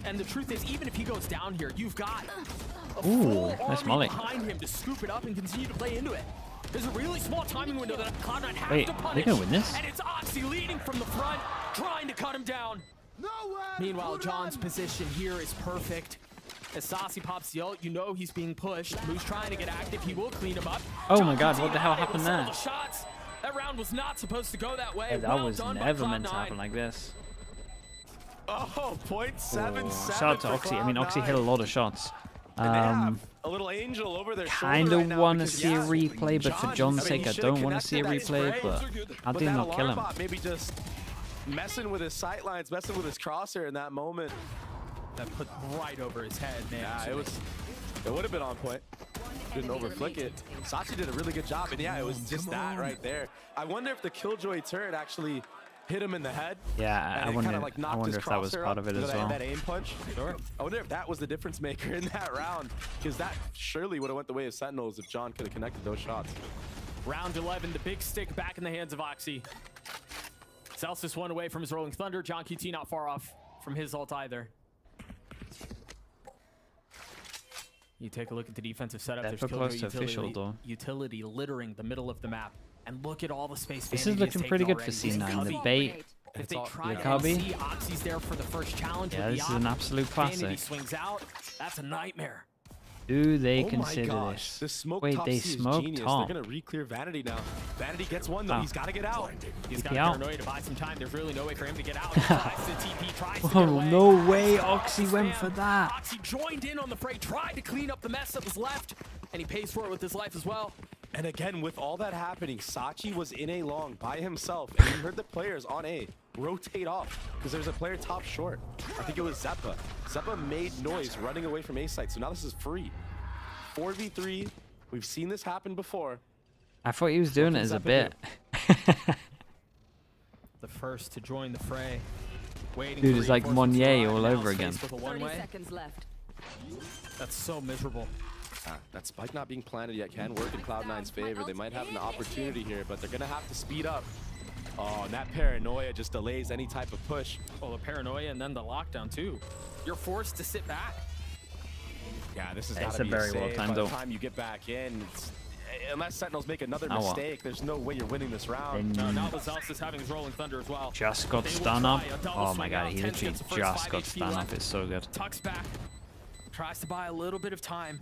And the truth is, even if he goes down here, you've got a
Ooh,
full
nice
army
molly.
behind him to scoop it up and continue to play into it. There's a really small timing window that Cloud9 has
Wait,
to
they're
punish.
gonna win this?
And it's Oxy leading from the front, trying to cut him down. Meanwhile, John's position here is perfect. As Saucy pops the ult, you know he's being pushed. Moose trying to get active. He will clean him up.
Oh
John
my god, what the hell
able to
happened
settle
there?
the shots. That round was not supposed to go that way.
Yeah, that
Well
was
done by
never meant to
Cloud9.
happen like this.
Oh, 0.77.
Shout out to Oxy. I mean, Oxy hit a lot of shots.
And they have a little angel over their
Kind
shoulder
of
right now
want to
because,
see a
yeah,
replay, but for John's
I mean,
sake,
he
I
should've
don't want to see a
connected that
replay.
spray.
But how
But
did he
that
not kill
alarm
him?
bot maybe just messing with his sight lines, messing with his crosshair in that moment.
That put right over his head, man.
Yeah, it would have been on point. Didn't overflick it. Sachi did a really good job, and yeah, it was just that right there. I wonder if the Killjoy turret actually hit him in the head.
Yeah, I wonder,
like
I wonder if that was part of it as well.
That aim punch. Sure. I wonder if that was the difference maker in that round, because that surely would have went the way of Sentinels if John could have connected those shots.
Round 11, the big stick back in the hands of Oxy. Celsius one away from his Rolling Thunder. John QT not far off from his ult either. You take a look at the defensive setup. There's Killjoy utility littering the middle of the map. And look at all the space.
This is looking pretty good for C9. The bait,
if they try
the
to
cubby.
see Oxy's there for the first challenge.
Yeah, this is an absolute classic.
Vanity swings out. That's a nightmare.
Do they consider this?
The smoke
Wait, they
is
smoked
genius.
top.
They're gonna re-clear Vanity now. Vanity gets one though.
Oh.
He's got to get out.
He's got
out.
paranoia to buy some time. There's really no way for him to get out. Tries to TP, tries to get
Oh,
away.
no way. Oxy went for that.
Oxy joined in on the fray, tried to clean up the mess that was left, and he pays for it with his life as well.
And again, with all that happening, Sachi was in A long by himself, and you heard the players on A rotate off because there's a player top short. I think it was Zeppa. Zeppa made noise running away from A site, so now this is free. 4v3. We've seen this happen before.
I thought he was doing it as a bit.
The first to join the fray. Waiting
Dude, it's like Monnier all over again.
30 seconds left.
That's so miserable.
That spike not being planted yet can work in Cloud9's favor. They might have an opportunity here, but they're going to have to speed up. Oh, and that paranoia just delays any type of push.
Well, the paranoia and then the lockdown too. You're forced to sit back.
Yeah, this is got to be
very
a save.
well timed
By the
though.
time you get back in, unless Sentinels make another mistake, there's no way you're winning this round.
No, now Celsius having his Rolling Thunder as well.
Just got stun up. Oh my god, he literally just got stun up. It's so good.
Tucks back. Tries to buy a little bit of time.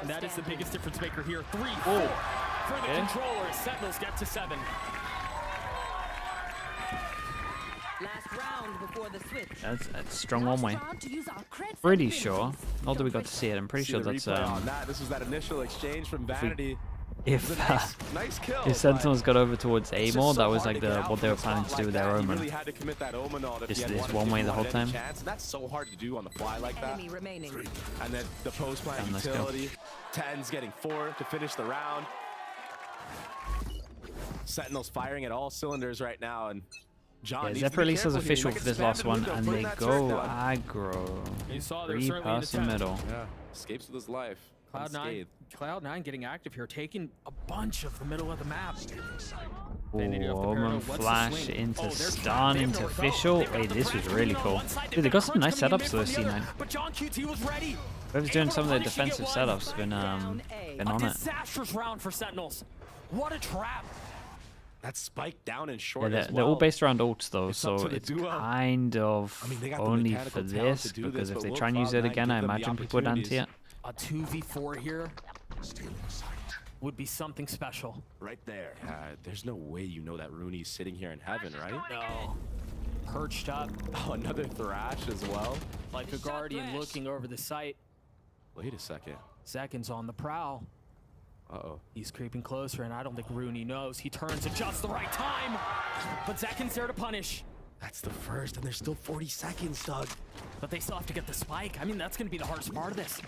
And that is the biggest difference maker here. 3-4 for the controllers. Sentinels get to 7.
Last round before the switch.
That's strong one way. Pretty sure. Not that we got to see it. I'm pretty sure that's
This was that initial exchange from Vanity.
If
nice kill,
if Sentinels got over towards A more, that was like what they were planning to do with their Omen.
Really had to commit that Omen ult if
This one way the whole time.
And that's so hard to do on the fly like that.
Remaining.
And then the post plant utility. 10's getting 4 to finish the round. Sentinels firing at all cylinders right now, and John
Zephyr release was official for this last one, and they go aggro.
You saw they're
3-person middle.
Yeah, escapes with his life.
Cloud9 getting active here, taking a bunch of the middle of the map.
Omen flash into stun into official. Wait, this was really cool. Dude, they got some nice setups for C9.
But John QT was ready.
Whoever's doing some of the defensive setups been on it.
Disastrous round for Sentinels. What a trap.
That spike down and short
Yeah,
as well.
they're all based around ults though,
It's
so
up to the
it's
duo.
kind of
they got the
only
mechanical
for
talent
this,
to do
because
this,
if they
but
try and
will
use it
Cloud9
again, I
give them the
imagine people would anti it.
A 2v4 here would be something special.
Right there. There's no way you know that Rooney's sitting here in heaven, right?
No. Perched up.
Oh, another Thrash as well.
Like a Guardian looking over the site.
Wait a second.
Seconds on the prowl.
Uh-oh.
He's creeping closer, and I don't think Rooney knows. He turns at just the right time. But Zekin's there to punish.
That's the first, and there's still 40 seconds, Doug.
But they still have to get the spike. I mean, that's going to be the hardest part of this.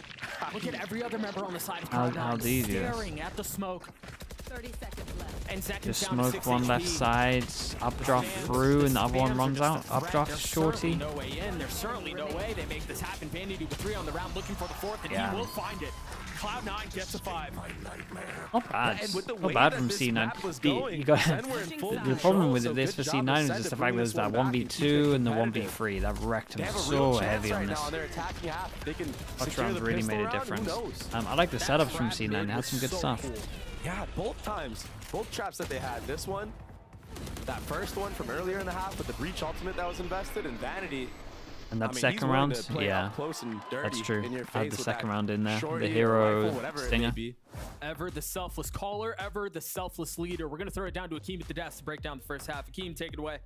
Look at every other member on the side of
How do you do this?
staring at the smoke.
30 seconds left.
And Zekin's
Just
down to
smoke
6
one
HP.
left side, updraft through, and the other one runs out. Updraft shorty.
No way in. There's certainly no way they make this happen. Vanity with 3 on the round, looking for the 4th, and
Yeah.
he will find it. Cloud9 gets a 5.
Not bad.
And with the
Not
way
bad
that
from
this
C9.
map was going,
You got
Sen were in full
the
control,
problem with
so
this
good
for
job of
C9 is
Sen
just
to
the fact
bring
there's
this
that
one back
1v2 and the
competitive.
1v3 that wrecked
They
him
have a real
so
chance
heavy
right
on
now
this.
on their attacking half. They can
Clutch
secure
rounds
the
really
pistol
made a
round, who
difference.
knows?
I like the
That
setups from
trap
C9.
mid
They had
was
some good
so
stuff.
cool.
Yeah, both times. Both traps that they had. This one, that first one from earlier in the half with the breach ultimate that was invested, and Vanity.
And that
I mean,
second
he's willing
round,
to play
yeah,
up close and dirty
that's true.
in your
Add
face
the
with
second
that
round in there,
shorty,
the hero
rifle, whatever it may
stinger.
be.
Ever the selfless caller, ever the selfless leader. We're going to throw it down to Akeem at the desk to break down the first half. Akeem, take it away.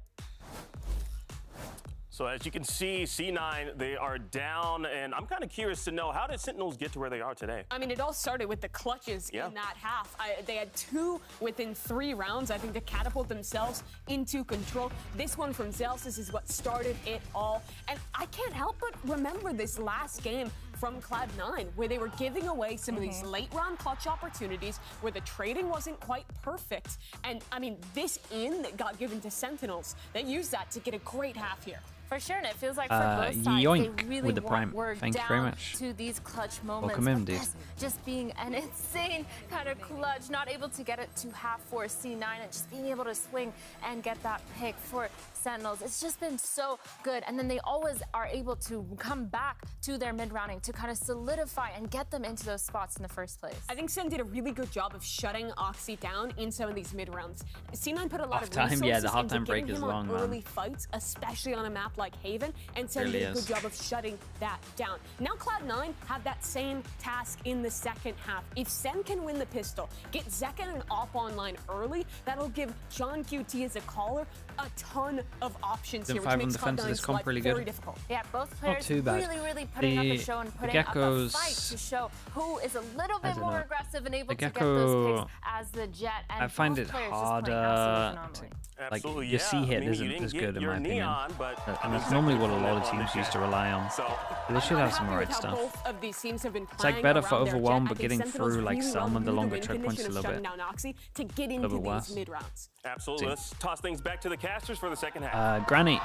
So as you can see, C9, they are down, and I'm kind of curious to know, how did Sentinels get to where they are today?
I mean, it all started with the clutches in that half. They had 2 within 3 rounds, I think, to catapult themselves into control. This one from Zelsis is what started it all. And I can't help but remember this last game from Cloud9, where they were giving away some of these late round clutch opportunities, where the trading wasn't quite perfect. And I mean, this that got given to Sentinels, they used that to get a great half here.
For sure, and it feels like for both sides, they really
with the
want
prime.
work
Thank you
down
very much.
to these clutch moments.
Welcome in,
But
dude.
this just being an insane kind of clutch, not able to get it to half for C9, and just being able to swing and get that pick for Sentinels. It's just been so good, and then they always are able to come back to their mid-rounding to kind of solidify and get them into those spots in the first place.
I think Sen did a really good job of shutting Oxy down in some of these mid-rounds. C9 put a lot of resources
yeah, the halftime
into
break
getting
is
him on
long,
early
man.
fights, especially on a map like Haven, and Sen
Really
did a
is.
good job of shutting that down. Now Cloud9 have that same task in the second half. If Sen can win the pistol, get Zekken and Op online early, that'll give John QT as a caller a ton of options here, which makes Cloud9's life very difficult.
Yeah, both players
too bad.
really putting up a show and putting up a fight to show who is a little bit more aggressive and able to get those picks as the Jet. And
I find
both
it
players just
harder
playing absolutely phenomenally.
like
Absolutely,
your
yeah.
C hit
I mean,
isn't
you didn't
as
get
good in
your
my opinion.
neon, but
And that's normally what a lot of teams used to rely on.
So
But they should have some
Happy
right
with how
stuff.
both of these teams have been
It's like
playing
better for
around their
Overwhelm,
Jet.
but
I think
getting
Sentinels
through like
really
some of the
knew
longer
win
choke points
condition
a
of
little
shutting
bit.
down Oxy to get into
bit
these
worse.
mid-rounds.
absolutely. Let's toss things back to the casters for the second half.
Granny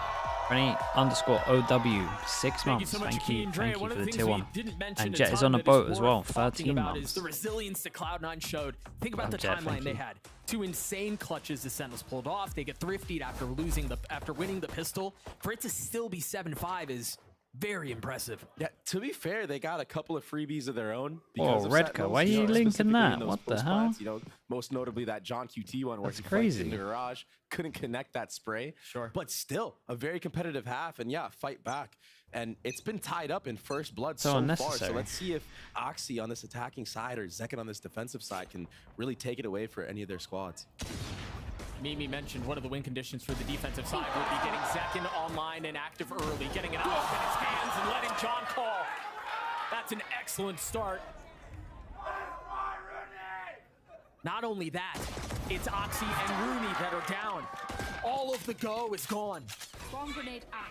underscore OW 6
Thank you
months.
so much,
Thank you
Dre.
for
One of
the
the things
tier
we
1.
didn't mention
And
a
Jet is
ton
on a
that
boat
is
as well.
worth talking
13
about is
months.
the resilience that Cloud9 showed. Think about the
Jet, thank
timeline they
you.
had. 2 insane clutches the Sentinels pulled off. They get thriftied after winning the pistol. For it to still be 7-5 is very impressive.
Yeah, to be fair, they got a couple of freebies of their own.
Oh,
of
Redka,
Sentinels,
why are you linking
specifically
that?
in those
What the
post
hell?
plants, most notably that John QT one where
That's
he fights
crazy.
in the garage, couldn't connect that spray.
Sure.
But still, a very competitive half, and yeah, fight back. And it's been tied up in first blood
So
so far.
unnecessary.
So let's see if Oxy on this attacking side or Zekken on this defensive side can really take it away for any of their squads.
Mimi mentioned one of the win conditions for the defensive side would be getting Zekken online and active early, getting it off in his hands and letting John call. That's an excellent start. Not only that, it's Oxy and Rooney that are down. All of the go is gone.
Bomb grenade out.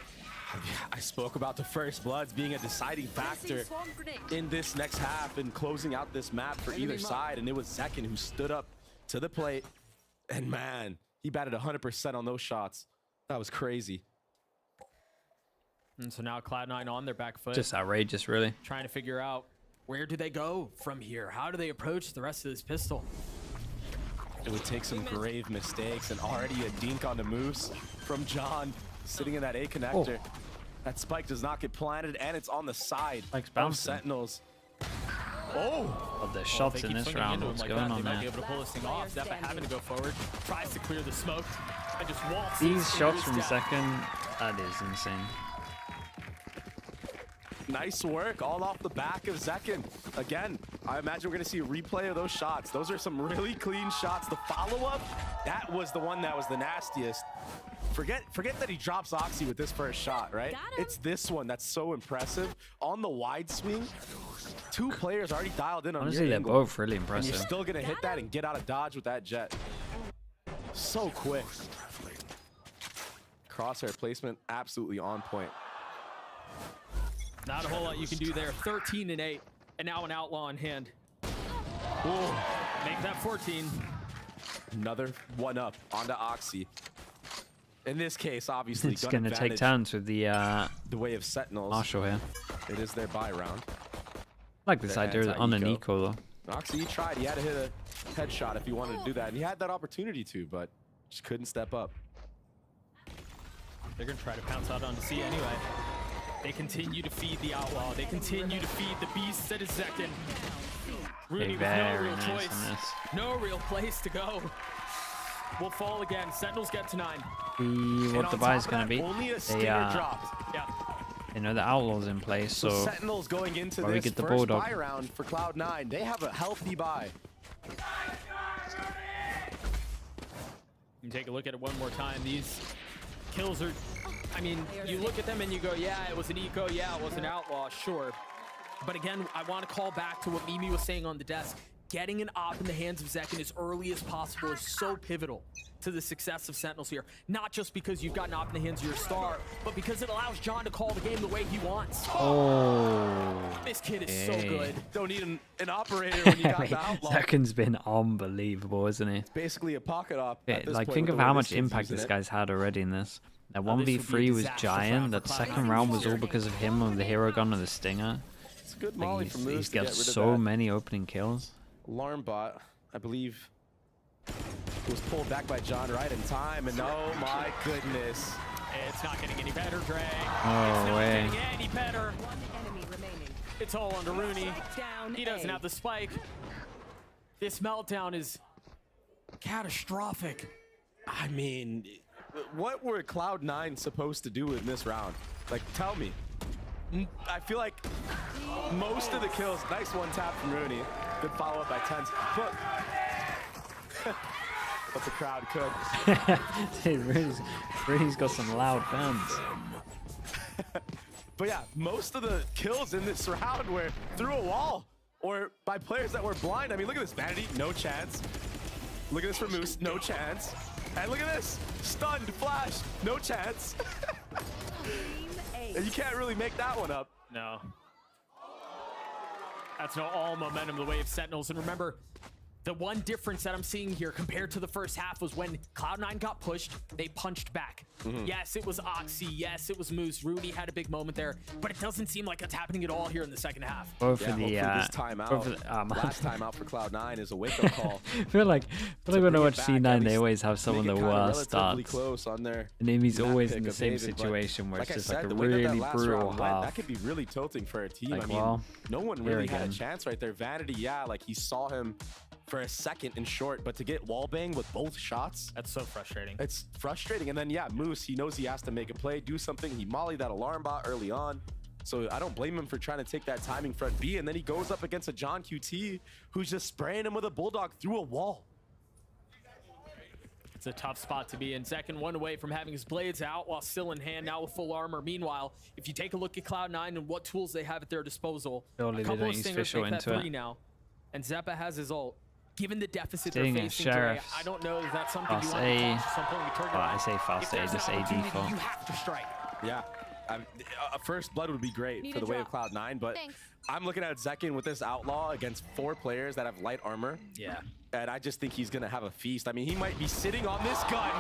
I spoke about the first bloods being a deciding factor in this next half and closing out this map for either side, and it was Zekken who stood up to the plate, and man, he batted 100% on those shots. That was crazy.
And so now Cloud9 on their back foot.
Just outrageous, really.
Trying to figure out where do they go from here? How do they approach the rest of this pistol?
It would take some grave mistakes, and already a dink on the moves from John sitting in that A connector.
Oh.
That spike does not get planted, and it's on the side
Spike's
of
bouncing.
Sentinels.
Oh, there's shots in this round. What's going on
They might
there?
be able to pull this thing off. Zephyr having to go forward. Tries to clear the smoke and just waltzes
These
through
shots
his
from
death.
second, that is insane.
Nice work, all off the back of Zekken. Again, I imagine we're gonna see a replay of those shots. Those are some really clean shots. The follow-up, that was the one that was the nastiest. Forget that he drops Oxy with this first shot, right? It's this one that's so impressive. On the wide swing, 2 players already dialed in on
Honestly,
your
they're
angle,
both really
and
impressive.
you're still gonna hit that and get out of dodge with that jet. So quick. Crosshair placement, absolutely on point.
Not a whole lot you can do there. 13 and 8, and now an outlaw in hand.
Ooh.
Make that 14.
Another one up onto Oxy. In this case, obviously,
It's going to take turns with the
way of Sentinels.
Marshall here.
It is their buy round.
I like this
Their
idea on an
anti-eco.
eco though.
Oxy, he tried. He had to hit a headshot if he wanted to do that, and he had that opportunity to, but just couldn't step up.
They're going to try to pounce out onto C anyway. They continue to feed the outlaw. They continue to feed the beast that is Zekken. Rooney with no
Very
real
nice
choice.
on this.
No real place to go. Will fall again. Sentinels get to 9.
What the buy is going to be?
Only a
They,
stinger dropped.
Yeah.
you know, the Outlaw's in place,
So
so
Sentinels going into
why we
this
get the
first
Bulldog.
buy round for Cloud9, they have a healthy buy.
You take a look at it one more time. These kills are I mean, you look at them and you go, yeah, it was an eco, yeah, it was an outlaw, sure. But again, I want to call back to what Mimi was saying on the desk. Getting an op in the hands of Zekin as early as possible is so pivotal to the success of Sentinels here. Not just because you've got an op in the hands of your star, but because it allows John to call the game the way he wants.
Oh.
This kid is so good.
Don't need an operator when you got the outlaw.
Zekin's been unbelievable, isn't he?
It's basically a pocket op.
Yeah, like, think of how much impact this guy's had already in this. That 1v3 was giant. That second round was all because of him with the hero gun and the stinger.
It's a good molly from Moose.
He's got so many opening kills.
Alarm bot, I believe, was pulled back by John right in time, and oh my goodness.
It's not getting any better, Dre.
Oh,
it's not
way.
getting any better. It's all under Rooney. He doesn't have the spike. This meltdown is catastrophic.
I mean, what were Cloud9 supposed to do in this round? Like, tell me. I feel like most of the kills, nice one tap from Rooney. Good follow up by Tens. But the crowd could.
Dude, Rooney's got some loud fans.
But yeah, most of the kills in this round were through a wall or by players that were blind. I mean, look at this. Vanity, no chance. Look at this for Moose, no chance. And look at this. Stunned, flash, no chance. You can't really make that one up.
No. That's no all momentum the way of Sentinels. And remember, the one difference that I'm seeing here compared to the first half was when Cloud9 got pushed, they punched back. Yes, it was Oxy. Yes, it was Moose. Rooney had a big moment there, but it doesn't seem like it's happening at all here in the second half.
Both for the
this timeout. Last timeout for Cloud9 is a wake-up call.
I feel like when I watch C9, they always have some of the worst starts.
Close on there.
And Amy's always in the same situation where it's just like a really brutal half.
That could be really tilting for a team.
Like,
I mean,
well,
no one really had a chance right there. Vanity, yeah, like he saw him for a second in short, but to get wallbang with both shots,
that's so frustrating.
It's frustrating. And then yeah, Moose, he knows he has to make a play, do something. He mollied that alarm bot early on, so I don't blame him for trying to take that timing front B. And then he goes up against a John QT who's just spraying him with a bulldog through a wall.
It's a tough spot to be in. Zekin one away from having his blades out while still in hand, now with full armor. Meanwhile, if you take a look at Cloud9 and what tools they have at their disposal,
surely
a couple of stingers make that 3 now, and Zeppa has his ult. Given the deficit they're facing today, I don't know if that's something you want to watch at some point in the trigger.
I say fast A, just A default.
You have to strike.
Yeah, a first blood would be great for the way of Cloud9, but I'm looking at Zekin with this outlaw against 4 players that have light armor.
Yeah.
And I just think he's going to have a feast. I mean, he might be sitting on this gun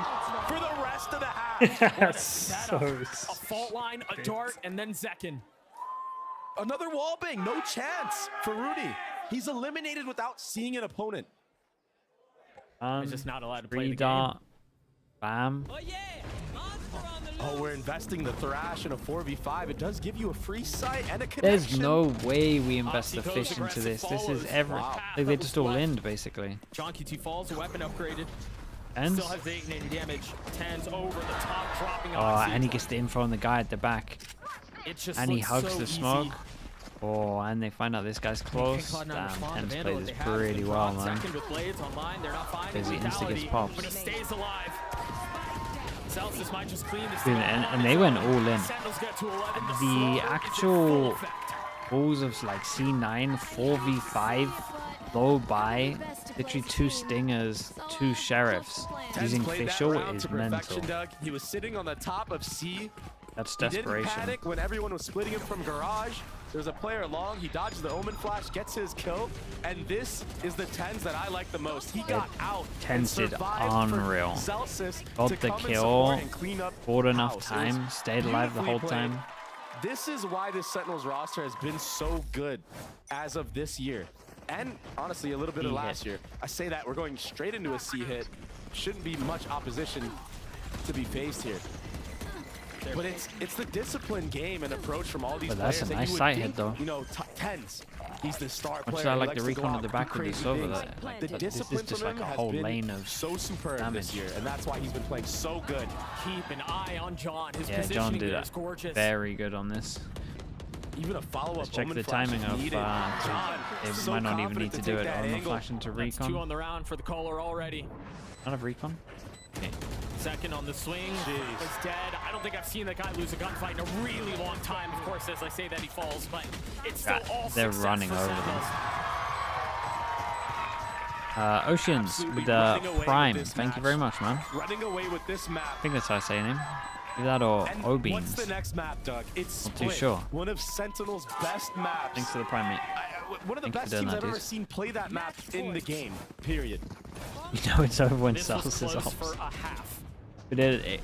for the rest of the half.
That's so
a fault line, a dart, and then Zekin.
Another wallbang, no chance for Rudy. He's eliminated without seeing an opponent.
He's just not allowed to play the
dart.
game.
Bam.
Oh, we're investing the Thrash in a 4v5. It does give you a free sight and a connection.
There's no way we invest the fish into this. This is like they just all end, basically.
John QT falls, a weapon upgraded.
And
still has 880 damage. Tens over the top, dropping
and he gets the info on the guy at the back. And he hugs
so
the smoke. Oh, and they find out this guy's close. Damn, Tens plays this pretty well, man. Because he insta-gets pops.
But he stays alive. Celsius might just clean this
and they went all in. The actual balls of like C9, 4v5, low buy, literally 2 stingers, 2 sheriffs using Fischl is mental.
He was sitting on the top of C.
That's desperation.
He didn't panic when everyone was splitting him from garage. There's a player long. He dodges the Omen Flash, gets his kill, and this is the Tens that I like the most. He got out.
Tens did unreal. Got the kill, bought enough time, stayed alive the whole time.
This is why this Sentinels roster has been so good as of this year. And honestly, a little bit of last year. I say that we're going straight into a C hit. Shouldn't be much opposition to be faced here. But it's the disciplined game and approach from all these players.
That's a nice sight hit, though.
You know, Tens. He's the star player.
Much I like the recon at the back of this over there. Like,
the discipline
this is just like a whole lane of
so superb
damage
this year, and that's why he's been playing so good.
Keep an eye on John. His
John did
is gorgeous.
Very good on this.
Even a follow-up.
Let's check the timing of. They might not even need to do it on the flash into recon.
That's 2 on the round for the caller already.
Not have recon. Okay.
second on the swing. Was dead. I don't think I've seen that guy lose a gunfight in a really long time. Of course, as I say that, he falls, but it's still all
they're running over them. Oceans with Prime. Thank you very much, man.
Running away with this map.
I think that's how I say your name. Either that or Obeans.
What's the next map, Doug? It's
not too sure.
One of Sentinel's best maps.
Thanks for the Prime, mate.
One of the best teams I've ever seen play that map in the game, period.
You know it's over when Celsius is off. But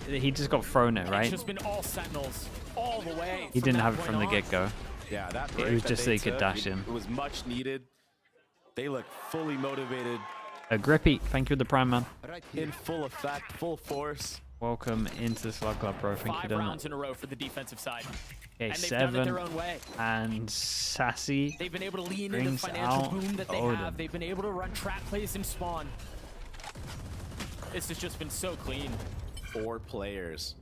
he just got thrown it, right?
It's just been all Sentinels all the way.
He didn't have it from the get-go.
Yeah, that
it was just so he could dash in.
It was much needed. They look fully motivated.
Grippy, thank you for the Prime, man.
In full effect, full force.
Welcome into the Slug Club, bro. Thank you for doing
5 rounds in a row for the defensive side.
Okay,
and they've
7.
done it their own way.
And Sassy.
They've been able to lean into the financial boom that they have. They've been able to run trap plays in spawn. This has just been so clean.
4 players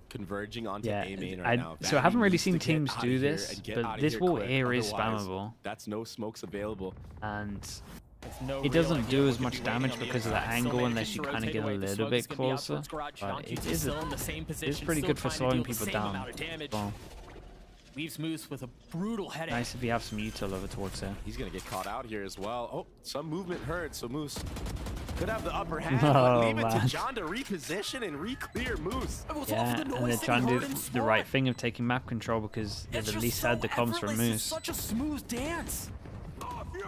converging onto A main right now.
So I haven't really seen teams do this, but this wall here is spammable.
That's no smokes available.
And it doesn't do as much damage because of the angle unless you kind of get a little bit closer. But it is pretty good for slowing people down. Well,
Leaves Moose with a brutal headache.
Nice if you have some util over towards there.
He's going to get caught out here as well. Oh, some movement heard, so Moose could have the upper hand,
Oh,
but leave it
man.
to John to reposition and re-clear Moose.
Yeah, and they're trying to do the right thing of taking map control because they've at least had the comms from Moose.
It's such a smooth dance.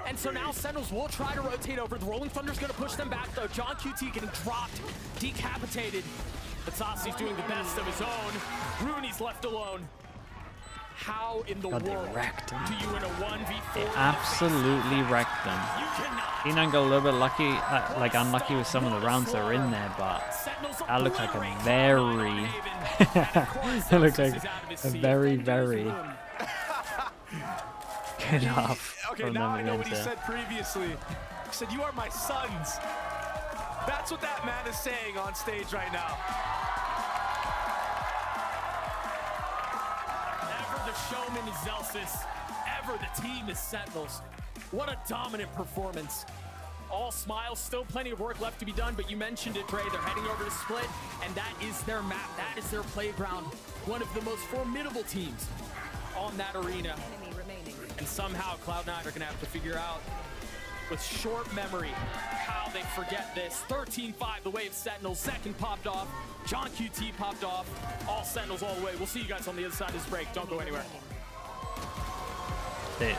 And so now Sentinels will try to rotate over. The Rolling Thunder's going to push them back, though. John QT getting dropped, decapitated. But Sassi's doing the best of his own. Rooney's left alone. How in the world do you in a 1v4?
They absolutely wrecked them. Kenan got a little bit lucky, like unlucky with some of the rounds that were in there, but that looks like a very, that looks like a very good off.
Okay, now I know what he said previously. He said, "You are my sons." That's what that man is saying on stage right now.
Ever the showman is Celsius, ever the team is Sentinels. What a dominant performance. All smiles, still plenty of work left to be done, but you mentioned it, Dre. They're heading over to Split, and that is their map. That is their playground. One of the most formidable teams on that arena. And somehow Cloud9 are going to have to figure out, with short memory, how they forget this. 13-5, the wave Sentinels. Second popped off. John QT popped off. All Sentinels all the way. We'll see you guys on the other side of this break. Don't go anywhere.
They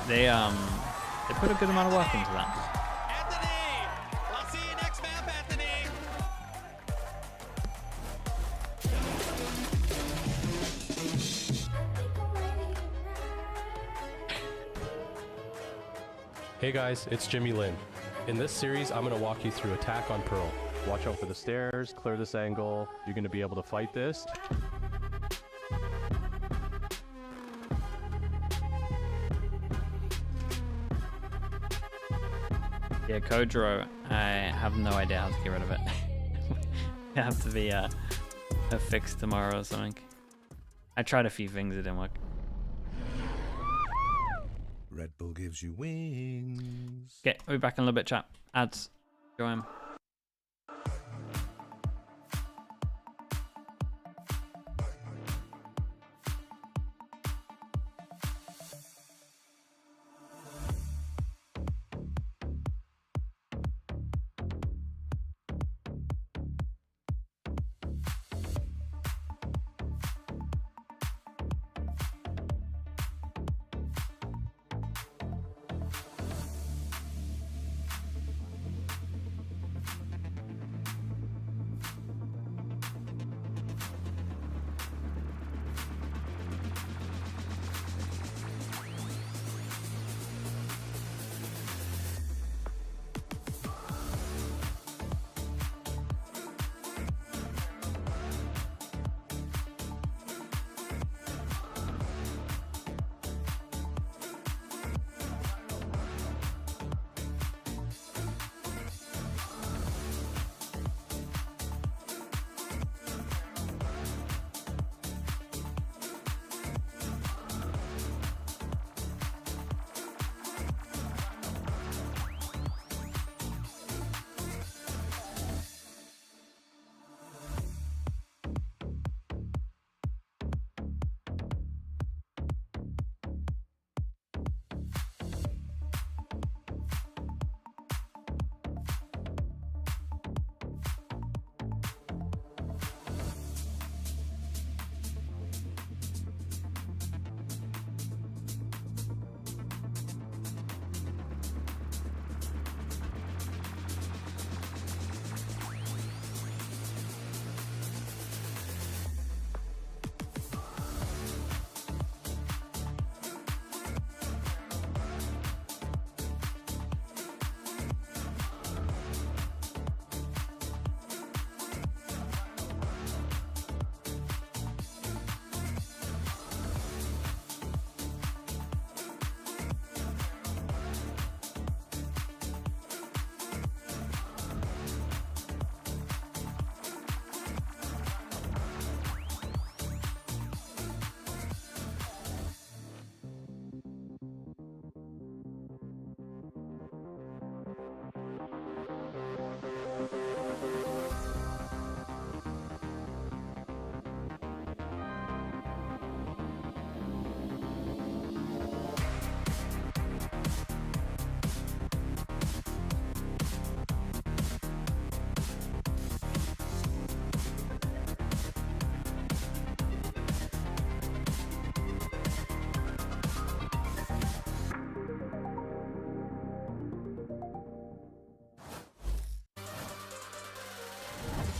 put a good amount of work into that.
I'll see you next map, Anthony.
Hey guys, it's Jimmy Lin. In this series, I'm going to walk you through attack on Pearl. Watch out for the stairs, clear this angle. You're going to be able to fight this.
Yeah, Kodro, I have no idea how to get rid of it. It have to be a fix tomorrow or something. I tried a few things, it didn't work.
Red Bull gives you wings.
Okay, we'll be back in a little bit, chat. Ads. Go in.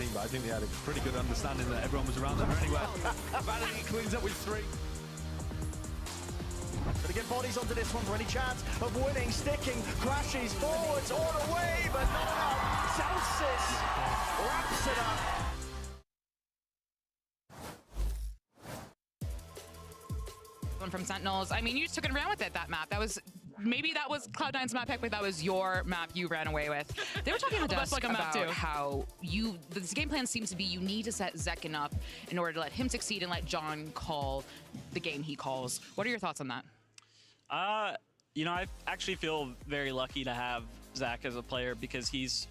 team, but I think they had a pretty good understanding that everyone was around them anyway. Vanity cleans up with 3.
Gonna get bodies onto this one for any chance of winning. Sticking, crashes forwards all the way, but not enough. Celsius wraps it up.
One from Sentinels. I mean, you just took it around with it, that map. Maybe that was Cloud9's map pick, but that was your map you ran away with. They were talking on the desk about how this game plan seems to be you need to set Zekin up in order to let him succeed and let John call the game he calls. What are your thoughts on that?
You know, I actually feel very lucky to have Zach as a player because he's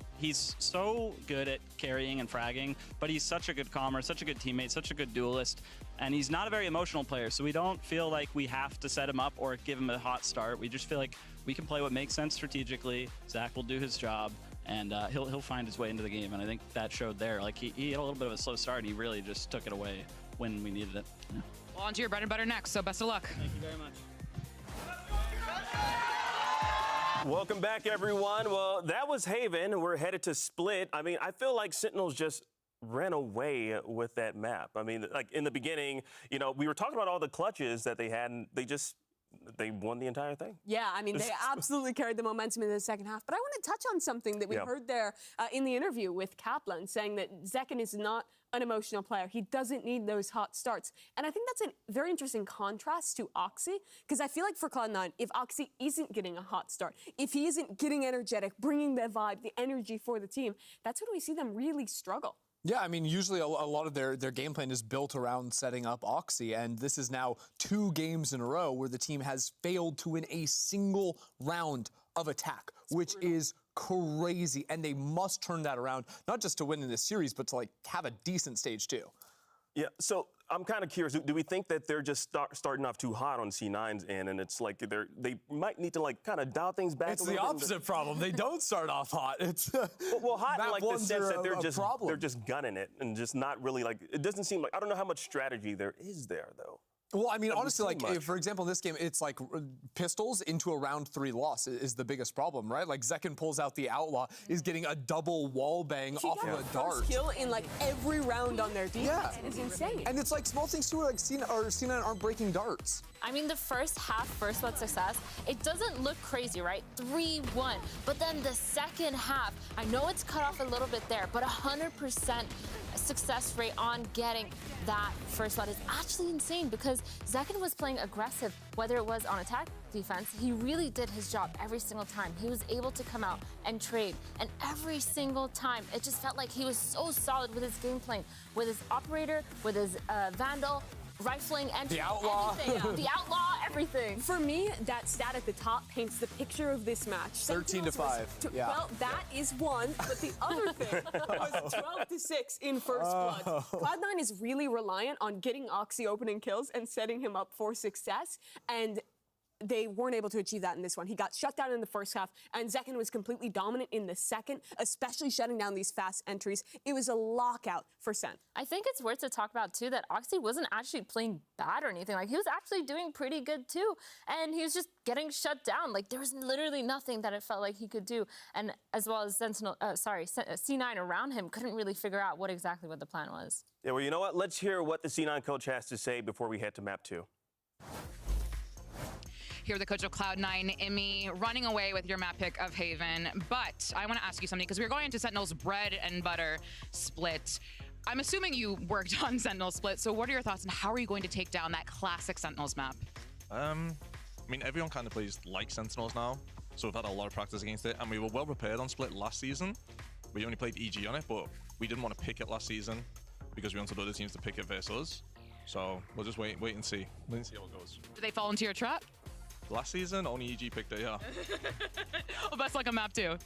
so good at carrying and fragging, but he's such a good calmer, such a good teammate, such a good duelist, and he's not a very emotional player, so we don't feel like we have to set him up or give him a hot start. We just feel like we can play what makes sense strategically. Zach will do his job, and he'll find his way into the game, and I think that showed there. Like, he had a little bit of a slow start, and he really just took it away when we needed it. Yeah.
Well, on to your bread and butter next, so best of luck.
Thank you very much.
Welcome back, everyone. Well, that was Haven. We're headed to Split. I mean, I feel like Sentinels just ran away with that map. I mean, like in the beginning, you know, we were talking about all the clutches that they had, and they won the entire thing.
Yeah, I mean, they absolutely carried the momentum in the second half. But I want to touch on something that we heard there in the interview with Kaplan, saying that Zekin is not an emotional player. He doesn't need those hot starts. And I think that's a very interesting contrast to Oxy, because I feel like for Cloud9, if Oxy isn't getting a hot start, if he isn't getting energetic, bringing the vibe, the energy for the team, that's when we see them really struggle.
Yeah, I mean, usually a lot of their game plan is built around setting up Oxy, and this is now 2 games in a row where the team has failed to win a single round of attack, which is crazy, and they must turn that around, not just to win in this series, but to like have a decent stage too.
Yeah, so I'm kind of curious. Do we think that they're just starting off too hot on C9's end, and it's like they might need to like kind of dial things back?
It's the opposite problem. They don't start off hot. It's
well, hot in like the sense that they're just gunning it and just not really like. It doesn't seem like, I don't know how much strategy there is there though.
Well, I mean, honestly, like, for example, in this game, it's like pistols into a round 3 loss is the biggest problem, right? Like, Zekin pulls out the Outlaw, is getting a double wall bang off of a dart.
First kill in, like, every round on their defense. Yeah. It's insane.
And it's like small things, too, like C9 aren't breaking darts.
I mean, the first half, first blood success, it doesn't look crazy, right? 3-1. But then the second half, I know it's cut off a little bit there, but 100% success rate on getting that first blood is actually insane, because Zekin was playing aggressive, whether it was on attack, defense. He really did his job every single time. He was able to come out and trade, and every single time, it just felt like he was so solid with his game plan, with his operator, with his Vandal, rifling, and
the Outlaw.
The Outlaw, everything.
For me, that stat at the top paints the picture of this match.
13-5. Yeah.
Well, that is one, but the other thing was 12-6 in first blood. Cloud9 is really reliant on getting Oxy opening kills and setting him up for success, and they weren't able to achieve that in this one. He got shut down in the first half, and Zekin was completely dominant in the second, especially shutting down these fast entries. It was a lockout for Sen.
I think it's worth to talk about, too, that Oxy wasn't actually playing bad or anything. Like, he was actually doing pretty good, too, and he was just getting shut down. Like, there was literally nothing that it felt like he could do, and as well as C9 around him couldn't really figure out what the plan was.
Yeah, well, you know what? Let's hear what the C9 coach has to say before we head to map 2.
Here, the coach of Cloud9, Emmy, running away with your map pick of Haven. But I want to ask you something, because we're going into Sentinel's bread and butter split. I'm assuming you worked on Sentinel split, so what are your thoughts, and how are you going to take down that classic Sentinels map?
I mean, everyone kind of plays like Sentinels now, so we've had a lot of practice against it, and we were well prepared on split last season. We only played EG on it, but we didn't want to pick it last season because we wanted other teams to pick it versus us. So we'll just wait and see. How it goes.
Do they fall into your trap?
Last season, only EG picked it, yeah.
Well, best luck on map 2.
All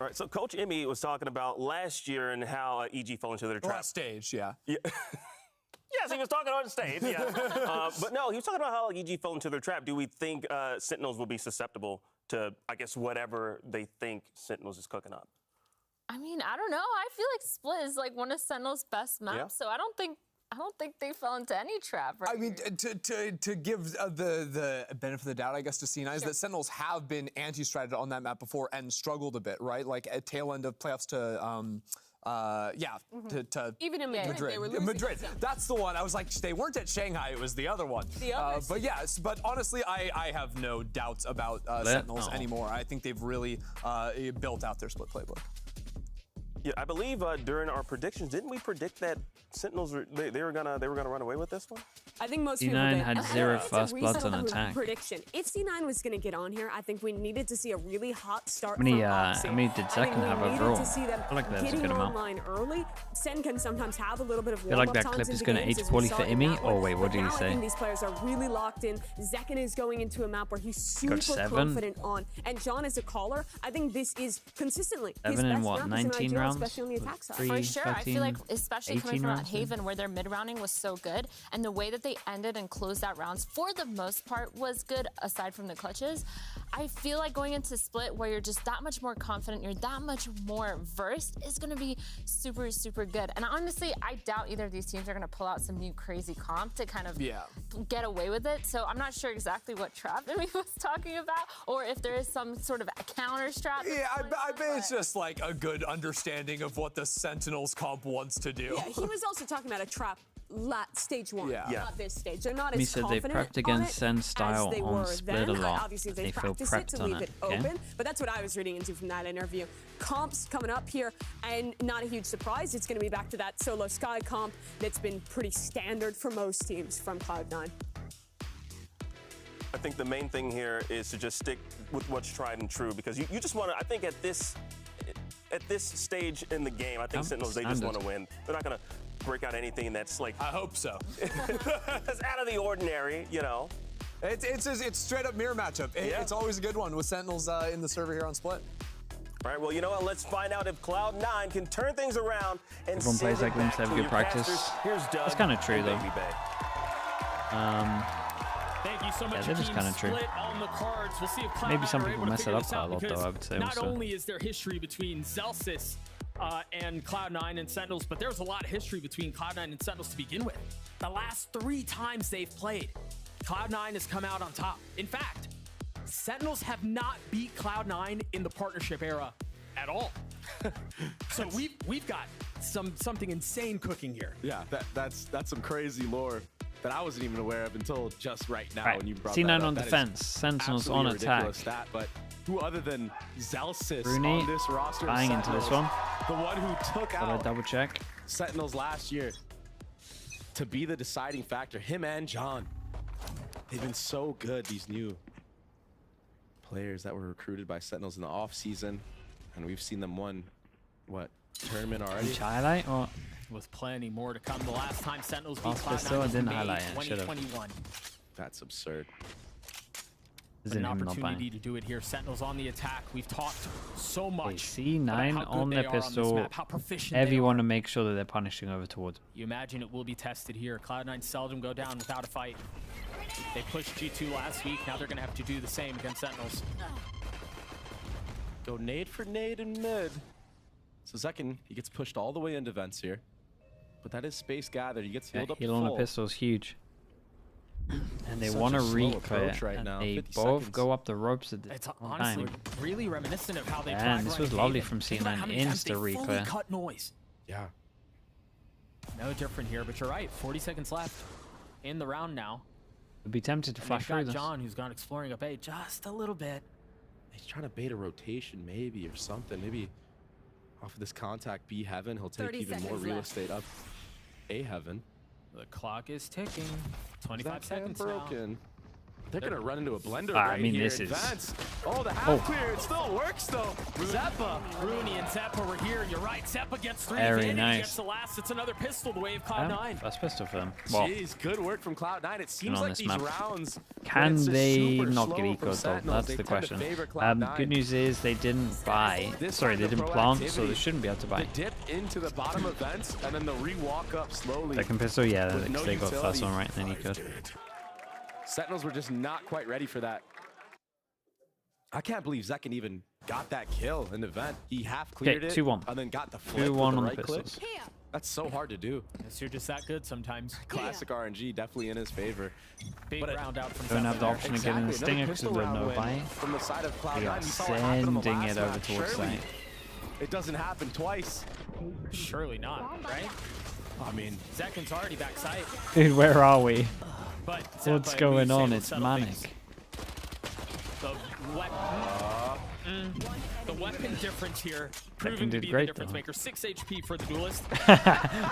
right, so Coach Emmy was talking about last year and how EG fell into their trap.
Last stage, yeah.
Yes, he was talking on stage, yeah. But no, he was talking about how EG fell into their trap. Do we think Sentinels will be susceptible to, I guess, whatever they think Sentinels is cooking up?
I mean, I don't know. I feel like Split is like one of Sentinel's best maps, so I don't think I don't think they fell into any trap. Right
I mean, to give the benefit of the doubt, I guess, to C9 is that Sentinels have been anti-stratted on that map before and struggled a bit, right? Like at tail end of playoffs to
even in Madrid, they were losing.
Madrid, that's the one. I was like, they weren't at Shanghai; it was the other one. But yes, but honestly, I have no doubts about Sentinels anymore. I think they've really built out their split playbook.
Yeah, I believe during our predictions, didn't we predict that Sentinels they were gonna run away with this one?
I think most
C9
people did.
had 0 first bloods on attack.
Prediction: if C9 was going to get on here, I think we needed to see a really hot start.
How many did second have overall?
To see them
I feel like that's a good amount.
Online early. Sen can sometimes have a little bit of
I feel like that clip is going to age poorly for Imi. Oh wait, what did he say?
I think these players are really locked in. Zekken is going into a map where he's super confident on, and John is a caller. I think this is consistently
7 in what, 19 rounds?
Especially on the attack side.
For sure, I feel like especially coming from that Haven where their mid-rounding was so good, and the way that they ended and closed out rounds for the most part was good, aside from the clutches. I feel like going into split where you're just that much more confident, you're that much more versed, is going to be super, super good. And honestly, I doubt either of these teams are going to pull out some new crazy comp to kind of get away with it. So I'm not sure exactly what trap Imi was talking about, or if there is some sort of a counter strat.
Yeah, I bet it's just like a good understanding of what the Sentinels comp wants to do.
Yeah, he was also talking about a trap stage 1, not this stage. They're not
He
as
said they
confident
prepped against Sen style
they
on
were
split
then.
a lot.
Obviously, they
feel
practice it
prepped
to
on
leave it open, but that's what I was reading into from that interview. Comps coming up here, and not a huge surprise. It's going to be back to that solo Sky comp that's been pretty standard for most teams from Cloud9.
I think the main thing here is to just stick with what's tried and true, because you just want to, I think at this stage in the game, I think Sentinels, they just want to win. They're not going to break out anything that's like,
I hope so.
That's out of the ordinary, you know.
It's straight up mirror matchup. It's always a good one with Sentinels in the server here on Split.
All right, well, you know what? Let's find out if Cloud9 can turn things around and
everyone plays like them to have good practice. That's kind of true though.
Thank you so much.
Yeah, that is kind of true.
On the cards. We'll see if
maybe some people mess it up quite a lot, though, I would say.
Not only is there history between Zelsis and Cloud9 and Sentinels, but there's a lot of history between Cloud9 and Sentinels to begin with. The last 3 times they've played, Cloud9 has come out on top. In fact, Sentinels have not beat Cloud9 in the partnership era at all. So we've got something insane cooking here.
Yeah, that's some crazy lore that I wasn't even aware of until just right now when you brought
C9
that up.
on defense, Sentinels on attack.
Stat, but who other than Zelsis
Bruni
on this roster?
buying into this one.
The one who took out
double check
Sentinels last year to be the deciding factor. Him and John. They've been so good, these new players that were recruited by Sentinels in the off season, and we've seen them win tournament already.
Highlight or
with plenty more to come. The last time Sentinels beat Cloud9 was May 2021.
That's absurd.
An opportunity to do it here. Sentinels on the attack. We've talked so much.
C9 on their pistol.
How proficient
everyone to make sure that they're punishing over towards.
You imagine it will be tested here. Cloud9 seldom go down without a fight. They pushed G2 last week. Now they're going to have to do the same against Sentinels.
Go nade for nade in mid. So Zekken, he gets pushed all the way into vents here. But that is space gathered. He gets healed up
heal on the pistol is huge. And they want to reclear
right now.
They both go up the ropes at the
It's honestly really reminiscent of how they
tried. And this was lovely from C9. Insta reclear.
Cut noise.
Yeah.
No different here, but you're right. 40 seconds left in the round now.
Would be tempted to flash through this.
John, who's gone exploring up A just a little bit.
He's trying to bait a rotation, maybe, or something. Maybe off of this contact B heaven, he'll take even more real estate up A heaven.
The clock is ticking. 25 seconds broken. Now.
They're going to run into a blender
I mean,
here.
This is...
Oh, the half clear. It still works, though.
Zeppa. Rooney and Zeppa were here. You're right. Zeppa gets 3.
Very nice.
Gets the last. It's another pistol the way of Cloud9.
That's pistol for them.
Well, jeez, good work from Cloud9. It seems like these rounds...
Can they not get eco, though? That's the question. Good news is they didn't buy... Sorry, they didn't plant, so they shouldn't be able to buy.
The dip into the bottom of vents, and then the re-walk up slowly.
Second pistol, yeah, they got first one right, and then you could.
Sentinels were just not quite ready for that. I can't believe Zekken even got that kill in the vent. He half cleared it
2-1.
and then got the flip
2-1
with the
on
right
the
click.
pistols.
That's so hard to do.
Yes, you're just that good sometimes.
Classic RNG, definitely in his favor.
Big round out from
Don't have the option of getting the stinger because of the no buy.
From the side of Cloud9,
We are
we saw what happened on the
sending
last
it over
match.
towards
Surely
site.
it doesn't happen twice.
Surely not, right?
I mean,
Zekin's already back side.
Dude, where are we?
But
What's
Zeppa
going
and
on?
Lee
It's
settle
manic.
things. The weapon difference here, proving to
did
be
great,
the difference
though.
maker. 6 HP for the duelist.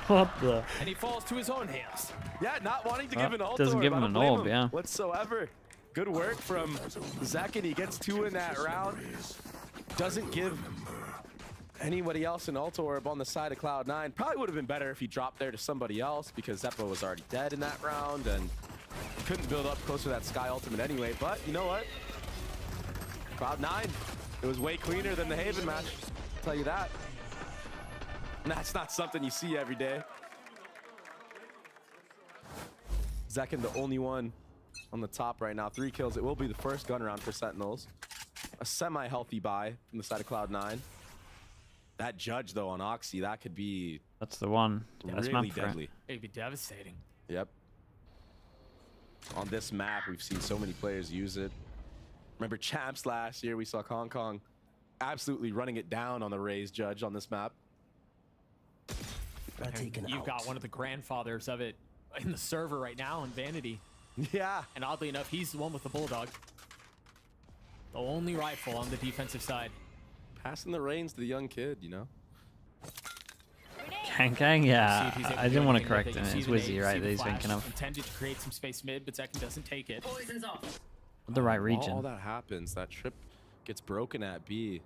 What the?
And he falls to his own hands.
yeah, not wanting to
Well,
give an ult.
doesn't
orb.
give
I
him
don't
an
blame
orb,
him
yeah.
whatsoever. Good work from Zekin. He gets 2 in that round. Doesn't give anybody else an ult orb on the side of Cloud9. Probably would have been better if he dropped there to somebody else because Zeppa was already dead in that round and couldn't build up close to that Sky ultimate anyway. But you know what? Cloud9, it was way cleaner than the Haven match. I'll tell you that. And that's not something you see every day. Zekin, the only one on the top right now. 3 kills. It will be the first gun round for Sentinels. A semi-healthy buy from the side of Cloud9. That judge, though, on Oxy, that could be...
That's the one. Yeah, that's
really
meant for it.
deadly.
It'd be devastating.
Yep. On this map, we've seen so many players use it. Remember Champs last year, we saw Kong absolutely running it down on the Raze judge on this map.
You've got one of the grandfathers of it in the server right now in Vanity.
Yeah.
And oddly enough, he's the one with the Bulldog. The only rifle on the defensive side.
Passing the reins to the young kid, you know?
Kang, yeah. I didn't want to correct him. It's Wizzy, right, that he's thinking of.
Intended to create some space mid, but Zekin doesn't take it.
The right region.
All that happens, that trip gets broken at B.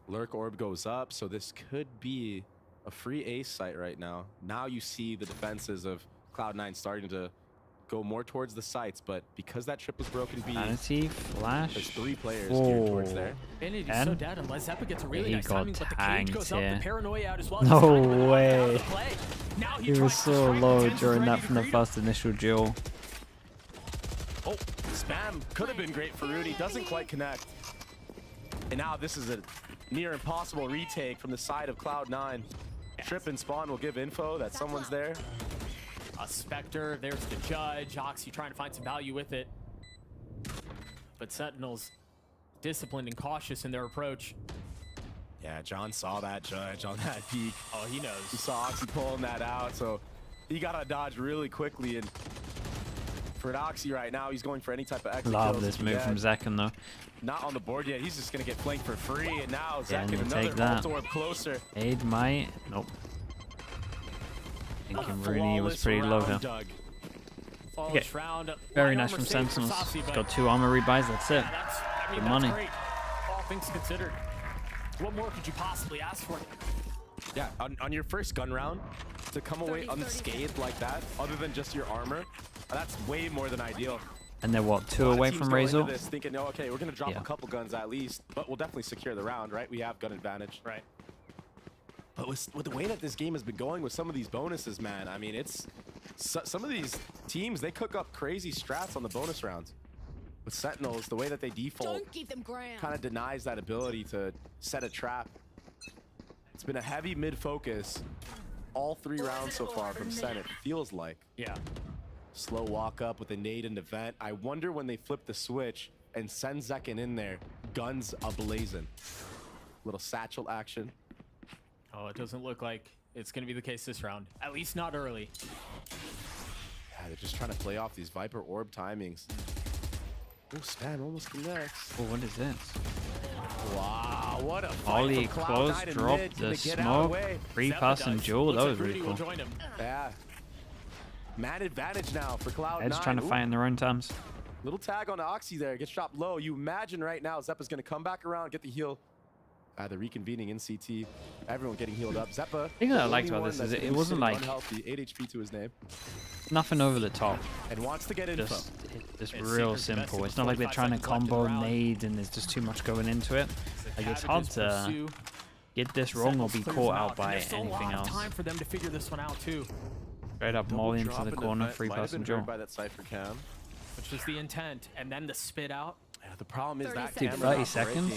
Lurk orb goes up, so this could be a free ace site right now. Now you see the defenses of Cloud9 starting to go more towards the sites, but because that trip was broken B,
Vanity, Flash.
there's 3 players geared towards there.
Vanity's so dead unless Zeppa gets a really
he
nice
got
timing, but the cage
tanked
goes up,
here.
the paranoia out as well.
No way.
Now
He was so low during that from the first initial duel.
Oh, spam could have been great for Rudy. Doesn't quite connect. And now this is a near impossible retake from the side of Cloud9. Trip and spawn will give info that someone's there.
A Spectre, there's the judge. Oxy trying to find some value with it. But Sentinels disciplined and cautious in their approach.
Yeah, John saw that judge on that peak.
Oh, he knows.
He saw Oxy pulling that out, so he got to dodge really quickly. And for Oxy right now, he's going for any type of exit
Love
kills
this
he
move
can
from Zekin, though.
Not on the board yet. He's just going to get flanked for free. And now
Yeah,
Zekin,
and take
another
that.
ult orb closer.
Aid might. Nope. Thinking Rooney was pretty low here. Okay. Very nice from Sentinels. Got 2 armor rebuys, that's it. Good money.
Great. All things considered. What more could you possibly ask for?
Yeah, on your first gun round, to come away unscathed like that, other than just your armor, that's way more than ideal.
And they're what, 2 away from
Razor?
Razor?
This thinking, oh, okay, we're gonna drop
Yeah.
a couple guns at least, but we'll definitely secure the round, right? We have gun advantage.
Right.
But with the way that this game has been going with some of these bonuses, man, I mean, it's some of these teams, they cook up crazy strats on the bonus rounds. With Sentinels, the way that they default kind of denies that ability to set a trap. It's been a heavy mid focus all 3 rounds so far from Sen, it feels like.
Yeah.
Slow walk up with a nade and event. I wonder when they flip the switch and send Zekin in there, guns ablazing. Little satchel action.
Oh, it doesn't look like it's going to be the case this round. At least not early.
Yeah, they're just trying to play off these Viper orb timings. Oh, Spam almost connects.
Oh, what is this?
Wow, what a fight
Ollie
from
close,
Cloud9 and
drop
mid. Can
the
they get out of
smoke,
the way?
free pass and duel. That was really cool.
Yeah. Man advantage now for Cloud9.
Edge trying to fight in their own terms.
Little tag on Oxy there, gets dropped low. You imagine right now Zeppa's going to come back around, get the heal. The reconvening in CT. Everyone getting healed up. Zeppa.
The thing that I liked about this is it wasn't like
unhealthy. 8 HP to his name.
Nothing over the top.
And wants to get info.
Just real simple. It's not like they're trying to combo nade and there's just too much going into it. Like it's hard to get this wrong or be caught out by anything else.
Time for them to figure this one out too.
Straight up molly into the corner, free pass and duel.
By that Cypher cam.
Which was the intent, and then the spit out.
Yeah, the problem is that
Dude, 30 seconds?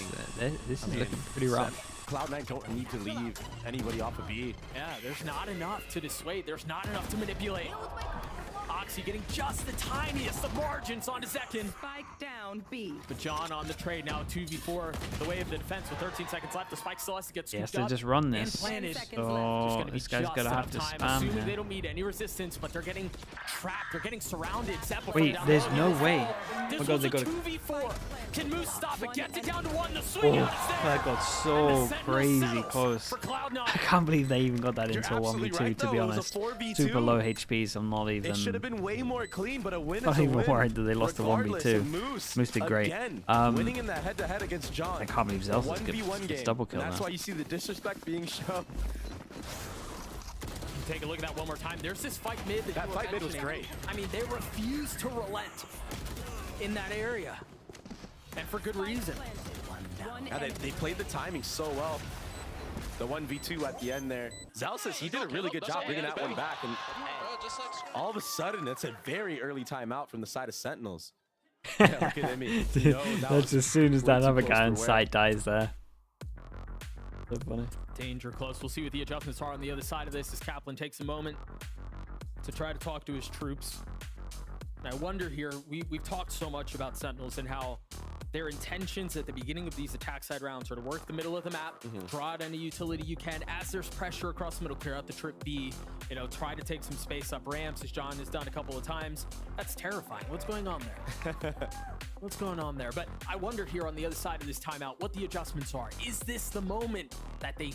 This is looking pretty rough.
Cloud9 don't need to leave anybody off of B.
Yeah, there's not enough to dissuade. There's not enough to manipulate. Oxy getting just the tiniest of margins onto Zekin.
Spike down B.
But John on the trade now, 2v4, the way of the defense with 13 seconds left. The spike still has to get scooped
Yes,
up
they just run this.
So
this guy's gonna have to spam
Assuming
here.
they don't meet any resistance, but they're getting trapped. They're getting surrounded.
Wait, there's no way.
This
Oh god, they
was a
got
2v4. Can Moose stop it? Gets it down to 1. The swing out is there.
That got so crazy close. I can't believe they even got that into a 1v2,
right,
to be
though. It was a
honest.
4v2.
Super low HP, so I'm not even...
It should have been way more clean, but a win
Not
is a
even
win.
worried that they lost the
Regardless,
1v2.
and Moose
did great.
Again, winning in that head-to-head against John.
I can't believe Zelsa's
A 1v1 game.
double kill
And that's
now.
why you see the disrespect being shown.
Take a look at that one more time. There's this fight mid
That fight mid was great.
I mean, they refuse to relent in that area. And for good reason.
Yeah, they played the timing so well. The 1v2 at the end there. Zelsas, he did a really good job bringing that one back. And all of a sudden, it's a very early timeout from the side of Sentinels. Yeah, look at him.
That's as soon as that other guy on site dies there. So funny.
Danger close. We'll see what the adjustments are on the other side of this as Kaplan takes a moment to try to talk to his troops. And I wonder here, we've talked so much about Sentinels and how their intentions at the beginning of these attack side rounds are to work the middle of the map, draw out any utility you can. As there's pressure across the middle, clear out the trip B, you know, try to take some space up ramps, as John has done a couple of times. That's terrifying. What's going on there? What's going on there? But I wonder here on the other side of this timeout what the adjustments are. Is this the moment that they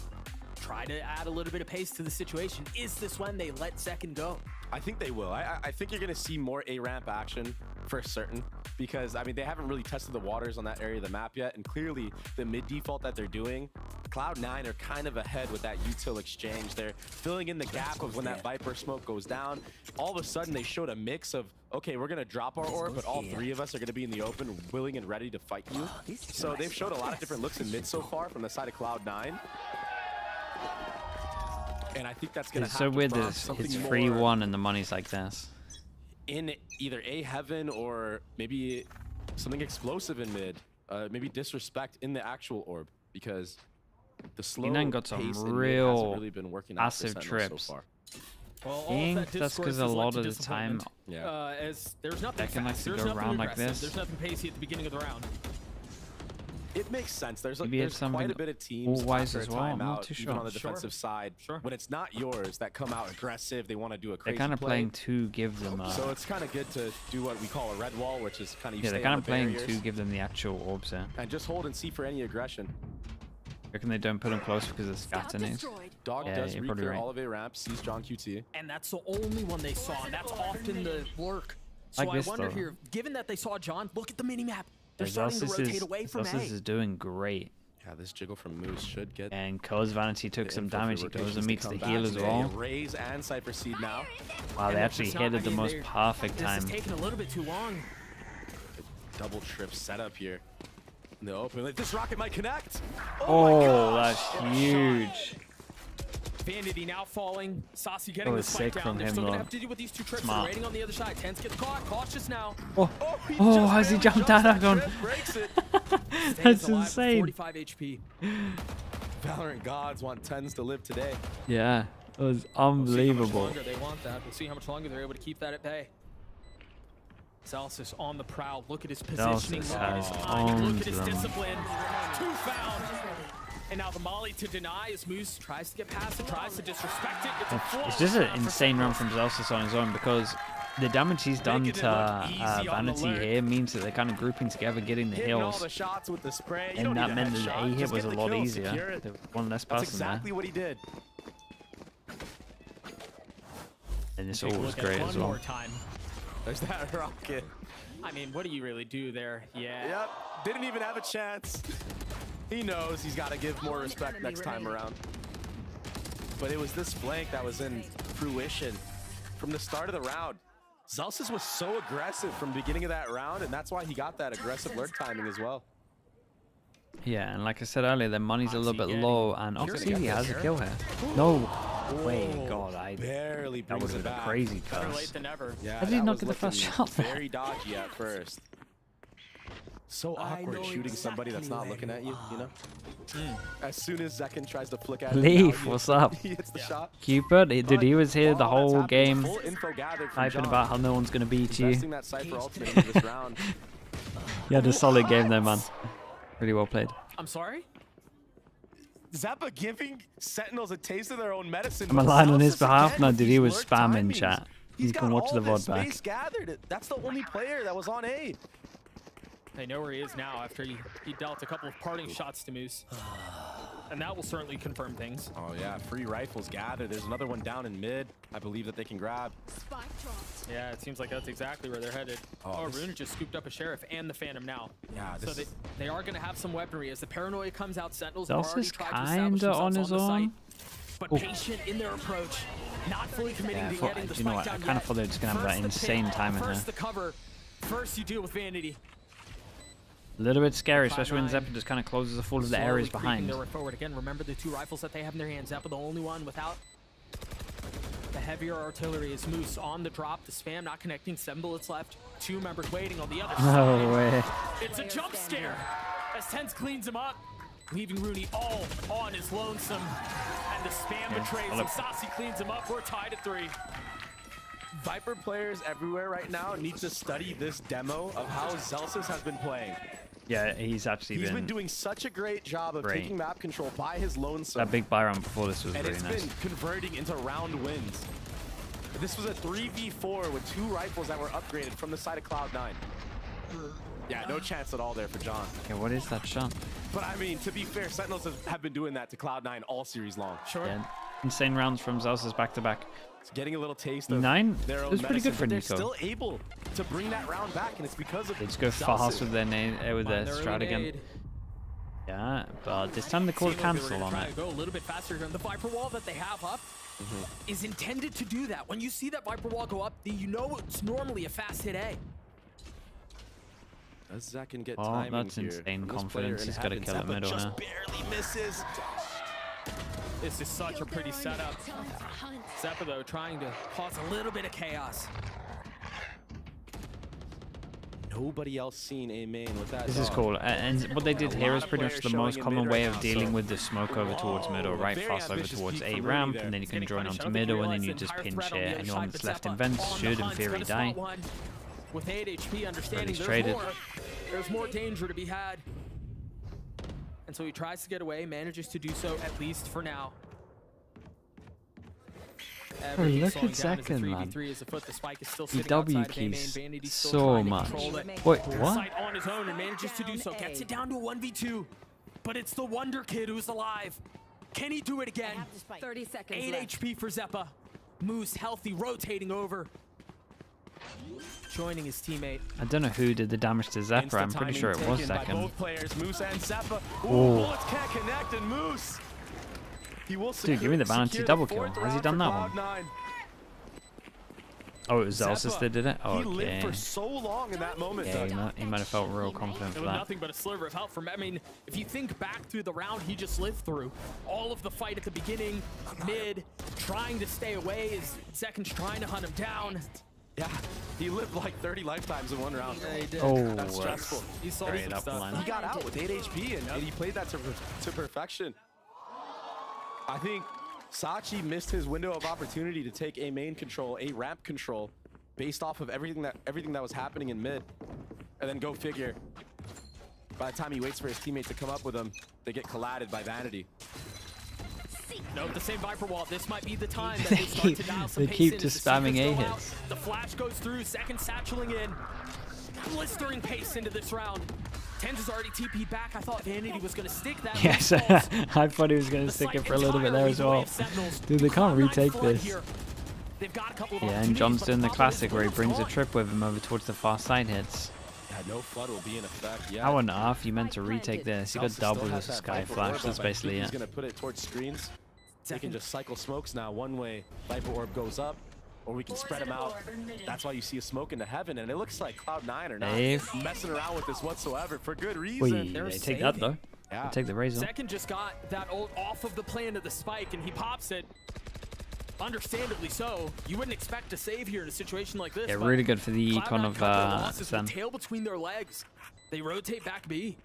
try to add a little bit of pace to the situation? Is this when they let Zekin go?
I think they will. I think you're going to see more A-ramp action for certain because, I mean, they haven't really tested the waters on that area of the map yet. And clearly, the mid-default that they're doing, Cloud9 are kind of ahead with that util exchange. They're filling in the gap of when that Viper smoke goes down. All of a sudden, they showed a mix of, okay, we're going to drop our orb, but all three of us are going to be in the open, willing and ready to fight you. So they've showed a lot of different looks in mid so far from the side of Cloud9. And I think that's going to
It's so weird that it's 3-1 and the money's like this.
In either A heaven or maybe something explosive in mid, maybe disrespect in the actual orb because the slow
got some
pace in mid
real
hasn't really been working out for
passive
Sentinels
trips.
so far.
Well,
I think that's because a lot of the time,
as there's nothing
Zekin likes
fast,
to
there's
go
nothing
around like
aggressive,
this.
there's nothing pacey at the beginning of the round.
It makes sense. There's
Maybe it's
quite a
something
bit of teams
all-wise
after a
as well, I'm not
timeout,
too
even
sure.
on the defensive side, when it's not yours, that come out aggressive. They want to do a
they're
crazy
kind of
play.
playing to give them
So it's kind of good to do what we call a red wall, which is kind of
yeah, they're kind of playing to give them the actual orbs there.
and just hold and see for any aggression.
Reckon they don't put them close because of scatter nades?
Dog
Yeah,
does
you're probably
re-clear
right.
all of A ramp, sees John QT.
And that's the only one they saw, and that's often the lurk. So
Like
I
this,
wonder
though.
here, given that they saw John, look at the mini-map. They're
Yeah,
starting to
Zelsis
rotate away from A.
Zelsis is doing great.
Yeah, this jiggle from Moose should get.
And Co's Vanity took
the
some
info for
damage. He goes
rotations
and
to
meets
come
the
back
heal as
today.
well.
Raze and Cypher Seed now.
Wow, they
And
actually
it's not-
hit
I
at the
mean,
most
they're-
perfect
This
time.
is taking a little bit too long.
Double trip setup here in the open. Like, this rocket might connect.
Oh, that's huge.
Vanity now falling. Saucy getting
Oh,
the
it's
spike
sick
down.
from
They're
him,
still going to
though.
have to deal with these two trips.
Smart.
They're waiting on the other side. Tens gets caught. Cautious now.
Oh, has he jumped out that gun?
Breaks it.
That's
Stays alive,
insane.
45 HP.
Valorant gods want tens to live today.
Yeah, it was
We'll see how much
unbelievable.
longer they want that. We'll see how much longer they're able to keep that at bay. Celsius on the prowl. Look at his positioning.
Celsius
Look at his
has
timing. Look at his
owned them.
discipline. Two found. And now the molly to deny as Moose tries to get past it, tries to disrespect it. It's a flaw.
It's just an insane run from Zelsis on his own because the damage he's done to Vanity here means that they're kind of grouping together, getting the
Hitting all
heals.
the shots with the spray. You
And
don't
that
need
meant that the
headshot.
A hit
Just
was
get
a
the
lot
kill, secure
easier.
it.
There was one less
That's
person
exactly what he did.
there. And this
Take a
all was
look at it
great
one
as well.
more time.
There's that rocket.
I mean, what do you really do there? Yeah.
Yep. Didn't even have a chance. He knows he's got to give more respect next time around. But it was this flank that was in fruition from the start of the round. Zelsis was so aggressive from the beginning of that round, and that's why he got that aggressive lurk timing as well.
Yeah, and like I said earlier, their money's a little bit
getting-
low, and
You're gonna
Oxy
get
has
this
a
here.
kill here. No way, God,
barely
that would
brings
have
it
been a
back.
crazy
Better
curse.
late than never.
Yeah,
How did he
that
not
was
get the first
looking
shot there?
very dodgy at first. So awkward shooting somebody that's not looking at you, you know? As soon as Zekin tries to flick at him,
Leaf, what's up?
He hits the shot.
Cupid, dude, he was here the whole game,
Full info gathered from
hyping
John.
about how no one's gonna beat you.
Investing that Cypher ultimate into this round.
You had a solid game there, man. Really well played.
I'm sorry?
Zappa giving Sentinels a taste of their own medicine.
Am I lying on his behalf? No, dude, he was spamming chat. You can watch the VOD back.
Space gathered. That's the only player that was on A.
They know where he is now after he dealt a couple of parting shots to Moose. And that will certainly confirm things.
Oh yeah, free rifles gathered. There's another one down in mid. I believe that they can grab.
Yeah, it seems like that's exactly where they're headed. Oh, Rune just scooped up a Sheriff and the Phantom now.
Yeah,
so they are going to have some weaponry. As the paranoia comes out, Sentinels
Zelsis kinda on his own.
But patient in their approach. Not fully committing to getting the spike
you know what? I kind of thought they were just going to have that insane time in there.
First the cover. First you deal with Vanity.
A little bit scary, especially when Zeppa just kind of closes the full of the areas behind.
Their way forward again. Remember the 2 rifles that they have in their hands. Zeppa the only one without the heavier artillery. Is Moose on the drop. The spam not connecting. 7 bullets left. 2 members waiting on the other side.
No way.
It's a jump scare as Tense cleans him up, leaving Rooney all on his lonesome. And the spam betrays him. Saucy cleans him up. We're tied at 3.
Viper players everywhere right now need to study this demo of how Zelsis has been playing.
Yeah, he's been
doing such a great job of taking map control by his lonesome.
That big buy round before this was really nice.
And it's been converting into round wins. This was a 3v4 with 2 rifles that were upgraded from the side of Cloud9. Yeah, no chance at all there for John.
Okay, what is that shot?
But I mean, to be fair, Sentinels have been doing that to Cloud9 all series long.
Sure.
Yeah, insane rounds from Zelsis back to back.
It's getting a little taste of their own
it was pretty good for
Nico. They're
Nico.
still able to bring that round back, and it's because of
They just go fast with their strat again. Yeah, but this time they called cancel on it.
Go a little bit faster. The Viper wall that they have up is intended to do that. When you see that Viper wall go up, you know it's normally a fast hit A.
As Zach can get timing
that's
here.
insane confidence. He's got to kill it middle now.
Barely misses.
This is such a pretty setup. Zeppa, though, trying to cause a little bit of chaos.
Nobody else seen a main with that.
This is cool. And what they did here is pretty much the most common way of dealing with the smoke over towards middle, right? Fast over towards A ramp, and then you can join onto middle, and then you just pinch here. Anyone that's left in vents should, in theory, die.
With 8 HP, understanding there's more danger to be had. And so he tries to get away, manages to do so, at least for now.
Oh, look at Second, man. He W keys so much. Wait, what?
On his own and manages to do so. Gets it down to a 1v2. But it's the Wonder Kid who's alive. Can he do it again?
30 seconds
8
left.
HP for Zeppa. Moose healthy, rotating over. Joining his teammate.
I don't know who did the damage to Zeppa. I'm pretty sure it was Second.
Both players, Moose and Zeppa. Bullets can't connect, and Moose. He will
Dude, give me the balance. He double kill. Has he done that one? Oh, it was Zelsis that did it? Oh,
he lived for so long in that moment.
Yeah, he might have felt real confident for that.
Nothing but a sliver of health from, I mean, if you think back through the round he just lived through, all of the fight at the beginning, mid, trying to stay away, as Second's trying to hunt him down.
Yeah, he lived like 30 lifetimes in one round.
Yeah, he did.
Oh,
that's stressful.
He saw some stuff.
He got out with 8 HP, and he played that to perfection. I think Sachi missed his window of opportunity to take a main control, a ramp control, based off of everything that was happening in mid, and then go figure. By the time he waits for his teammate to come up with him, they get collided by Vanity.
No, the same Viper wall. This might be the time that they start to dial some
they
pace
keep
in
just
as the
spamming A
sequence go
hits.
out. The flash goes through. Second satcheling in. Blistering pace into this round. Tens is already TP'd back. I thought Vanity was going to stick that.
Yes, I thought he was going to stick it for a little bit there as well. Dude, they can't retake this. Yeah, and John's doing the classic where he brings a trip with him over towards the far side hits.
Yeah, no flood will be in effect. Yeah.
How on earth you meant to retake this? You got double with the Sky Flash. That's basically it.
He's going to put it towards screens. They can just cycle smokes now. One way, Viper Orb goes up, or we can spread them out. That's why you see a smoke into heaven, and it looks like Cloud9 are not messing around with this whatsoever for good reason.
They take that though.
Yeah.
They take the Razor.
Second just got that old off of the plan of the spike, and he pops it. Understandably so. You wouldn't expect to save here in a situation like this.
Yeah, really good for the econ of
SEN. Tail between their legs. They rotate back B.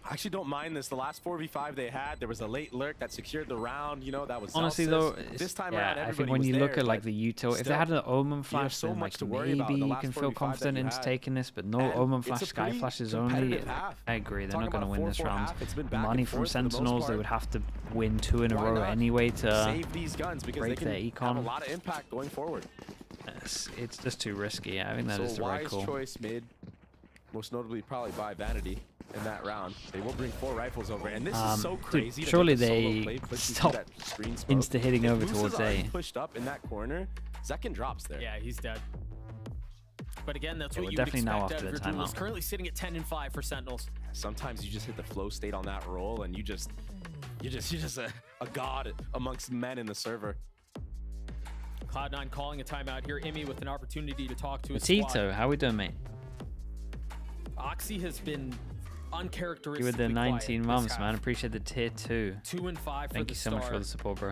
I actually don't mind this. The last 4v5 they had, there was a late lurk that secured the round. You know, that was
honestly
Celsius.
though.
This time
yeah,
around,
I
everybody
think when
was
you
there,
look at like the util, if they had an Omen flash,
so
then
much
like
to worry about.
maybe
The
you
last
can
45
feel
that
confident
you
into
had.
taking this, but no
And
Omen
it's
flash,
a
Sky
pretty
flashes only.
competitive half.
I agree, they're
Talk
not going to
about a
win this
4-4
round.
half. It's been
The
back
money
and
from
forth for the most
Sentinels, they
part.
would have to win 2 in a
Why
row
not
anyway to
save these guns because they
break their
can
econ.
have a lot of impact going forward.
It's just too risky. I think that
So
is the right
wise
call.
choice made, most notably probably by Vanity in that round. They will bring 4 rifles over, and this is so crazy.
Dude,
to
surely
make a solo
they
play pushing through
stop
that screen smoke.
insta-hitting
If
over
Moose
towards
is already
A.
pushed up in that corner, Zekin drops there.
Yeah, he's dead. But again, that's
Yeah,
what
we're
you
definitely now
expect
after
out of
the
your duels.
timeout.
Currently sitting at 10-5 for Sentinels.
Sometimes you just hit the flow state on that roll, and you're just a god amongst men in the server.
Cloud9 calling a timeout here. Imi with an opportunity to talk to his squad.
Tito, how we doing, mate?
Oxy has been uncharacteristically
You with the 19
quiet
months,
this
man.
half.
Appreciate the tier 2.
2 and 5 for
Thank
the
you so much for
start.
the support, bro.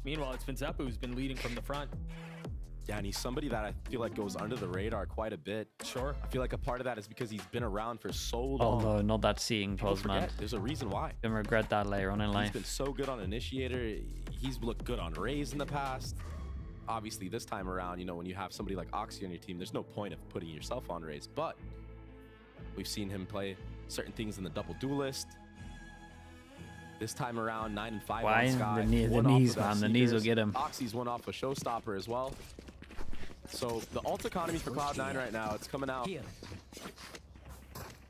Meanwhile, it's been Zeppu who's been leading from the front.
Yeah, and he's somebody that I feel like goes under the radar quite a bit.
Sure.
I feel like a part of that is because he's been around for so long.
Oh no, not that seeing
People
pause, man.
forget. There's a reason why.
Gonna regret that later on in
He's
life.
been so good on Initiator. He's looked good on Raze in the past. Obviously, this time around, you know, when you have somebody like Oxy on your team, there's no point of putting yourself on Raze. But we've seen him play certain things in the double duelist. This time around, 9 and 5
Why?
on Sky.
The knees, man. The knees will get him.
Oxy's one off a showstopper as well. So the ult economy for Cloud9 right now, it's coming out.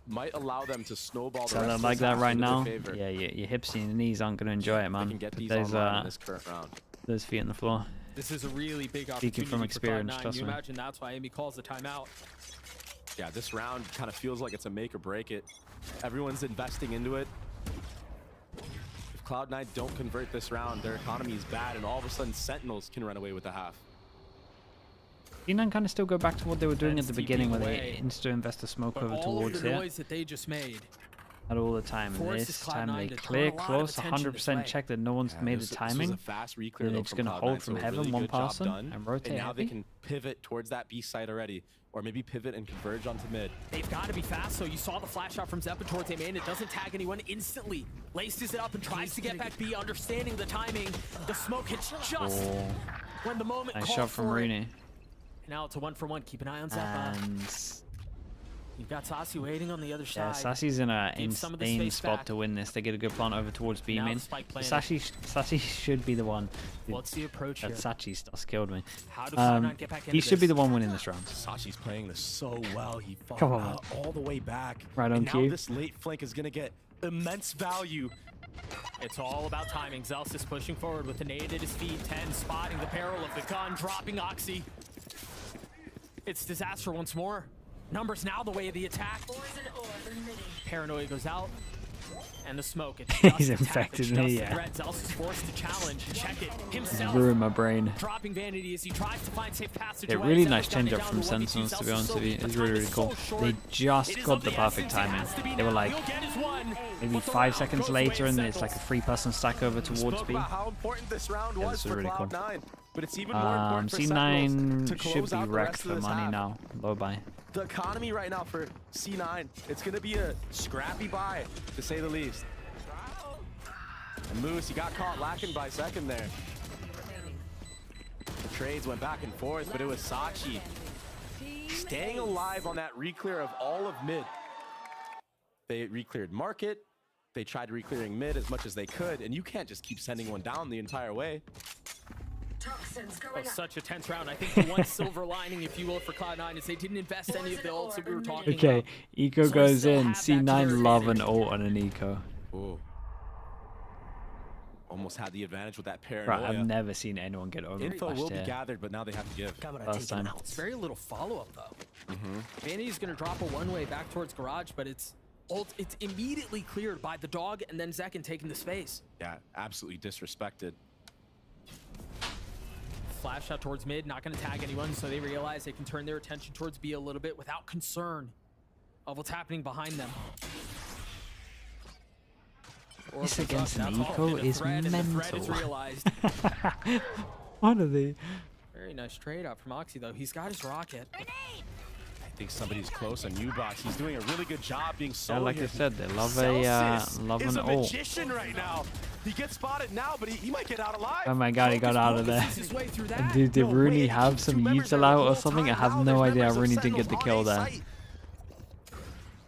Might allow them to snowball the
So
rest
I
of
like
this
that
half
right
into their
now.
favor.
Yeah, your hips and your knees aren't gonna enjoy it, man.
They can get these
Those
online in this current round.
those feet on the floor.
This is a really big
Speaking
opportunity
from experience,
for Cloud9.
trust
You
me.
imagine that's why Amy calls the timeout.
Yeah, this round kind of feels like it's a make or break it. Everyone's investing into it. If Cloud9 don't convert this round, their economy is bad, and all of a sudden Sentinels can run away with the half.
C9 kind of still go back to what they were doing at the beginning, where they insta-invest a smoke
But
over
all
towards
of the
here.
noise that they just made.
Not all the time.
forces
This time
Cloud9
they
to turn
clear
a lot of
close,
attention this way.
100% check that no one's
Yeah,
made
this
the
was
timing.
a fast reclear
Then
though
they're just
from
gonna
Cloud9,
hold
so
from
a
heaven,
really
one
good job
person,
done.
and rotate
And now they
heavy.
can pivot towards that B side already, or maybe pivot and converge onto mid.
They've got to be fast, so you saw the flash shot from Zeppa towards A main. It doesn't tag anyone instantly. Laces it up and tries to get back B, understanding the timing. The smoke hits just when the moment
Nice
called
shot from
for it.
Rooney.
Now it's a 1-for-1. Keep an eye on Zeppa.
And
You've got Sassy waiting on the other
yeah,
side.
Sassy's in a
Give some of the
insane
space
spot
back.
to win this. They get a good plant over towards B
Now
main.
the spike planted.
Sassy should be the one.
What's the approach
That
here?
Sachi just killed me.
How do Cloud9 get back
He
into
should be
this?
the one winning this round.
Sachi's playing this so well. He fought
Come on,
out all the way back.
Right on
and now
cue.
this late flank is going to get immense value.
It's all about timing. Zelsis pushing forward with the nade at his feet. 10 spotting the barrel of the gun, dropping Oxy. It's disaster once more. Numbers now the way of the attack. Paranoia goes out. And the smoke. It's
He's
just attack,
infected
it's
me,
just
yeah.
a threat. Zelsis is forced to challenge, check it himself.
Ruined my brain.
Dropping Vanity as he tries to find safe passage.
Yeah, really nice change up from Sentinels, to be honest with you. It's really, really cool. They just got the perfect timing. They were like maybe 5 seconds later, and it's like a 3-person stack over towards
Spoke
B.
about how important this round
Yeah,
was
this is
for
really cool.
Cloud9, but it's even more important for Sentinels
C9
to
should
close
be
out the
wrecked
rest of
for
this
money
half.
now. Low buy.
The economy right now for C9, it's going to be a scrappy buy, to say the least. And Moose, he got caught lacking by second there. The trades went back and forth, but it was Sachi staying alive on that re-clear of all of mid. They re-cleared market. They tried re-clearing mid as much as they could, and you can't just keep sending one down the entire way.
Oh, such a tense round. I think the one silver lining, if you will, for Cloud9 is they didn't invest any of the ults that we were talking
Okay,
about.
Eco
So they
goes
still
in.
have that to their
C9 love an
advantage.
ult on an Eco.
Ooh. Almost had the advantage with that paranoia.
Right, I've never seen anyone get over
Info will be
here.
gathered, but now they have to give.
Last time.
It's very little follow-up, though. Vanity's going to drop a one-way back towards Garage, but it's immediately cleared by the dog and then Zekin taking the space.
Yeah, absolutely disrespected.
Flash shot towards mid, not going to tag anyone, so they realize they can turn their attention towards B a little bit without concern of what's happening behind them.
This against an
That's all
Eco
been a
is
threat, and the threat is
mental.
realized.
What are they?
Very nice trade out from Oxy, though. He's got his rocket.
think somebody's close on U-Box. He's doing a really good job being solo.
Yeah, like I said, they love love
is
an
a
ult.
magician right now. He gets spotted now, but he might get out alive.
Oh my god, he got out of there. And dude, did Rooney have some util out or something? I have no idea. Rooney did get the kill there.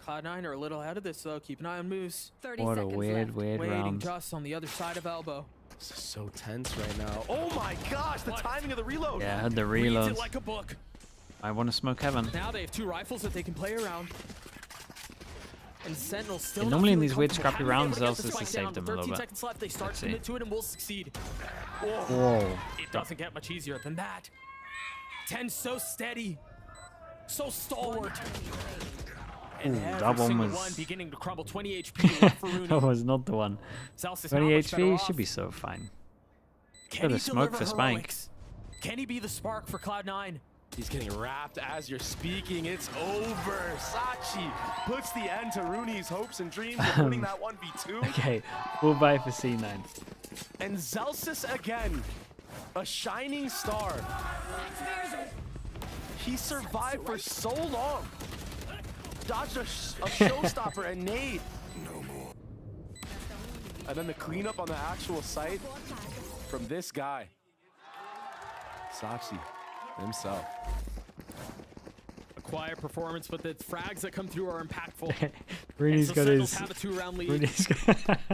Cloud9 are a little ahead of this though. Keep an eye on Moose.
What a weird
Waiting
round.
just on the other side of Elbow.
This is so tense right now. Oh my gosh, the timing of the reload.
Yeah, I had the
Reads
reload.
it like a book.
I want to smoke heaven.
Now they have 2 rifles that they can play around. And Sentinels still
Yeah,
not
normally in
feeling
these weird
comfortable.
scrappy
Haven't been
rounds,
able to
else
get the
it's to
strike
save
down.
them a little
13
bit.
seconds left. They start
Let's
to commit
see.
to it and will succeed.
Whoa.
It doesn't get much easier than that. 10 so steady, so stalwart. And
Ooh,
every
that one
single
was-
one beginning to crumble. 20 HP left for Rooney.
That was not the one.
Celsius
20
not much better
HP
off.
should be so fine.
Can
Got
he
a smoke
deliver
for Spike.
heroics? Can he be the spark for Cloud9?
He's getting wrapped as you're speaking. It's over. Sachi puts the end to Rooney's hopes and dreams of winning that 1v2.
Okay, we'll buy for C9.
And Zelsis again, a shining star. He survived for so long. Dodged a showstopper and nade. And then the cleanup on the actual site from this guy. Sachi himself.
A quiet performance, but the frags that come through are impactful.
Rooney's got his.
Have a 2-round lead.
Rooney's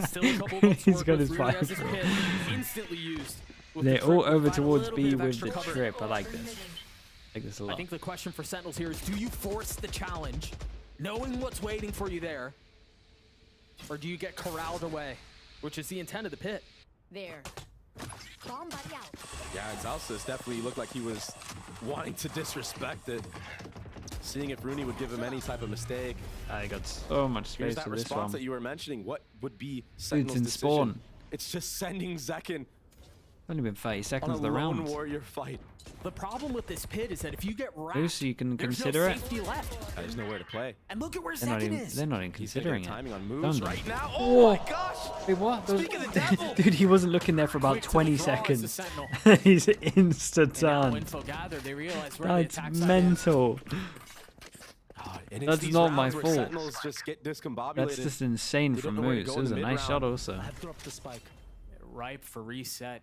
Still a couple of
Rooney's got his
Rooney has
5.
his pit instantly used. with
They're
the
all
trip,
over
provide a
towards
little
B
bit of
with
extra
the
cover.
trip. I like this. I like this a lot.
I think the question for Sentinels here is, do you force the challenge, knowing what's waiting for you there, or do you get corralled away, which is the intent of the pit?
There. Bomb buddy out.
Yeah, Zelsis definitely looked like he was wanting to disrespect it. Seeing if Rooney would give him any type of mistake.
I got so much
Here's
space
that
for this
response
one.
that you were mentioning. What would be
Dude's
Sentinel's
in
decision?
spawn.
It's just sending Zekin
Only been 30
on
seconds
a
of the
lone
round.
warrior fight.
The problem with this pit is that if you get wrapped,
Ooh, so you can
there's
consider
no
it.
safety left.
There's nowhere to play.
And look at where
They're not
Zekin
even.
is.
They're not even
He's taking
considering it.
timing on moves
Don't
right
they?
now. Oh my gosh!
Wait, what? Those-
Speak of the devil!
Dude, he wasn't looking there for about
Quick to
20
the draw is the
seconds.
Sentinel.
He's insta
And now
turn.
info gathered, they realize where the
That's
attack side
mental.
And it's
That's
these
not my
rounds where
fault.
Sentinels just get discombobulated.
That's just insane
They don't
from
know where to
Moose.
go
It was
in
a
the
nice
mid-round.
shot also.
dropped the spike. Ripe for reset.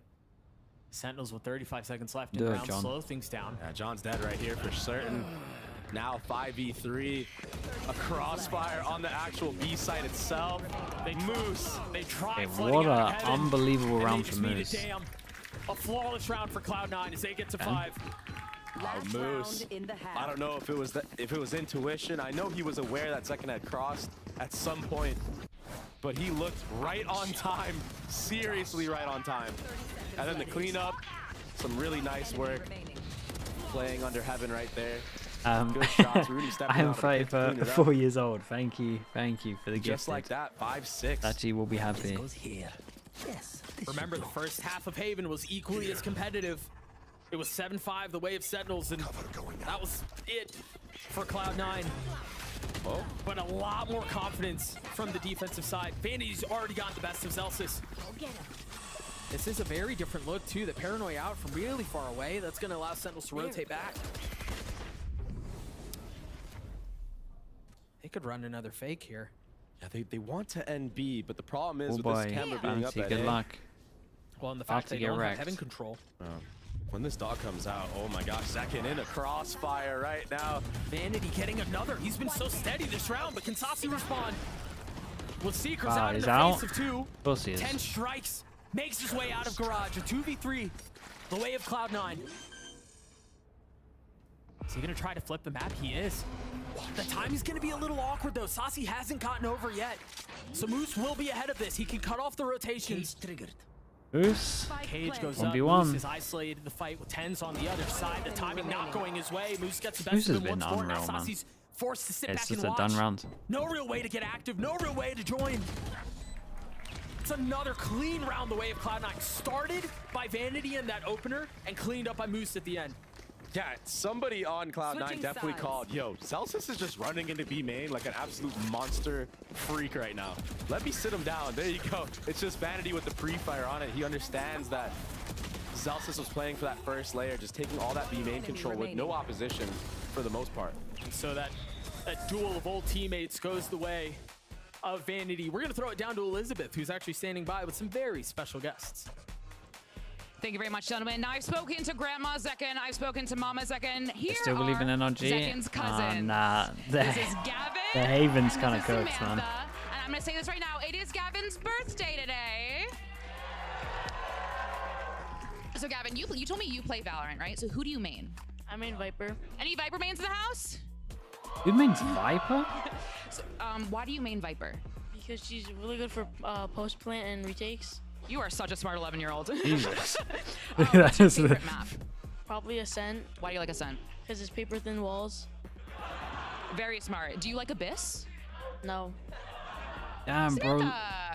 Sentinels with 35 seconds left in
Do
the
it,
round.
John.
Slow things down.
Yeah, John's dead right here for certain. Now 5v3. A crossfire on the actual B site itself. Moose.
They try
Hey,
flooding
what
out
a
of heaven,
unbelievable
and
round
they
for
just need
Moose.
A flawless round for Cloud9 as they get to 5.
Last
Moose.
round in the half.
I don't know if it was intuition. I know he was aware that Zekin had crossed at some point, but he looked right on time. Seriously right on time. And then the cleanup, some really nice work. Playing under heaven right there. Good shots. Rudy stepping
I am
out of the pit to clean it up.
4 years old. Thank you for the gift.
Just like that, 5-6.
Tachi will be happy.
Remember, the first half of Haven was equally as competitive. It was 7-5 the way of Sentinels, and that was it for Cloud9.
Oh.
But a lot more confidence from the defensive side. Vanity's already got the best of Zelsis. This is a very different look, too. The Paranoia out from really far away. That's going to allow Sentinels to rotate back. They could run another fake here.
Yeah, they want to end B, but the problem is
Oh
with
boy,
this camera being up
Fancy,
at
good
A.
luck.
Well, and the
About
fact
to
they
get
don't have
wrecked.
heaven control.
When this dog comes out, oh my gosh, Zekin in a crossfire right now.
Vanity getting another. He's been so steady this round, but can Sasi respond? With Seekers out in
he's
the
out.
face of 2.
Of course he is.
10 strikes. Makes his way out of Garage. A 2v3. The way of Cloud9. Is he going to try to flip the map? He is. The timing's going to be a little awkward, though. Sasi hasn't gotten over yet. So Moose will be ahead of this. He can cut off the rotations.
Moose.
Cage goes up.
1v1.
Moose is isolated in the fight with 10s on the other side. The timing not going his way. Moose gets the best
Moose
of
has
him
been
once more. Now
unreal, man.
Sasi's forced to sit
It's
back
just
and
a
watch.
done round.
No real way to get active. No real way to join. It's another clean round the way of Cloud9. Started by Vanity in that opener and cleaned up by Moose at the end.
Yeah, somebody on Cloud9
Switching
definitely
sides.
called, yo, Celsius is just running into B main like an absolute monster freak right now. Let me sit him down. There you go. It's just Vanity with the pre-fire on it. He understands that Celsius was playing for that first layer, just taking all that B main control with no opposition. for the most part.
And so that duel of old teammates goes the way of Vanity. We're going to throw it down to Elizabeth, who's actually standing by with some very special guests.
Thank you very much, gentlemen. Now, I've spoken to Grandma Zekken. I've spoken to Mama Zekken. Here
still believe in NRG?
Zekken's cousins.
Nah.
This is Gavin.
The Haven's
and
kind of
this is
cooked, man.
Samantha. And I'm going to say this right now. It is Gavin's birthday today. So, Gavin, you told me you play Valorant, right? So who do you main?
I main Viper.
Any Viper mains in the house?
Who mains Viper?
So, why do you main Viper?
Because she's really good for post plant and retakes.
You are such a smart 11-year-old.
Jesus.
What's your favorite map?
Probably a SEN.
Why do you like a SEN?
Because it's paper thin walls.
Very smart. Do you like Abyss?
No.
Damn, bro.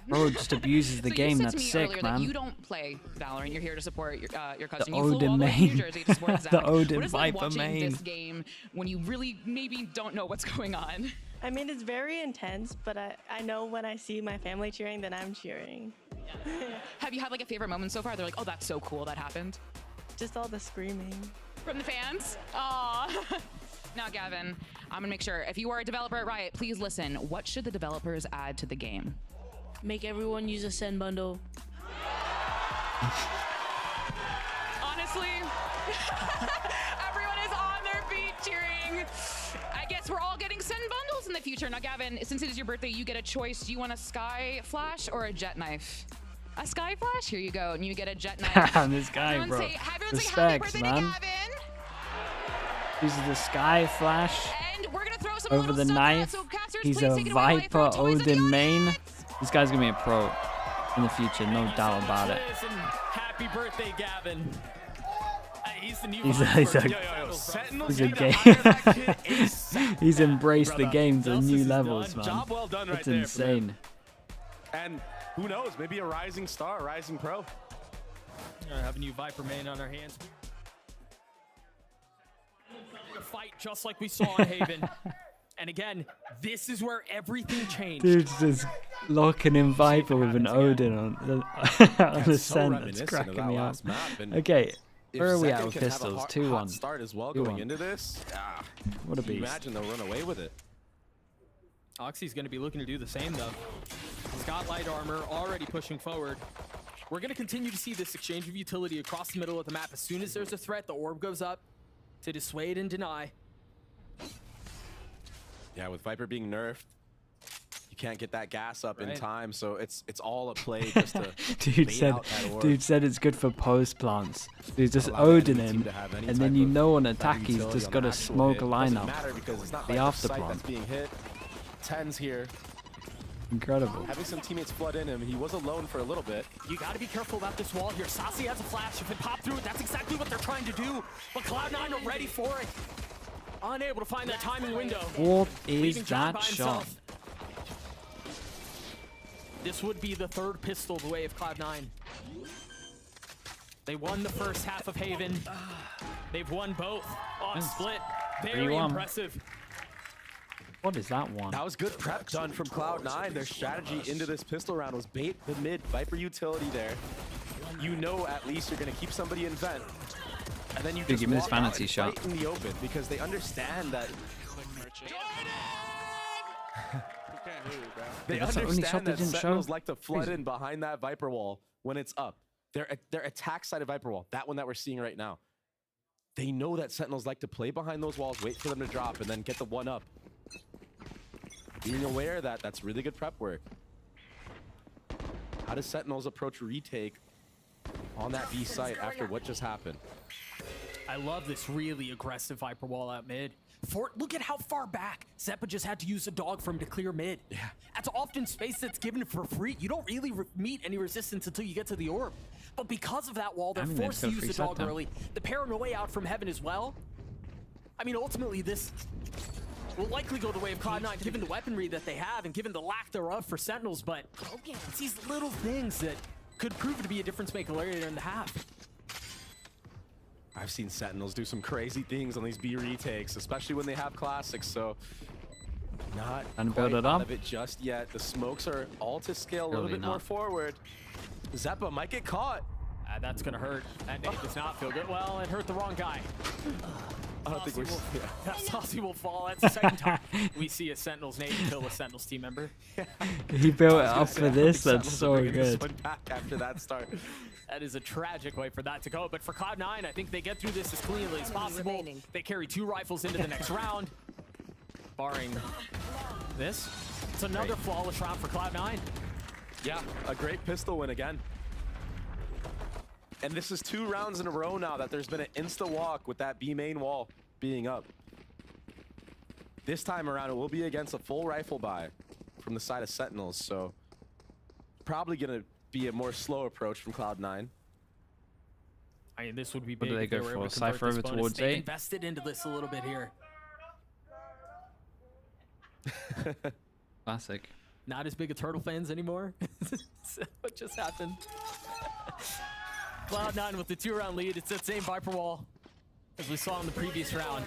Bro just abuses the game. That's sick, man.
You don't play Valorant. You're here to support your cousin.
The
You flew
Odin
all the way to
main.
New Jersey to support Zach.
The Odin
what is it like
Viper
watching
main.
this game when you really maybe don't know what's going on?
I mean, it's very intense, but I know when I see my family cheering, then I'm cheering.
Have you had like a favorite moment so far? They're like, oh, that's so cool that happened.
Just all the screaming.
From the fans? Aw. Now, Gavin, I'm gonna make sure, if you are a developer at Riot, please listen. What should the developers add to the game?
Make everyone use a SEN bundle.
Honestly, everyone is on their feet cheering. I guess we're all getting SEN bundles in the future. Now, Gavin, since it is your birthday, you get a choice. Do you want a Sky Flash or a Jet Knife? A Sky Flash? Here you go. And you get a Jet Knife.
This guy,
everyone
bro.
Say happy
Respects,
birthday
man.
to Gavin.
This is the Sky Flash.
And we're going to throw some
over the knife.
So casters,
he's
please
a
take it away,
Viper Odin main. This guy's gonna be a pro in the future, no doubt about it.
Happy birthday, Gavin. He's the new
He's a game. He's embraced the game to new levels, man.
Job well done right
it's
there
insane.
And who knows, maybe a rising star, a rising pro.
Have a new Viper main on our hands. A fight just like we saw on Haven. And again, this is where everything changed.
Dude's just locking in Viper with an Odin on the SEN. That's cracking me up. Okay, where are we at with pistols? 2-1.
Start as well going into this.
What a beast.
Imagine they'll run away with it.
Oxy's going to be looking to do the same, though. He's got light armor, already pushing forward. We're going to continue to see this exchange of utility across the middle of the map. As soon as there's a threat, the orb goes up to dissuade and deny.
Yeah, with Viper being nerfed, you can't get that gas up in time, so it's all a play just to
Dude said it's good for post plants. Dude, just Odin in, and then you know on attack he's just got to smoke a lineup. The after plant.
Being hit. 10's here.
Incredible.
Having some teammates flood in him, he was alone for a little bit.
You got to be careful about this wall here. Sassy has a flash. If it popped through it, that's exactly what they're trying to do. But Cloud9 are ready for it. Unable to find that timing window.
What is that shot?
This would be the third pistol the way of Cloud9. They won the first half of Haven. They've won both on split. Very impressive.
What is that one?
That was good prep done from Cloud9. Their strategy into this pistol round was bait the mid, Viper utility there. You know at least you're going to keep somebody in vent. And then you just
give me this
walk out
fantasy
and
shot.
fight in the open because they understand that they
that's the only shot
understand
they
that
didn't
Sentinels
show.
like to flood in behind that Viper wall when it's up. Their attack side of Viper wall, that one that we're seeing right now. They know that Sentinels like to play behind those walls, wait for them to drop, and then get the one up. Being aware of that, that's really good prep work. How does Sentinels approach retake on that B site after what just happened?
I love this really aggressive Viper wall out mid. Look at how far back Zeppa just had to use a dog for him to clear mid. Yeah. That's often space that's given for free. You don't really meet any resistance until you get to the orb. But because of that wall, they're forced to use the dog early. The paranoia out from heaven as well. I mean, ultimately, this will likely go the way of Cloud9, given the weaponry that they have and given the lack thereof for Sentinels. But it's these little things that could prove to be a difference maker later in the half.
I've seen Sentinels do some crazy things on these B retakes, especially when they have classics, so not quite out of it just yet. The smokes are all to scale a little bit more forward. Zeppa might get caught.
That's gonna hurt. That nade does not feel good. Well, it hurt the wrong guy.
I don't think we're...
That Saucy will fall. That's the second time we see a Sentinels nade kill a Sentinels team member.
He built it up for this. That's so good.
Back after that start.
That is a tragic way for that to go. But for Cloud9, I think they get through this as cleanly as possible. They carry 2 rifles into the next round. Barring this, it's another flawless round for Cloud9.
Yeah, a great pistol win again. And this is 2 rounds in a row now that there's been an insta-walk with that B main wall being up. This time around, it will be against a full rifle buy from the side of Sentinels, so probably going to be a more slow approach from Cloud9.
I mean, this would be
What
big.
do they go for? Cypher over towards
They
A?
invested into this a little bit here.
Classic.
Not as big a Turtle fans anymore. So what just happened? Cloud9 with the 2-round lead. It's that same Viper wall as we saw in the previous round.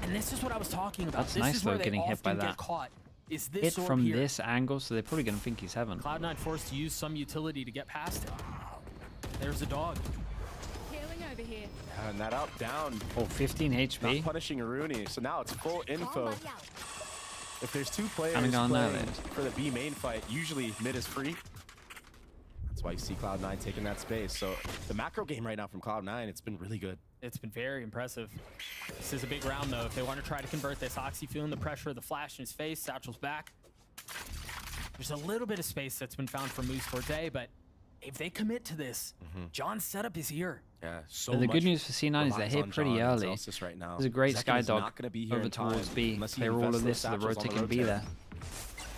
And this is what I was talking about.
That's
this
nice
is where
though, getting hit by
get
that.
Caught. Is this
Hit from
here.
this angle, so they're probably going to think he's heaven.
Cloud9 forced to use some utility to get past it. There's a dog.
Healing over here.
And that up, down.
Oh, 15 HP.
Not punishing Rooney, so now it's full info. If there's 2 players
Coming on now,
playing for the B main fight, usually mid is free. That's why you see Cloud9 taking that space. So the macro game right now from Cloud9, it's been really good.
It's been very impressive. This is a big round, though. If they want to try to convert this, Oxy feeling the pressure of the flash in his face. Satchel's back. There's a little bit of space that's been found for Moose towards A, but if they commit to this, John's setup is here.
Yeah,
But the good news for C9 is they hit pretty early.
Right now.
There's a great
Zekken is
Skydog
not gonna be here
over
in time
towards B.
unless he
Clear all
invests
of
those
this so the
satchels on
rotate
the
can be
rotate.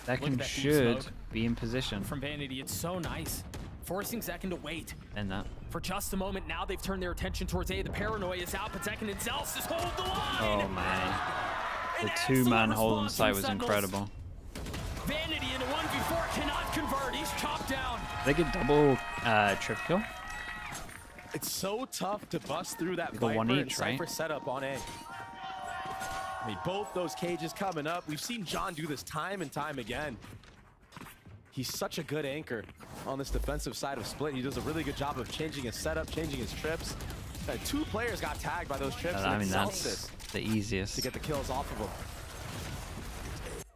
there.
Look
Zekken
at that deep
should
smoke
be in position.
from Vanity. It's so nice. Forcing Zekken to wait
And that.
for just a moment. Now they've turned their attention towards A. The paranoia is out, but Zekken and Zels hold the line.
Oh man. The 2-man hold on site was incredible.
Vanity in a 1v4 cannot convert. He's chopped down.
They get double trip kill.
It's so tough to bust through that
Like a
Viper
one
and
each, right?
Cypher setup on A. I mean, both those cages coming up. We've seen John do this time and time again. He's such a good anchor on this defensive side of Split. He does a really good job of changing his setup, changing his trips. 2 players got tagged by those trips.
I
and
mean,
it's
that's
Celsius
the easiest.
to get the kills off of him.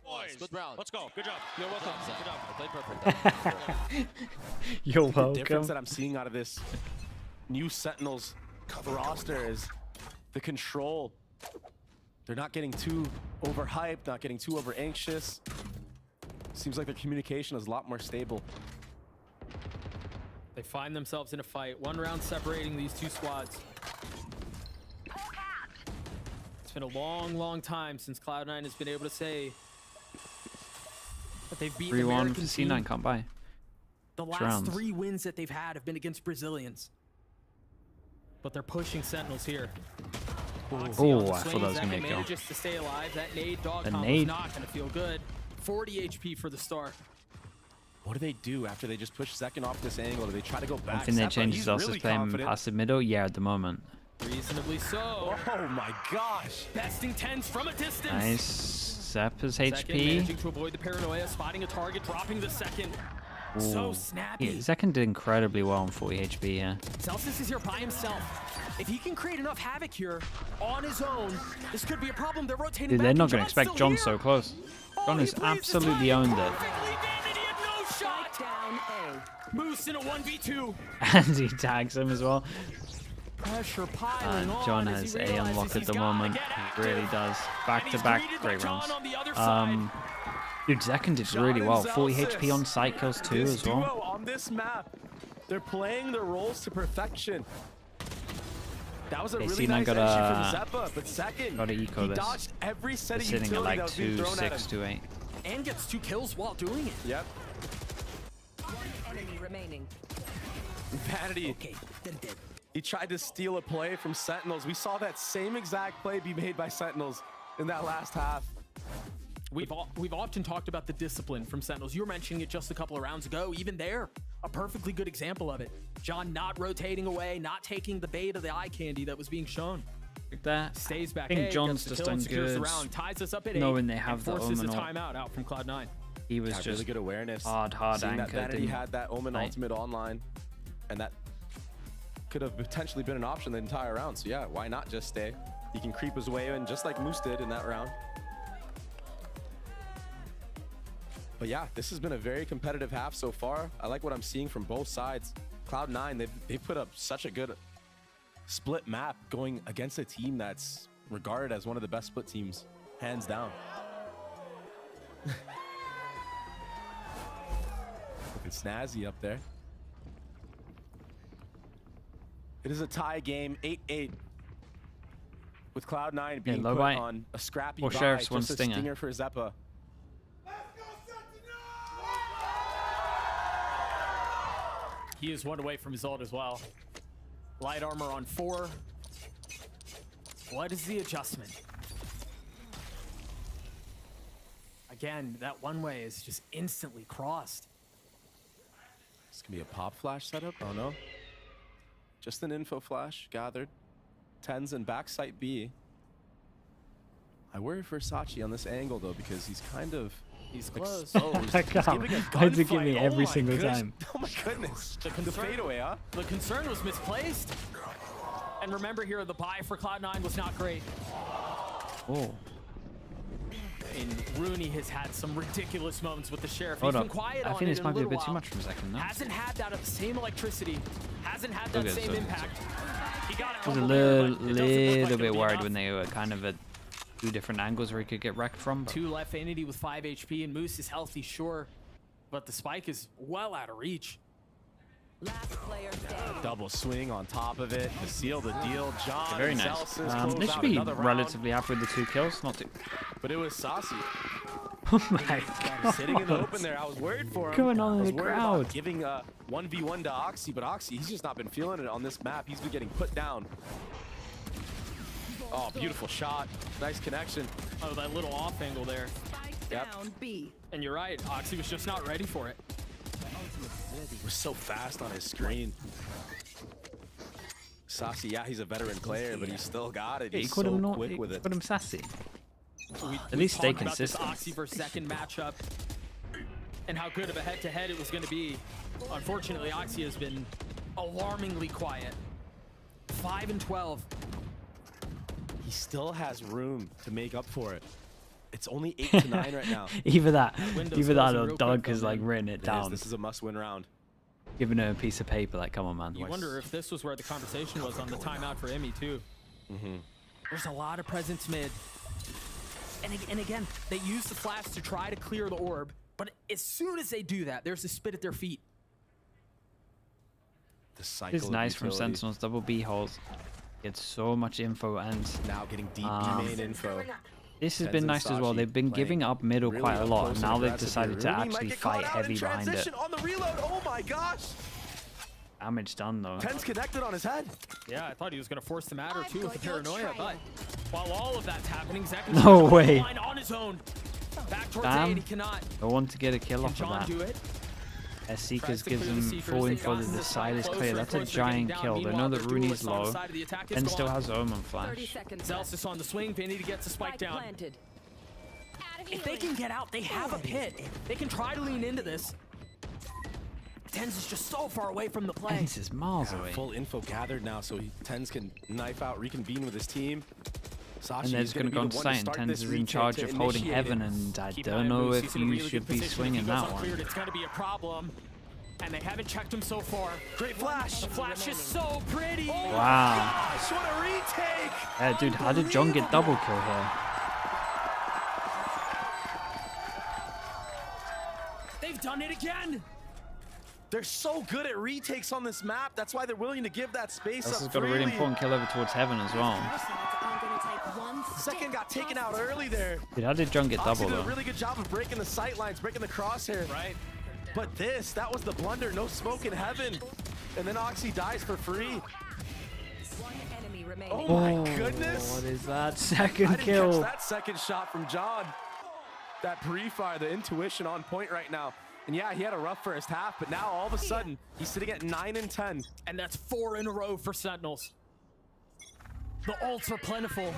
Boys, good round. Let's go. Good job. You're welcome. Good job. I played perfect.
You're
The difference
welcome.
that I'm seeing out of this new Sentinels roster is the control. They're not getting too overhyped, not getting too over anxious. Seems like their communication is a lot more stable.
They find themselves in a fight. 1 round separating these 2 squads. It's been a long, long time since Cloud9 has been able to say that they've beaten
3-1
American
for
team.
C9 can't buy.
The last
rounds.
3 wins that they've had have been against Brazilians. But they're pushing Sentinels here. Oxy on the
I thought
swing.
that was gonna be a
Zekken
kill.
manages to stay alive. That nade dog
The
combo's
nade.
not gonna feel good. 40 HP for the star.
What do they do after they just push Zekken off this angle? Do they try to go back?
I think they
Seppa,
changed
he's
Zelsa's
really
playing
confident.
past the middle. Yeah, at the moment.
Reasonably so.
Oh my gosh.
Besting 10s from a distance.
Nice. Zappa's
Zekken
HP.
managing to avoid the paranoia, spotting a target, dropping the second. So
Ooh.
snappy.
Yeah, Zekken did incredibly well on 40 HP, yeah.
Celsius is here by himself. If he can create enough havoc here on his own, this could be a problem. They're rotating
Dude,
back.
they're not
and
going to
John's
expect
still
John
here.
so close. John has absolutely owned it.
No shot.
Down A.
Moose in a 1v2.
And he tags him as well.
Pressure piling on.
John
as he
has A
realizes
unlock at
he's
the
gotta
moment.
get
He
active.
really does. Back
And
to
he's
back,
greeted
great
by John
rounds.
on the other side.
Dude, Zekken did really well. 40 HP on side kills too
This
as well.
duo on this map, they're playing their roles to perfection. That was a
Okay,
really
C9
nice
got
entry
a-
from Zeppa, but second,
Gotta eco
he
this.
dodged every set
They're
of
sitting at
utility
like
that was being thrown at
2-6,
him.
2-8.
And gets 2 kills while doing it.
Yep.
Enemy remaining.
Vanity.
Okay, they're dead.
He tried to steal a play from Sentinels. We saw that same exact play be made by Sentinels in that last half.
We've often talked about the discipline from Sentinels. You were mentioning it just a couple of rounds ago. Even there, a perfectly good example of it. John not rotating away, not taking the bait of the eye candy that was being shown.
Like that.
Stays back.
I think
A,
John's
gets the
just
kill and
done
secures the
good.
round, ties us up at
Knowing
8,
they have
and
the
forces a
Omen ult.
timeout out from Cloud9.
He was
Got
just
really good awareness.
hard
Seeing that
anchor.
Vanity
didn't-
had that Omen
Right.
ultimate online, and that could have potentially been an option the entire round. So yeah, why not just stay? He can creep his way in just like Moose did in that round. But yeah, this has been a very competitive half so far. I like what I'm seeing from both sides. Cloud9, they've put up such a good split map going against a team that's regarded as one of the best split teams, hands down. Looking snazzy up there. It is a tie game, 8-8. With Cloud9 being put on a scrappy buy,
Sheriff's
just a stinger for Zeppa.
He is one away from his ult as well. Light armor on 4. What is the adjustment? Again, that one way is just instantly crossed.
This can be a pop flash setup. Oh no. Just an info flash gathered. Tens and backside B. I worry for Sachi on this angle though, because he's kind of
close.
Why does it give me every single time?
Oh my goodness. The fadeaway, huh?
The concern was misplaced. And remember here, the buy for Cloud9 was not great.
Oh.
And Rooney has had some ridiculous moments with the Sheriff.
Hold
He's
up.
been quiet
I
on
think
it
this
in
might
a
be a
little
bit too
while.
much for a second, no?
Hasn't had that same electricity. Hasn't had that same impact. He got
I was a little bit worried when they were kind of at 2 different angles where he could get wrecked from.
2 left, Vanity with 5 HP, and Moose is healthy, sure, but the spike is well out of reach.
Last player standing.
Double swing on top of it to seal the deal. John,
Very nice. They should be relatively happy with the 2 kills, not 2.
But it was saucy.
Oh my god.
Sitting in the open there, I was worried for him.
What's going on in the crowd?
Giving a 1v1 to Oxy, but Oxy, he's just not been feeling it on this map. He's been getting put down. Oh, beautiful shot. Nice connection.
Oh, that little off angle there.
Down B.
And you're right, Oxy was just not ready for it.
He was so fast on his screen. Sassy, yeah, he's a veteran player, but he's still got it. He's so quick with it.
Put him sassy.
At
least stay consistent.
About this Oxy versus second matchup and how good of a head-to-head it was going to be. Unfortunately, Oxy has been alarmingly quiet. 5 and 12.
He still has room to make up for it. It's only 8 to 9 right now.
Either that or Doug has like written it down.
This is a must-win round.
Giving her a piece of paper, like, come on, man.
You wonder if this was where the conversation was on the timeout for Emmy too. There's a lot of presence mid. And again, they use the flash to try to clear the orb, but as soon as they do that, there's a spit at their feet.
The cycle
it's nice from Sentinels, double B holes. Gets so much info and
now getting deep B main info.
This has been nice as well. They've been giving up middle quite a lot, and now they've decided to actually fight heavy behind it.
On the reload. Oh my gosh!
Damage done though.
Ten's connected on his head.
Yeah, I thought he was going to force the matter too with the paranoia, but while all of that's happening, Zach is
no way.
On his own. Back towards
Damn.
A, he cannot.
I want to get a kill off
John
of that.
do it?
Seekers gives him full info that the side is clear. That's a giant kill. They know that Rooney's low and still has Omen flash.
Zelsis on the swing. Vanity gets a spike down. If they can get out, they have a pit. They can try to lean into this. Tens is just so far away from the play.
Tens is miles away.
Full info gathered now, so Tens can knife out, reconvene with his team.
And they're just going to go on site, and Tens is in charge of holding heaven, and I don't know if you should be swinging that one.
It's going to be a problem, and they haven't checked him so far. Great flash! The flash is so pretty!
Wow.
Gosh, what a retake!
Dude, how did John get double kill here?
They've done it again!
They're so good at retakes on this map. That's why they're willing to give that space
This
up.
has got a really important kill over towards heaven as well.
Second got taken out early there.
Dude, how did John get double
did
though?
a really good job of breaking the sight lines, breaking the crosshair.
Right.
But that was the blunder. No smoke in heaven. And then Oxy dies for free.
One enemy remaining.
Oh my goodness.
What is that? Second
I didn't
kill.
catch that second shot from John. That pre-fire, the intuition on point right now. And yeah, he had a rough first half, but now all of a sudden, he's sitting at 9 and 10.
And that's 4 in a row for Sentinels. The ults are plentiful.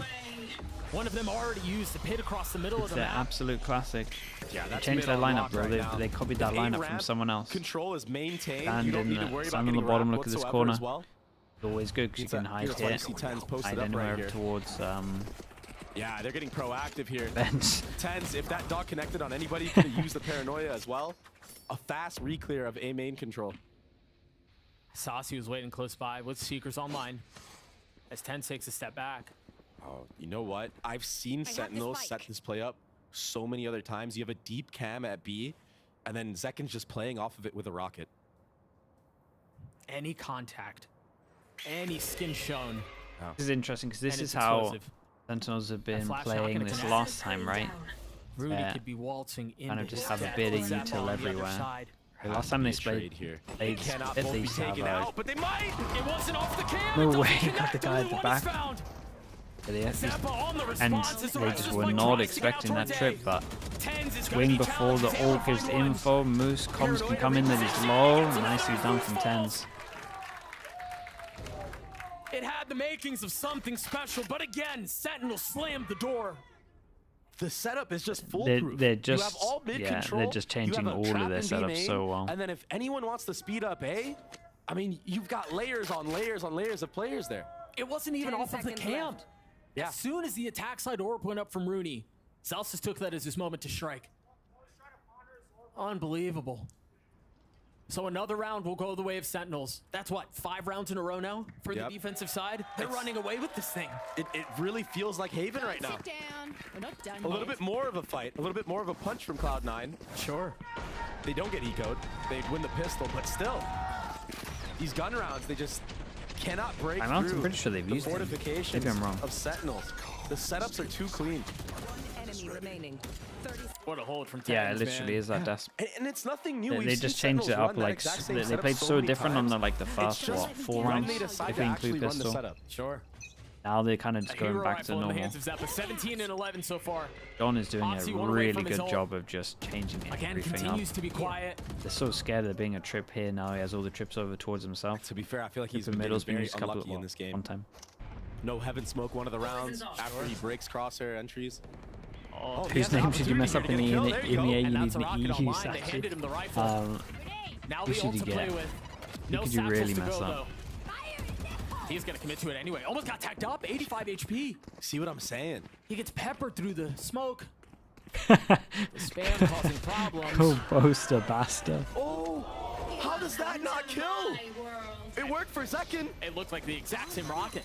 One of them already used the pit across the middle
It's
of the
their
map.
absolute classic.
Yeah,
They
that's
changed their lineup, bro.
right
They copied that lineup from someone else.
Control is maintained.
Stand
you don't
in
need to
the-
worry
stand
about
on the
getting
bottom,
wrapped
look at this
whatsoever
corner.
as well.
always good because you can hide here. Hide anywhere
right
towards.
Yeah, they're getting proactive here.
Bench.
Tens, if that dog connected on anybody, could have used the paranoia as well. A fast re-clear of A main control.
Saucy was waiting close by with Seekers online as Tens takes a step back.
Oh, you know what? I've seen Sentinels set this play up so many other times. You have a deep cam at B, and then Zekin's just playing off of it with a rocket.
Any contact, any skin shown.
Oh. This is interesting because this is how Sentinels have been playing this last time, right?
Rudy could be waltzing in.
Kind of just have a bit of util everywhere. The last time they played here, they at least have a...
But they might. It wasn't off the cam.
No way, got the guy at the back. And they just were not expecting that trip, but swing before the ult gives info. Moose comms can come in that he's low. Nicely done from Tens.
It had the makings of something special, but again, Sentinel slammed the door.
The setup is just foolproof.
They're just,
you have all mid control,
they're just changing all of their setups so well.
And then if anyone wants to speed up A, I mean, you've got layers on layers on layers of players there.
It wasn't even off of the cam.
Yeah.
As soon as the attack side orb went up from Rooney, Celsius took that as his moment to strike. Unbelievable. So another round will go the way of Sentinels. That's what, 5 rounds in a row now for the defensive side? They're running away with this thing.
It really feels like Haven right now.
We're not done
A little bit more of a fight, a little bit more of a punch from Cloud9.
Sure.
They don't get ecoed. They win the pistol, but still, these gun rounds, they just cannot break through
I'm pretty sure they've used
fortifications
Maybe I'm wrong.
of Sentinels. The setups are too clean.
Enemy remaining. 30
What a hold from Tens,
Yeah, it literally is that desk.
And it's nothing new.
They just changed it up like they played so different on the first 4 rounds if we include pistol.
Sure.
Now they're kind of just going back to normal.
17 and 11 so far.
John is doing a really good job of just changing everything
continues
up.
to be quiet.
They're so scared of being a trip here now. He has all the trips over towards himself.
To be fair, I feel like he's
the
been
middle's been
very
used a couple
unlucky in this game.
One time.
No heaven smoke one of the rounds after he breaks crosshair entries.
Oh,
whose name did you mess up in the EMEA? You need the EU
statue. Now
who should you get? Who could you really mess up?
He's gonna commit to it anyway. Almost got tagged up, 85 HP.
See what I'm saying?
He gets peppered through the smoke. The spam causing problems.
Go boaster bastard.
Oh, how does that not kill? It worked for Zekin.
It looked like the exact same rocket.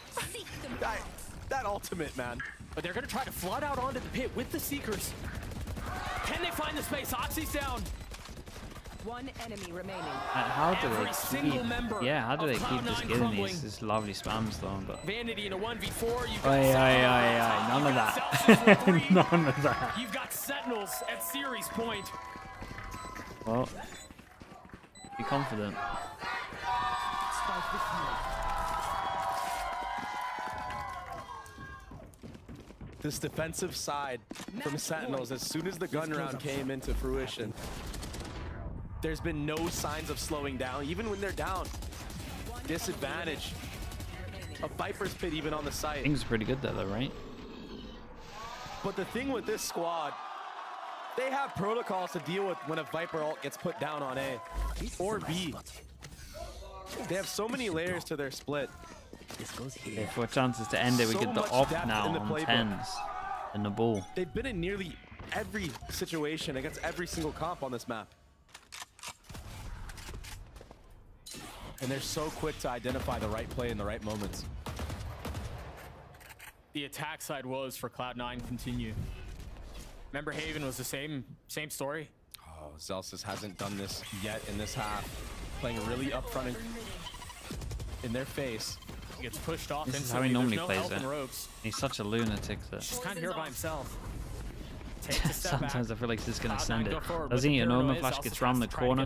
That ultimate, man.
But they're gonna try to flood out onto the pit with the Seekers. Can they find the space? Oxy's down.
One enemy remaining.
How do they keep just getting these lovely spams though? But
Vanity in a 1v4. You've
got none of that. None of that.
You've got Sentinels at series point.
Well, be confident.
This defensive side from Sentinels, as soon as the gun round came into fruition, there's been no signs of slowing down, even when they're down. Disadvantage. A Viper's Pit even on the site.
Things are pretty good there though, right?
But the thing with this squad, they have protocols to deal with when a Viper ult gets put down on A or B. They have so many layers to their split.
Okay, 4 chances to end it. We get the op now on Tens and the ball.
They've been in nearly every situation against every single comp on this map. And they're so quick to identify the right play in the right moments.
The attack side woes for Cloud9 continue. Remember Haven was the same story?
Oh, Celsius hasn't done this yet in this half. Playing really upfront in their face.
He gets pushed off.
This is how he normally plays it. He's such a lunatic that
he's kind of here by himself.
Sometimes I feel like this is going to send it. Doesn't he? An Omen flash gets round the corner.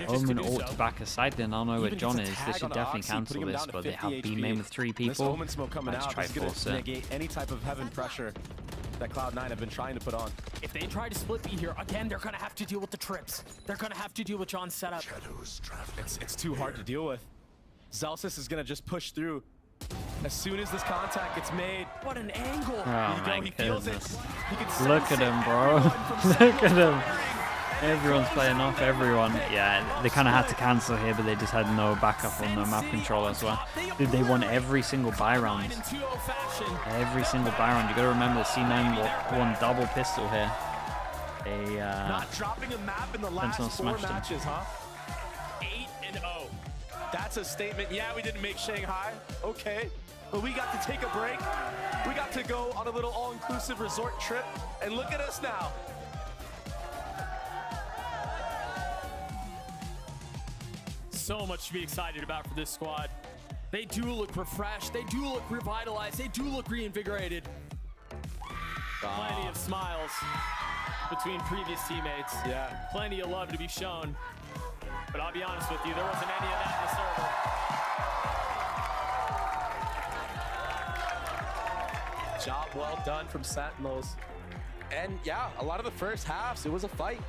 Omen ult to back aside. Then I don't know where John is. They should definitely cancel this, but they have B main with 3 people.
This smoke coming out is going to negate any type of heaven pressure that Cloud9 have been trying to put on.
If they try to split B here, again, they're going to have to deal with the trips. They're going to have to deal with John's setup.
It's too hard to deal with. Celsius is going to just push through. As soon as this contact gets made,
what an angle!
Oh my
he feels it.
Look at him, bro. Look at him. Everyone's playing off everyone. Yeah, they kind of had to cancel here, but they just had no backup on the map control as well. Dude, they won every single buy round. Every single buy round. You got to remember, C9 won double pistol here. They
not dropping a map in the last 4 matches, huh?
8-0.
That's a statement. Yeah, we didn't make Shanghai. Okay. But we got to take a break. We got to go on a little all-inclusive resort trip. And look at us now.
So much to be excited about for this squad. They do look refreshed. They do look revitalized. They do look reinvigorated. Plenty of smiles between previous teammates.
Yeah.
Plenty of love to be shown. But I'll be honest with you, there wasn't any of that in the server.
Job well done from Sentinels. And yeah, a lot of the first halves, it was a fight.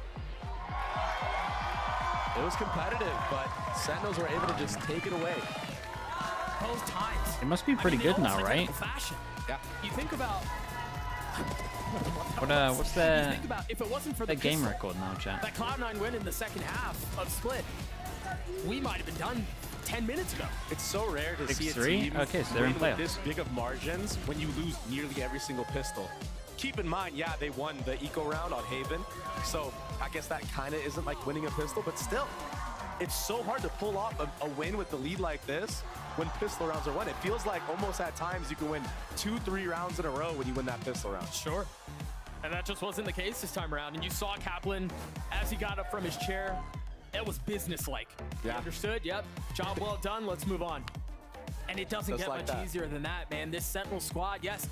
It was competitive, but Sentinels were able to just take it away.
Both times.
It must be pretty good now, right?
Yeah. You think about
what's their
if it wasn't for
the game record now, chat?
That Cloud9 win in the second half of Split, we might have been done 10 minutes ago.
It's so rare to see a
6-3?
team
Okay, so they're in
win
playoffs.
with this big of margins when you lose nearly every single pistol. Keep in mind, yeah, they won the eco round on Haven, so I guess that kind of isn't like winning a pistol, but still, it's so hard to pull off a win with the lead like this when pistol rounds are won. It feels like almost at times you can win 2-3 rounds in a row when you win that pistol round.
Sure. And that just wasn't the case this time around. And you saw Kaplan, as he got up from his chair, it was businesslike.
Yeah.
He understood, yep, job well done, let's move on. And it doesn't
Just
get
like
much
that.
easier than that, man. This Sentinel squad, yes,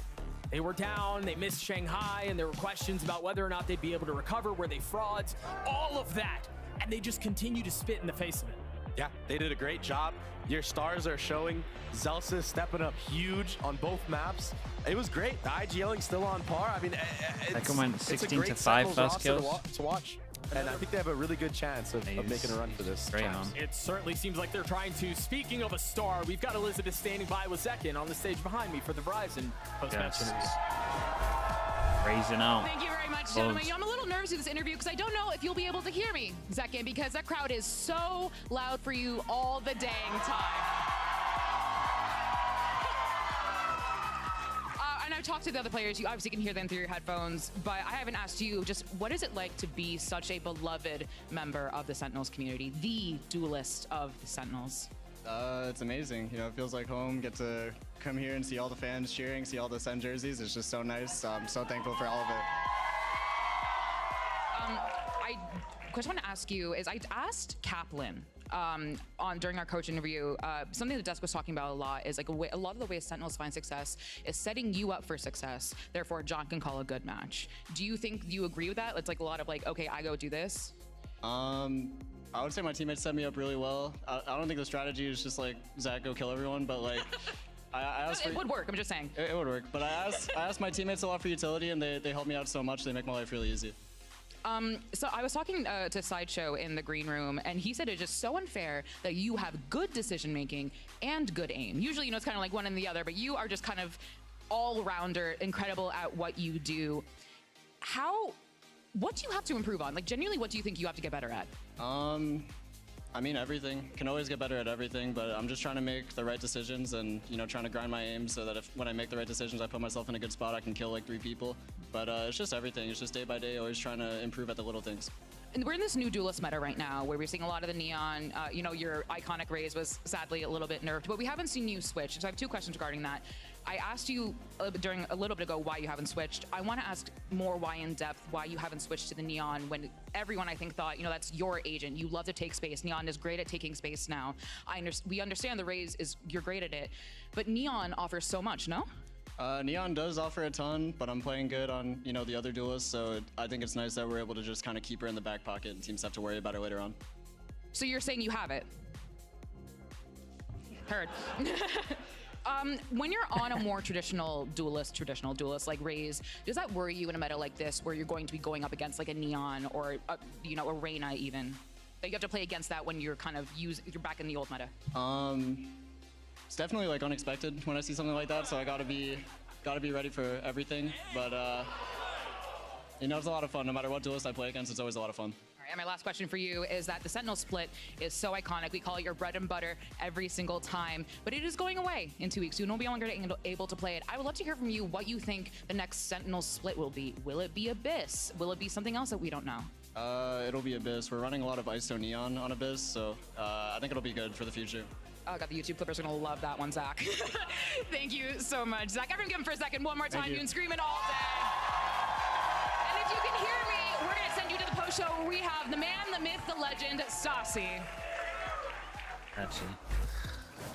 they were down, they missed Shanghai, and there were questions about whether or not they'd be able to recover, were they frauds, all of that. And they just continue to spit in the face of it.
Yeah, they did a great job. Your stars are showing. Zelsis stepping up huge on both maps. It was great. The IGLing still on par. I mean,
Second went
it's a
16
great
to 5
Sentinels
first
roster
kills.
to watch. And I think they have a really good chance of making a run for this.
Great, man.
It certainly seems like they're trying to. Speaking of a star, we've got Elizabeth standing by with Zekin on the stage behind me for the Verizon post-match interviews.
Raising out.
Thank you very much, gentlemen. I'm a little nervous with this interview because I don't know if you'll be able to hear me, Zekin, because that crowd is so loud for you all the dang time. And I've talked to the other players. You obviously can hear them through your headphones, but I haven't asked you just what is it like to be such a beloved member of the Sentinels community, the duelist of the Sentinels?
It's amazing. You know, it feels like home. Get to come here and see all the fans cheering, see all the SEN jerseys. It's just so nice. I'm so thankful for all of it.
Question I want to ask you is I asked Kaplan during our coach interview, something the desk was talking about a lot is like a lot of the ways Sentinels find success is setting you up for success. Therefore, John can call a good match. Do you think you agree with that? It's like a lot of like, okay, I go do this.
I would say my teammates set me up really well. I don't think the strategy is just like Zach go kill everyone, but like I asked
it would work. I'm just saying
it would work. But I asked my teammates a lot for utility, and they help me out so much. They make my life really easy.
So I was talking to Sideshow in the green room, and he said it's just so unfair that you have good decision making and good aim. Usually, you know, it's kind of like one and the other, but you are just kind of all-rounder, incredible at what you do. What do you have to improve on? Like, genuinely, what do you think you have to get better at?
I mean, everything. Can always get better at everything, but I'm just trying to make the right decisions and, you know, trying to grind my aim so that when I make the right decisions, I put myself in a good spot, I can kill like 3 people. But it's just everything. It's just day by day, always trying to improve at the little things.
And we're in this new duelist meta right now where we're seeing a lot of the neon. You know, your iconic Raze was sadly a little bit nerfed, but we haven't seen you switch. So I have 2 questions regarding that. I asked you during a little bit ago why you haven't switched. I want to ask more why in depth, why you haven't switched to the neon when everyone I think thought, you know, that's your agent. You love to take space. Neon is great at taking space now. We understand the Raze you're great at it, but neon offers so much, no?
Neon does offer a ton, but I'm playing good on, you know, the other duelists, so I think it's nice that we're able to just kind of keep her in the back pocket and teams have to worry about her later on.
So you're saying you have it? Heard. When you're on a more traditional duelist like Raze, does that worry you in a meta like this where you're going to be going up against like a Neon or you know, a Reyna even? That you have to play against that when you're kind of you're back in the old meta?
It's definitely like unexpected when I see something like that, so I gotta be ready for everything. But you know, it's a lot of fun. No matter what duelist I play against, it's always a lot of fun.
And my last question for you is that the Sentinel split is so iconic. We call it your bread and butter every single time, but it is going away in 2 weeks. You will no longer able to play it. I would love to hear from you what you think the next Sentinel split will be. Will it be Abyss? Will it be something else that we don't know?
It'll be Abyss. We're running a lot of ISO Neon on Abyss, so I think it'll be good for the future.
Oh God, the YouTube clippers are gonna love that one, Zach. Thank you so much, Zach. Everyone give him for a second. One more time. You can scream it all day. And if you can hear me, we're gonna send you to the post show where we have the man, the myth, the legend, Saucy.
Actually.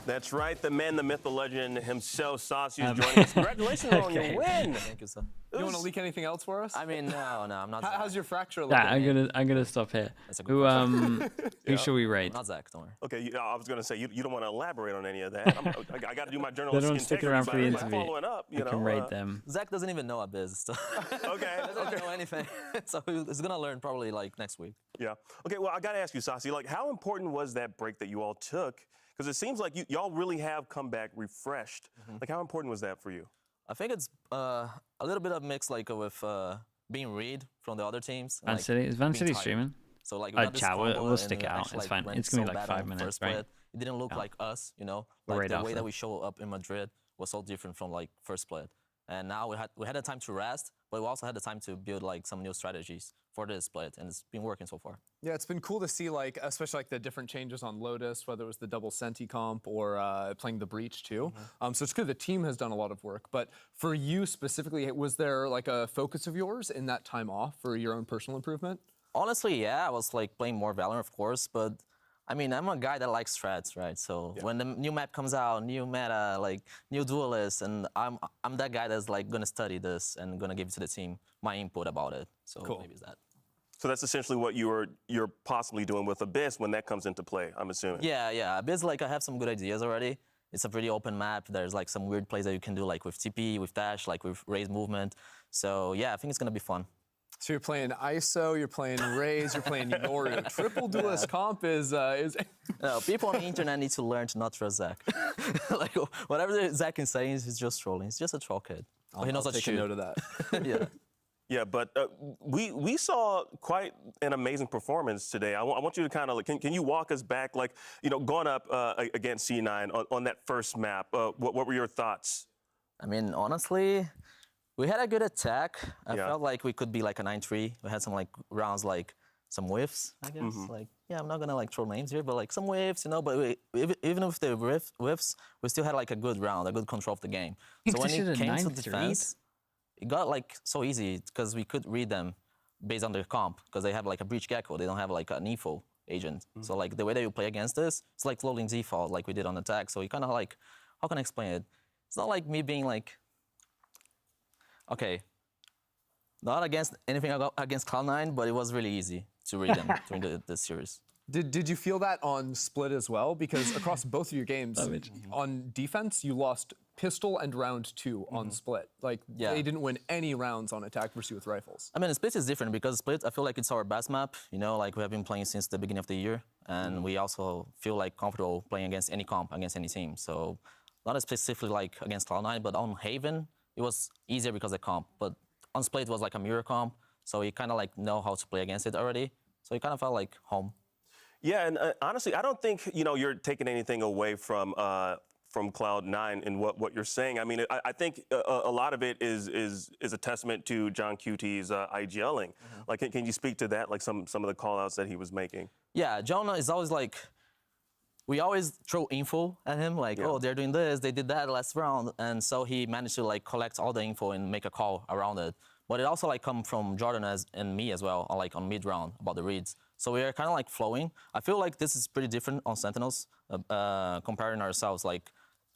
That's right, the man, the myth, the legend himself, Saucy, is joining us. Congratulations on your win.
Thank you, sir. You want to leak anything else for us?
I mean, no, I'm not.
How's your fracture looking?
Yeah, I'm gonna stop here. Who should we rate?
Not Zach, don't worry.
Okay, I was gonna say you don't want to elaborate on any of that. I got to do my journalistic
They don't stick around for the interview.
Following up,
I can rate them.
Zach doesn't even know Abyss. So
Okay.
He doesn't know anything. So he's gonna learn probably like next week.
Yeah. Okay. Well, I got to ask you, Saucy. Like, how important was that break that you all took? Because it seems like y'all really have come back refreshed. Like, how important was that for you?
I think it's a little bit of mix like with being read from the other teams.
Van City, is Van City streaming?
So like,
chat, we'll stick it out. It's fine. It's gonna be like 5 minutes, right?
It didn't look like us, you know.
We're
Like
right
the way
after.
that we show up in Madrid was so different from like first split. And now we had the time to rest, but we also had the time to build like some new strategies for this split, and it's been working so far.
Yeah, it's been cool to see, like, especially like the different changes on Lotus, whether it was the double Senti comp or playing the Breach too. So it's good the team has done a lot of work. But for you specifically, was there like a focus of yours in that time off for your own personal improvement?
Honestly, yeah, I was like playing more Valorant, of course, but I mean, I'm a guy that likes strats, right? So when the new map comes out, new meta, like new duelists, and I'm that guy that's like gonna study this and gonna give it to the team my input about it. So maybe it's that.
So that's essentially what you're possibly doing with Abyss when that comes into play, I'm assuming.
Yeah. Abyss, like I have some good ideas already. It's a pretty open map. There's like some weird plays that you can do, like with TP, with dash, like with raise movement. So yeah, I think it's gonna be fun.
So you're playing ISO, you're playing Raze, you're playing Yoru. Triple duelist comp is.
No, people on the internet need to learn to not trust Zach. Like whatever Zach is saying, he's just trolling. He's just a troll kid. But he knows how to shoot.
I'll take a note of that.
Yeah.
Yeah, but we saw quite an amazing performance today. I want you to kind of, can you walk us back, like, you know, going up against C9 on that first map, what were your thoughts?
I mean, honestly, we had a good attack. I felt like we could be like a 9-3. We had some like rounds, like some whiffs, I guess. Like, yeah, I'm not gonna like throw names here, but like some whiffs, you know. But even with the whiffs, we still had like a good round, a good control of the game. So when it came to defense, it got like so easy because we could read them based on their comp because they have like a breach gecko. They don't have like an info agent. So like the way that you play against this, it's like loading default like we did on attack. So you kind of like, how can I explain it? It's not like me being like, okay, not against anything against Cloud9, but it was really easy to read them during the series.
Did you feel that on Split as well? Because across both of your games, on defense, you lost pistol and round 2 on Split. Like, they didn't win any rounds on attack versus you with rifles.
I mean, Split is different because Split, I feel like it's our best map. You know, like we have been playing since the beginning of the year. And we also feel like comfortable playing against any comp, against any team. So not specifically like against Cloud9, but on Haven, it was easier because of comp. But on Split, it was like a mirror comp. So you kind of like know how to play against it already. So you kind of felt like home.
Yeah, and honestly, I don't think, you know, you're taking anything away from Cloud9 in what you're saying. I mean, I think a lot of it is a testament to John QT's IGLing. Like, can you speak to that, like some of the call-outs that he was making?
Yeah, John is always like, we always throw info at him, like, oh, they're doing this, they did that last round. And so he managed to like collect all the info and make a call around it. But it also like come from Jordan and me as well, like on mid round about the reads. So we are kind of like flowing. I feel like this is pretty different on Sentinels, comparing ourselves like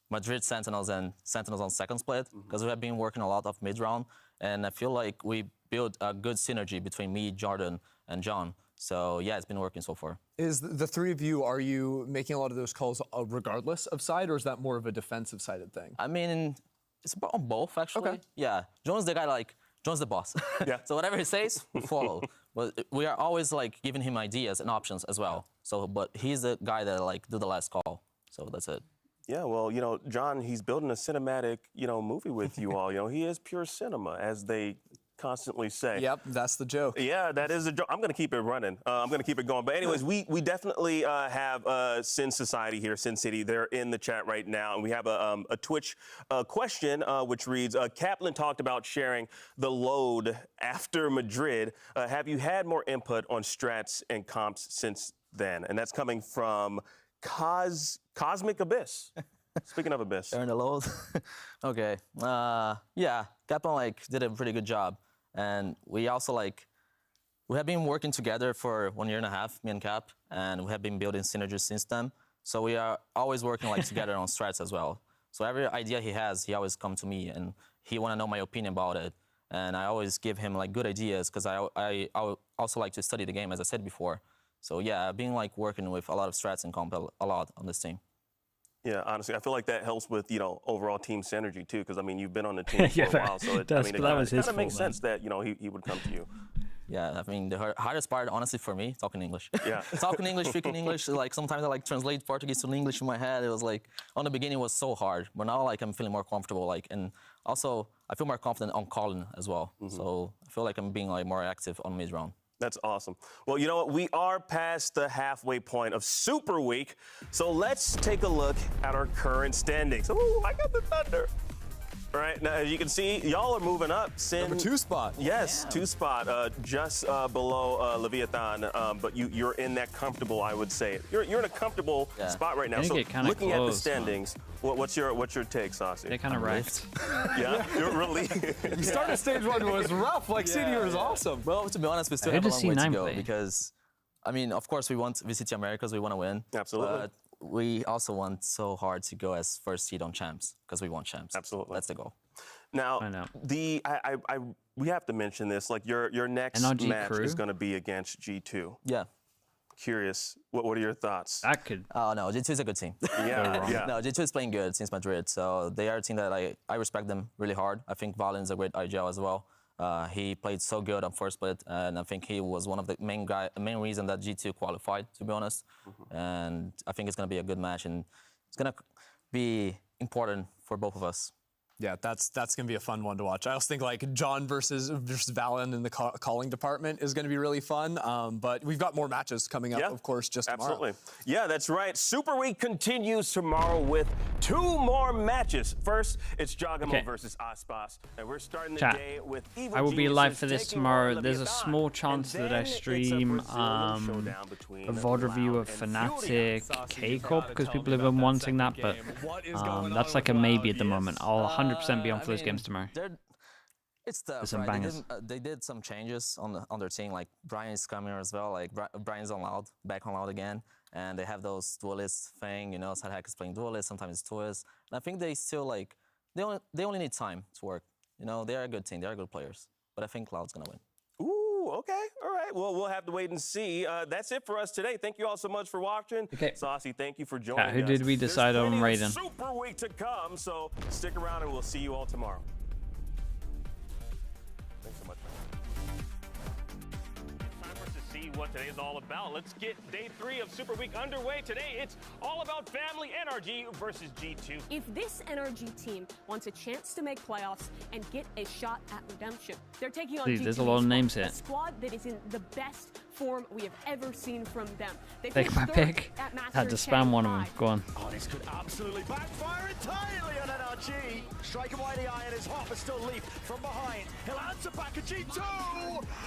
Madrid Sentinels and Sentinels on second split, because we have been working a lot of mid round. And I feel like we built a good synergy between me, Jordan, and John. So yeah, it's been working so far.
Is the three of you, are you making a lot of those calls regardless of side, or is that more of a defensive sided thing?
I mean, it's about both actually. Okay. Yeah, John's the guy like, John's the boss. Yeah. So whatever he says, we follow. But we are always like giving him ideas and options as well. So, but he's the guy that like do the last call. So that's it.
Yeah, well, you know, John, he's building a cinematic, you know, movie with you all. You know, he is pure cinema, as they constantly say.
Yep, that's the joke.
Yeah, that is a joke. I'm going to keep it running. I'm going to keep it going. But anyways, we definitely have Sin Society here, Sin City. They're in the chat right now. And we have a Twitch question, which reads, Kaplan talked about sharing the load after Madrid. Have you had more input on strats and comps since then? And that's coming from Cosmic Abyss. Speaking of Abyss.
Sharing the load? Okay. Yeah, Kaplan did a pretty good job. And we also we have been working together for 1.5 years, me and Cap, and we have been building synergies since then. So we are always working together on strats as well. So every idea he has, he always come to me and he want to know my opinion about it. And I always give him good ideas because I also like to study the game, as I said before. So yeah, I've been working with a lot of strats and comp a lot on this team.
Yeah, honestly, I feel like that helps with, overall team synergy, too, because, I mean, you've been on the team for a while, so it kind of makes sense that, he would come to you.
Yeah, I mean, the hardest part, honestly, for me, talking English.
Yeah.
Talking English, speaking English, sometimes I translate Portuguese to English in my head. It was on the beginning, it was so hard, but now, I'm feeling more comfortable, and also, I feel more confident on calling as well. So I feel like I'm being, more active on mid-round.
That's awesome. Well, you know what? We are past the halfway point of Super Week, so let's take a look at our current standings. Ooh, I got the Thunder. All right, now as you can see, y'all are moving up. Sin,
number 2 spot.
Yes, yeah. 2 spot, just below Leviathan, but you're in that comfortable, I would say. You're in a comfortable spot right now. So looking at the standings, what's your take, Saucy?
They kind of wrecked.
Yeah, you're really.
You started stage 1 was rough. Senior was awesome.
Well, to be honest, we still have a long way to go because, I mean, of course, we want VCT Americas. We want to win.
Absolutely.
But we also want so hard to go as first seed on champs because we want champs.
Absolutely.
That's the goal.
Now, we have to mention this. Your next
NRG
match
crew?
is going to be against G2.
Yeah.
Curious, what are your thoughts?
That could.
Oh no, G2 is a good team.
Yeah.
No, G2 is playing good since Madrid, so they are a team that I respect them really hard. I think Valen is a great IGL as well. He played so good on first split, and I think he was one of the main reason that G2 qualified, to be honest. And I think it's going to be a good match, and it's going to be important for both of us.
Yeah, that's going to be a fun one to watch. I also think John versus Valen in the calling department is going to be really fun. But we've got more matches coming up, of course, just tomorrow.
Absolutely. Yeah, that's right. Super Week continues tomorrow with 2 more matches. First, it's Jogamo versus Aspas, and we're starting the day with Evil
I will be live for this
taking
tomorrow. There's a small chance that I stream a VOD review of Fnatic K-Corp because people have been wanting that, but that's a maybe at the moment. I'll 100% be on for those games tomorrow.
It's tough,
some
right?
bangers.
They did some changes on their team. Brian is coming as well. Brian's on loud, back on loud again. And they have those duelist thing, Sadhack is playing duelist, sometimes it's twist. And I think they still they only need time to work. They are a good team, they are good players. But I think Cloud's gonna win.
Ooh, okay, all right. Well, we'll have to wait and see. That's it for us today. Thank you all so much for watching.
Okay.
Saucy, thank you for joining us.
Who did we decide on Raiden?
Super Week to come, so stick around and we'll see you all tomorrow. Thanks so much. Time for us to see what today is all about. Let's get day 3 of Super Week underway. Today, it's all about family NRG versus G2.
If this NRG team wants a chance to make playoffs and get a shot at redemption, they're taking on G2.
There's a lot of names here.
A squad that is in the best form we have ever seen from them. They
Take my pick. Had to spam one of them. Go on.
Oh, this could absolutely backfire entirely on NRG. Striking wide the eye and his hopper still Leaf from behind. He'll answer back at G2.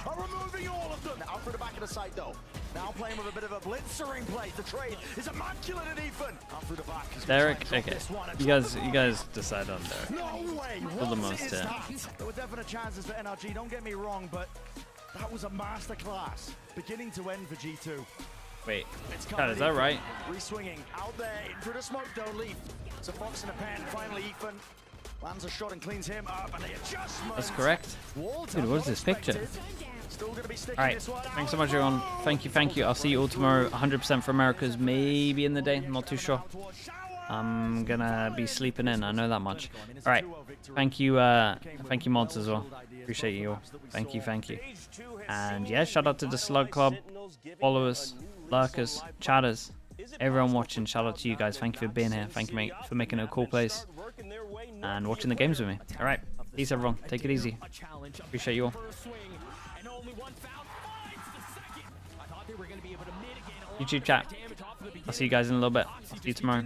Are removing all of them. Out through the back of the site though. Now playing with a bit of a blitzering play. The trade is immaculate and even. Out through the back.
Derek, okay. You guys decide on Derek.
No way.
For the most, yeah.
There were definite chances for NRG. Don't get me wrong, but that was a masterclass, beginning to end for G2.
Wait, God, is that right?
Re-swinging out there, in through the smoke though, Leaf. It's a fox in a pen, finally Ethan lands a shot and cleans him up, and the adjustment.
That's correct. Dude, what is this picture? Alright, thanks so much everyone. Thank you. I'll see you all tomorrow. 100% for Americas, maybe in the day, I'm not too sure. I'm gonna be sleeping in, I know that much. Alright, thank you mods as well. Appreciate you all. Thank you. And yeah, shout out to the Slug Club, followers, lurkers, chatters, everyone watching. Shout out to you guys. Thank you for being here. Thank you for making it a cool place and watching the games with me. Alright, Peace, everyone. Take it easy. Appreciate you all. YouTube chat. I'll see you guys in a little bit. I'll see you tomorrow.